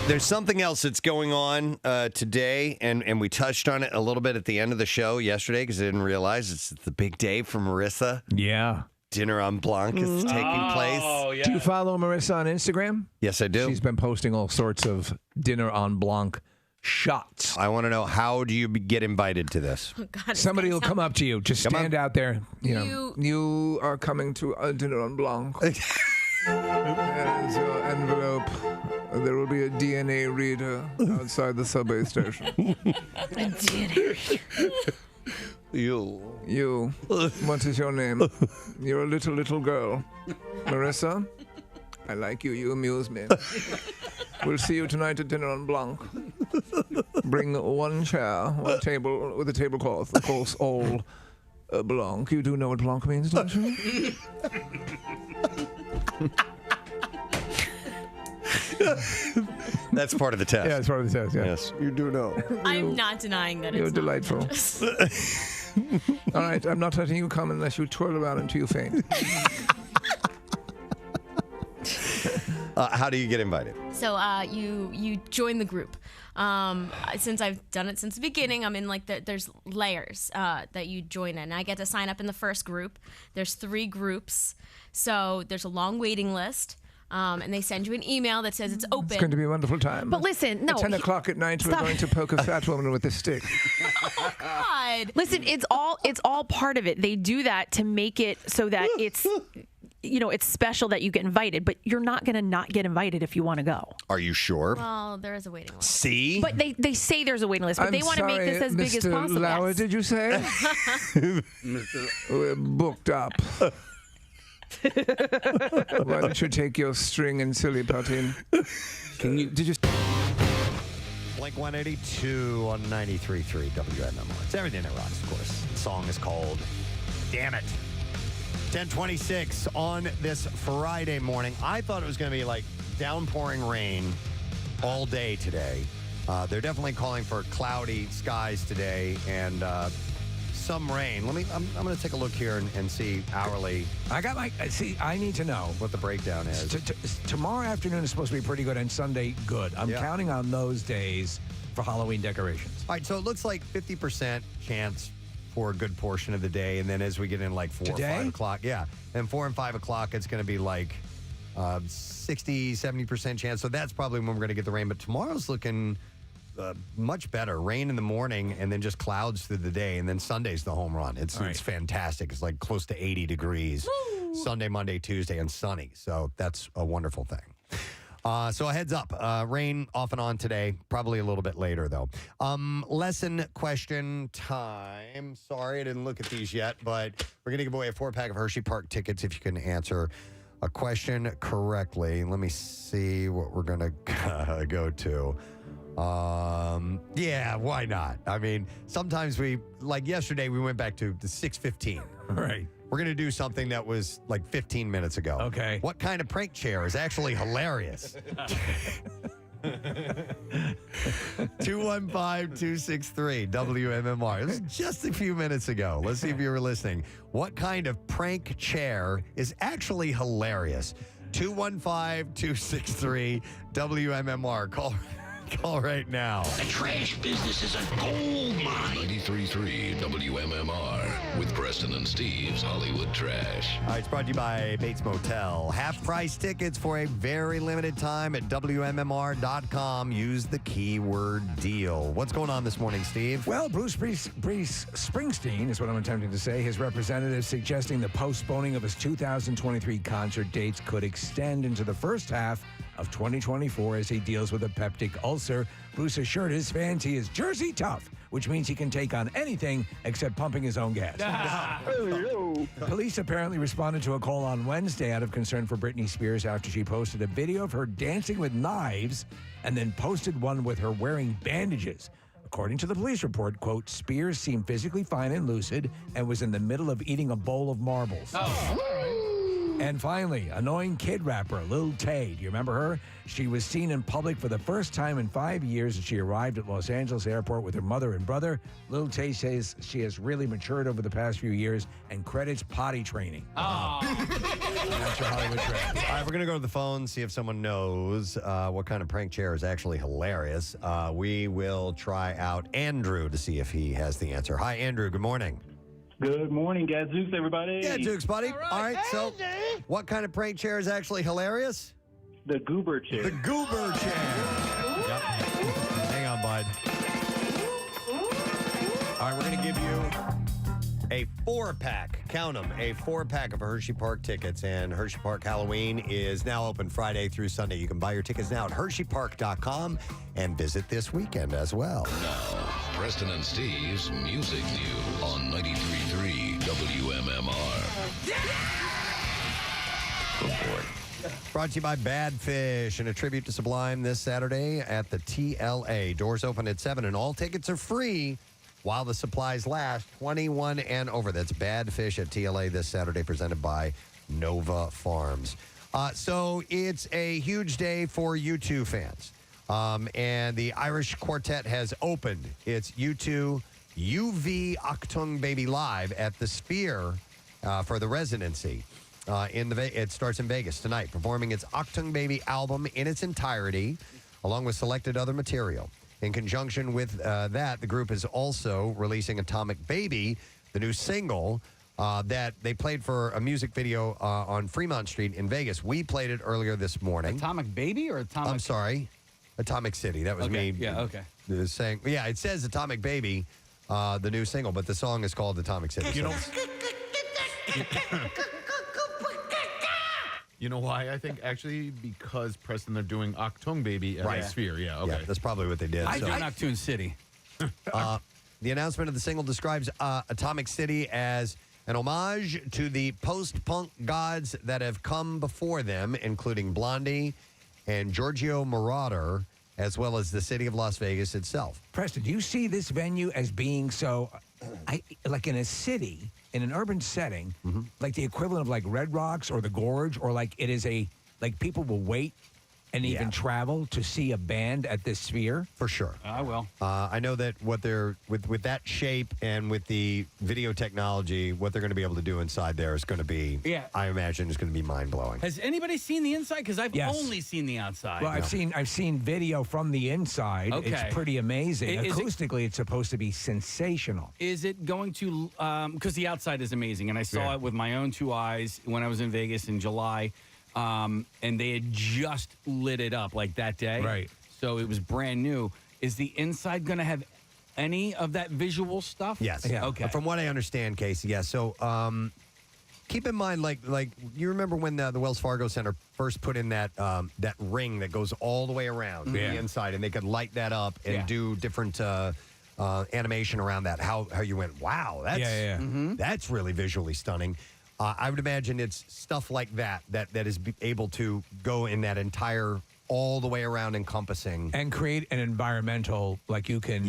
There's something else that's going on today, and we touched on it a little bit at the end of the show yesterday because I didn't realize it's the big day for Marissa. Yeah. Dinner on Blanc is taking place. Yeah. Do you follow Marissa on Instagram? Yes, I do. She's been posting all sorts of dinner on Blanc shots. I want to know, how do you get invited to this? Oh, God, Somebody will come up to you. Just stand out there. You are coming to a dinner on Blanc. There's your envelope. There will be a DNA reader outside the subway station. A DNA reader. You. What is your name? You're a little girl. Marissa? I like you. You amuse me. We'll see you tonight at dinner on Blanc. Bring one chair, one table with a tablecloth. Of course, all Blanc. You do know what Blanc means, don't you? That's part of the test. Yeah, it's part of the test. Yeah. Yes, you do know. I'm not denying that You're it's delightful. All right, I'm not letting you come unless you twirl around until you faint. How do you get invited? So you join the group. Since I've done it since the beginning, I'm in there's layers that you join in. I get to sign up in the first group. There's 3 groups, so there's a long waiting list. And they send you an email that says it's open. It's going to be a wonderful time. But listen, no. At 10 o'clock at night, we're going to poke a fat woman with a stick. Oh, God. Listen, it's all part of it. They do that to make it so that it's it's special that you get invited, but you're not going to not get invited if you want to go. Are you sure? Well, there is a waiting list. See? But they say there's a waiting list, but they want to make this as big as possible. Lauer, did you say? We're booked up. Why don't you take your string and silly putty? Did you? Blink 182 on 93.3 WMMR. It's everything that rocks, of course. The song is called Damn It. 10:26 on this Friday morning. I thought it was going to be like downpouring rain all day today. They're definitely calling for cloudy skies today and some rain. I'm going to take a look here and see hourly. I need to know what the breakdown is. Tomorrow afternoon is supposed to be pretty good, and Sunday good. I'm counting on those days for Halloween decorations. All right, so it looks like 50% chance for a good portion of the day. And then as we get in like 4 or 5 o'clock, and 4 and 5 o'clock, it's going to be like 60, 70% chance. So that's probably when we're going to get the rain. But tomorrow's looking much better. Rain in the morning and then just clouds through the day. And then Sunday's the home run. It's fantastic. It's like close to 80 degrees. Woo! Sunday, Monday, Tuesday, and sunny. So that's a wonderful thing. So a heads up, rain off and on today, probably a little bit later though. Lesson question time. Sorry, I didn't look at these yet, but we're going to give away a 4-pack of Hershey Park tickets if you can answer a question correctly. Let me see what we're going to go to. Yeah, why not? I mean, sometimes like yesterday, we went back to the 6:15. Right. We're going to do something that was like 15 minutes ago. Okay. What kind of prank chair is actually hilarious? 215-263 WMMR. It was just a few minutes ago. Let's see if you were listening. What kind of prank chair is actually hilarious? 215-263 WMMR. Call right now. The trash business is a gold mine. 93.3 WMMR with Preston and Steve's Hollywood Trash. All right, it's brought to you by Bates Motel. Half-price tickets for a very limited time at WMMR.com. Use the keyword deal. What's going on this morning, Steve? Well, Bruce Springsteen is what I'm attempting to say. His representative suggesting the postponing of his 2023 concert dates could extend into the first half of 2024 as he deals with a peptic ulcer. Bruce assured his fans he is Jersey tough, which means he can take on anything except pumping his own gas. Police apparently responded to a call on Wednesday out of concern for Britney Spears after she posted a video of her dancing with knives and then posted one with her wearing bandages. According to the police report, quote, Spears seemed physically fine and lucid and was in the middle of eating a bowl of marbles. And finally, annoying kid rapper Lil Tay. Do you remember her? She was seen in public for the first time in 5 years as she arrived at Los Angeles airport with her mother and brother. Lil Tay says she has really matured over the past few years and credits potty training. That's your Hollywood Trash. All right, we're going to go to the phone, see if someone knows what kind of prank chair is actually hilarious. We will try out Andrew to see if he has the answer. Hi, Andrew. Good morning. Good morning, Gadzooks, everybody. Yeah, Dukes, buddy. All right, so what kind of prank chair is actually hilarious? The goober chair. The goober chair. Yep. Hang on, bud. All right, we're going to give you a 4-pack, count them, a 4-pack of Hershey Park tickets. And Hershey Park Halloween is now open Friday through Sunday. You can buy your tickets now at HersheyPark.com and visit this weekend as well. Now, Preston and Steve's Music News on 93.3 WMMR. Good boy. Brought to you by Bad Fish and a tribute to Sublime this Saturday at the TLA. Doors open at 7 and all tickets are free while the supplies last. 21 and over. That's Bad Fish at TLA this Saturday, presented by Nova Farms. So it's a huge day for U2 fans. And the Irish Quartet has opened its U2 UV Achtung Baby Live at the Sphere for the residency. It starts in Vegas tonight, performing its Achtung Baby album in its entirety, along with selected other material. In conjunction with that, the group is also releasing Atomic Baby, the new single that they played for a music video on Fremont Street in Vegas. We played it earlier this morning. Atomic Baby or Atomic? I'm sorry. Atomic City. That was me. Yeah, okay. Saying, yeah, it says Atomic Baby, the new single, but the song is called Atomic City. You know why? I think actually because Preston, they're doing Achtung Baby at Right. the Sphere. Yeah, okay. Yeah, that's probably what they did. I do Noctune City. The announcement of the single describes Atomic City as an homage to the post-punk gods that have come before them, including Blondie and Giorgio Moroder, as well as the city of Las Vegas itself. Preston, do you see this venue as being so, like in a city, in an urban setting, like the equivalent of like Red Rocks or the Gorge, or like it is like people will wait and even travel to see a band at this Sphere? For sure. I will. I know that what they're with that shape and with the video technology, what they're going to be able to do inside there is going to be, I imagine, is going to be mind blowing. Has anybody seen the inside? Because I've only seen the outside. Well, I've seen video from the inside. Okay. It's pretty amazing. Is Acoustically, it's supposed to be sensational. Is it going to? Because the outside is amazing, and I saw it with my own two eyes when I was in Vegas in July. And they had just lit it up like that day. Right. So it was brand new. Is the inside going to have any of that visual stuff? Yes. Yeah. Okay. From what I understand, Casey, yes. So keep in mind, like you remember when the Wells Fargo Center first put in that that ring that goes all the way around the inside, and they could light that up and do different animation around that. How you went, wow, that's really visually stunning. I would imagine it's stuff like that is able to go in that entire all the way around encompassing and create an environmental, like you can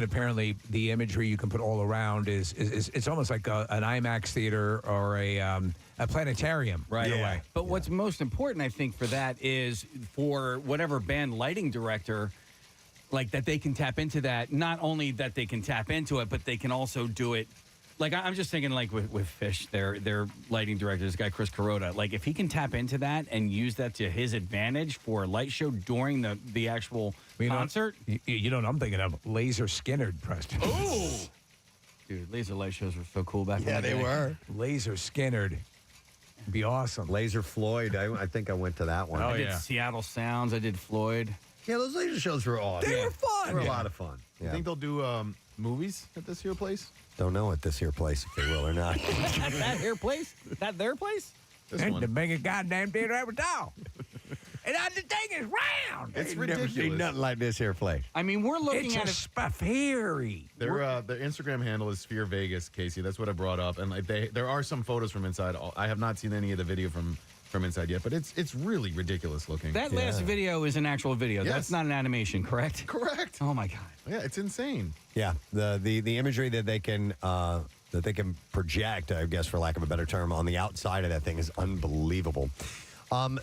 apparently, the imagery you can put all around is it's almost like an IMAX theater or a planetarium. Right away. But what's most important, I think, for that is for whatever band lighting director, like that they can tap into that. Not only that they can tap into it, but they can also do it. Like, I'm just thinking, like, with Fish, their lighting director, this guy, Chris Carota, like, if he can tap into that and use that to his advantage for a light show during the actual concert. You know what I'm thinking of? Laser Skinnerd, Preston. Oh! Dude, laser light shows were so cool back in the day. Yeah, they were. Laser Skinnerd. Be awesome. Laser Floyd. I think I went to that one. I did Seattle Sounds. I did Floyd. Yeah, those laser shows were awesome. They were fun. They were a lot of fun. You think they'll do movies at this here place? Don't know at this here place if they will or not. That here place? That their place? And the biggest goddamn theater I ever saw. And the thing is round. It's Never ridiculous. seen nothing like this here place. I mean, we're looking It's at a spaferi. Their Instagram handle is Sphere Vegas, Casey. That's what I brought up. And like there are some photos from inside. I have not seen any of the video from inside yet, but it's really ridiculous looking. That last video is an actual video. Yes. That's not an animation, correct? Correct. Oh my god. Yeah, it's insane. Yeah, the imagery that they can project, I guess, for lack of a better term, on the outside of that thing is unbelievable.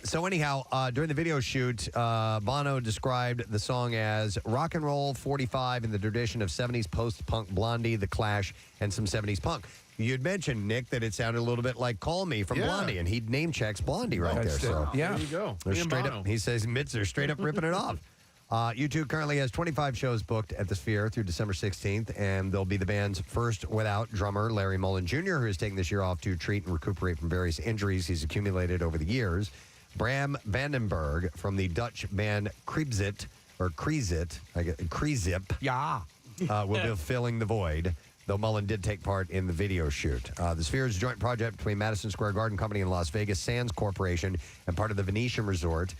So anyhow, during the video shoot, Bono described the song as rock and roll 45 in the tradition of 70s post-punk Blondie, The Clash, and some 70s punk. You'd mentioned, Nick, that it sounded a little bit like Call Me from Blondie, and he name checks Blondie right there. So there you go. they're straight up, he says, they're straight up ripping it off. U2 currently has 25 shows booked at the Sphere through December 16th, and they'll be the band's first without drummer Larry Mullen Jr., who is taking this year off to treat and recuperate from various injuries he's accumulated over the years. Bram Vandenberg from the Dutch band Kriezip, will be filling the void, though Mullen did take part in the video shoot. The Sphere is a joint project between Madison Square Garden Company and Las Vegas Sands Corporation and part of the Venetian Resort,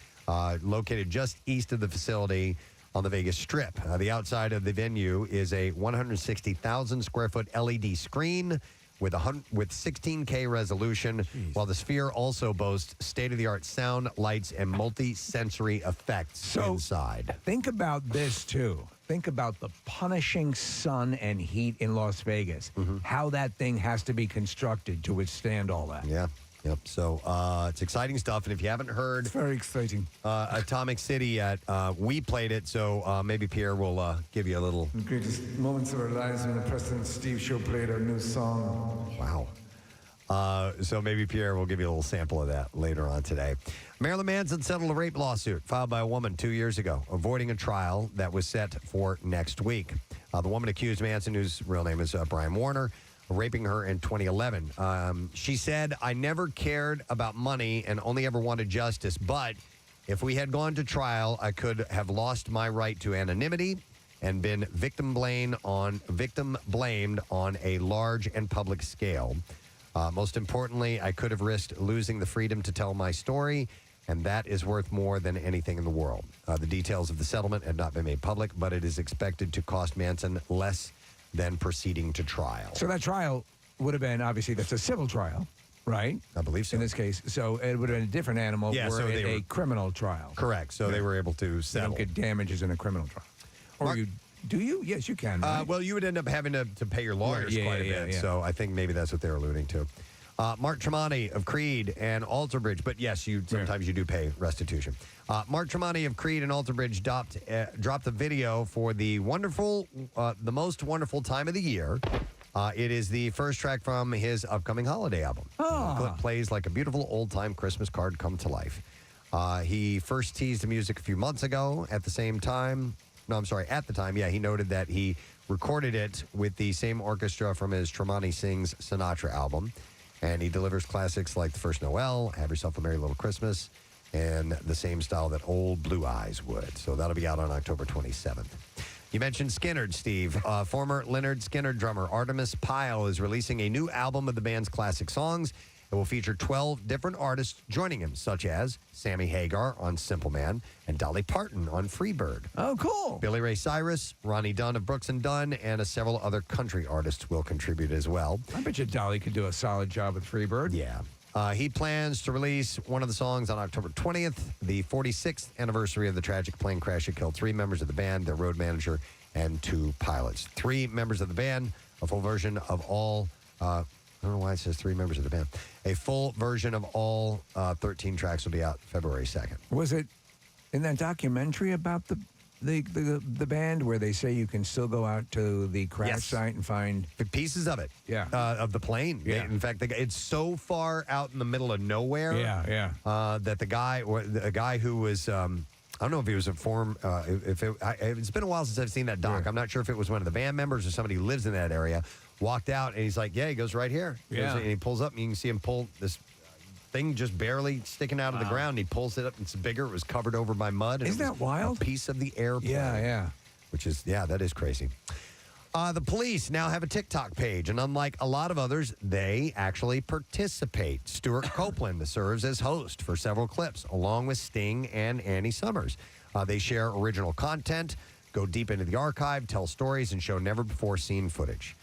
located just east of the facility on the Vegas Strip. The outside of the venue is a 160,000 square foot LED screen with 16K resolution, while the Sphere also boasts state-of-the-art sound, lights, and multi-sensory effects inside. Think about this, too. Think about the punishing sun and heat in Las Vegas. How that thing has to be constructed to withstand all that. Yeah. Yep. So it's exciting stuff. And if you haven't heard, it's very exciting. Atomic City yet, we played it. So maybe Pierre will give you a little. The greatest moments of our lives when the Preston and Steve show played our new song. Wow. So maybe Pierre will give you a little sample of that later on today. Marilyn Manson settled a rape lawsuit filed by a woman 2 years ago, avoiding a trial that was set for next week. The woman accused Manson, whose real name is Brian Warner, raping her in 2011. She said, "I never cared about money and only ever wanted justice, but if we had gone to trial, I could have lost my right to anonymity and been victim blamed on a large and public scale. Most importantly, I could have risked losing the freedom to tell my story, and that is worth more than anything in the world." The details of the settlement have not been made public, but it is expected to cost Manson less than proceeding to trial. So that trial would have been, obviously, that's a civil trial, right? I believe so. In this case. So it would have been a different animal. Yeah, were so it they a were- criminal trial. Correct. So they were able to settle. You don't get damages in a criminal trial. Or do you? Yes, you can. Right? Well, you would end up having to pay your lawyers Yeah, quite a yeah, bit. yeah. So I think maybe that's what they're alluding to. Mark Tremonti of Creed and Alter Bridge. But yes, sometimes you do pay restitution. Mark Tremonti of Creed and Alter Bridge dropped a video for the most wonderful time of the year. It is the first track from his upcoming holiday album. The clip plays like a beautiful old-time Christmas card come to life. He first teased the music a few months ago. At the time, he noted that he recorded it with the same orchestra from his Tremonti Sings Sinatra album. And he delivers classics like The First Noel, Have Yourself a Merry Little Christmas, and the same style that Old Blue Eyes would. So that'll be out on October 27th. You mentioned Skynyrd, Steve. Former Lynyrd Skynyrd drummer Artemis Pyle is releasing a new album of the band's classic songs. It will feature 12 different artists joining him, such as Sammy Hagar on Simple Man and Dolly Parton on Freebird. Oh, cool. Billy Ray Cyrus, Ronnie Dunn of Brooks and Dunn, and several other country artists will contribute as well. I bet you Dolly could do a solid job with Freebird. Yeah. He plans to release one of the songs on October 20th, the 46th anniversary of the tragic plane crash that killed 3 members of the band, their road manager, and 2 pilots. 3 members of the band, a full version of all... I don't know why it says 3 members of the band. A full version of all 13 tracks will be out February 2nd. Was it in that documentary about the band where they say you can still go out to the crash site and find pieces of it? Yeah. Of the plane. Yeah. In fact, it's so far out in the middle of nowhere. That the guy who was... I don't know if he was informed. It's been a while since I've seen that doc. I'm not sure if it was one of the band members or somebody who lives in that area. Walked out and he's like, "Yeah," he goes right here. And he pulls up and you can see him pull this thing just barely sticking out of the ground. He pulls it up. It's bigger. It was covered over by mud. And Isn't that wild? A piece of the airplane. Yeah. Which is that is crazy. The police now have a TikTok page, and unlike a lot of others, they actually participate. Stuart Copeland serves as host for several clips, along with Sting and Annie Summers. They share original content, go deep into the archive, tell stories, and show never-before-seen footage.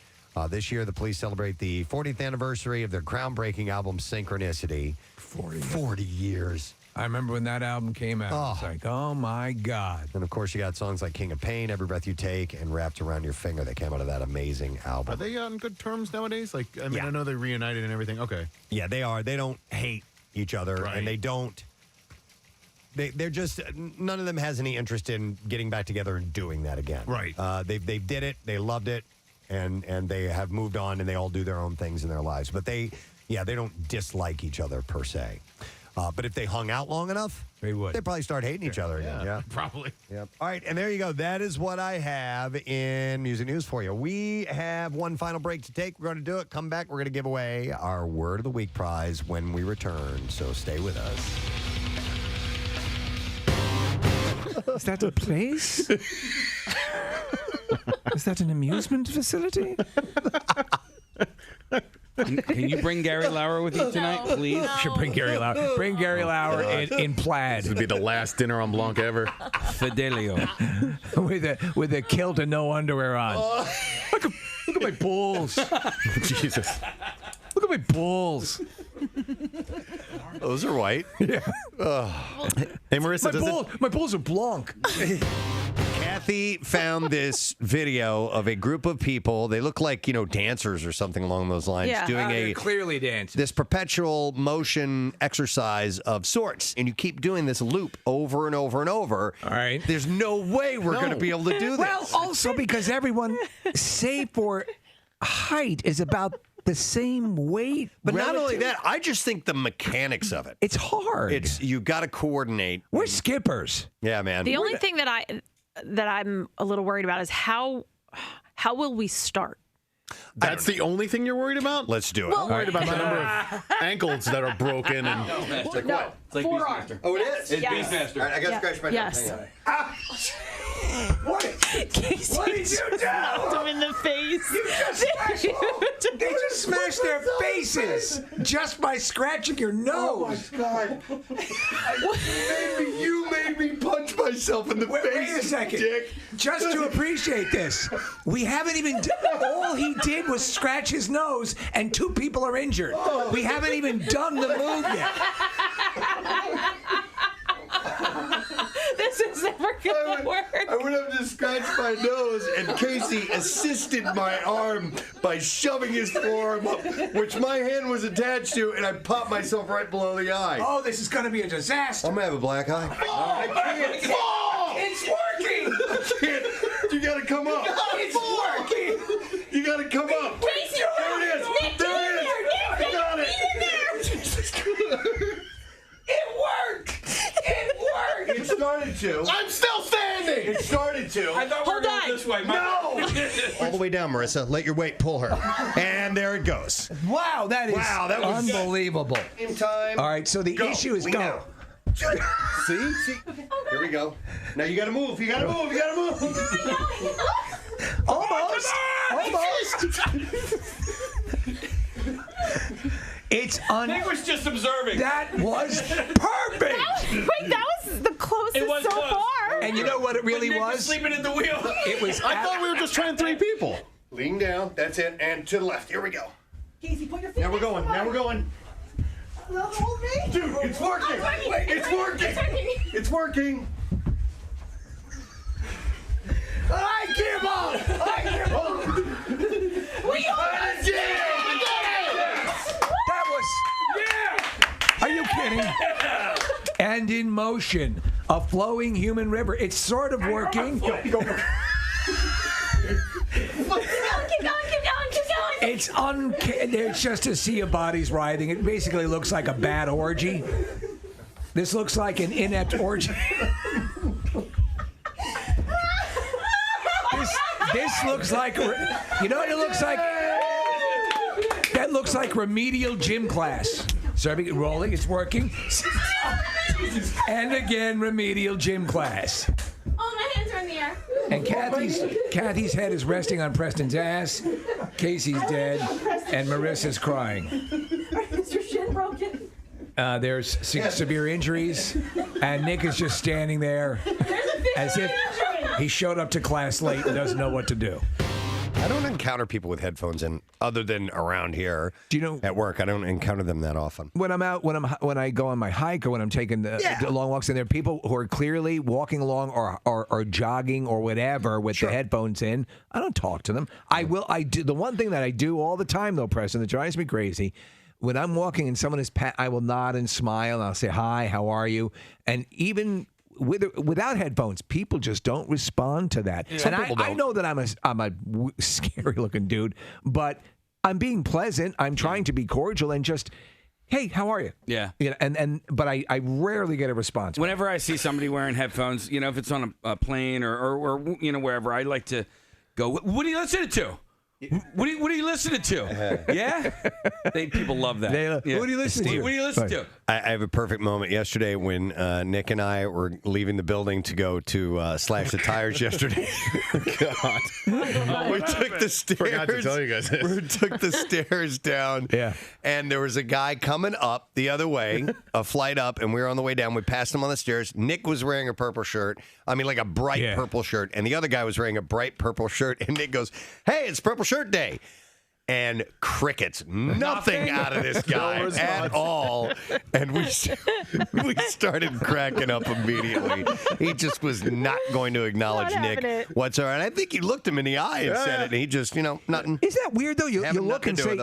This year, the police celebrate the 40th anniversary of their groundbreaking album, Synchronicity. 40 years. I remember when that album came out. It's like, oh, my God. And, of course, you got songs like King of Pain, Every Breath You Take, and Wrapped Around Your Finger that came out of that amazing album. Are they on good terms nowadays? I know they reunited and everything. Okay. Yeah, they are. They don't hate each other, and they don't... They're just... None of them has any interest in getting back together and doing that again. Right. They did it. They loved it. And they have moved on, and they all do their own things in their lives. But they don't dislike each other per se. But if they hung out long enough, they would. They'd probably start hating each other again. Yeah, probably. Yep. All right, and there you go. That is what I have in music news for you. We have one final break to take. We're going to do it. Come back. We're going to give away our Word of the Week prize when we return. So stay with us. Is that a place? Is that an amusement facility? Can you bring Gary Lauer with you tonight, please? Should bring Gary Lauer. Bring Gary Lauer in plaid. This would be the last dinner en blanc ever. Fidelio. with a kilt and no underwear on. Look at my balls. Jesus. Look at my balls. Those are white. Yeah. Hey, Marissa, my balls are blanc. Kathy found this video of a group of people. They look like, dancers or something along those lines. Doing they're clearly dancing. This perpetual motion exercise of sorts. And you keep doing this loop over and over and over. All right. There's no way we're going to be able to do this. Well, also because everyone, save for height, is about the same weight. But not only that, I just think the mechanics of it. It's hard. You got to coordinate. We're skippers. Yeah, man. The only thing that I'm a little worried about is how will we start? That's the only thing you're worried about? Let's do it. I'm worried about the number of ankles that are broken. And It's like what? It's like Beastmaster. Oh, it is? It's Beastmaster. All right, I got to scratch my neck. Yes. What did you do? Knocked him in the face. They just smashed their faces just by scratching your nose. Oh, my God. You made me punch myself in the face. Wait a second. Dick. Just to appreciate this, we haven't even... all he did was scratch his nose, and 2 people are injured. We haven't even done the move yet. This is never gonna work. I went up to scratch my nose, and Casey assisted my arm by shoving his forearm up, which my hand was attached to, and I popped myself right below the eye. Oh, this is going to be a disaster. I'm gonna have a black eye. I can't. It's working. I can't. You gotta come up. It's working. You gotta come up. Casey, there it is. Nick, There it is. I got it. It worked. It worked. It started to. I'm still standing. It started to. I thought we were going this way. No! All the way down, Marissa. Let your weight pull her. And there it goes. Wow, that is that was unbelievable. In time. All right, so the issue is go. See? Here we go. Now you gotta move. You gotta move. You gotta move. Almost. It's Nick was just observing. That was perfect. That was the closest It was so close. far. And you know what it really Nick was was? sleeping at the wheel. It was. I thought we were just trying 3 people. Lean down. That's it. And to the left. Here we go. Casey, put your feet Now we're going. Now we're going. Hold me. Dude, it's working. It's working. It's working. I give up. I give up. We I did it. That was. Yeah. Are you kidding? And in motion, a flowing human river. It's sort of working. Keep going. It's It's just a sea of bodies writhing. It basically looks like a bad orgy. This looks like an inept orgy. This looks like, you know what it looks like? That looks like remedial gym class. Serving, rolling, it's working. And again, remedial gym class. Oh, my hands are in the air. And Kathy's head is resting on Preston's ass. Casey's dead, and Marissa's crying. Is your shin broken? There's severe injuries, and Nick is just standing there as if he showed up to class late and doesn't know what to do. I don't encounter people with headphones in, other than around here. Do you know at work? I don't encounter them that often. When I'm out, when I go on my hike or when I'm taking the long walks, and there are people who are clearly walking along or jogging or whatever with the headphones in. I don't talk to them. I do the one thing that I do all the time though, Preston, that drives me crazy. When I'm walking and someone is I will nod and smile and I'll say hi, how are you? And even without headphones, people just don't respond to that. Yeah. And I know that I'm a scary looking dude, but I'm being pleasant. I'm trying to be cordial and just, hey, how are you? Yeah. But I rarely get a response. Whenever I see somebody wearing headphones, if it's on a plane or wherever, I like to go, what are you listening to? What are you listening to? Yeah? People love that. What are you listening to? What are you listening to? I have a perfect moment yesterday when Nick and I were leaving the building to go to Slash the Tires yesterday. God. We took the stairs. Forgot to tell you guys this. We took the stairs down. Yeah. And there was a guy coming up the other way, a flight up, and we were on the way down. We passed him on the stairs. Nick was wearing a purple shirt. I mean, like a bright purple shirt. And the other guy was wearing a bright purple shirt. And Nick goes, hey, it's Purple Shirt Day. And crickets, nothing out of this guy at all. And we started cracking up immediately. He just was not going to acknowledge Nick whatsoever. And I think he looked him in the eye and said it. And he just, nothing. Isn't that weird, though? You look and say,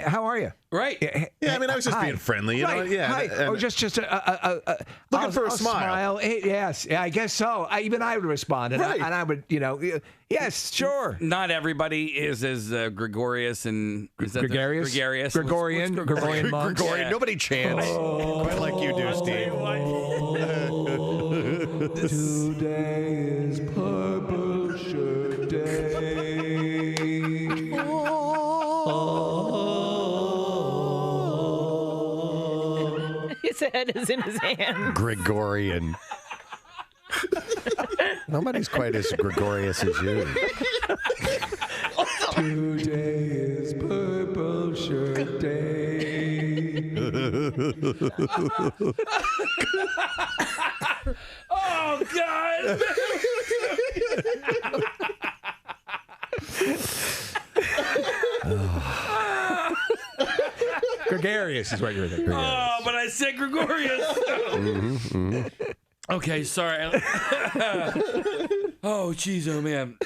how are you? Right. Yeah, I mean, I was just being friendly. You know? Yeah. Hi. Or just looking for a smile. Hey, yes, I guess so. Even I would respond. And, I would, yes, sure. Not everybody is as gregarious and gregarious. Gregorian monks. Gregorian. Yeah. Nobody chants quite like you do, Steve. Today is Purple Shirt Day. His head is in his hand. Gregorian. Nobody's quite as gregarious as you. Today is Purple Shirt Day. Oh, God. Gregarious is what you're thinking. Oh, but I said gregarious. Okay, sorry. Oh, jeez, oh, man.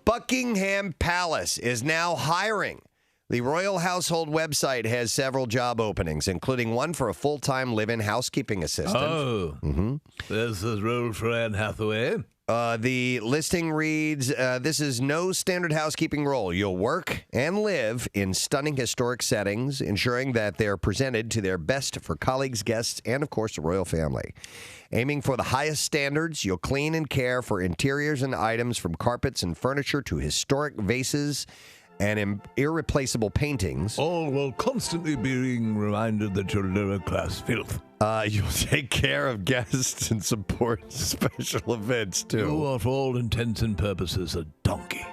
Buckingham Palace is now hiring. The Royal Household website has several job openings, including one for a full-time live-in housekeeping assistant. Oh, there's a role for Anne Hathaway. The listing reads, this is no standard housekeeping role. You'll work and live in stunning historic settings, ensuring that they're presented to their best for colleagues, guests, and, of course, the royal family. Aiming for the highest standards, you'll clean and care for interiors and items from carpets and furniture to historic vases and irreplaceable paintings. All while constantly being reminded that you're lower-class filth. You'll take care of guests and support special events, too. You are, for all intents and purposes, a donkey.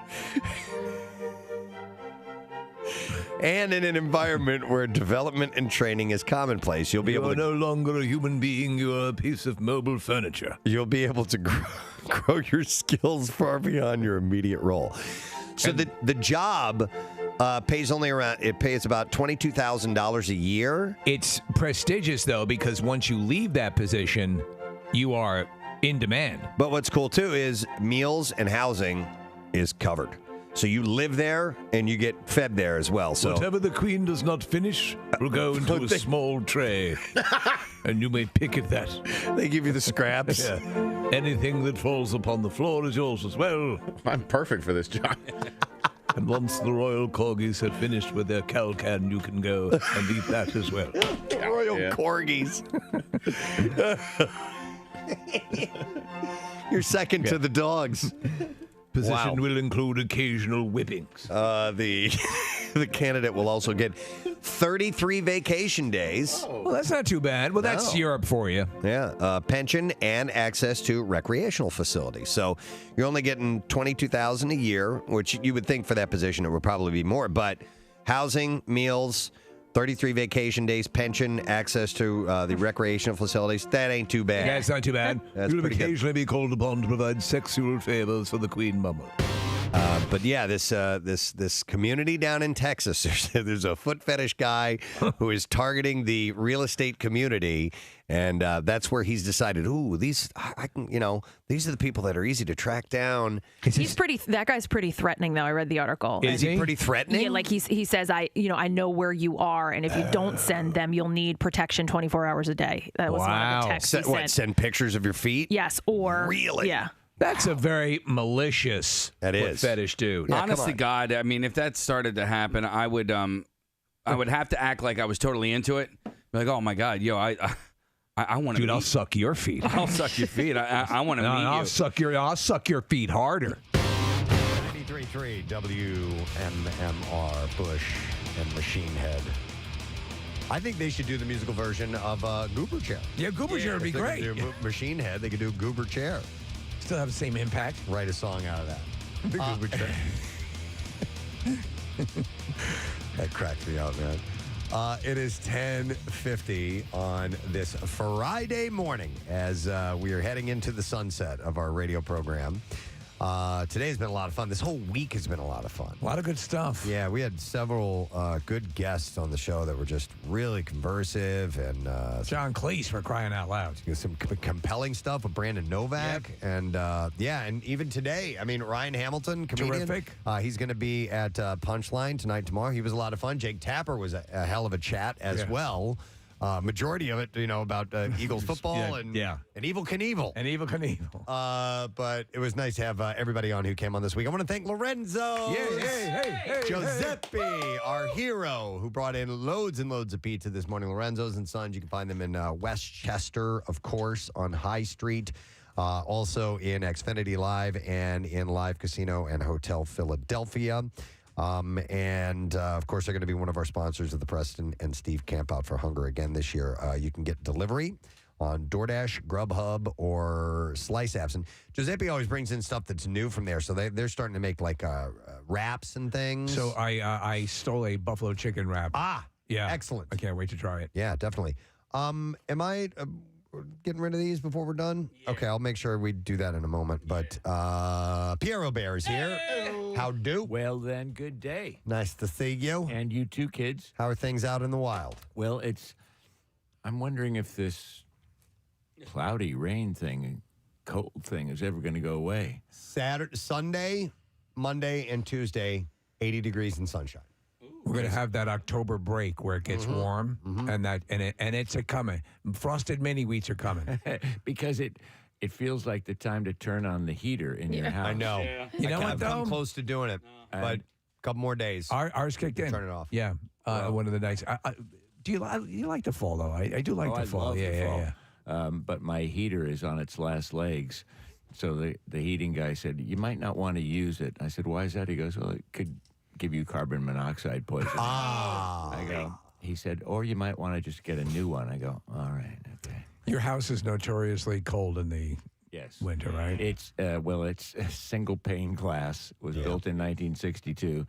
And in an environment where development and training is commonplace, you'll be able to... no longer a human being, you are a piece of mobile furniture. You'll be able to grow your skills far beyond your immediate role. So the job pays about $22,000 a year. It's prestigious, though, because once you leave that position, you are in demand. But what's cool, too, is meals and housing is covered. So you live there and you get fed there as well. So whatever the queen does not finish will go into a small tray, and you may pick at that. They give you the scraps. Yeah. Anything that falls upon the floor is yours as well. I'm perfect for this job. And once the royal corgis have finished with their calcan, you can go and eat that as well. Royal corgis. You're second to the dogs. Position will include occasional whippings. The candidate will also get 33 vacation days. Well, that's not too bad. Well, that's Europe for you. Yeah, pension and access to recreational facilities. So you're only getting $22,000 a year, which you would think for that position it would probably be more. But housing, meals, 33 vacation days, pension, access to the recreational facilities. That ain't too bad. That's not too bad. That's You'll pretty good. occasionally be called upon to provide sexual favors for the Queen Mama. But yeah, this community down in Texas, there's a foot fetish guy who is targeting the real estate community, and that's where he's decided, these are the people that are easy to track down. That guy's pretty threatening, though. I read the article. Is he pretty threatening? Yeah, like he says, I know where you are, and if you don't send them, you'll need protection 24 hours a day. That was one of the texts he sent. Send pictures of your feet? Yes, or really? Yeah. That's a very malicious fetish dude. Yeah, Honest to God, I mean, if that started to happen, I would have to act like I was totally into it. Be like, oh my God, I want to. Dude, I'll suck your feet. I'll suck your feet. I want to meet you. I'll suck your feet harder. 93.3 WMMR Bush and Machine Head. I think they should do the musical version of Goober Chair. Yeah, Goober Chair would be great. They could do Machine Head. They could do Goober Chair. Still have the same impact. Write a song out of that. The Goober Chair. That cracked me out, man. It is 10:50 on this Friday morning as we are heading into the sunset of our radio program. Today's been a lot of fun. This whole week has been a lot of fun. A lot of good stuff. Yeah, we had several good guests on the show that were just really conversive and John Cleese, for crying out loud. Some compelling stuff with Brandon Novak. Yep. And and even today, I mean, Ryan Hamilton, comedian. Terrific. He's going to be at Punchline tonight, tomorrow. He was a lot of fun. Jake Tapper was a hell of a chat as well. Majority of it, about Eagles football and Evil Knievel. And Evil Knievel. But it was nice to have everybody on who came on this week. I want to thank Lorenzo. Hey. Giuseppe, our hero, who brought in loads and loads of pizza this morning. Lorenzo's and Sons. You can find them in Westchester, of course, on High Street. Also in Xfinity Live and in Live Casino and Hotel Philadelphia. Of course, they're going to be one of our sponsors of the Preston and Steve Camp Out for Hunger again this year. You can get delivery on DoorDash, Grubhub, or Slice apps. And Giuseppe always brings in stuff that's new from there. So they're starting to make like wraps and things. So I stole a buffalo chicken wrap. Yeah. Excellent. I can't wait to try it. Yeah, definitely. Am I getting rid of these before we're done? Yeah. Okay, I'll make sure we do that in a moment. But Pierre Aubert is here. How do? Well, then, good day. Nice to see you. And you too, kids. How are things out in the wild? Well, I'm wondering if this cloudy rain thing, cold thing is ever going to go away. Sunday, Monday, and Tuesday, 80 degrees and sunshine. We're going to have that October break where it gets warm, and it's a coming. Frosted mini wheats are coming. Because it feels like the time to turn on the heater in your house. I know. Yeah. You know what, though? I'm close to doing it, but a couple more days. Ours kicked in. Turn it off. Yeah. One of the nights. Do you like the fall, though? I do like the fall. Love yeah, the fall. yeah. But my heater is on its last legs. So the heating guy said, you might not want to use it. I said, why is that? He goes, well, it could give you carbon monoxide poisoning. I go, he said, or you might want to just get a new one. I go, all right, okay. Your house is notoriously cold in the winter, right? It's it's a single pane glass. It was built in 1962.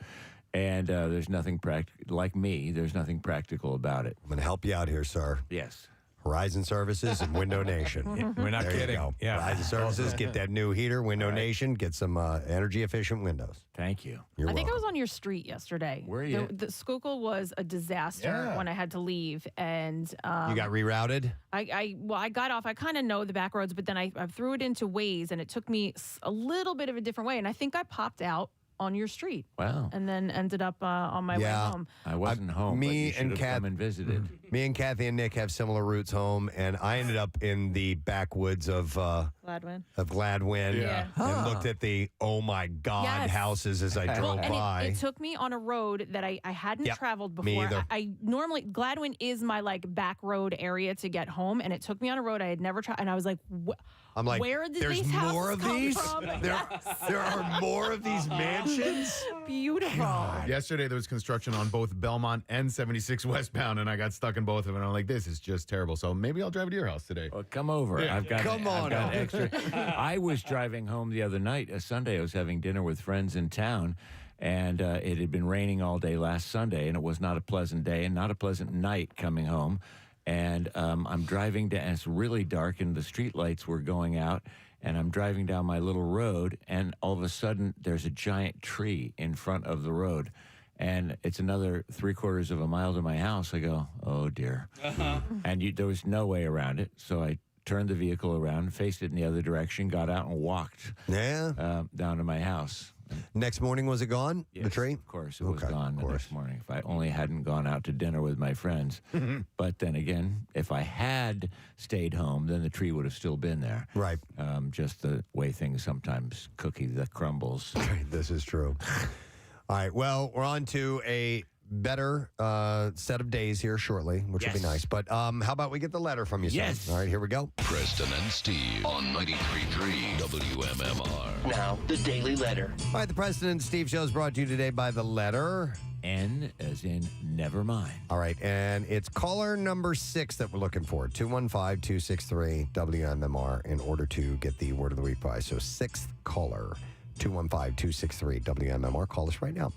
And there's nothing like me, there's nothing practical about it. I'm going to help you out here, sir. Yes. Horizon Services and Window Nation. We're not There kidding. You go. Yeah. Horizon Services, get that new heater. Window Nation, get some energy-efficient windows. Thank you. You're I think I welcome. was on your street yesterday. Were you? The Schuylkill was a disaster when I had to leave, and You got rerouted? I got off. I kind of know the back roads, but then I threw it into Waze, and it took me a little bit of a different way, and I think I popped out on your street. Wow. And then ended up on my way home. I wasn't home, but you should have come and visited. Me and Kathy and Nick have similar routes home, and I ended up in the backwoods of Gladwin. And looked at the, oh my God, houses as I drove and by. It took me on a road that I hadn't traveled before. Me either. I normally, Gladwin is my back road area to get home, and it took me on a road I had never tried, and I was like, I'm like, where did there's these more houses of come these? from? There are more of these mansions? Beautiful. Yesterday, there was construction on both Belmont and 76 westbound, and I got stuck in both of them. And I'm like, this is just terrible. So maybe I'll drive to your house today. Well, come over. Yeah. I've got extra. I was driving home the other night, a Sunday. I was having dinner with friends in town, and it had been raining all day last Sunday, and it was not a pleasant day and not a pleasant night coming home. And I'm driving down, and it's really dark, and the street lights were going out. And I'm driving down my little road, and all of a sudden, there's a giant tree in front of the road. And it's another 3/4 of a mile to my house. I go, oh, dear. And there was no way around it. So I turned the vehicle around, faced it in the other direction, got out and walked down to my house. Next morning, was it gone? Yes, the tree? Of course, it was gone the next morning. If I only hadn't gone out to dinner with my friends. But then again, if I had stayed home, then the tree would have still been there. Right. Just the way things sometimes crumbles. This is true. All right. Well, we're on to a better set of days here shortly, which will be nice. But how about we get the letter from you, son? Yes. All right, here we go. Preston and Steve on 93.3 WMMR. Now, the Daily Letter. All right, the Preston and Steve show is brought to you today by the letter N as in never mind. All right, and it's caller number 6 that we're looking for, 215-263 WMMR, in order to get the Word of the Week prize. So 6th caller, 215-263 WMMR. Call us right now.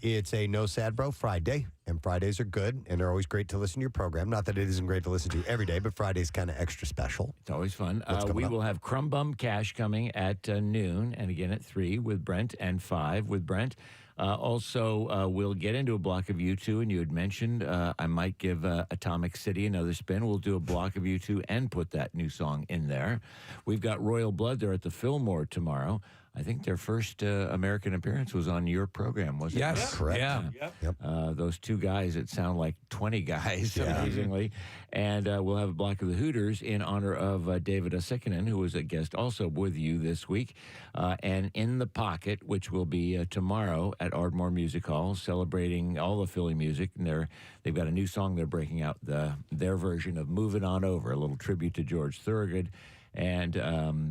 It's a No Sad Bro Friday, and Fridays are good, and they're always great to listen to your program. Not that it isn't great to listen to every day, but Friday's kind of extra special. It's always fun. What's We coming up? will have Crumb Bum Cash coming at noon, and again at 3 with Brent, and 5 with Brent. Also, we'll get into a block of U2, and you had mentioned I might give Atomic City another spin. We'll do a block of U2 and put that new song in there. We've got Royal Blood there at the Fillmore tomorrow. I think their first American appearance was on your program, wasn't it? Yes, correct. Yeah. Yep. Those two guys that sound like 20 guys, amazingly. And we'll have a block of the Hooters in honor of David Osikinen, who was a guest also with you this week. And In the Pocket, which will be tomorrow at Ardmore Music Hall, celebrating all the Philly music. And they've got a new song they're breaking out, their version of Moving On Over, a little tribute to George Thorogood. And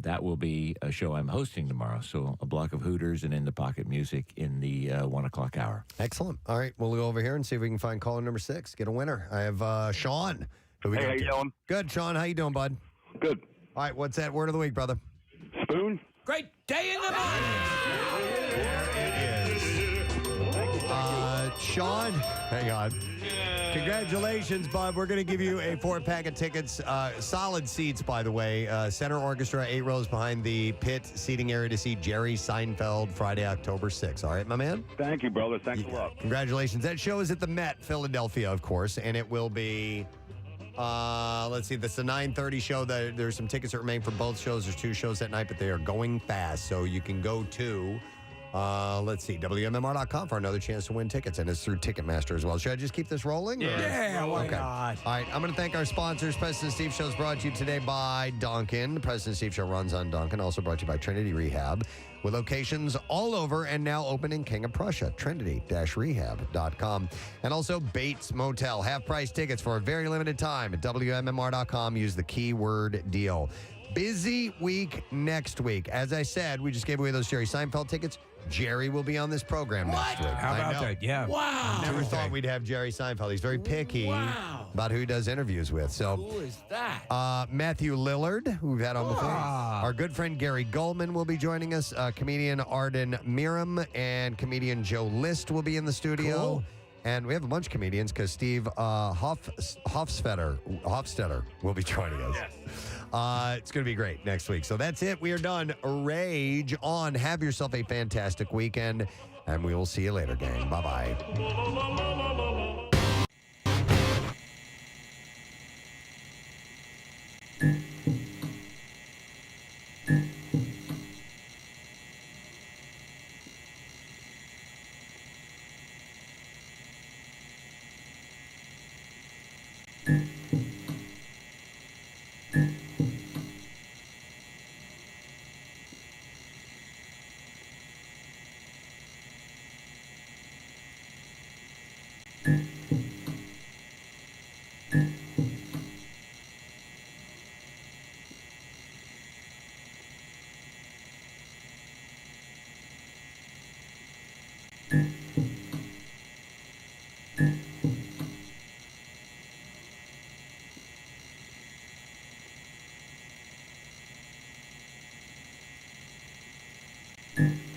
that will be a show I'm hosting tomorrow. So a block of Hooters and In the Pocket music in the 1 o'clock hour. Excellent. All right, we'll go over here and see if we can find caller number 6. Get a winner. I have Sean. Who we Hey, got how you here. doing? Good, Sean. How you doing, bud? Good. All right, what's that word of the week, brother? Spoon. Great day in the Sean, hang on. Congratulations, bud. We're going to give you a 4-pack of tickets. Solid seats, by the way. Center Orchestra, 8 rows behind the pit seating area to see Jerry Seinfeld Friday, October 6th. All right, my man? Thank you, brother. Thanks a lot. Congratulations. That show is at the Met, Philadelphia, of course, and it will be Let's see. That's the 9:30 show. There's some tickets that remain for both shows. There's 2 shows that night, but they are going fast. So you can go to, let's see, WMMR.com for another chance to win tickets. And it's through Ticketmaster as well. Should I just keep this rolling? Yeah, why Okay. not? All right. I'm going to thank our sponsors. Preston Steve Show is brought to you today by Dunkin'. The Preston Steve Show runs on Dunkin'. Also brought to you by Trinity Rehab, with locations all over and now open in King of Prussia, trinity-rehab.com. And also Bates Motel. Half-price tickets for a very limited time at WMMR.com. Use the keyword deal. Busy week next week. As I said, we just gave away those Jerry Seinfeld tickets. Jerry will be on this program next week. How about that? Yeah. Wow. Never thought we'd have Jerry Seinfeld. He's very picky about who he does interviews with. So, Who is that? Matthew Lillard, who we've had on before. Our good friend Gary Goldman will be joining us. Comedian Arden Miram and comedian Joe List will be in the studio. Cool. And we have a bunch of comedians because Steve Hofstetter will be joining us. Yes. It's going to be great next week. So that's it. We are done. Rage on. Have yourself a fantastic weekend, and we will see you later, gang. Bye-bye. Mm-hmm.